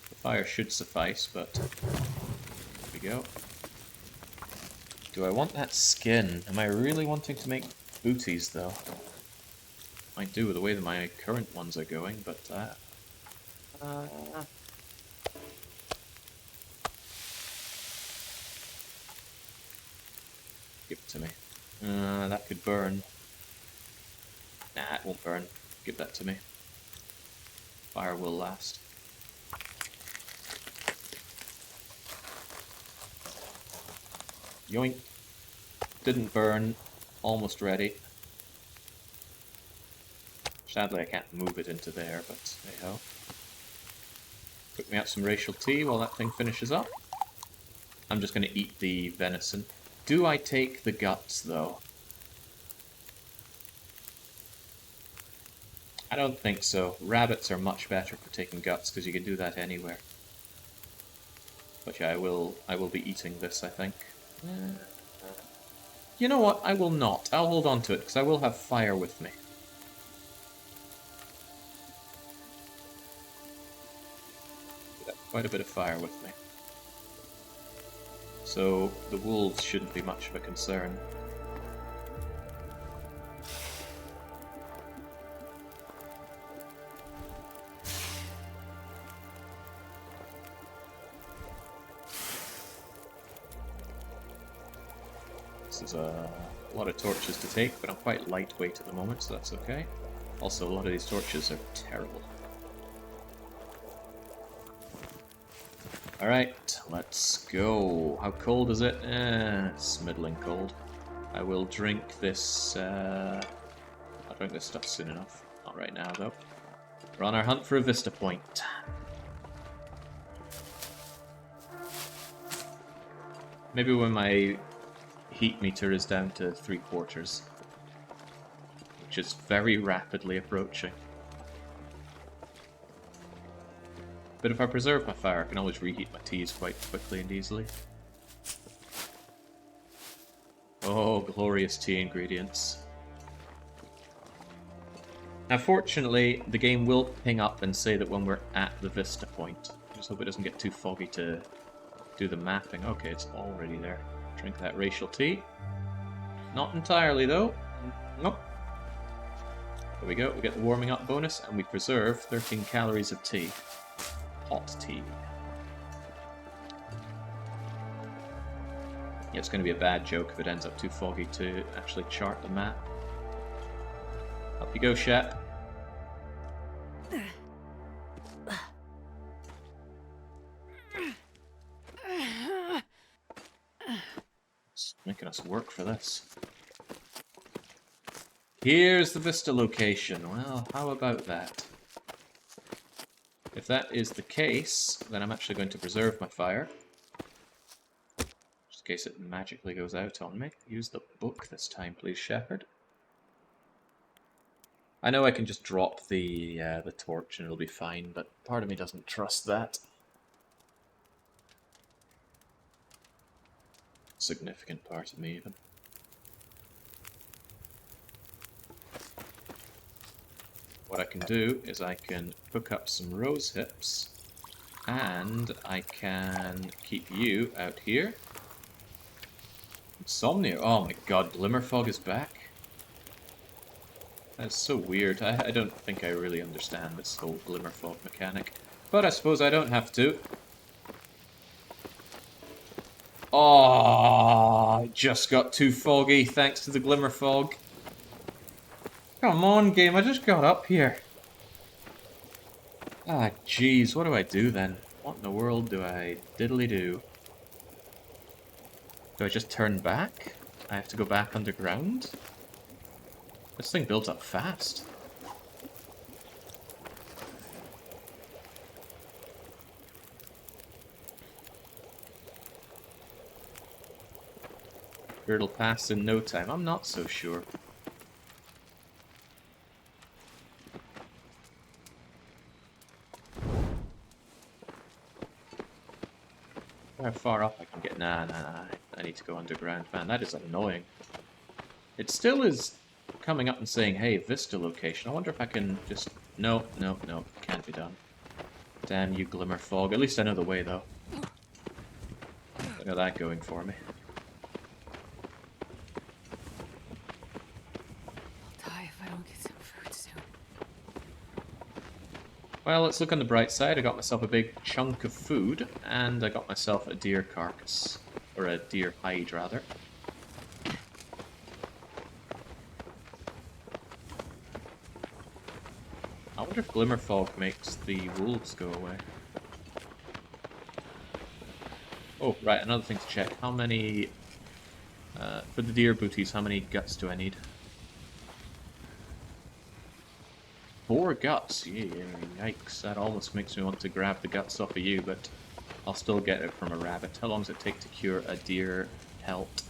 The fire should suffice, but there we go. Do I want that skin? Am I really wanting to make booties, though? Might do with the way that my current ones are going, but give it to me. That could burn. Nah, it won't burn. Give that to me. Fire will last. Yoink. Didn't burn. Almost ready. Sadly, I can't move it into there, but hey-ho. Cook me up some racial tea while that thing finishes up. I'm just going to eat the venison. Do I take the guts, though? I don't think so. Rabbits are much better for taking guts, because you can do that anywhere. But yeah, I will be eating this, I think. You know what? I will not. I'll hold on to it, because I will have fire with me. Quite a bit of fire with me. So the wolves shouldn't be much of a concern. This is a lot of torches to take, but I'm quite lightweight at the moment, so that's okay. Also, a lot of these torches are terrible. Alright, let's go. How cold is it? It's middling cold. I will drink this, I'll drink this stuff soon enough. Not right now, though. We're on our hunt for a vista point. Maybe when my heat meter is down to 3/4, which is very rapidly approaching. But if I preserve my fire, I can always reheat my teas quite quickly and easily. Oh, glorious tea ingredients. Now, fortunately, the game will ping up and say that when we're at the vista point. Just hope it doesn't get too foggy to do the mapping. Okay, it's already there. Drink that racial tea. Not entirely, though. Nope. There we go. We get the warming up bonus, and we preserve 13 calories of tea. Hot tea. Yeah, it's going to be a bad joke if it ends up too foggy to actually chart the map. Up you go, Shep. It's making us work for this. Here's the vista location. Well, how about that? If that is the case, then I'm actually going to preserve my fire. Just in case it magically goes out on me. Use the book this time, please, Shepherd. I know I can just drop the torch and it'll be fine, but part of me doesn't trust that. Significant part of me, even. What I can do is I can hook up some rose hips, and I can keep you out here. Insomnia. Oh my god, Glimmer Fog is back? That's so weird. I don't think I really understand this whole Glimmer Fog mechanic. But I suppose I don't have to. Oh, it just got too foggy thanks to the Glimmer Fog. Come on, game, I just got up here. Ah, jeez, what do I do then? What in the world do I diddly do? Do I just turn back? I have to go back underground? This thing builds up fast. It'll pass in no time. I'm not so sure. How far up I can get? Nah. I need to go underground. Man, that is annoying. It still is coming up and saying, hey, Vista location. I wonder if I can just... No. Can't be done. Damn you, Glimmer Fog. At least I know the way, though. I got that going for me. I'll die if I don't get some food soon. Well, let's look on the bright side. I got myself a big chunk of food, and I got myself a deer carcass. Or a deer hide, rather. I wonder if Glimmer Fog makes the wolves go away. Oh, right, another thing to check. How many For the deer booties, how many guts do I need? 4 guts? Yeah, yikes. That almost makes me want to grab the guts off of you, but I'll still get it from a rabbit. How long does it take to cure a deer pelt?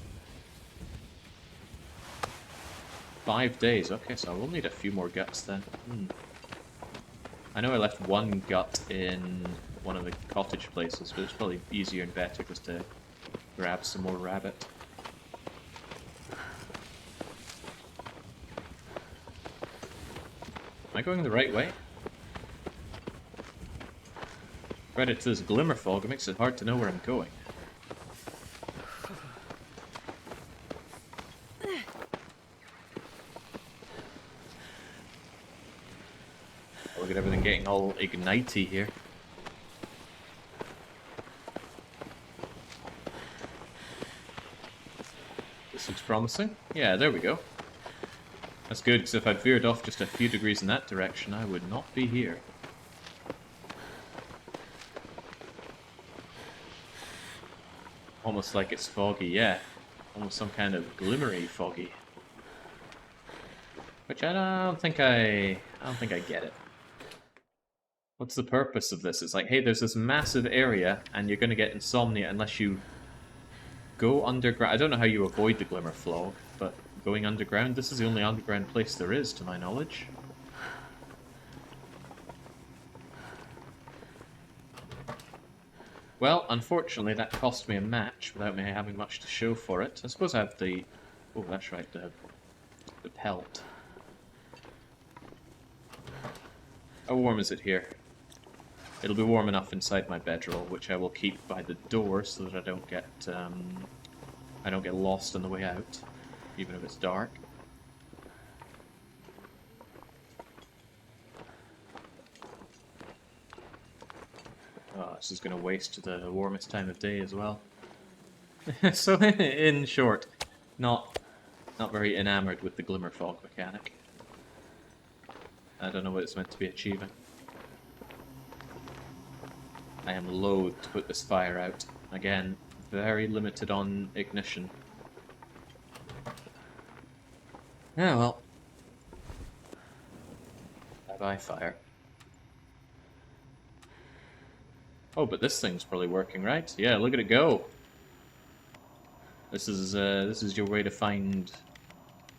5 days. Okay, so I will need a few more guts then. I know I left 1 gut in one of the cottage places, but it's probably easier and better just to grab some more rabbit. Am I going the right way? Credit to this glimmer fog, it makes it hard to know where I'm going. Look at everything getting all ignitey here. This looks promising. Yeah, there we go. That's good, because if I'd veered off just a few degrees in that direction, I would not be here. Almost like it's foggy, yeah. Almost some kind of glimmery foggy. Which I don't think I get it. What's the purpose of this? It's like, hey, there's this massive area, and you're going to get insomnia unless you go underground. I don't know how you avoid the glimmer fog, but going underground, this is the only underground place there is, to my knowledge. Well, unfortunately, that cost me a match without me having much to show for it. I suppose I have the... Oh, that's right, the pelt. How warm is it here? It'll be warm enough inside my bedroll, which I will keep by the door so that I don't get lost on the way out, even if it's dark. Oh, this is going to waste the warmest time of day as well. So, in short, not very enamored with the glimmer fog mechanic. I don't know what it's meant to be achieving. I am loath to put this fire out. Again, very limited on ignition. Yeah, well. Bye-bye, fire. Oh, but this thing's probably working, right? Yeah, look at it go. This is your way to find,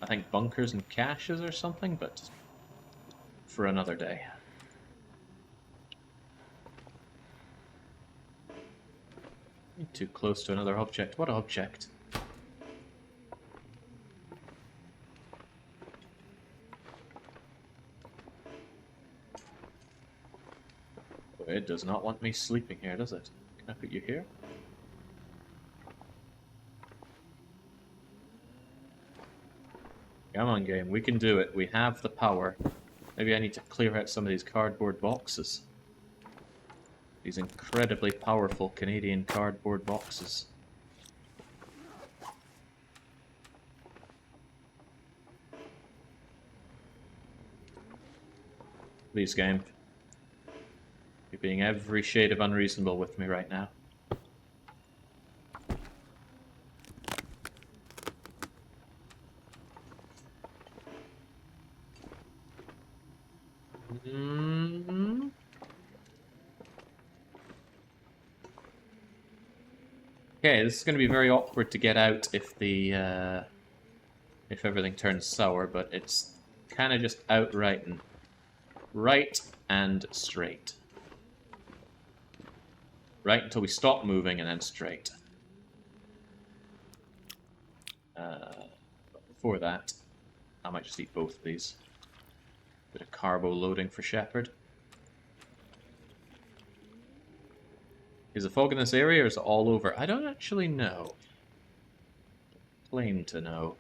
I think, bunkers and caches or something, but for another day. Too close to another object. What object? Oh, it does not want me sleeping here, does it? Can I put you here? Come on, game. We can do it. We have the power. Maybe I need to clear out some of these cardboard boxes. These incredibly powerful Canadian cardboard boxes. Please, game. You're being every shade of unreasonable with me right now. Okay, this is going to be very awkward to get out if the if everything turns sour, but it's kind of just outright and right and straight. Right until we stop moving and then straight. But before that, I might just eat both of these. Bit of carbo loading for Shepherd. Is the fog in this area or is it all over? I don't actually know. Claim to know.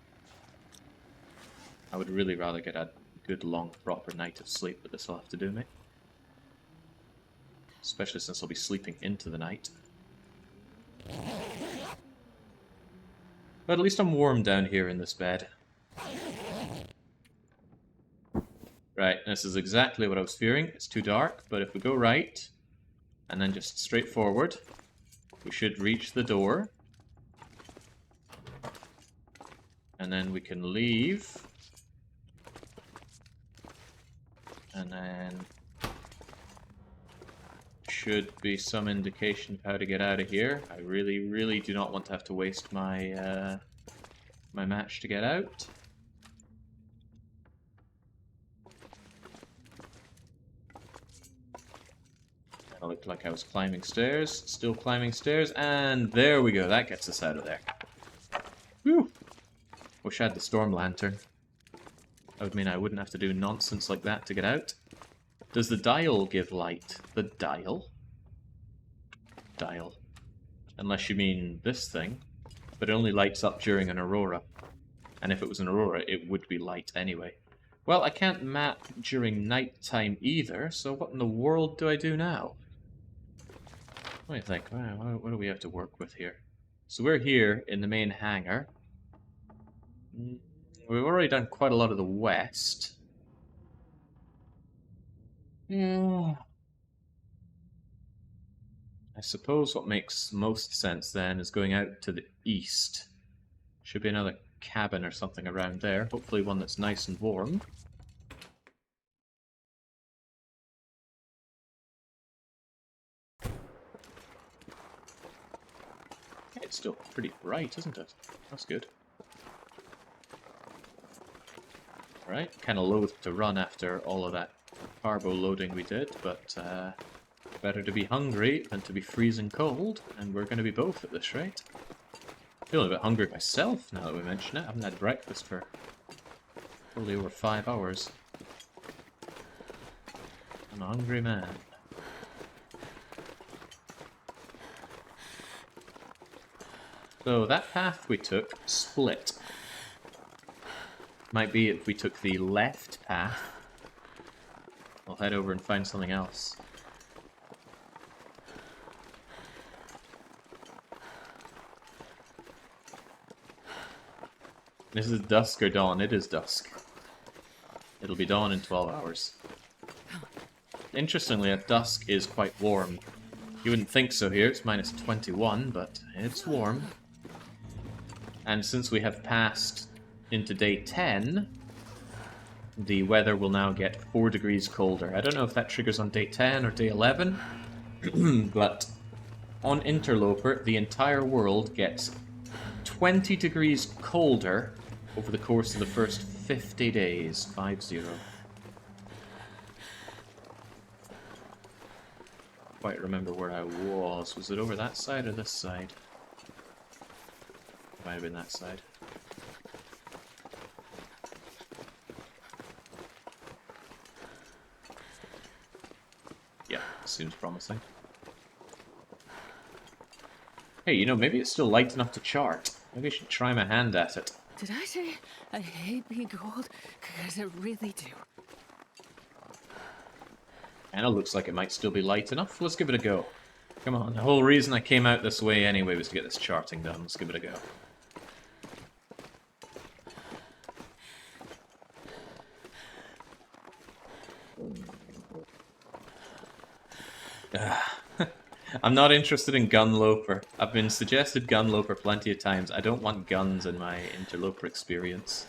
I would really rather get a good long proper night of sleep, but this will have to do me. Especially since I'll be sleeping into the night. But at least I'm warm down here in this bed. Right, this is exactly what I was fearing. It's too dark, but if we go right, and then just straight forward, we should reach the door. And then we can leave. And then should be some indication of how to get out of here. I really, really do not want to have to waste my my match to get out. It looked like I was climbing stairs. Still climbing stairs, and there we go. That gets us out of there. Whew! Wish I had the storm lantern. That would mean I wouldn't have to do nonsense like that to get out. Does the dial give light? The dial? Dial. Unless you mean this thing. But it only lights up during an aurora. And if it was an aurora, it would be light anyway. Well, I can't map during nighttime either, so what in the world do I do now? What do you think? What do we have to work with here? So we're here in the main hangar. We've already done quite a lot of the west. Yeah. I suppose what makes most sense then is going out to the east. Should be another cabin or something around there. Hopefully one that's nice and warm. It's still pretty bright, isn't it? That's good. Right, kind of loath to run after all of that carbo loading we did, but better to be hungry than to be freezing cold, and we're going to be both at this rate. Feeling a bit hungry myself now that we mention it. I haven't had breakfast for probably over 5 hours. I'm a hungry man. So that path we took split. Might be if we took the left path. I'll head over and find something else. This is dusk or dawn? It is dusk. It'll be dawn in 12 hours. Interestingly, at dusk is quite warm. You wouldn't think so here, it's minus 21, but it's warm. And since we have passed into day 10, the weather will now get 4 degrees colder. I don't know if that triggers on day 10 or day 11, but on Interloper, the entire world gets 20 degrees colder over the course of the first 50 days. 50. Quite remember where I was. Was it over that side or this side? Might have been that side. Yeah, seems promising. Hey, you know, maybe it's still light enough to chart. Maybe I should try my hand at it. Did I say I hate being cold? Because I really do. Kinda looks like it might still be light enough. Let's give it a go. Come on, the whole reason I came out this way anyway was to get this charting done. Let's give it a go. I'm not interested in Gunloper. I've been suggested Gunloper plenty of times. I don't want guns in my Interloper experience.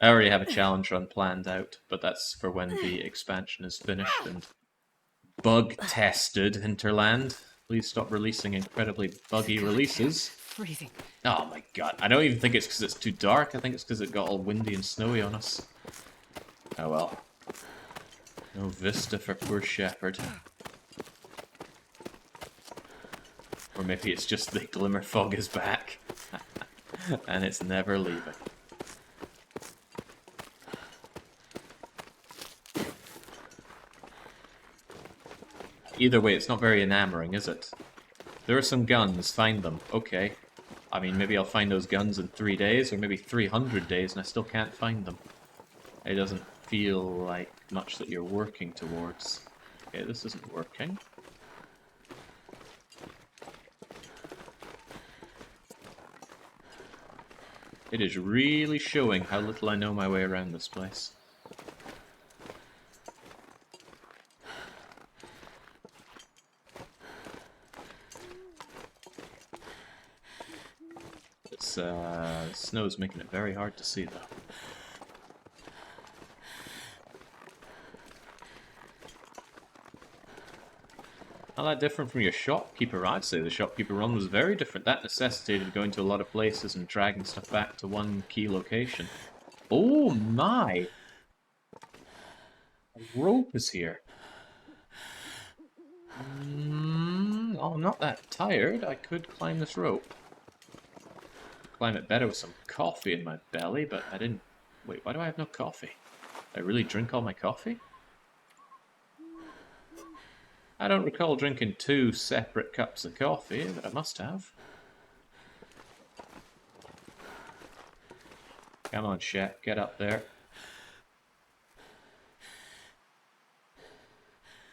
I already have a challenge run planned out, but that's for when the expansion is finished and bug-tested Hinterland. Please stop releasing incredibly buggy releases. Freezing. Oh my god, I don't even think it's because it's too dark, I think it's because it got all windy and snowy on us. Oh well. No vista for poor Shepherd. Or maybe it's just the glimmer fog is back. And it's never leaving. Either way, it's not very enamoring, is it? There are some guns, find them. Okay. I mean, maybe I'll find those guns in 3 days, or maybe 300 days, and I still can't find them. It doesn't feel like much that you're working towards. Okay, this isn't working. It is really showing how little I know my way around this place. This snow's making it very hard to see, though. Not that different from your shopkeeper. I'd say the shopkeeper run was very different. That necessitated going to a lot of places and dragging stuff back to one key location. Oh my! A rope is here. Oh, I'm not that tired. I could climb this rope. Climb it better with some coffee in my belly, but I didn't... Wait, why do I have no coffee? Did I really drink all my coffee? I don't recall drinking 2 separate cups of coffee, but I must have. Come on, Shep, get up there.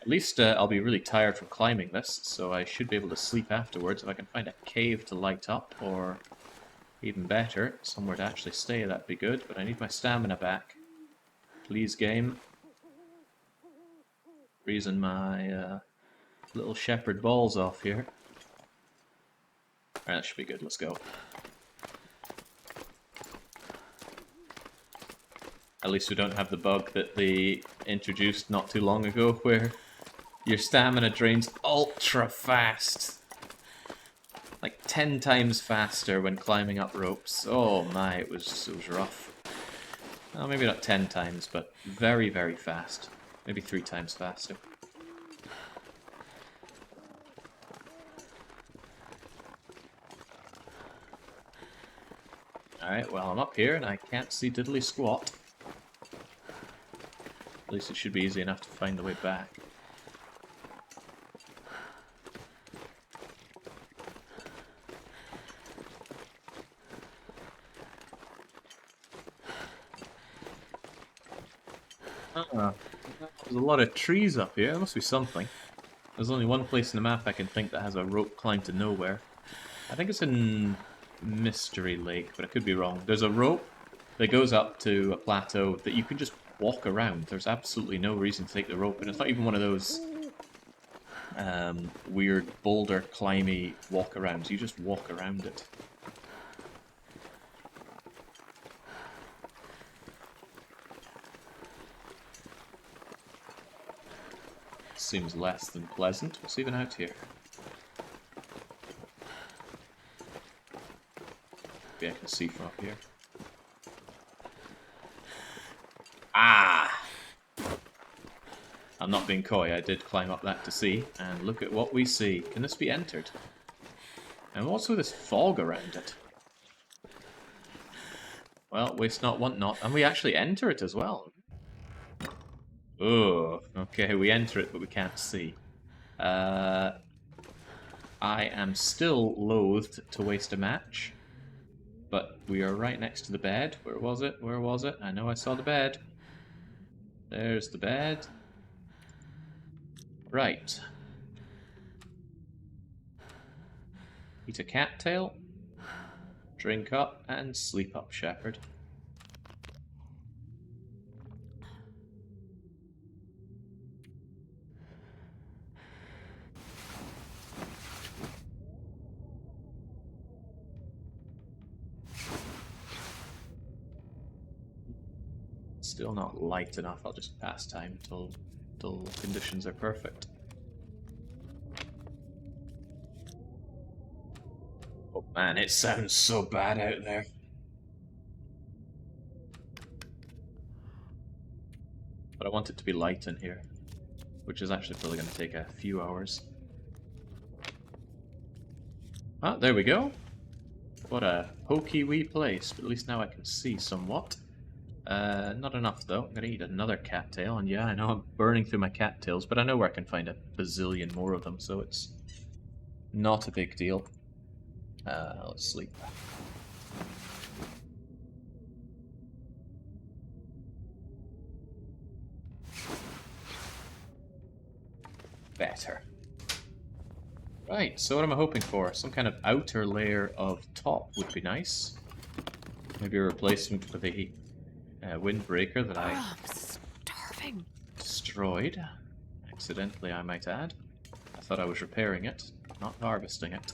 At least I'll be really tired from climbing this, so I should be able to sleep afterwards. If I can find a cave to light up, or even better, somewhere to actually stay, that'd be good. But I need my stamina back. Please, game. Freezing my little shepherd balls off here. Alright, that should be good. Let's go. At least we don't have the bug that they introduced not too long ago, where your stamina drains ultra fast. Like 10 times faster when climbing up ropes. Oh my, it was rough. Well, maybe not 10 times, but very, very fast. Maybe 3 times faster. Alright, well I'm up here and I can't see diddly squat. At least it should be easy enough to find the way back. There's a lot of trees up here. There must be something. There's only one place in the map I can think that has a rope climb to nowhere. I think it's in Mystery Lake, but I could be wrong. There's a rope that goes up to a plateau that you can just walk around. There's absolutely no reason to take the rope, and it's not even one of those weird boulder climby walk-arounds. You just walk around it. Seems less than pleasant. What's even out here? Maybe I can see from up here. Ah! I'm not being coy, I did climb up that to see, and look at what we see. Can this be entered? And what's with this fog around it? Well, waste not, want not, and we actually enter it as well. Oh, okay, we enter it, but we can't see. I am still loathed to waste a match, but we are right next to the bed. Where was it? Where was it? I know I saw the bed. There's the bed. Right. Eat a cattail, drink up, and sleep up, shepherd. Still not light enough. I'll just pass time till conditions are perfect. Oh man, it sounds so bad out there. But I want it to be light in here, which is actually probably going to take a few hours. Ah, there we go. What a pokey wee place, but at least now I can see somewhat. Not enough though. I'm gonna eat another cattail, and yeah, I know I'm burning through my cattails, but I know where I can find a bazillion more of them, so it's not a big deal. Let's sleep. Better. Right, so what am I hoping for? Some kind of outer layer of top would be nice. Maybe a replacement for the windbreaker that I starving. Destroyed. Accidentally, I might add. I thought I was repairing it, not harvesting it.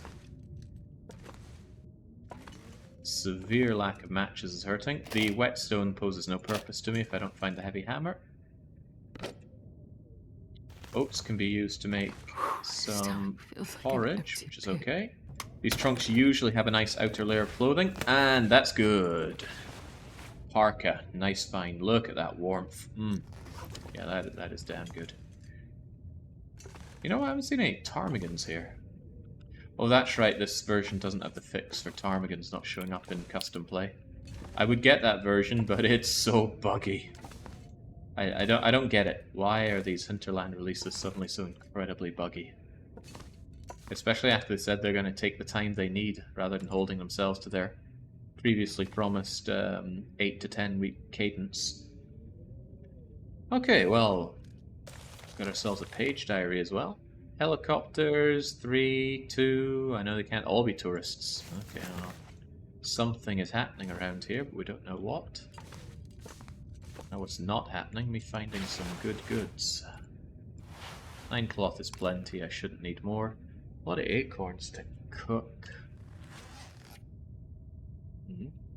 Severe lack of matches is hurting. The whetstone poses no purpose to me if I don't find the heavy hammer. Oats can be used to make some feels like an porridge, empty which is pit. okay. These trunks usually have a nice outer layer of clothing, and that's good. Parka, nice find. Look at that warmth. Yeah, that is damn good. You know, I haven't seen any ptarmigans here. Oh, that's right, this version doesn't have the fix for ptarmigans not showing up in custom play. I would get that version, but it's so buggy. I don't get it. Why are these hinterland releases suddenly so incredibly buggy? Especially after they said they're going to take the time they need, rather than holding themselves to their previously promised 8 to 10 week cadence. Okay, well, got ourselves a page diary as well. Helicopters, 3, 2, I know they can't all be tourists. Okay, well, something is happening around here, but we don't know what. Now what's not happening, me finding some good goods. 9 cloth is plenty, I shouldn't need more. A lot of acorns to cook.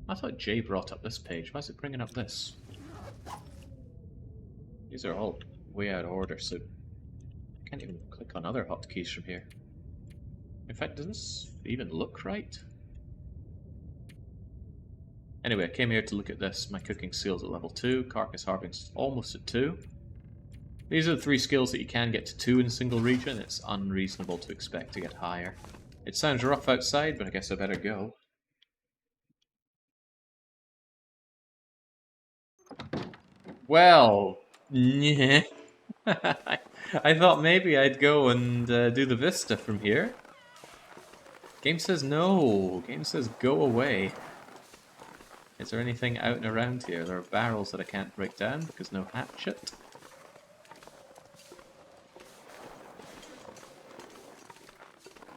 I thought Jay brought up this page, why is it bringing up this? These are all way out of order, so I can't even click on other hotkeys from here. In fact, does this even look right? Anyway, I came here to look at this. My cooking skills at level 2, carcass harvesting almost at 2. These are the 3 skills that you can get to 2 in a single region. It's unreasonable to expect to get higher. It sounds rough outside, but I guess I better go. Well, yeah. I thought maybe I'd go and do the vista from here. Game says no. Game says go away. Is there anything out and around here? There are barrels that I can't break down because no hatchet.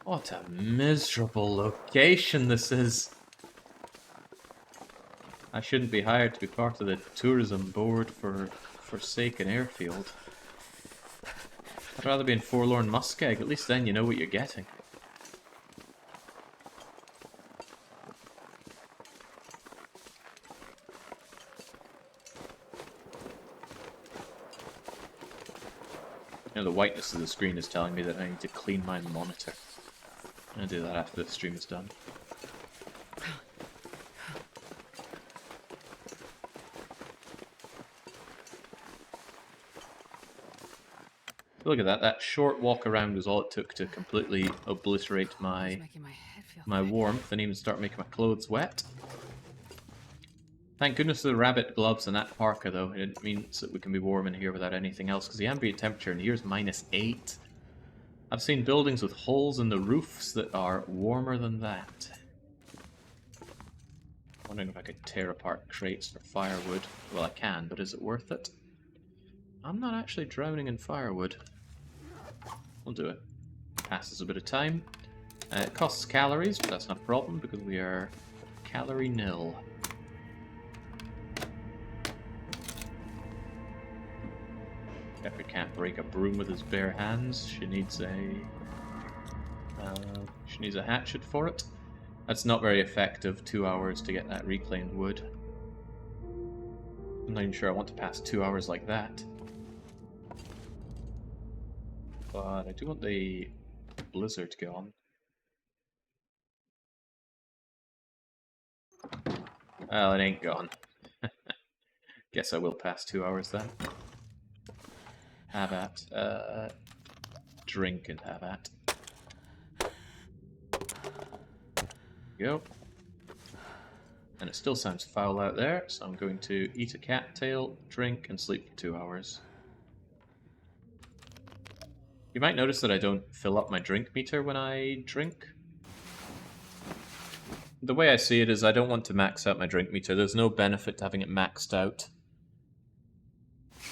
What a miserable location this is. I shouldn't be hired to be part of the tourism board for Forsaken Airfield. I'd rather be in Forlorn Muskeg, at least then you know what you're getting. You know, the whiteness of the screen is telling me that I need to clean my monitor. I'm gonna do that after the stream is done. Look at that, that short walk around was all it took to completely obliterate It's my making my head feel warmth and even start making my clothes wet. Thank goodness for the rabbit gloves and that parka though, it means that we can be warm in here without anything else, because the ambient temperature in here is -8. I've seen buildings with holes in the roofs that are warmer than that. Wondering if I could tear apart crates for firewood. Well, I can, but is it worth it? I'm not actually drowning in firewood. We'll do it. Passes a bit of time. It costs calories, but that's not a problem because we are calorie nil. Pepper can't break a broom with his bare hands. She needs a hatchet for it. That's not very effective. 2 hours to get that reclaimed wood. I'm not even sure I want to pass 2 hours like that. But I do want the blizzard gone. Well, it ain't gone. Guess I will pass 2 hours then. Have at. Drink and have at. Go. And it still sounds foul out there, so I'm going to eat a cattail, drink, and sleep for 2 hours. You might notice that I don't fill up my drink meter when I drink. The way I see it is I don't want to max out my drink meter. There's no benefit to having it maxed out.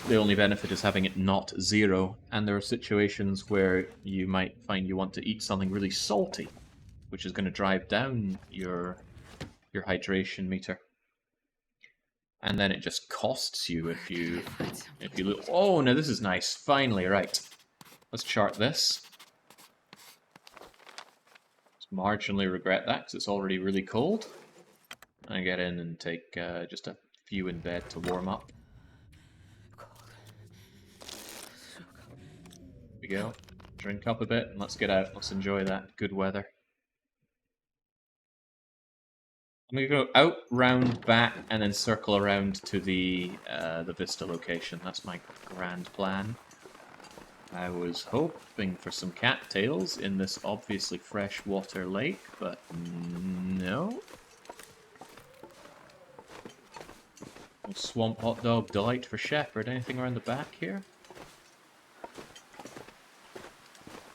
The only benefit is having it not 0, and there are situations where you might find you want to eat something really salty, which is going to drive down your hydration meter. And then it just costs you if you lose. Oh, now this is nice. Finally, right. Let's chart this. Just marginally regret that because it's already really cold. I get in and take just a few in bed to warm up. Here we go. Drink up a bit and let's get out. Let's enjoy that good weather. I'm gonna go out, round, back, and then circle around to the vista location. That's my grand plan. I was hoping for some cattails in this obviously freshwater lake, but no. Swamp hot dog delight for shepherd. Anything around the back here?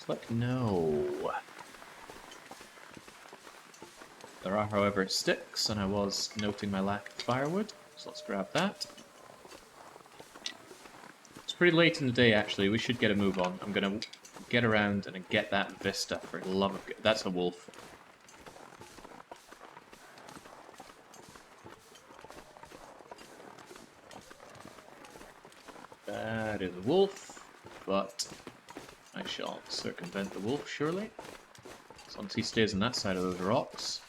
Click no. There are, however, sticks, and I was noting my lack of firewood, so let's grab that. It's pretty late in the day, actually. We should get a move on. I'm gonna get around and get that vista for the love of God. That's a wolf. That is a wolf, but I shall circumvent the wolf, surely. As long as he stays on that side of those rocks.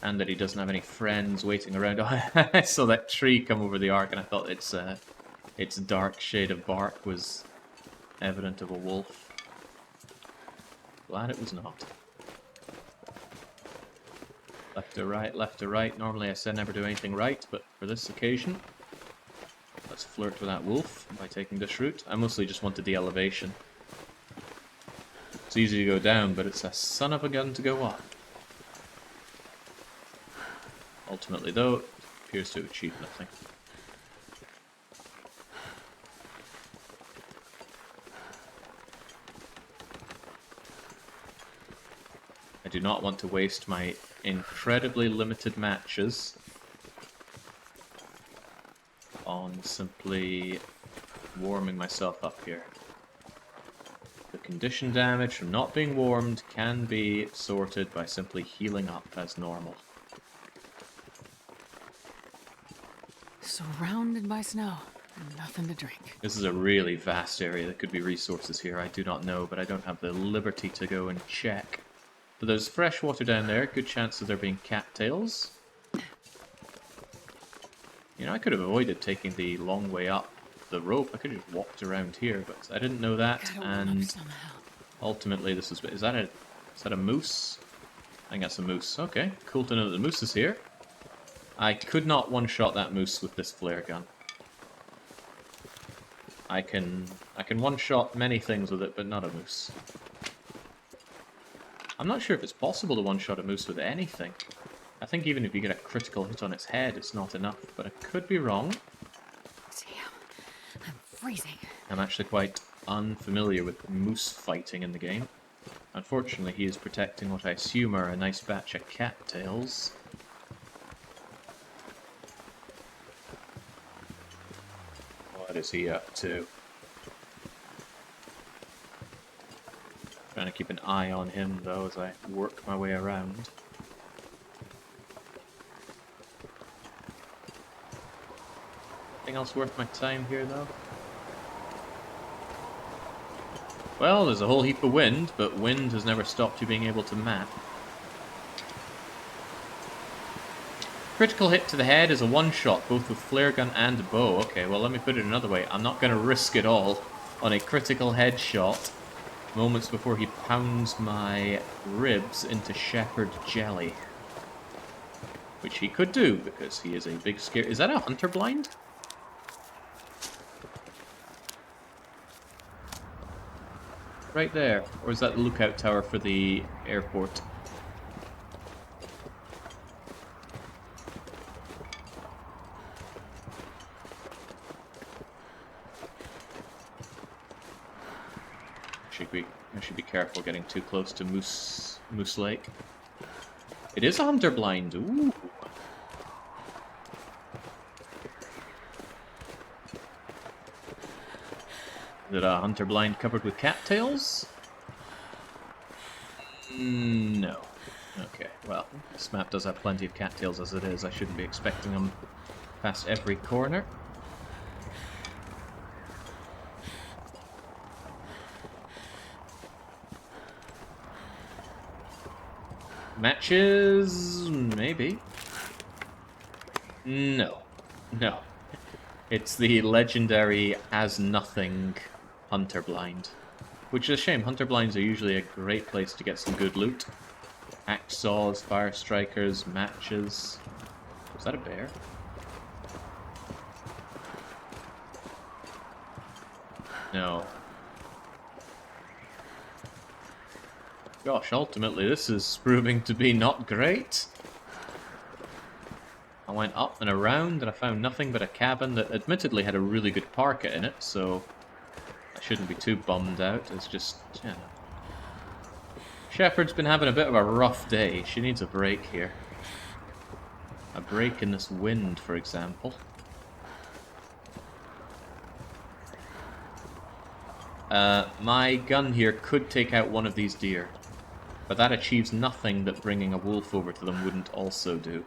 And that he doesn't have any friends waiting around. I saw that tree come over the arc and I thought its dark shade of bark was evident of a wolf. Glad it was not. Left to right, left to right. Normally I said never do anything right, but for this occasion, let's flirt with that wolf by taking this route. I mostly just wanted the elevation. It's easy to go down, but it's a son of a gun to go up. Ultimately, though, it appears to achieve nothing. I do not want to waste my incredibly limited matches on simply warming myself up here. The condition damage from not being warmed can be sorted by simply healing up as normal. Surrounded by snow and nothing to drink. This is a really vast area. There could be resources here. I do not know, but I don't have the liberty to go and check. But there's fresh water down there. Good chance of there being cattails. You know, I could have avoided taking the long way up the rope. I could have just walked around here, but I didn't know that. And ultimately, this is that a moose? I think that's a moose. Okay, cool to know that the moose is here. I could not one-shot that moose with this flare gun. I can one-shot many things with it, but not a moose. I'm not sure if it's possible to one-shot a moose with anything. I think even if you get a critical hit on its head, it's not enough, but I could be wrong. Damn, I'm freezing. I'm actually quite unfamiliar with moose fighting in the game. Unfortunately, he is protecting what I assume are a nice batch of cattails. What is he up to? Trying to keep an eye on him, though, as I work my way around. Anything else worth my time here, though? Well, there's a whole heap of wind, but wind has never stopped you being able to map. Critical hit to the head is a one-shot, both with flare gun and bow. Okay, well, let me put it another way. I'm not going to risk it all on a critical headshot moments before he pounds my ribs into shepherd jelly. Which he could do, because he is a big scare. Is that a hunter blind? Right there. Or is that the lookout tower for the airport? I should be careful getting too close to Moose Lake. It is a hunter blind. Ooh. Is it a hunter blind covered with cattails? No. Okay, well, this map does have plenty of cattails as it is. I shouldn't be expecting them past every corner. Matches? Maybe. No. No. It's the legendary as-nothing Hunter Blind. Which is a shame. Hunter Blinds are usually a great place to get some good loot. Hacksaws, fire strikers, matches. Was that a bear? No. Gosh, ultimately this is proving to be not great. I went up and around and I found nothing but a cabin that admittedly had a really good parka in it, so I shouldn't be too bummed out. It's just, you know. Shepherd's been having a bit of a rough day. She needs a break here. A break in this wind, for example. My gun here could take out one of these deer, but that achieves nothing that bringing a wolf over to them wouldn't also do.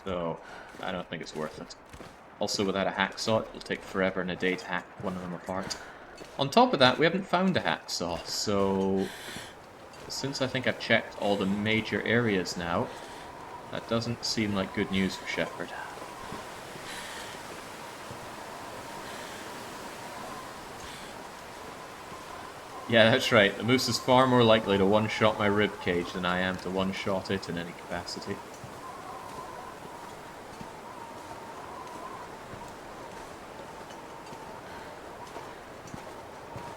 So, I don't think it's worth it. Also, without a hacksaw, it'll take forever and a day to hack one of them apart. On top of that, we haven't found a hacksaw, so since I think I've checked all the major areas now, that doesn't seem like good news for Shepherd. Yeah, that's right. The moose is far more likely to one-shot my rib cage than I am to one-shot it in any capacity.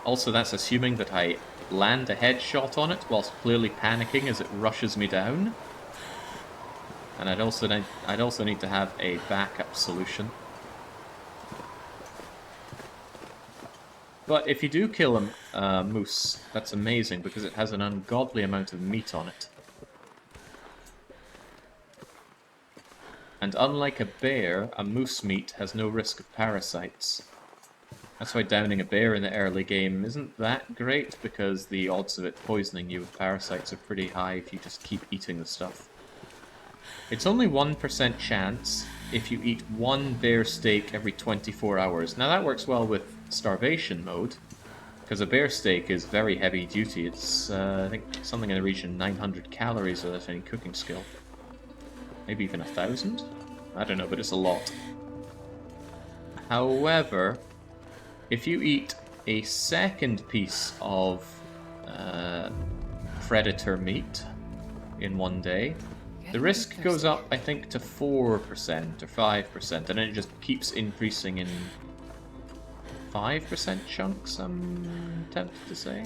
Also, that's assuming that I land a headshot on it whilst clearly panicking as it rushes me down. And I'd also need to have a backup solution. But if you do kill a moose, that's amazing because it has an ungodly amount of meat on it. And unlike a bear, a moose meat has no risk of parasites. That's why downing a bear in the early game isn't that great, because the odds of it poisoning you with parasites are pretty high if you just keep eating the stuff. It's only 1% chance if you eat one bear steak every 24 hours. Now that works well with starvation mode, because a bear steak is very heavy duty. It's, I think, something in the region of 900 calories without any cooking skill. Maybe even 1,000? I don't know, but it's a lot. However, if you eat a second piece of predator meat in one day, the risk goes up, I think, to 4% or 5%, and then it just keeps increasing in 5% chunks, I'm tempted to say.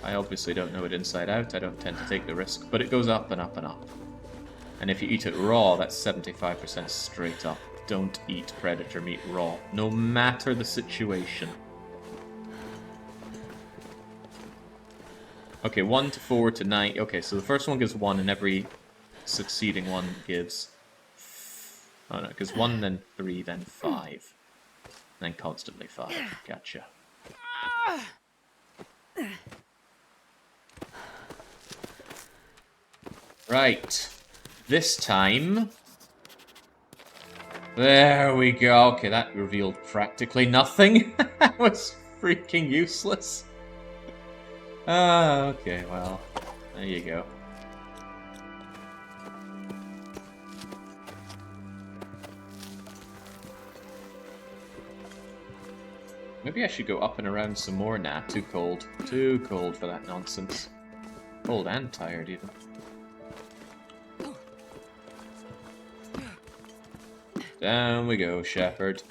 I obviously don't know it inside out, I don't tend to take the risk, but it goes up and up and up. And if you eat it raw, that's 75% straight up. Don't eat predator meat raw, no matter the situation. Okay, 1 to 4 to 9. Okay, so the first one gives 1 and every succeeding one gives... Oh no, it gives 1, then 3, then 5. Then constantly 5. Gotcha. Right. This time... There we go. Okay, that revealed practically nothing. That was freaking useless. Okay, well, there you go. Maybe I should go up and around some more. Nah, too cold. Too cold for that nonsense. Cold and tired, even. Down we go, Shepherd.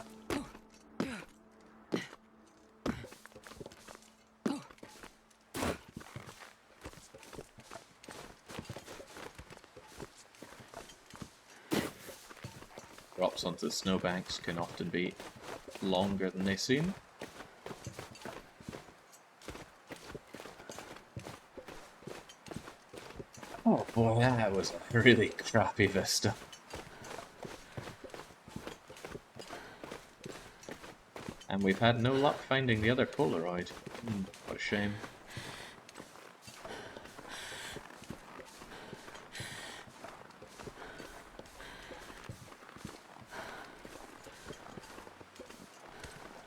Drops onto the snowbanks can often be longer than they seem. Oh boy, that was a really crappy vista. And we've had no luck finding the other Polaroid. What a shame.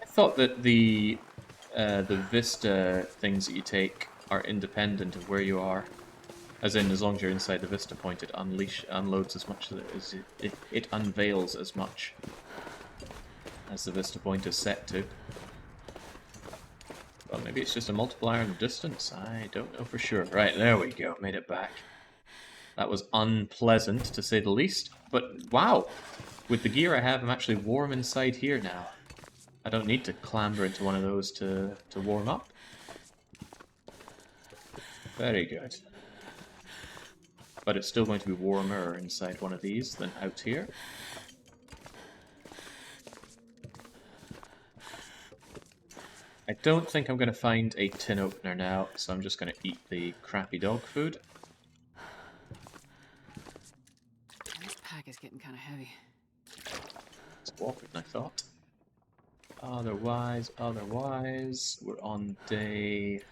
I thought that the vista things that you take are independent of where you are. As in, as long as you're inside the vista point, it unloads as much as it unveils as much as the vista point is set to. Well, maybe it's just a multiplier in the distance. I don't know for sure. Right, there we go. Made it back. That was unpleasant, to say the least. But, wow! With the gear I have, I'm actually warm inside here now. I don't need to clamber into one of those to warm up. Very good. But it's still going to be warmer inside one of these than out here. I don't think I'm going to find a tin opener now, so I'm just going to eat the crappy dog food. This pack is getting kind of heavy. It's awkward, I thought. Otherwise, we're on day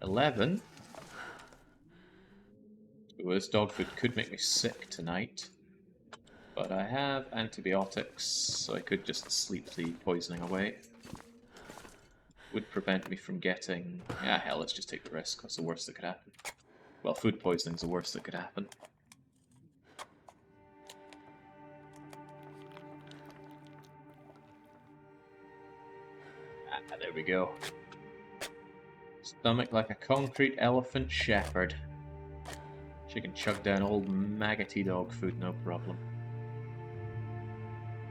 11. Ooh, this dog food could make me sick tonight. But I have antibiotics, so I could just sleep the poisoning away. Would prevent me from getting... Yeah, hell, let's just take the risk. What's the worst that could happen? Well, food poisoning's the worst that could happen. Ah, there we go. Stomach like a concrete elephant shepherd. She can chug down old maggoty dog food, no problem.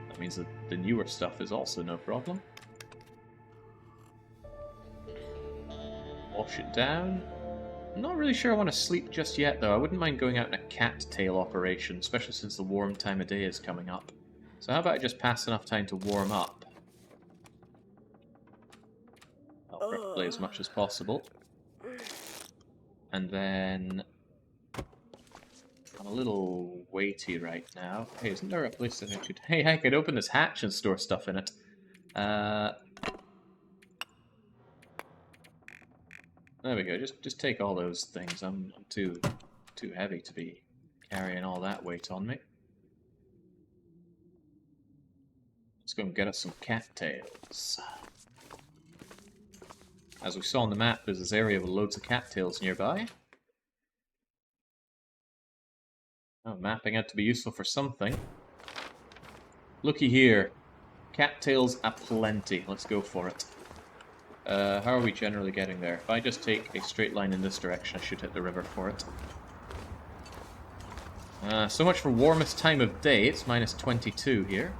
That means that the newer stuff is also no problem. Wash it down. I'm not really sure I want to sleep just yet, though. I wouldn't mind going out in a cattail operation, especially since the warm time of day is coming up. So how about I just pass enough time to warm up? I'll play as much as possible. And then... I'm a little weighty right now. Hey, isn't there a place that I could... Hey, I could open this hatch and store stuff in it. There we go. Just take all those things. I'm too heavy to be carrying all that weight on me. Let's go and get us some cattails. As we saw on the map, there's this area with loads of cattails nearby. Oh, mapping out to be useful for something. Looky here. Cattails aplenty. Let's go for it. How are we generally getting there? If I just take a straight line in this direction, I should hit the river for it. So much for warmest time of day. It's minus 22 here.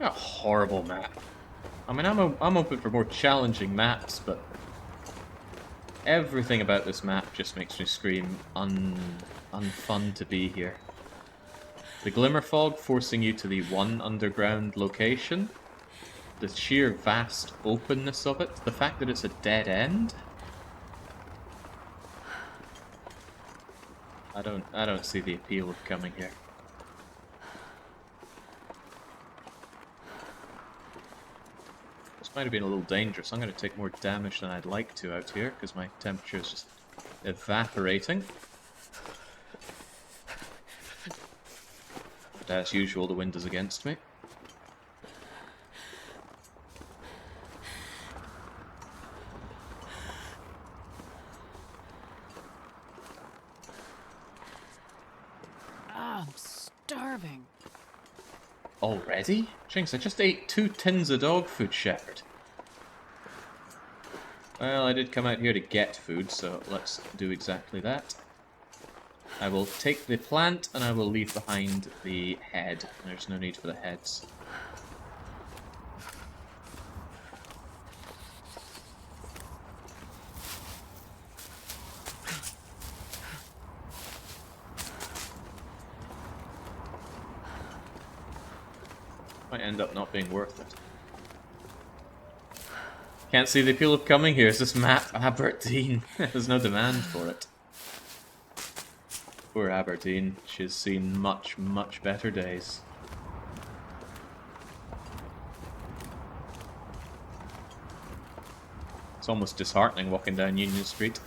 A horrible map. I mean, I'm open for more challenging maps, but everything about this map just makes me scream unfun to be here. The glimmer fog forcing you to the one underground location. The sheer vast openness of it, the fact that it's a dead end. I don't see the appeal of coming here. This might have been a little dangerous. I'm going to take more damage than I'd like to out here because my temperature is just evaporating. But as usual, the wind is against me. I'm starving. Already? Jinx, I just ate 2 tins of dog food, Shepherd. Well, I did come out here to get food, so let's do exactly that. I will take the plant and I will leave behind the head. There's no need for the heads. Might end up not being worth it. Can't see the appeal of coming here. Is this map Aberdeen? There's no demand for it. Poor Aberdeen. She's seen much, much better days. It's almost disheartening walking down Union Street.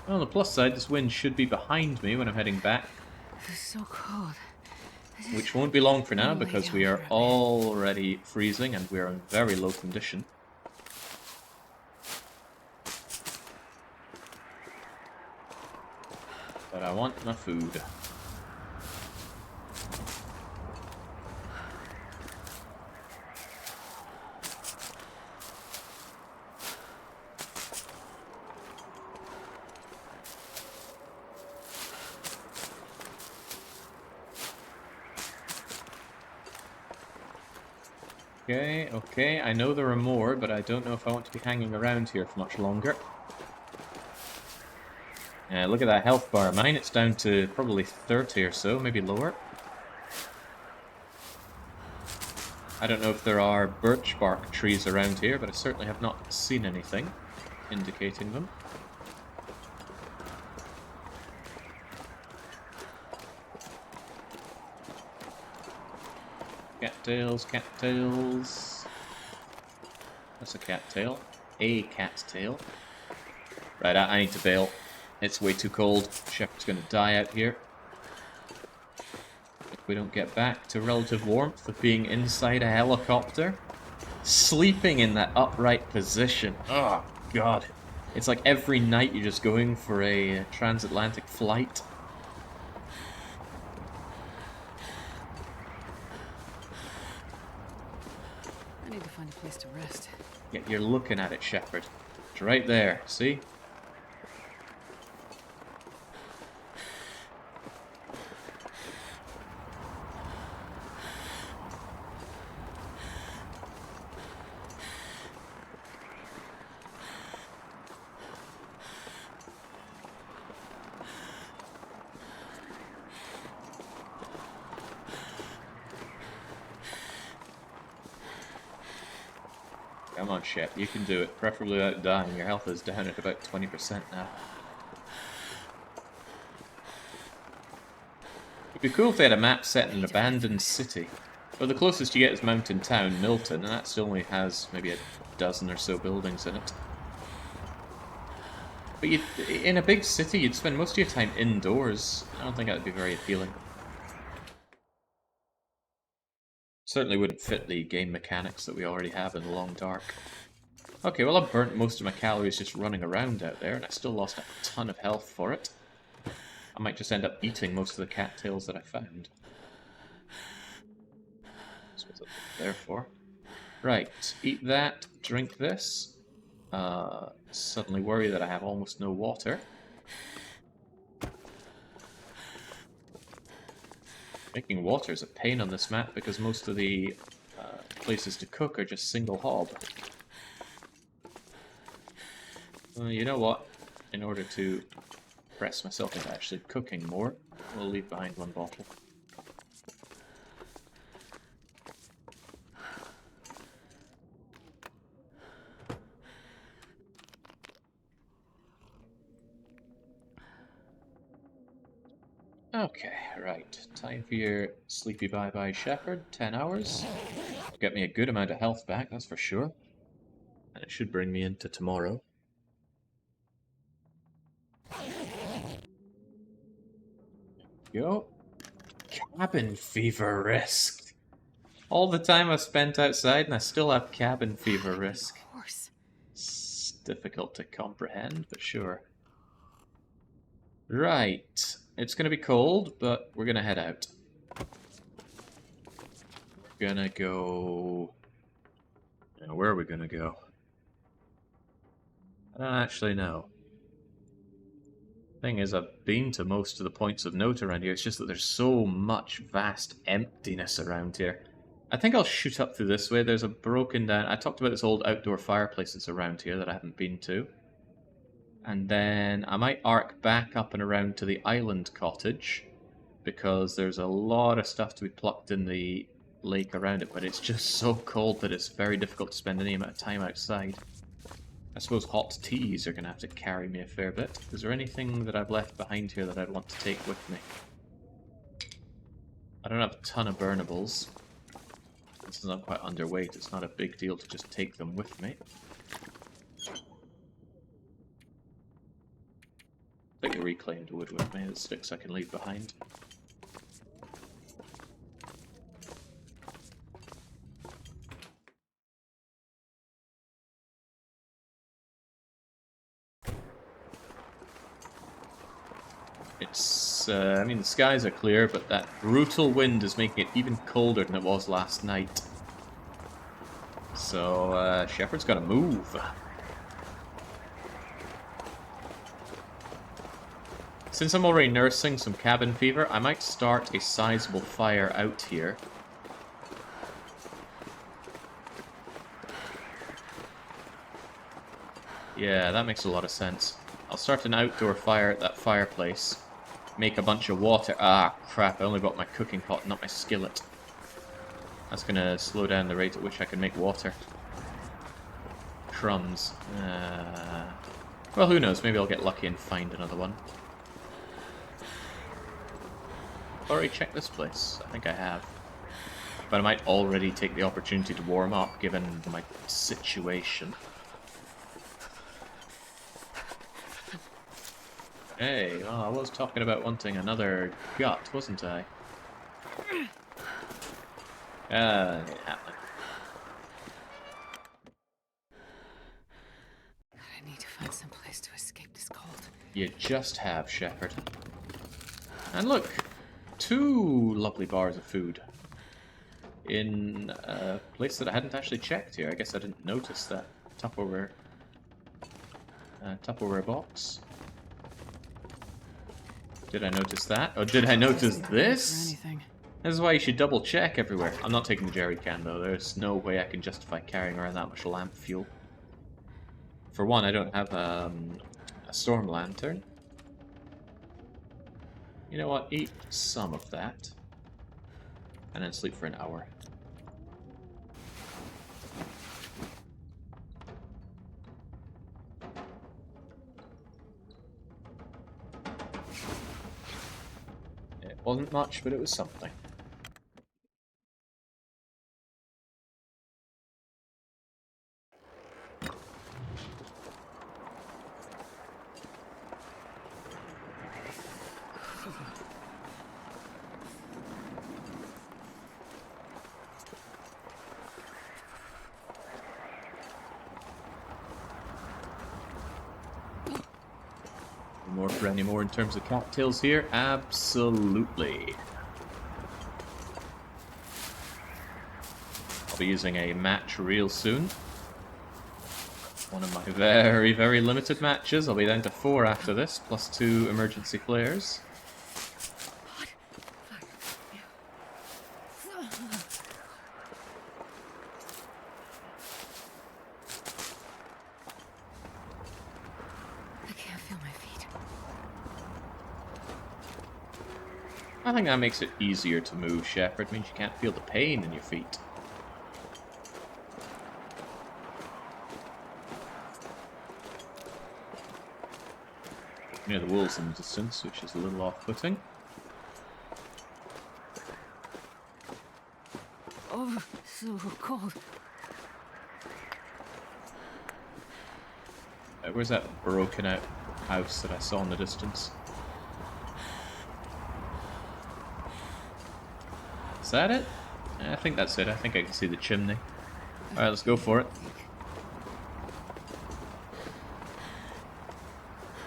Well, on the plus side, this wind should be behind me when I'm heading back. It's so cold. Which won't be long for now because we are already freezing and we are in very low condition. But I want my food. Okay, I know there are more, but I don't know if I want to be hanging around here for much longer. Look at that health bar. Mine, it's down to probably 30 or so, maybe lower. I don't know if there are birch bark trees around here, but I certainly have not seen anything indicating them. Cattails, cattails. That's a cattail. A cat's tail. Right, I need to bail. It's way too cold. Shepherd's gonna die out here. If we don't get back to relative warmth of being inside a helicopter. Sleeping in that upright position. Oh, God. It's like every night you're just going for a transatlantic flight. I need to find a place to rest. Yeah, you're looking at it, Shepherd. It's right there, see? Come on, Shep, you can do it. Preferably without dying. Your health is down at about 20% now. It'd be cool if they had a map set in an abandoned city. Well, the closest you get is Mountain Town, Milton, and that still only has maybe a dozen or so buildings in it. But in a big city, you'd spend most of your time indoors. I don't think that would be very appealing. Certainly wouldn't fit the game mechanics that we already have in the Long Dark. Okay, well, I've burnt most of my calories just running around out there, and I still lost a ton of health for it. I might just end up eating most of the cattails that I found. That's what it's there for. Right, eat that, drink this. Suddenly worry that I have almost no water. Making water is a pain on this map because most of the places to cook are just single hob. You know what? In order to press myself into actually cooking more, we'll leave behind one bottle. Okay, right. Time for your sleepy bye-bye, Shepherd. 10 hours. Get me a good amount of health back, that's for sure. And it should bring me into tomorrow. Go. Cabin fever risk. All the time I've spent outside and I still have cabin fever risk. Of course. It's difficult to comprehend, but sure. Right. It's gonna be cold, but we're gonna head out. We're gonna go... where are we gonna go? I don't actually know. Thing is, I've been to most of the points of note around here. It's just that there's so much vast emptiness around here. I think I'll shoot up through this way. There's a broken down... I talked about this old outdoor fireplace that's around here that I haven't been to. And then I might arc back up and around to the island cottage, because there's a lot of stuff to be plucked in the lake around it, but it's just so cold that it's very difficult to spend any amount of time outside. I suppose hot teas are going to have to carry me a fair bit. Is there anything that I've left behind here that I'd want to take with me? I don't have a ton of burnables. Since I'm quite underweight, it's not a big deal to just take them with me. Take the reclaimed wood with me, the sticks I can leave behind. It's I mean, the skies are clear, but that brutal wind is making it even colder than it was last night. So, Shepard's gotta move. Since I'm already nursing some cabin fever, I might start a sizable fire out here. Yeah, that makes a lot of sense. I'll start an outdoor fire at that fireplace. Make a bunch of water. Ah, crap, I only brought my cooking pot, not my skillet. That's gonna slow down the rate at which I can make water. Crumbs. Well, who knows, maybe I'll get lucky and find another one. I've already checked this place. I think I have. But I might already take the opportunity to warm up, given my situation. Hey, well, I was talking about wanting another gut, wasn't I? It happened. I need to find some place to escape this cold. You just have, Shepard. And look, 2 lovely bars of food. In a place that I hadn't actually checked here. I guess I didn't notice that Tupperware box. Did I notice that? Or did I notice this? This is why you should double check everywhere. I'm not taking the jerry can though. There's no way I can justify carrying around that much lamp fuel. For one, I don't have a storm lantern. You know what? Eat some of that. And then sleep for an hour. It wasn't much, but it was something. More for any more in terms of cattails here? Absolutely. I'll be using a match real soon. One of my very, very limited matches. I'll be down to 4 after this, plus 2 emergency flares. I think that makes it easier to move, Shepard. It means you can't feel the pain in your feet. Near the wolves in the distance, which is a little off-putting. Oh, so cold. Where's that broken out house that I saw in the distance? Is that it? I think that's it. I think I can see the chimney. Alright, let's go for it.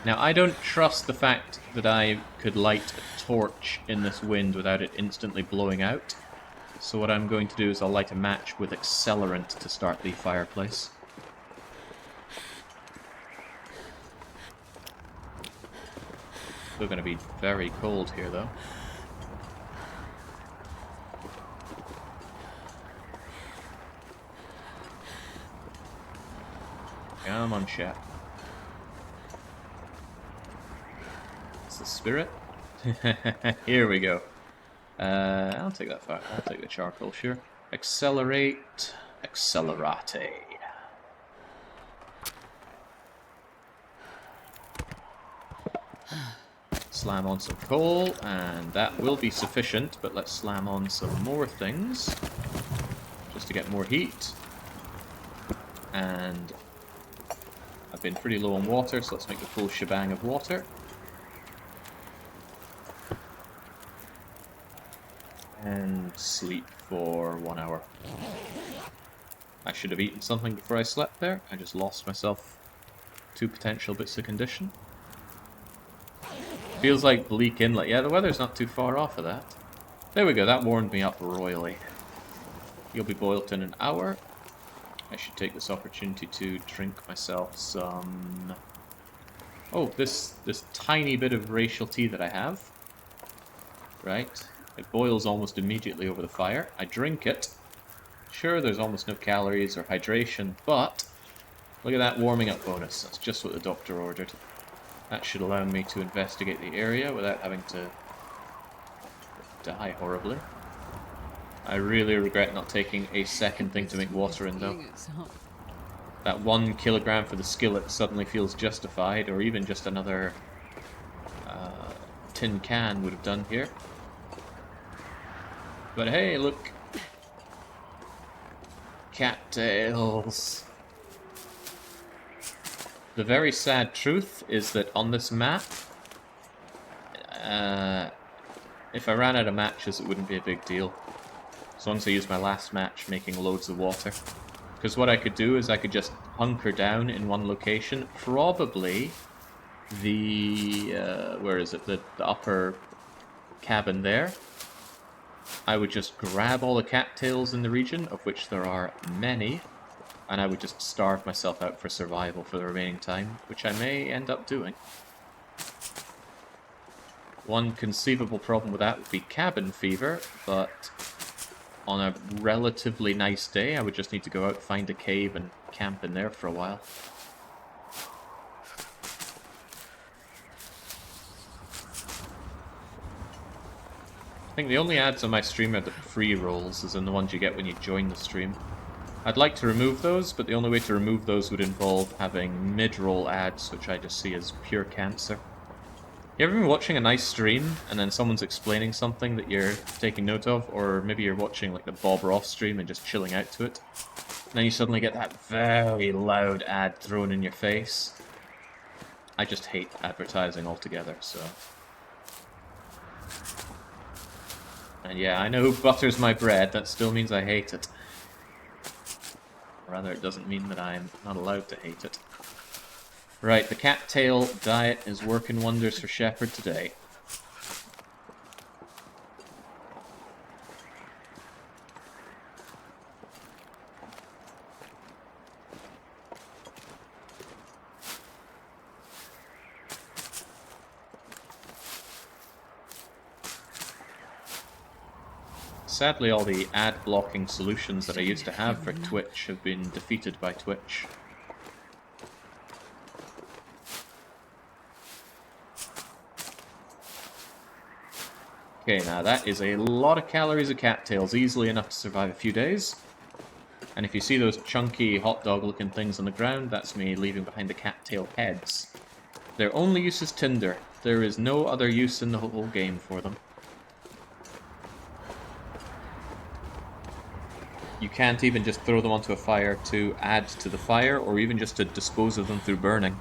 Now, I don't trust the fact that I could light a torch in this wind without it instantly blowing out. So what I'm going to do is I'll light a match with accelerant to start the fireplace. Still going to be very cold here, though. Come on, chap. It's the spirit. Here we go. I'll take that fire. I'll take the charcoal, sure. Accelerate. Accelerate. Slam on some coal, and that will be sufficient, but let's slam on some more things. Just to get more heat. And I've been pretty low on water, so let's make the full shebang of water. And sleep for 1 hour. I should have eaten something before I slept there. I just lost myself 2 potential bits of condition. Feels like Bleak Inlet. Yeah, the weather's not too far off of that. There we go, that warmed me up royally. You'll be boiled in an hour. I should take this opportunity to drink myself some... Oh, this tiny bit of racial tea that I have. Right. It boils almost immediately over the fire. I drink it. Sure, there's almost no calories or hydration, but look at that warming up bonus. That's just what the doctor ordered. That should allow me to investigate the area without having to die horribly. I really regret not taking a second thing to make water in, though. That 1 kilogram for the skillet suddenly feels justified, or even just another tin can would have done here. But hey, look. Cattails. The very sad truth is that on this map, if I ran out of matches, it wouldn't be a big deal. As long as I use my last match making loads of water. Because what I could do is I could just hunker down in one location, probably the, where is it, the upper cabin there. I would just grab all the cattails in the region, of which there are many, and I would just starve myself out for survival for the remaining time, which I may end up doing. One conceivable problem with that would be cabin fever, but on a relatively nice day, I would just need to go out, find a cave, and camp in there for a while. I think the only ads on my stream are the free rolls, as in the ones you get when you join the stream. I'd like to remove those, but the only way to remove those would involve having mid-roll ads, which I just see as pure cancer. You ever been watching a nice stream, and then someone's explaining something that you're taking note of, or maybe you're watching like the Bob Ross stream and just chilling out to it, and then you suddenly get that very loud ad thrown in your face? I just hate advertising altogether, so... And yeah, I know who butters my bread, that still means I hate it. Rather, it doesn't mean that I'm not allowed to hate it. Right, the cattail diet is working wonders for Shepard today. Sadly, all the ad-blocking solutions that I used to have for Twitch have been defeated by Twitch. Okay, now that is a lot of calories of cattails, easily enough to survive a few days. And if you see those chunky hot dog looking things on the ground, that's me leaving behind the cattail heads. Their only use is tinder. There is no other use in the whole game for them. You can't even just throw them onto a fire to add to the fire, or even just to dispose of them through burning.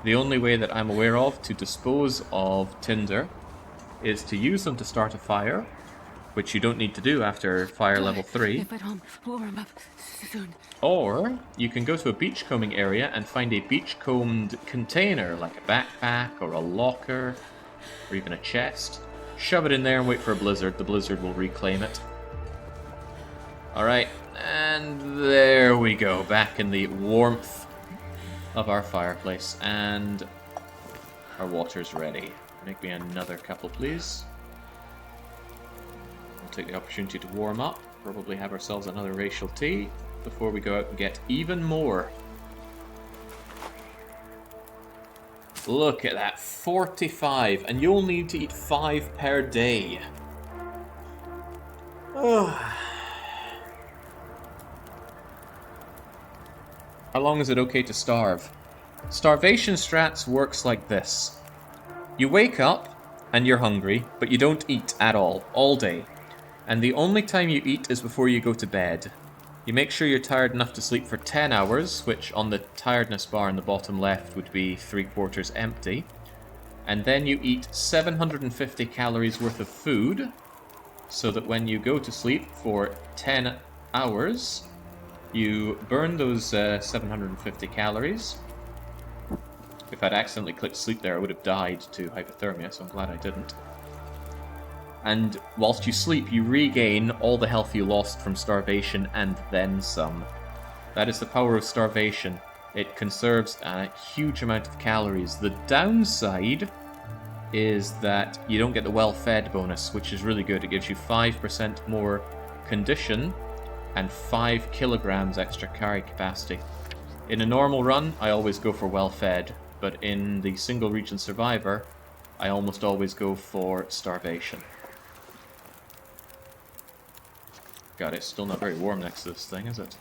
The only way that I'm aware of to dispose of tinder is to use them to start a fire, which you don't need to do after fire level 3. If at home, we'll warm up soon. Or you can go to a beachcombing area and find a beachcombed container, like a backpack or a locker, or even a chest. Shove it in there and wait for a blizzard. The blizzard will reclaim it. Alright, and there we go, back in the warmth of our fireplace, and our water's ready. Make me another couple, please. We'll take the opportunity to warm up, probably have ourselves another racial tea, before we go out and get even more. Look at that, 45, and you'll need to eat 5 per day. How long is it okay to starve? Starvation strats works like this. You wake up, and you're hungry, but you don't eat at all day. And the only time you eat is before you go to bed. You make sure you're tired enough to sleep for 10 hours, which on the tiredness bar in the bottom left would be 3/4 empty. And then you eat 750 calories worth of food, so that when you go to sleep for 10 hours, you burn those 750 calories, If I'd accidentally clicked sleep there, I would have died to hypothermia, so I'm glad I didn't. And whilst you sleep, you regain all the health you lost from starvation and then some. That is the power of starvation. It conserves a huge amount of calories. The downside is that you don't get the well-fed bonus, which is really good. It gives you 5% more condition and 5 kilograms extra carry capacity. In a normal run, I always go for well-fed, but in the single region survivor, I almost always go for starvation. God, it's still not very warm next to this thing, is it?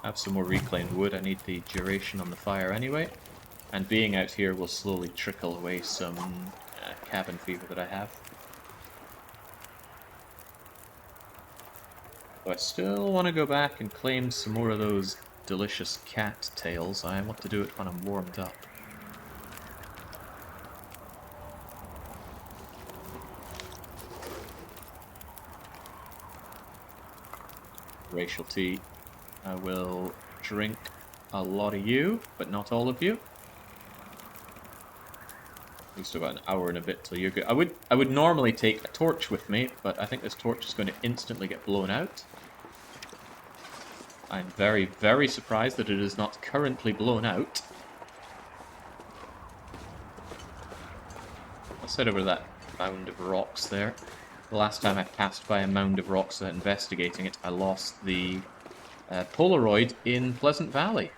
I have some more reclaimed wood. I need the duration on the fire anyway. And being out here will slowly trickle away some cabin fever that I have. But I still want to go back and claim some more of those delicious cat tails. I want to do it when I'm warmed up. Racial tea. I will drink a lot of you, but not all of you. We've still got an hour and a bit till you're good. I would normally take a torch with me, but I think this torch is going to instantly get blown out. I'm very, very surprised that it is not currently blown out. Let's head over to that mound of rocks there. The last time I passed by a mound of rocks investigating it, I lost the Polaroid in Pleasant Valley.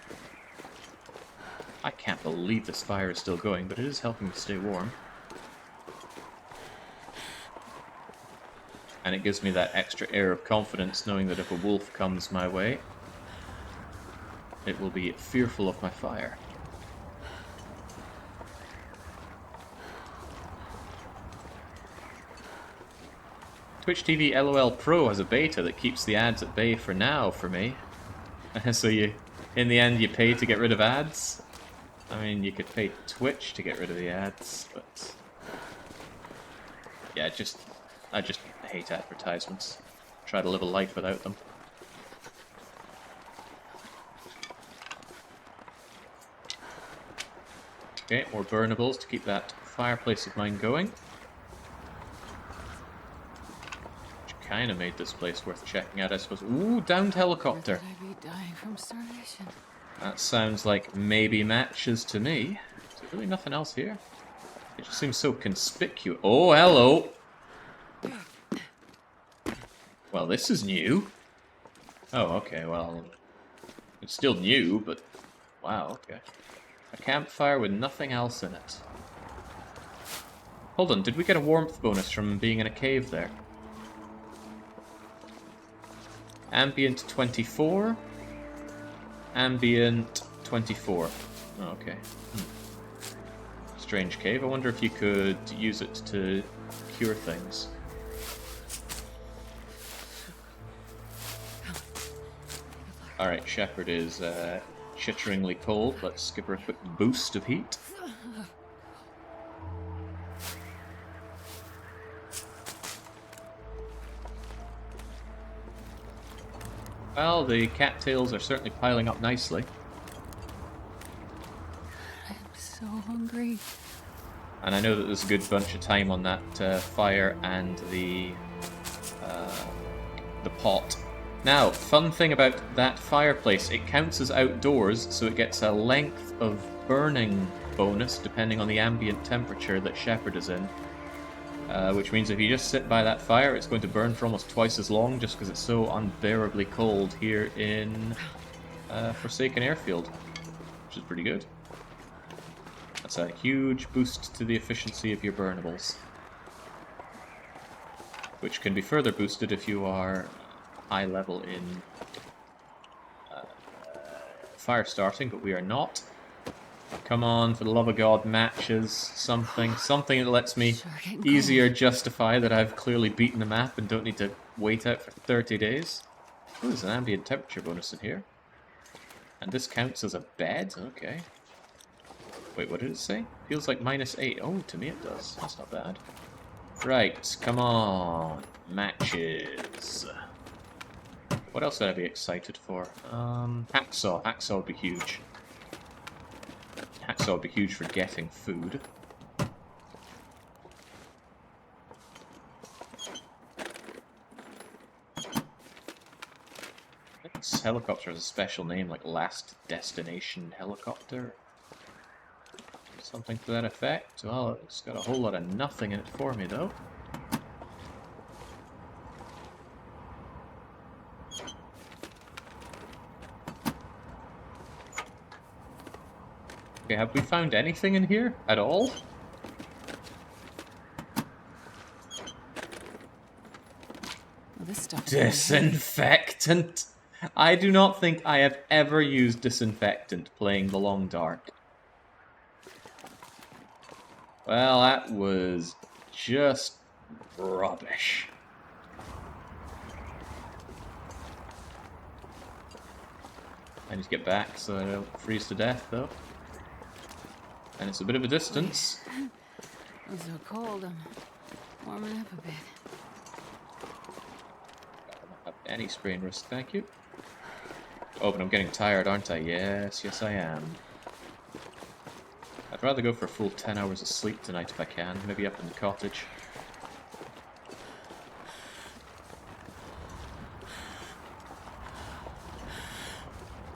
I can't believe this fire is still going, but it is helping me stay warm. And it gives me that extra air of confidence knowing that if a wolf comes my way, it will be fearful of my fire. Twitch TV LOL Pro has a beta that keeps the ads at bay for now for me. So in the end, you pay to get rid of ads. I mean, you could pay Twitch to get rid of the ads, but yeah, I just hate advertisements. Try to live a life without them. Okay, more burnables to keep that fireplace of mine going. Kind of made this place worth checking out, I suppose. Ooh, downed helicopter. Could I be dying from starvation? That sounds like maybe matches to me. Is there really nothing else here? It just seems so conspicuous. Oh, hello! Well, this is new. Oh, okay, well... It's still new, but... Wow, okay. A campfire with nothing else in it. Hold on, did we get a warmth bonus from being in a cave there? Ambient 24. Ambient 24. Oh, okay. Strange cave. I wonder if you could use it to cure things. Alright, Shepherd is chitteringly cold. Let's give her a quick boost of heat. Well, the cattails are certainly piling up nicely. I'm so hungry. And I know that there's a good bunch of time on that fire and the pot. Now, fun thing about that fireplace, it counts as outdoors, so it gets a length of burning bonus depending on the ambient temperature that Shepherd is in. Which means if you just sit by that fire, it's going to burn for almost twice as long just because it's so unbearably cold here in Forsaken Airfield, which is pretty good. That's a huge boost to the efficiency of your burnables, which can be further boosted if you are high level in fire starting, but we are not. Come on, for the love of God, matches, something that lets me easier justify that I've clearly beaten the map and don't need to wait out for 30 days. Oh, there's an ambient temperature bonus in here. And this counts as a bed? Okay. Wait, what did it say? Feels like -8. Oh, to me it does. That's not bad. Right, come on. Matches. What else would I be excited for? Hacksaw. Hacksaw would be huge. Hacksaw would be huge for getting food. This helicopter has a special name, like Last Destination Helicopter. Something to that effect. Well, it's got a whole lot of nothing in it for me, though. Okay, have we found anything in here at all? Well, this stuff is really heavy. Disinfectant! I do not think I have ever used disinfectant playing the Long Dark. Well, that was just rubbish. I need to get back so I don't freeze to death, though. And it's a bit of a distance. I'm so cold, I'm warming up a bit. I don't have any sprain risk, thank you. Oh, but I'm getting tired, aren't I? Yes, yes I am. I'd rather go for a full 10 hours of sleep tonight if I can, maybe up in the cottage.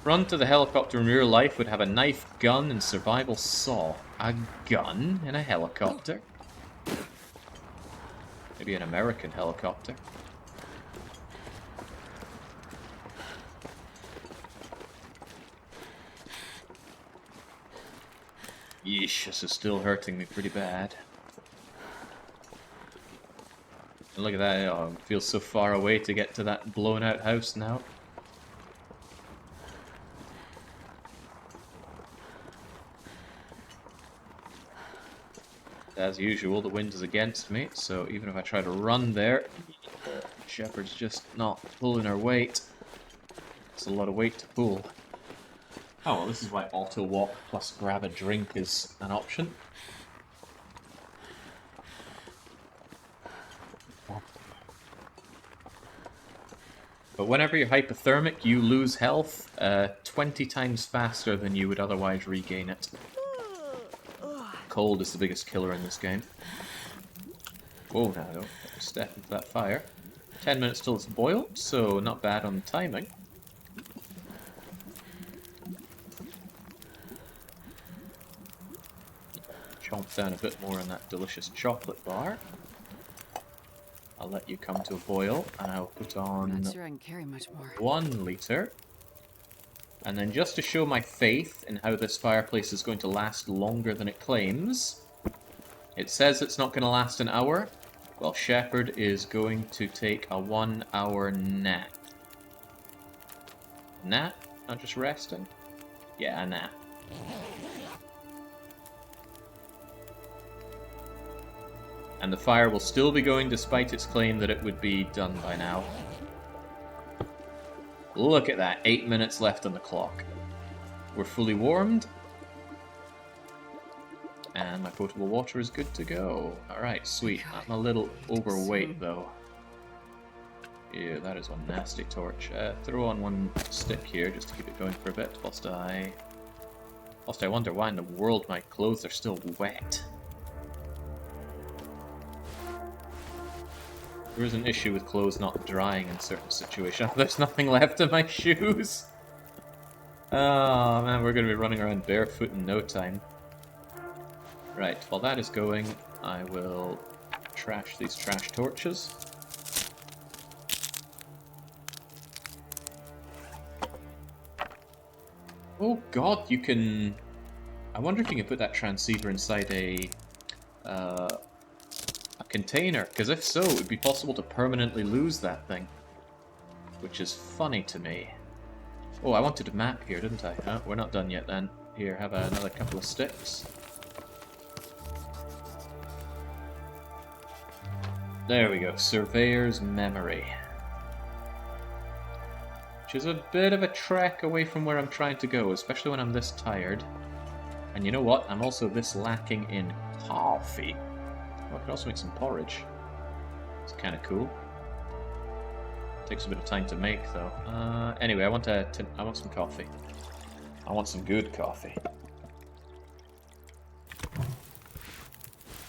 Run to the helicopter in real life would have a knife, gun, and survival saw. A gun in a helicopter? Maybe an American helicopter. Yeesh, this is still hurting me pretty bad. And look at that, oh, it feels so far away to get to that blown out house now. As usual, the wind is against me, so even if I try to run there, Shepherd's just not pulling her weight. It's a lot of weight to pull. Oh, well, this is why auto walk plus grab a drink is an option. But whenever you're hypothermic, you lose health 20 times faster than you would otherwise regain it. Cold is the biggest killer in this game. Whoa, now don't step into that fire. 10 minutes till it's boiled, so not bad on the timing. Chomp down a bit more on that delicious chocolate bar. I'll let you come to a boil, and I'll put on Not sure I can carry much more. 1 liter. And then just to show my faith in how this fireplace is going to last longer than it claims, it says it's not going to last an hour. Well, Shepherd is going to take a 1 hour nap. Nap? Not just resting? Yeah, a nap. And the fire will still be going despite its claim that it would be done by now. Look at that, 8 minutes left on the clock. We're fully warmed. And my potable water is good to go. Alright, sweet. I'm a little overweight though. Yeah, that is one nasty torch. Throw on 1 stick here just to keep it going for a bit whilst I wonder why in the world my clothes are still wet. There is an issue with clothes not drying in certain situations. There's nothing left of my shoes! Oh man, we're going to be running around barefoot in no time. Right, while that is going, I will trash these trash torches. Oh god, you can... I wonder if you can put that transceiver inside a container, because if so, it would be possible to permanently lose that thing. Which is funny to me. Oh, I wanted a map here, didn't I? No, we're not done yet then. Here, have another couple of sticks. There we go, Surveyor's Memory. Which is a bit of a trek away from where I'm trying to go, especially when I'm this tired. And you know what? I'm also this lacking in coffee. Oh, I could also make some porridge. It's kind of cool. Takes a bit of time to make, though. Anyway, I want some coffee. I want some good coffee.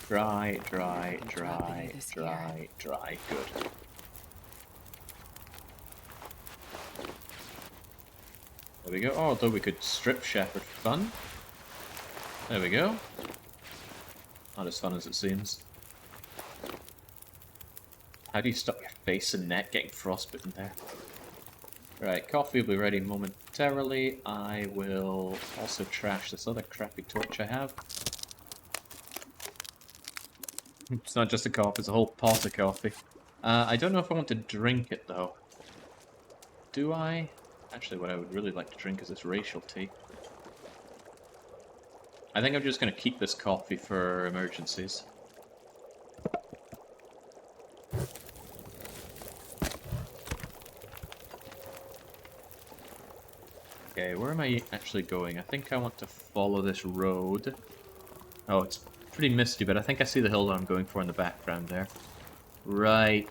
Dry, dry, can drop any dry, of this dry, dry. Good. There we go. Oh, although we could strip shepherd for fun. There we go. Not as fun as it seems. How do you stop your face and neck getting frostbitten there? Right, coffee will be ready momentarily. I will also trash this other crappy torch I have. It's not just a coffee, it's a whole pot of coffee. I don't know if I want to drink it, though. Do I? Actually, what I would really like to drink is this racial tea. I think I'm just going to keep this coffee for emergencies. Okay, where am I actually going? I think I want to follow this road. Oh, it's pretty misty, but I think I see the hill that I'm going for in the background there. Right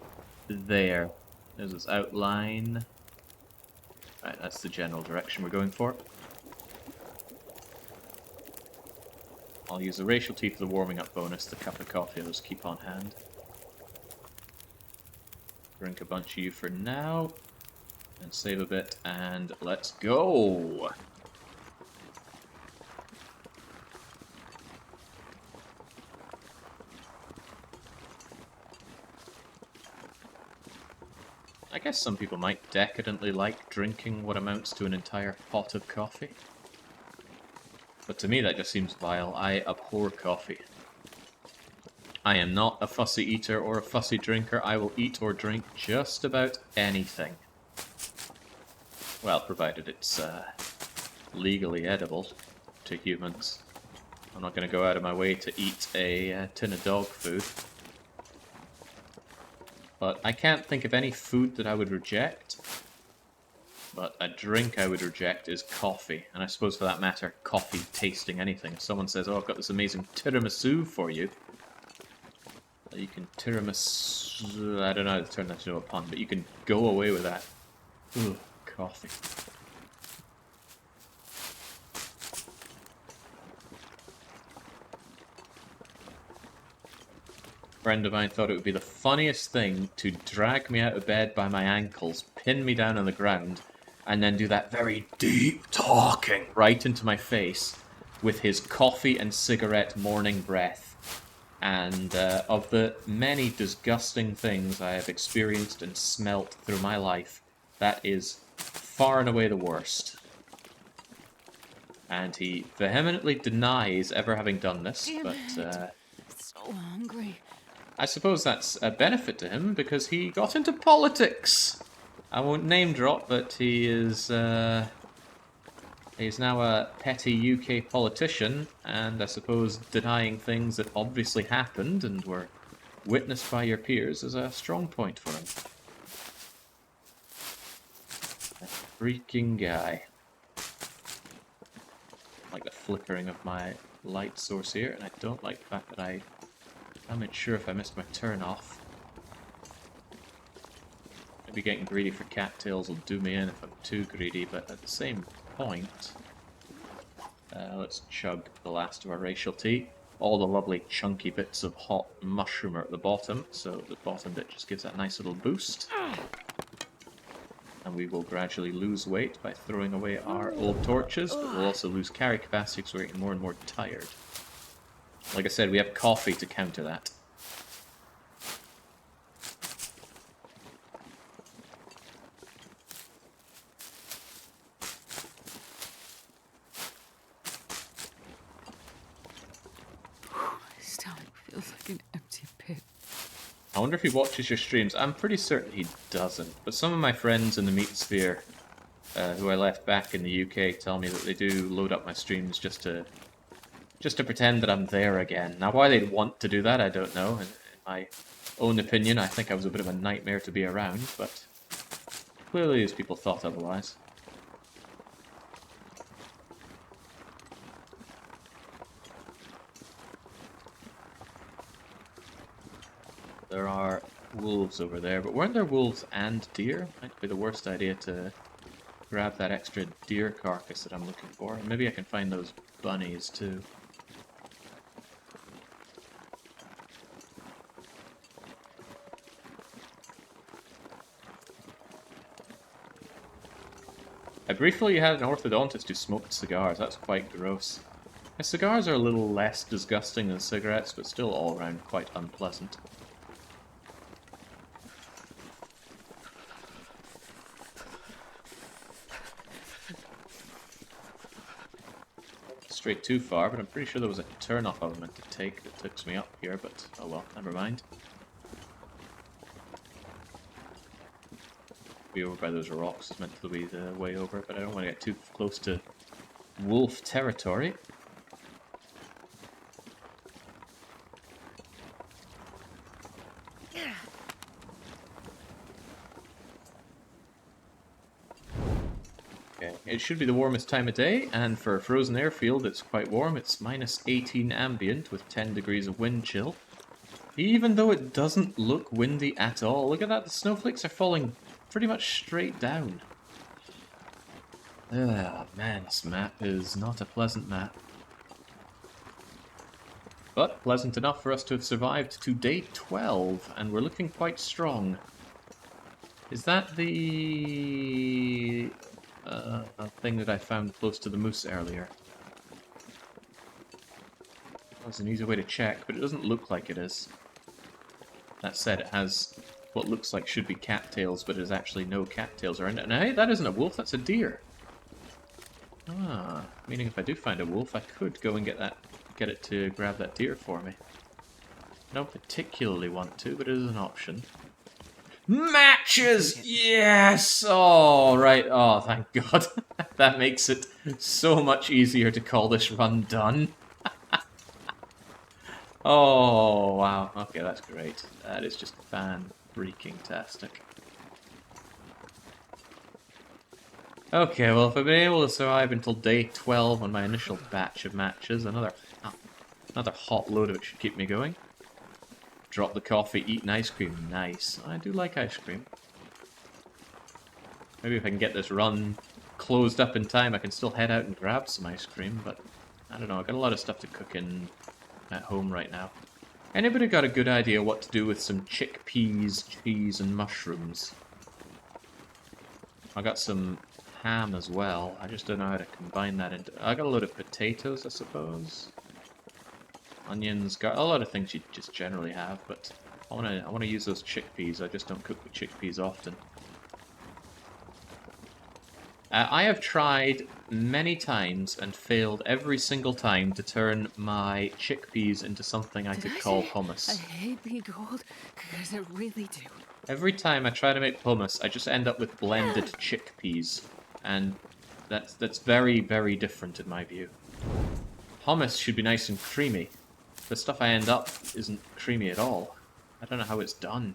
there. There's this outline. Right, that's the general direction we're going for. I'll use the racial tea for the warming up bonus, the cup of coffee I'll just keep on hand. Drink a bunch of you for now. And save a bit, and let's go! I guess some people might decadently like drinking what amounts to an entire pot of coffee. But to me that just seems vile. I abhor coffee. I am not a fussy eater or a fussy drinker. I will eat or drink just about anything. Well, provided it's legally edible to humans. I'm not going to go out of my way to eat a tin of dog food. But I can't think of any food that I would reject. But a drink I would reject is coffee. And I suppose for that matter, coffee tasting anything. If someone says, oh, I've got this amazing tiramisu for you. You can tiramisu... I don't know how to turn that into a pun, but you can go away with that. Ugh, coffee. A friend of mine thought it would be the funniest thing to drag me out of bed by my ankles, pin me down on the ground, and then do that very deep talking right into my face with his coffee and cigarette morning breath. And of the many disgusting things I have experienced and smelt through my life, that is far and away the worst. And he vehemently denies ever having done this, but So hungry. I suppose that's a benefit to him because he got into politics. I won't name drop, but he is he's now a petty UK politician, and I suppose denying things that obviously happened and were witnessed by your peers is a strong point for him. That freaking guy. I like the flickering of my light source here, and I don't like the fact that I'm not sure if I missed my turn off. Maybe getting greedy for cattails will do me in if I'm too greedy, but at the same point, let's chug the last of our racial tea. All the lovely chunky bits of hot mushroom are at the bottom, so the bottom bit just gives that nice little boost. And we will gradually lose weight by throwing away our old torches, but we'll also lose carry capacity because we're getting more and more tired. Like I said, we have coffee to counter that. Feels like an empty pit. I wonder if he watches your streams. I'm pretty certain he doesn't. But some of my friends in the meat sphere, who I left back in the UK, tell me that they do load up my streams just to pretend that I'm there again. Now, why they'd want to do that, I don't know. In my own opinion, I think I was a bit of a nightmare to be around, but clearly these people thought otherwise. There are wolves over there, but weren't there wolves and deer? Might be the worst idea to grab that extra deer carcass that I'm looking for. Maybe I can find those bunnies too. I briefly had an orthodontist who smoked cigars. That's quite gross. Cigars are a little less disgusting than cigarettes, but still all around quite unpleasant. Straight too far, but I'm pretty sure there was a turn-off I was meant to take that takes me up here, but oh well, never mind. Be over by those rocks is meant to be the way over, but I don't want to get too close to wolf territory. Okay, it should be the warmest time of day, and for a frozen airfield it's quite warm. It's minus 18 ambient with 10 degrees of wind chill. Even though it doesn't look windy at all. Look at that, the snowflakes are falling pretty much straight down. Ah, man, this map is not a pleasant map. But pleasant enough for us to have survived to day 12, and we're looking quite strong. Is that the thing that I found close to the moose earlier? That was an easy way to check, but it doesn't look like it is. That said, it has what looks like should be cattails, but there's actually no cattails around it. And hey, that isn't a wolf, that's a deer. Ah, meaning if I do find a wolf, I could go and get it to grab that deer for me. I don't particularly want to, but it is an option. Matches! Yes! Oh, right. Oh, thank God. That makes it so much easier to call this run done. Oh, wow. Okay, that's great. That is just fan-freaking-tastic. Okay, well, if I've been able to survive until day 12 on my initial batch of matches, another hot load of it should keep me going. Drop the coffee, eat an ice cream. Nice. I do like ice cream. Maybe if I can get this run closed up in time, I can still head out and grab some ice cream, but I don't know. I've got a lot of stuff to cook in at home right now. Anybody got a good idea what to do with some chickpeas, cheese, and mushrooms? I got some ham as well. I just don't know how to combine that into... I got a load of potatoes, I suppose. Onions, got a lot of things you just generally have, but I want to use those chickpeas. I just don't cook with chickpeas often. I have tried many times and failed every single time to turn my chickpeas into something I could call hummus. I hate being cold, because I really do. Every time I try to make hummus, I just end up with blended chickpeas, and that's very, very different in my view. Hummus should be nice and creamy. The stuff I end up isn't creamy at all. I don't know how it's done.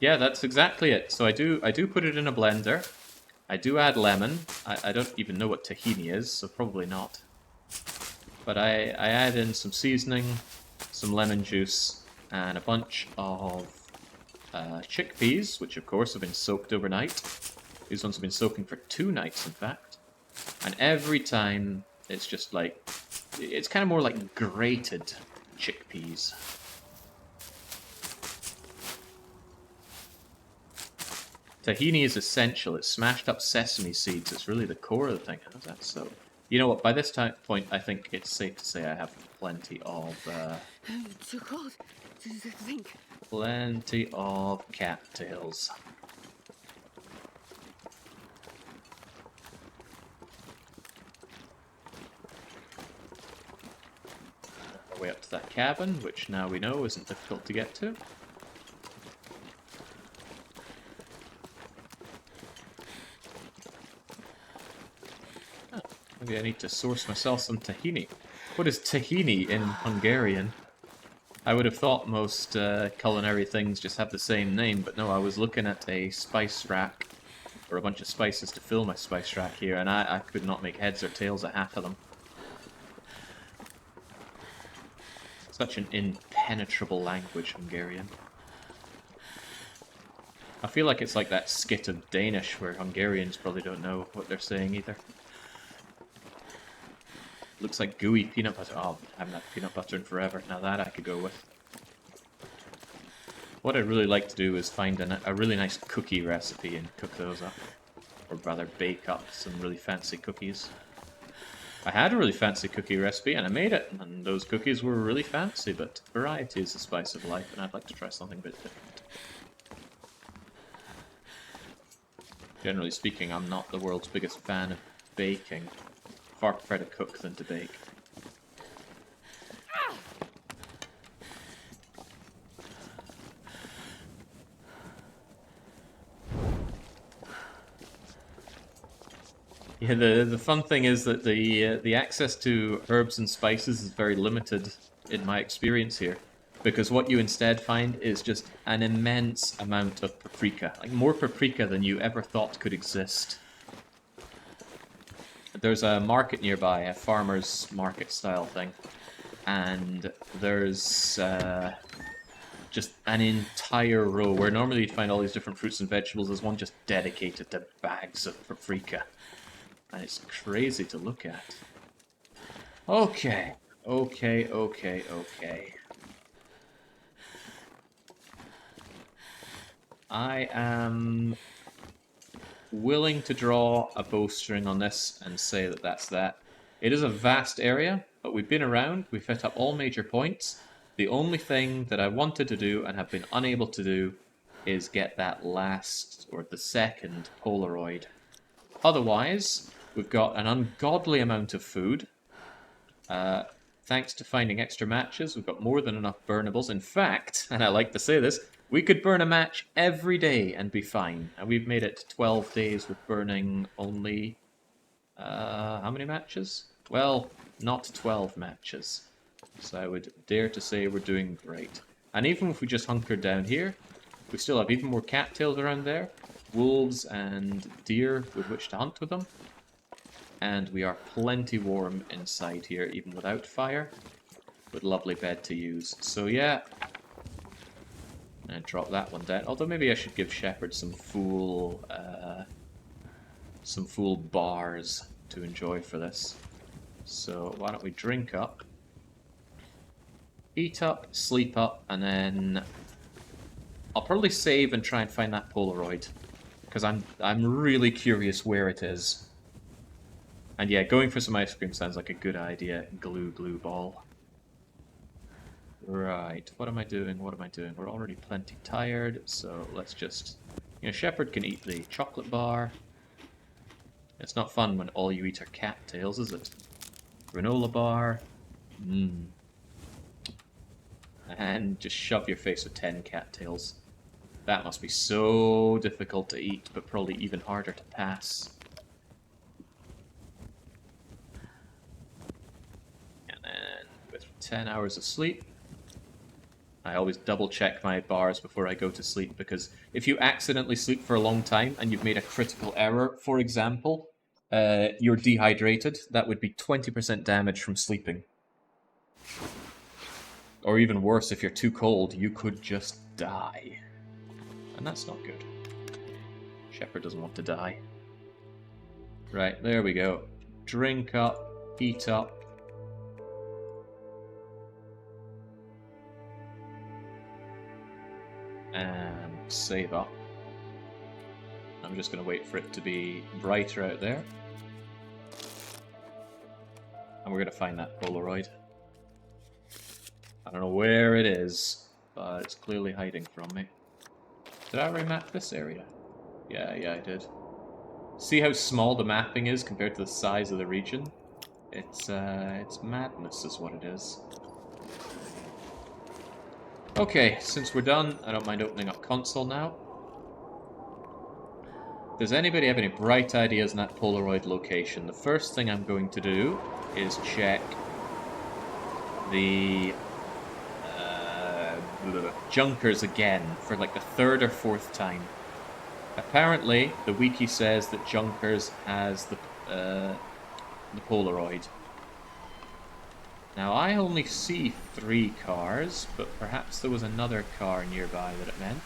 Yeah, that's exactly it. So I do put it in a blender. I do add lemon. I don't even know what tahini is, so probably not. But I add in some seasoning, some lemon juice, and a bunch of chickpeas, which of course have been soaked overnight. These ones have been soaking for 2 nights, in fact. And every time, it's just like... It's kind of more like grated chickpeas. Tahini is essential. It's smashed up sesame seeds. It's really the core of the thing. How's that so? You know what? By this point, I think it's safe to say I have plenty of... Too cold to think. Plenty of cattails. Our way up to that cabin, which now we know isn't difficult to get to. Maybe I need to source myself some tahini. What is tahini in Hungarian? I would have thought most culinary things just have the same name, but no, I was looking at a spice rack, or a bunch of spices to fill my spice rack here, and I could not make heads or tails of half of them. Such an impenetrable language, Hungarian. I feel like it's like that skit of Danish where Hungarians probably don't know what they're saying either. Looks like gooey peanut butter. Oh, I haven't had peanut butter in forever. Now that I could go with. What I'd really like to do is find a really nice cookie recipe and cook those up. Or rather, bake up some really fancy cookies. I had a really fancy cookie recipe and I made it, and those cookies were really fancy, but variety is the spice of life, and I'd like to try something a bit different. Generally speaking, I'm not the world's biggest fan of baking. Far prefer to cook than to bake. Yeah, the fun thing is that the access to herbs and spices is very limited in my experience here, because what you instead find is just an immense amount of paprika, like more paprika than you ever thought could exist. There's a market nearby, a farmer's market style thing, and there's just an entire row where normally you'd find all these different fruits and vegetables. There's one just dedicated to bags of paprika. And it's crazy to look at. Okay. I am willing to draw a bowstring on this and say that that's that. It is a vast area, but we've been around, we've hit up all major points. The only thing that I wanted to do and have been unable to do is get that last, or the second, Polaroid. Otherwise, we've got an ungodly amount of food. Thanks to finding extra matches, we've got more than enough burnables. In fact, and I like to say this, we could burn a match every day and be fine. And we've made it 12 days with burning only... how many matches? Well, not 12 matches. So I would dare to say we're doing great. And even if we just hunkered down here, we still have even more cattails around there. Wolves and deer with which to hunt with them. And we are plenty warm inside here, even without fire. With lovely bed to use. So yeah. And drop that one down. Although maybe I should give Shepherd some fool bars to enjoy for this. So why don't we drink up, eat up, sleep up, and then I'll probably save and try and find that Polaroid. Because I'm really curious where it is. And yeah, going for some ice cream sounds like a good idea. Glue ball. Right, what am I doing? We're already plenty tired, so let's just... You know, Shepherd can eat the chocolate bar. It's not fun when all you eat are cattails, is it? Granola bar. And just shove your face with 10 cattails. That must be so difficult to eat, but probably even harder to pass. And then, with 10 hours of sleep, I always double check my bars before I go to sleep, because if you accidentally sleep for a long time and you've made a critical error, for example, you're dehydrated, that would be 20% damage from sleeping. Or even worse, if you're too cold, you could just die. And that's not good. Shepherd doesn't want to die. Right, there we go. Drink up, eat up. And save up. I'm just going to wait for it to be brighter out there. And we're going to find that Polaroid. I don't know where it is, but it's clearly hiding from me. Did I remap this area? Yeah, I did. See how small the mapping is compared to the size of the region? It's madness is what it is. Okay, since we're done, I don't mind opening up console now. Does anybody have any bright ideas on that Polaroid location? The first thing I'm going to do is check the junkers again for like the third or fourth time. Apparently, the wiki says that Junkers has the Polaroid. Now, I only see 3 cars, but perhaps there was another car nearby that it meant.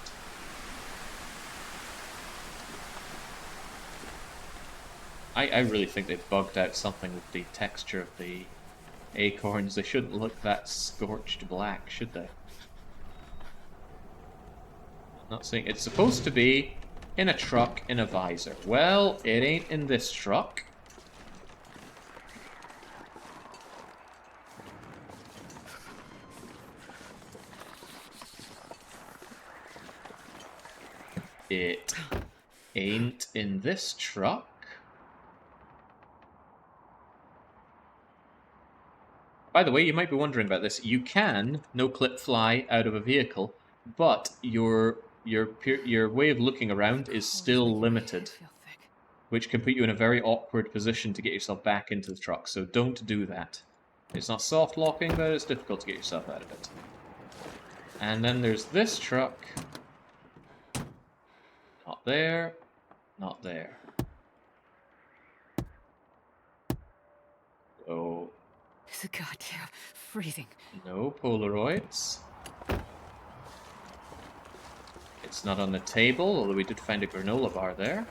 I really think they've bugged out something with the texture of the acorns. They shouldn't look that scorched black, should they? Not seeing. It's supposed to be in a truck in a visor. Well, it ain't in this truck. It ain't in this truck. By the way, you might be wondering about this. You can no-clip fly out of a vehicle, but your way of looking around is still limited, which can put you in a very awkward position to get yourself back into the truck. So don't do that. It's not soft locking, but it's difficult to get yourself out of it. And then there's this truck. Not there. Not there. Oh. It's a goddamn freezing. No Polaroids. It's not on the table, although we did find a granola bar there.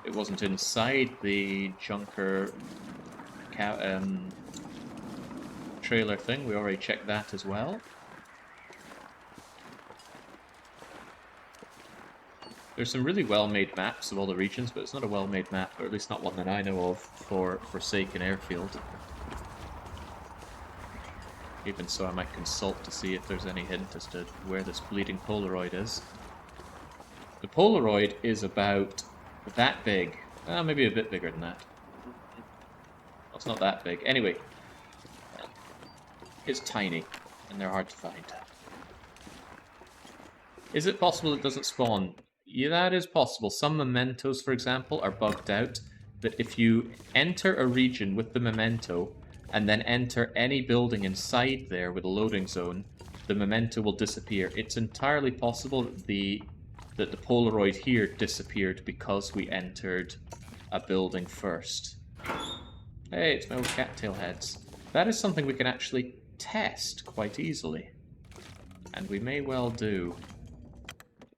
It wasn't inside the junker trailer thing. We already checked that as well. There's some really well-made maps of all the regions, but it's not a well-made map, or at least not one that I know of, for Forsaken Airfield. Even so, I might consult to see if there's any hint as to where this bleeding Polaroid is. The Polaroid is about that big. Maybe a bit bigger than that. Well, it's not that big. Anyway, it's tiny, and they're hard to find. Is it possible it doesn't spawn? Yeah, that is possible. Some mementos, for example, are bugged out. That if you enter a region with the memento, and then enter any building inside there with a loading zone, the memento will disappear. It's entirely possible that the Polaroid here disappeared because we entered a building first. Hey, it's my old cattail heads. That is something we can actually test quite easily. And we may well do.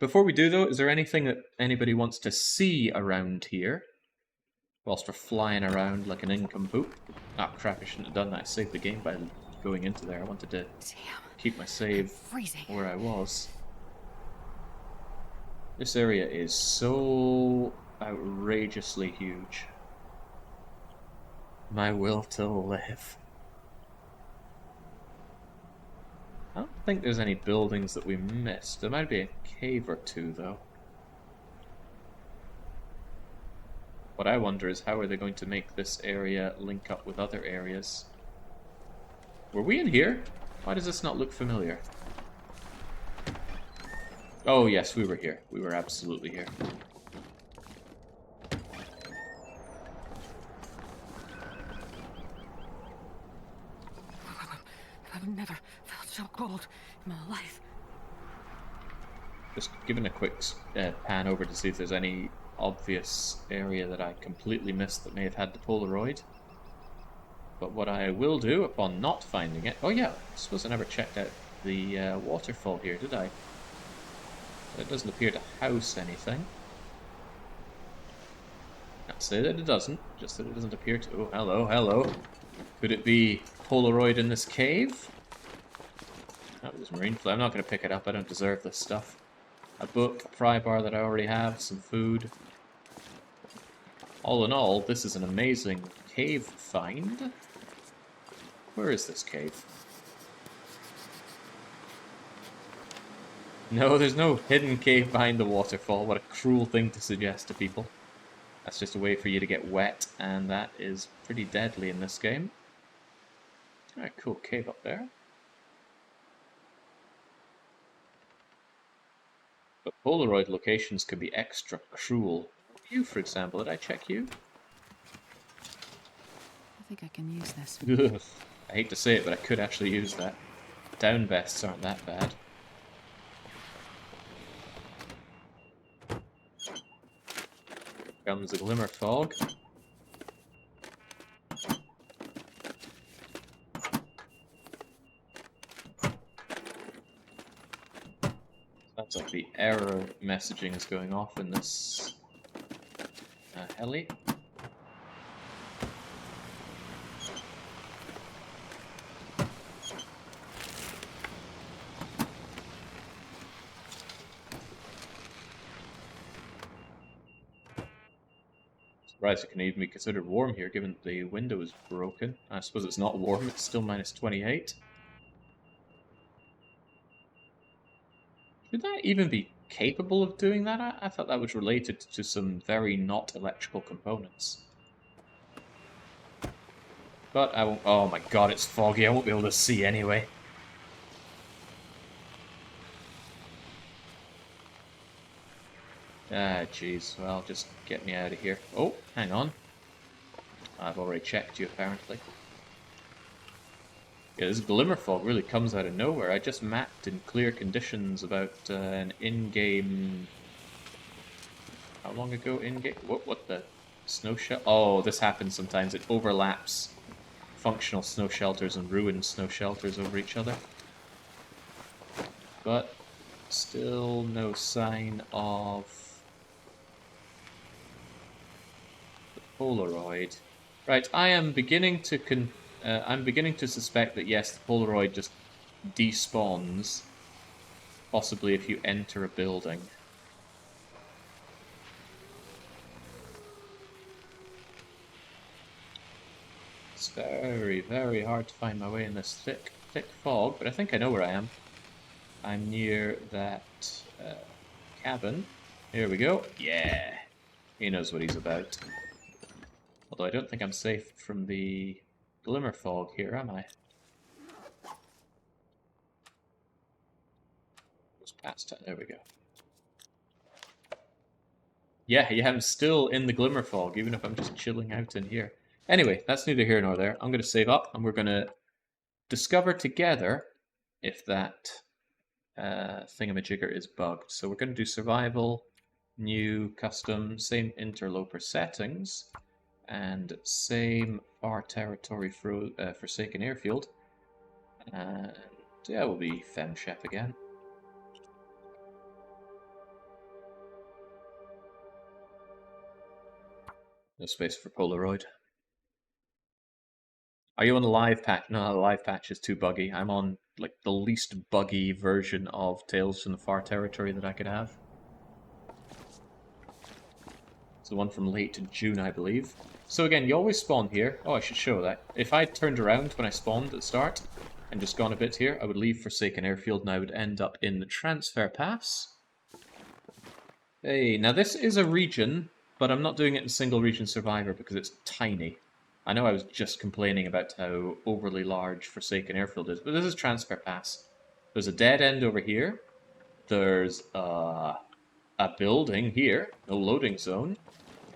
Before we do, though, is there anything that anybody wants to see around here? Whilst we're flying around like an nincompoop. Ah, crap, I shouldn't have done that. I saved the game by going into there. I wanted to keep my save where I was. This area is so outrageously huge. My will to live. I don't think there's any buildings that we missed. There might be a cave or two, though. What I wonder is how are they going to make this area link up with other areas? Were we in here? Why does this not look familiar? Oh yes, we were here. We were absolutely here. I've never felt so cold in my life. Just giving a quick pan over to see if there's any obvious area that I completely missed that may have had the Polaroid. But what I will do upon not finding it... Oh yeah, I suppose I never checked out the waterfall here, did I? It doesn't appear to house anything. Can't say that it doesn't, just that it doesn't appear to... Oh, hello, hello. Could it be Polaroid in this cave? That was marine fly. I'm not going to pick it up, I don't deserve this stuff. A book, a pry bar that I already have, some food. All in all, this is an amazing cave find. Where is this cave? No, there's no hidden cave behind the waterfall. What a cruel thing to suggest to people. That's just a way for you to get wet, and that is pretty deadly in this game. Alright, cool cave up there. But Polaroid locations can be extra cruel. You, for example, did I check you? I think I can use this. Ugh. I hate to say it, but I could actually use that. Down vests aren't that bad. Comes a glimmer fog. That's like the error messaging is going off in this heli. Right, so it can even be considered warm here, given that the window is broken. I suppose it's not warm, it's still minus 28. Should that even be capable of doing that? I thought that was related to some very not electrical components. But I won't... Oh my god, it's foggy, I won't be able to see anyway. Ah, jeez. Well, just get me out of here. Oh, hang on. I've already checked you, apparently. Yeah, this glimmer fog really comes out of nowhere. I just mapped in clear conditions about an in-game... How long ago in-game? What the... Snow shelter? Oh, this happens sometimes. It overlaps functional snow shelters and ruined snow shelters over each other. But still no sign of the Polaroid. Right, I am beginning to I'm beginning to suspect that yes, the Polaroid just despawns, possibly if you enter a building. It's very, very hard to find my way in this thick fog, but I think I know where I am. I'm near that cabin. Here we go. Yeah, he knows what he's about. Although I don't think I'm safe from the glimmer fog here, am I? It's past time. There we go. Yeah, I'm still in the glimmer fog, even if I'm just chilling out in here. Anyway, that's neither here nor there. I'm going to save up, and we're going to discover together if that thingamajigger is bugged. So we're going to do survival, new, custom, same interloper settings, and same far territory forsaken airfield. And yeah, we'll be Fem Chef again. No space for Polaroid. Are you on the live patch? No, the live patch is too buggy. I'm on like the least buggy version of Tales from the Far Territory that I could have. It's the one from late June, I believe. So again, you always spawn here. Oh, I should show that. If I turned around when I spawned at the start and just gone a bit here, I would leave Forsaken Airfield and I would end up in the Transfer Pass. Hey, now this is a region, but I'm not doing it in single region survivor because it's tiny. I know I was just complaining about how overly large Forsaken Airfield is, but this is Transfer Pass. There's a dead end over here. There's a building here. No loading zone.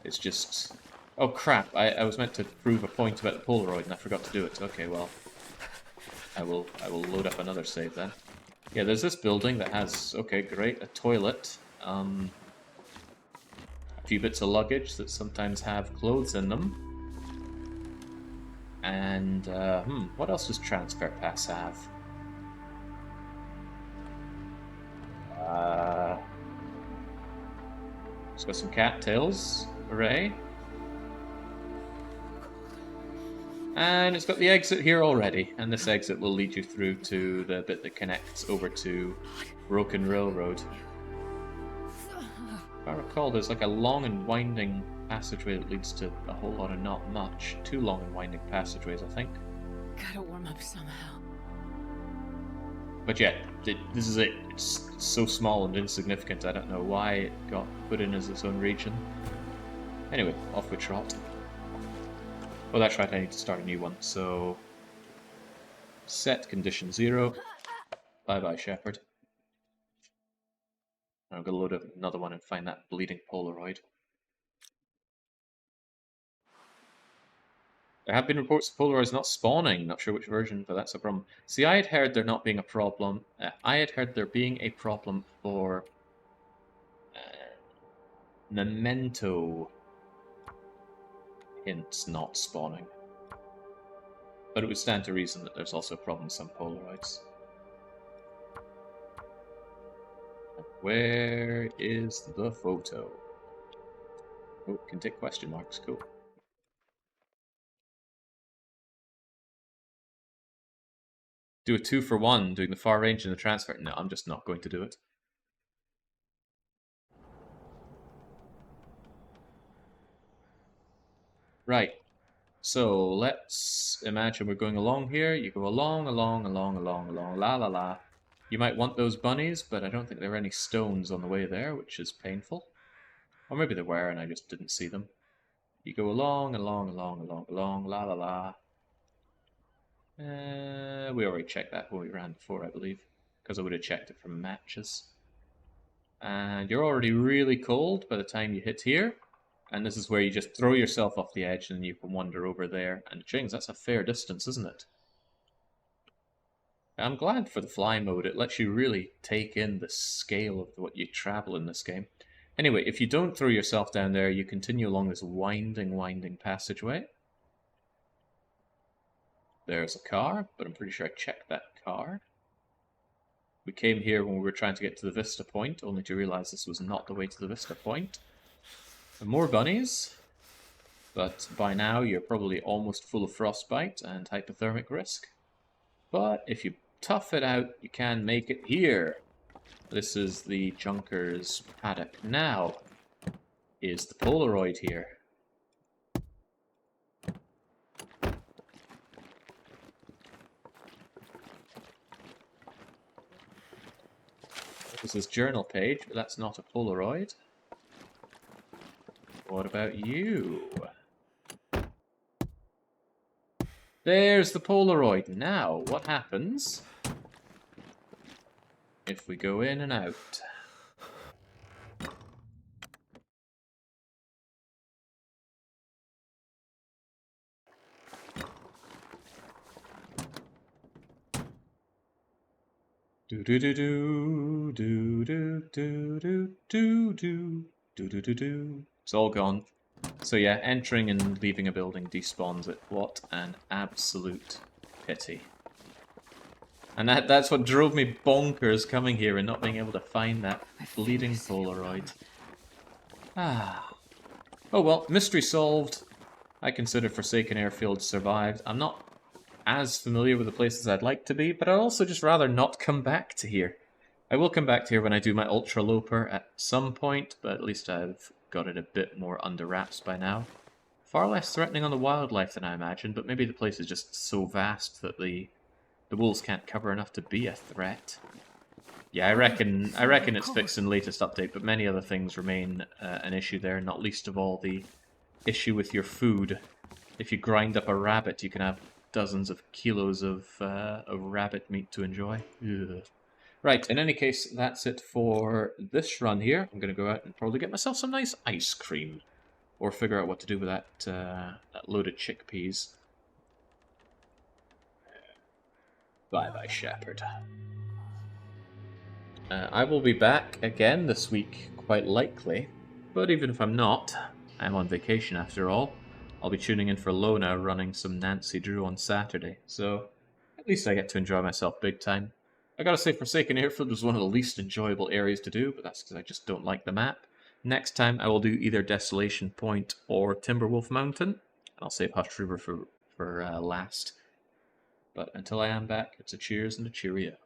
It's just... Oh crap, I was meant to prove a point about the Polaroid and I forgot to do it. Okay, well, I will load up another save then. Yeah, there's this building that has, okay, great, a toilet. A few bits of luggage that sometimes have clothes in them. And, what else does Transfer Pass have? It's got some cattails. Hooray. And it's got the exit here already. And this exit will lead you through to the bit that connects over to Broken Railroad. If I recall, there's like a long and winding passageway that leads to a whole lot of not much. 2 long and winding passageways, I think. Gotta warm up somehow. But yeah, this is it. It's so small and insignificant, I don't know why it got put in as its own region. Anyway, off we trot. Oh, that's right, I need to start a new one, so... Set condition 0. Bye-bye, Shepherd. I'm gonna load up another one and find that bleeding Polaroid. There have been reports of Polaroids not spawning. Not sure which version, but that's a problem. See, I had heard there not being a problem. I had heard there being a problem for Memento hints not spawning. But it would stand to reason that there's also a problem with some Polaroids. Where is the photo? Oh, can take question marks. Cool. Do a 2-for-1, doing the far range and the transfer. No, I'm just not going to do it. Right. So let's imagine we're going along here. You go along, along, along, along, along, la la la. You might want those bunnies, but I don't think there are any stones on the way there, which is painful. Or maybe there were and I just didn't see them. You go along, along, along, along, along, la la la. We already checked that when we ran before, I believe, because I would have checked it from matches. And you're already really cold by the time you hit here. And this is where you just throw yourself off the edge and you can wander over there. And chings, that's a fair distance, isn't it? I'm glad for the fly mode. It lets you really take in the scale of what you travel in this game. Anyway, if you don't throw yourself down there, you continue along this winding passageway. There's a car, but I'm pretty sure I checked that car. We came here when we were trying to get to the vista point, only to realize this was not the way to the vista point. And more bunnies, but by now you're probably almost full of frostbite and hypothermic risk. But if you tough it out, you can make it here. This is the Junker's paddock. Now, is the Polaroid here? This is journal page, but that's not a Polaroid. What about you? There's the Polaroid. Now, what happens if we go in and out? Do do do do do do do do do do do do do do. It's all gone. So yeah, entering and leaving a building despawns it. What an absolute pity. And that's what drove me bonkers coming here and not being able to find that bleeding Polaroid. Ah. Oh well, mystery solved. I consider Forsaken Airfield survived. I'm not as familiar with the places I'd like to be, but I'd also just rather not come back to here. I will come back to here when I do my Ultra Loper at some point, but at least I've got it a bit more under wraps by now. Far less threatening on the wildlife than I imagined, but maybe the place is just so vast that the wolves can't cover enough to be a threat. Yeah, I reckon it's fixed in the latest update, but many other things remain an issue there, not least of all the issue with your food. If you grind up a rabbit, you can have dozens of kilos of rabbit meat to enjoy. Ugh. Right, in any case, that's it for this run here. I'm going to go out and probably get myself some nice ice cream. Or figure out what to do with that loaded chickpeas. Bye-bye, Shepherd. I will be back again this week, quite likely. But even if I'm not, I'm on vacation after all. I'll be tuning in for Lona running some Nancy Drew on Saturday, so at least I get to enjoy myself big time. I gotta say, Forsaken Airfield was one of the least enjoyable areas to do, but that's because I just don't like the map. Next time I will do either Desolation Point or Timberwolf Mountain, and I'll save Hush River for last. But until I am back, it's a cheers and a cheerio.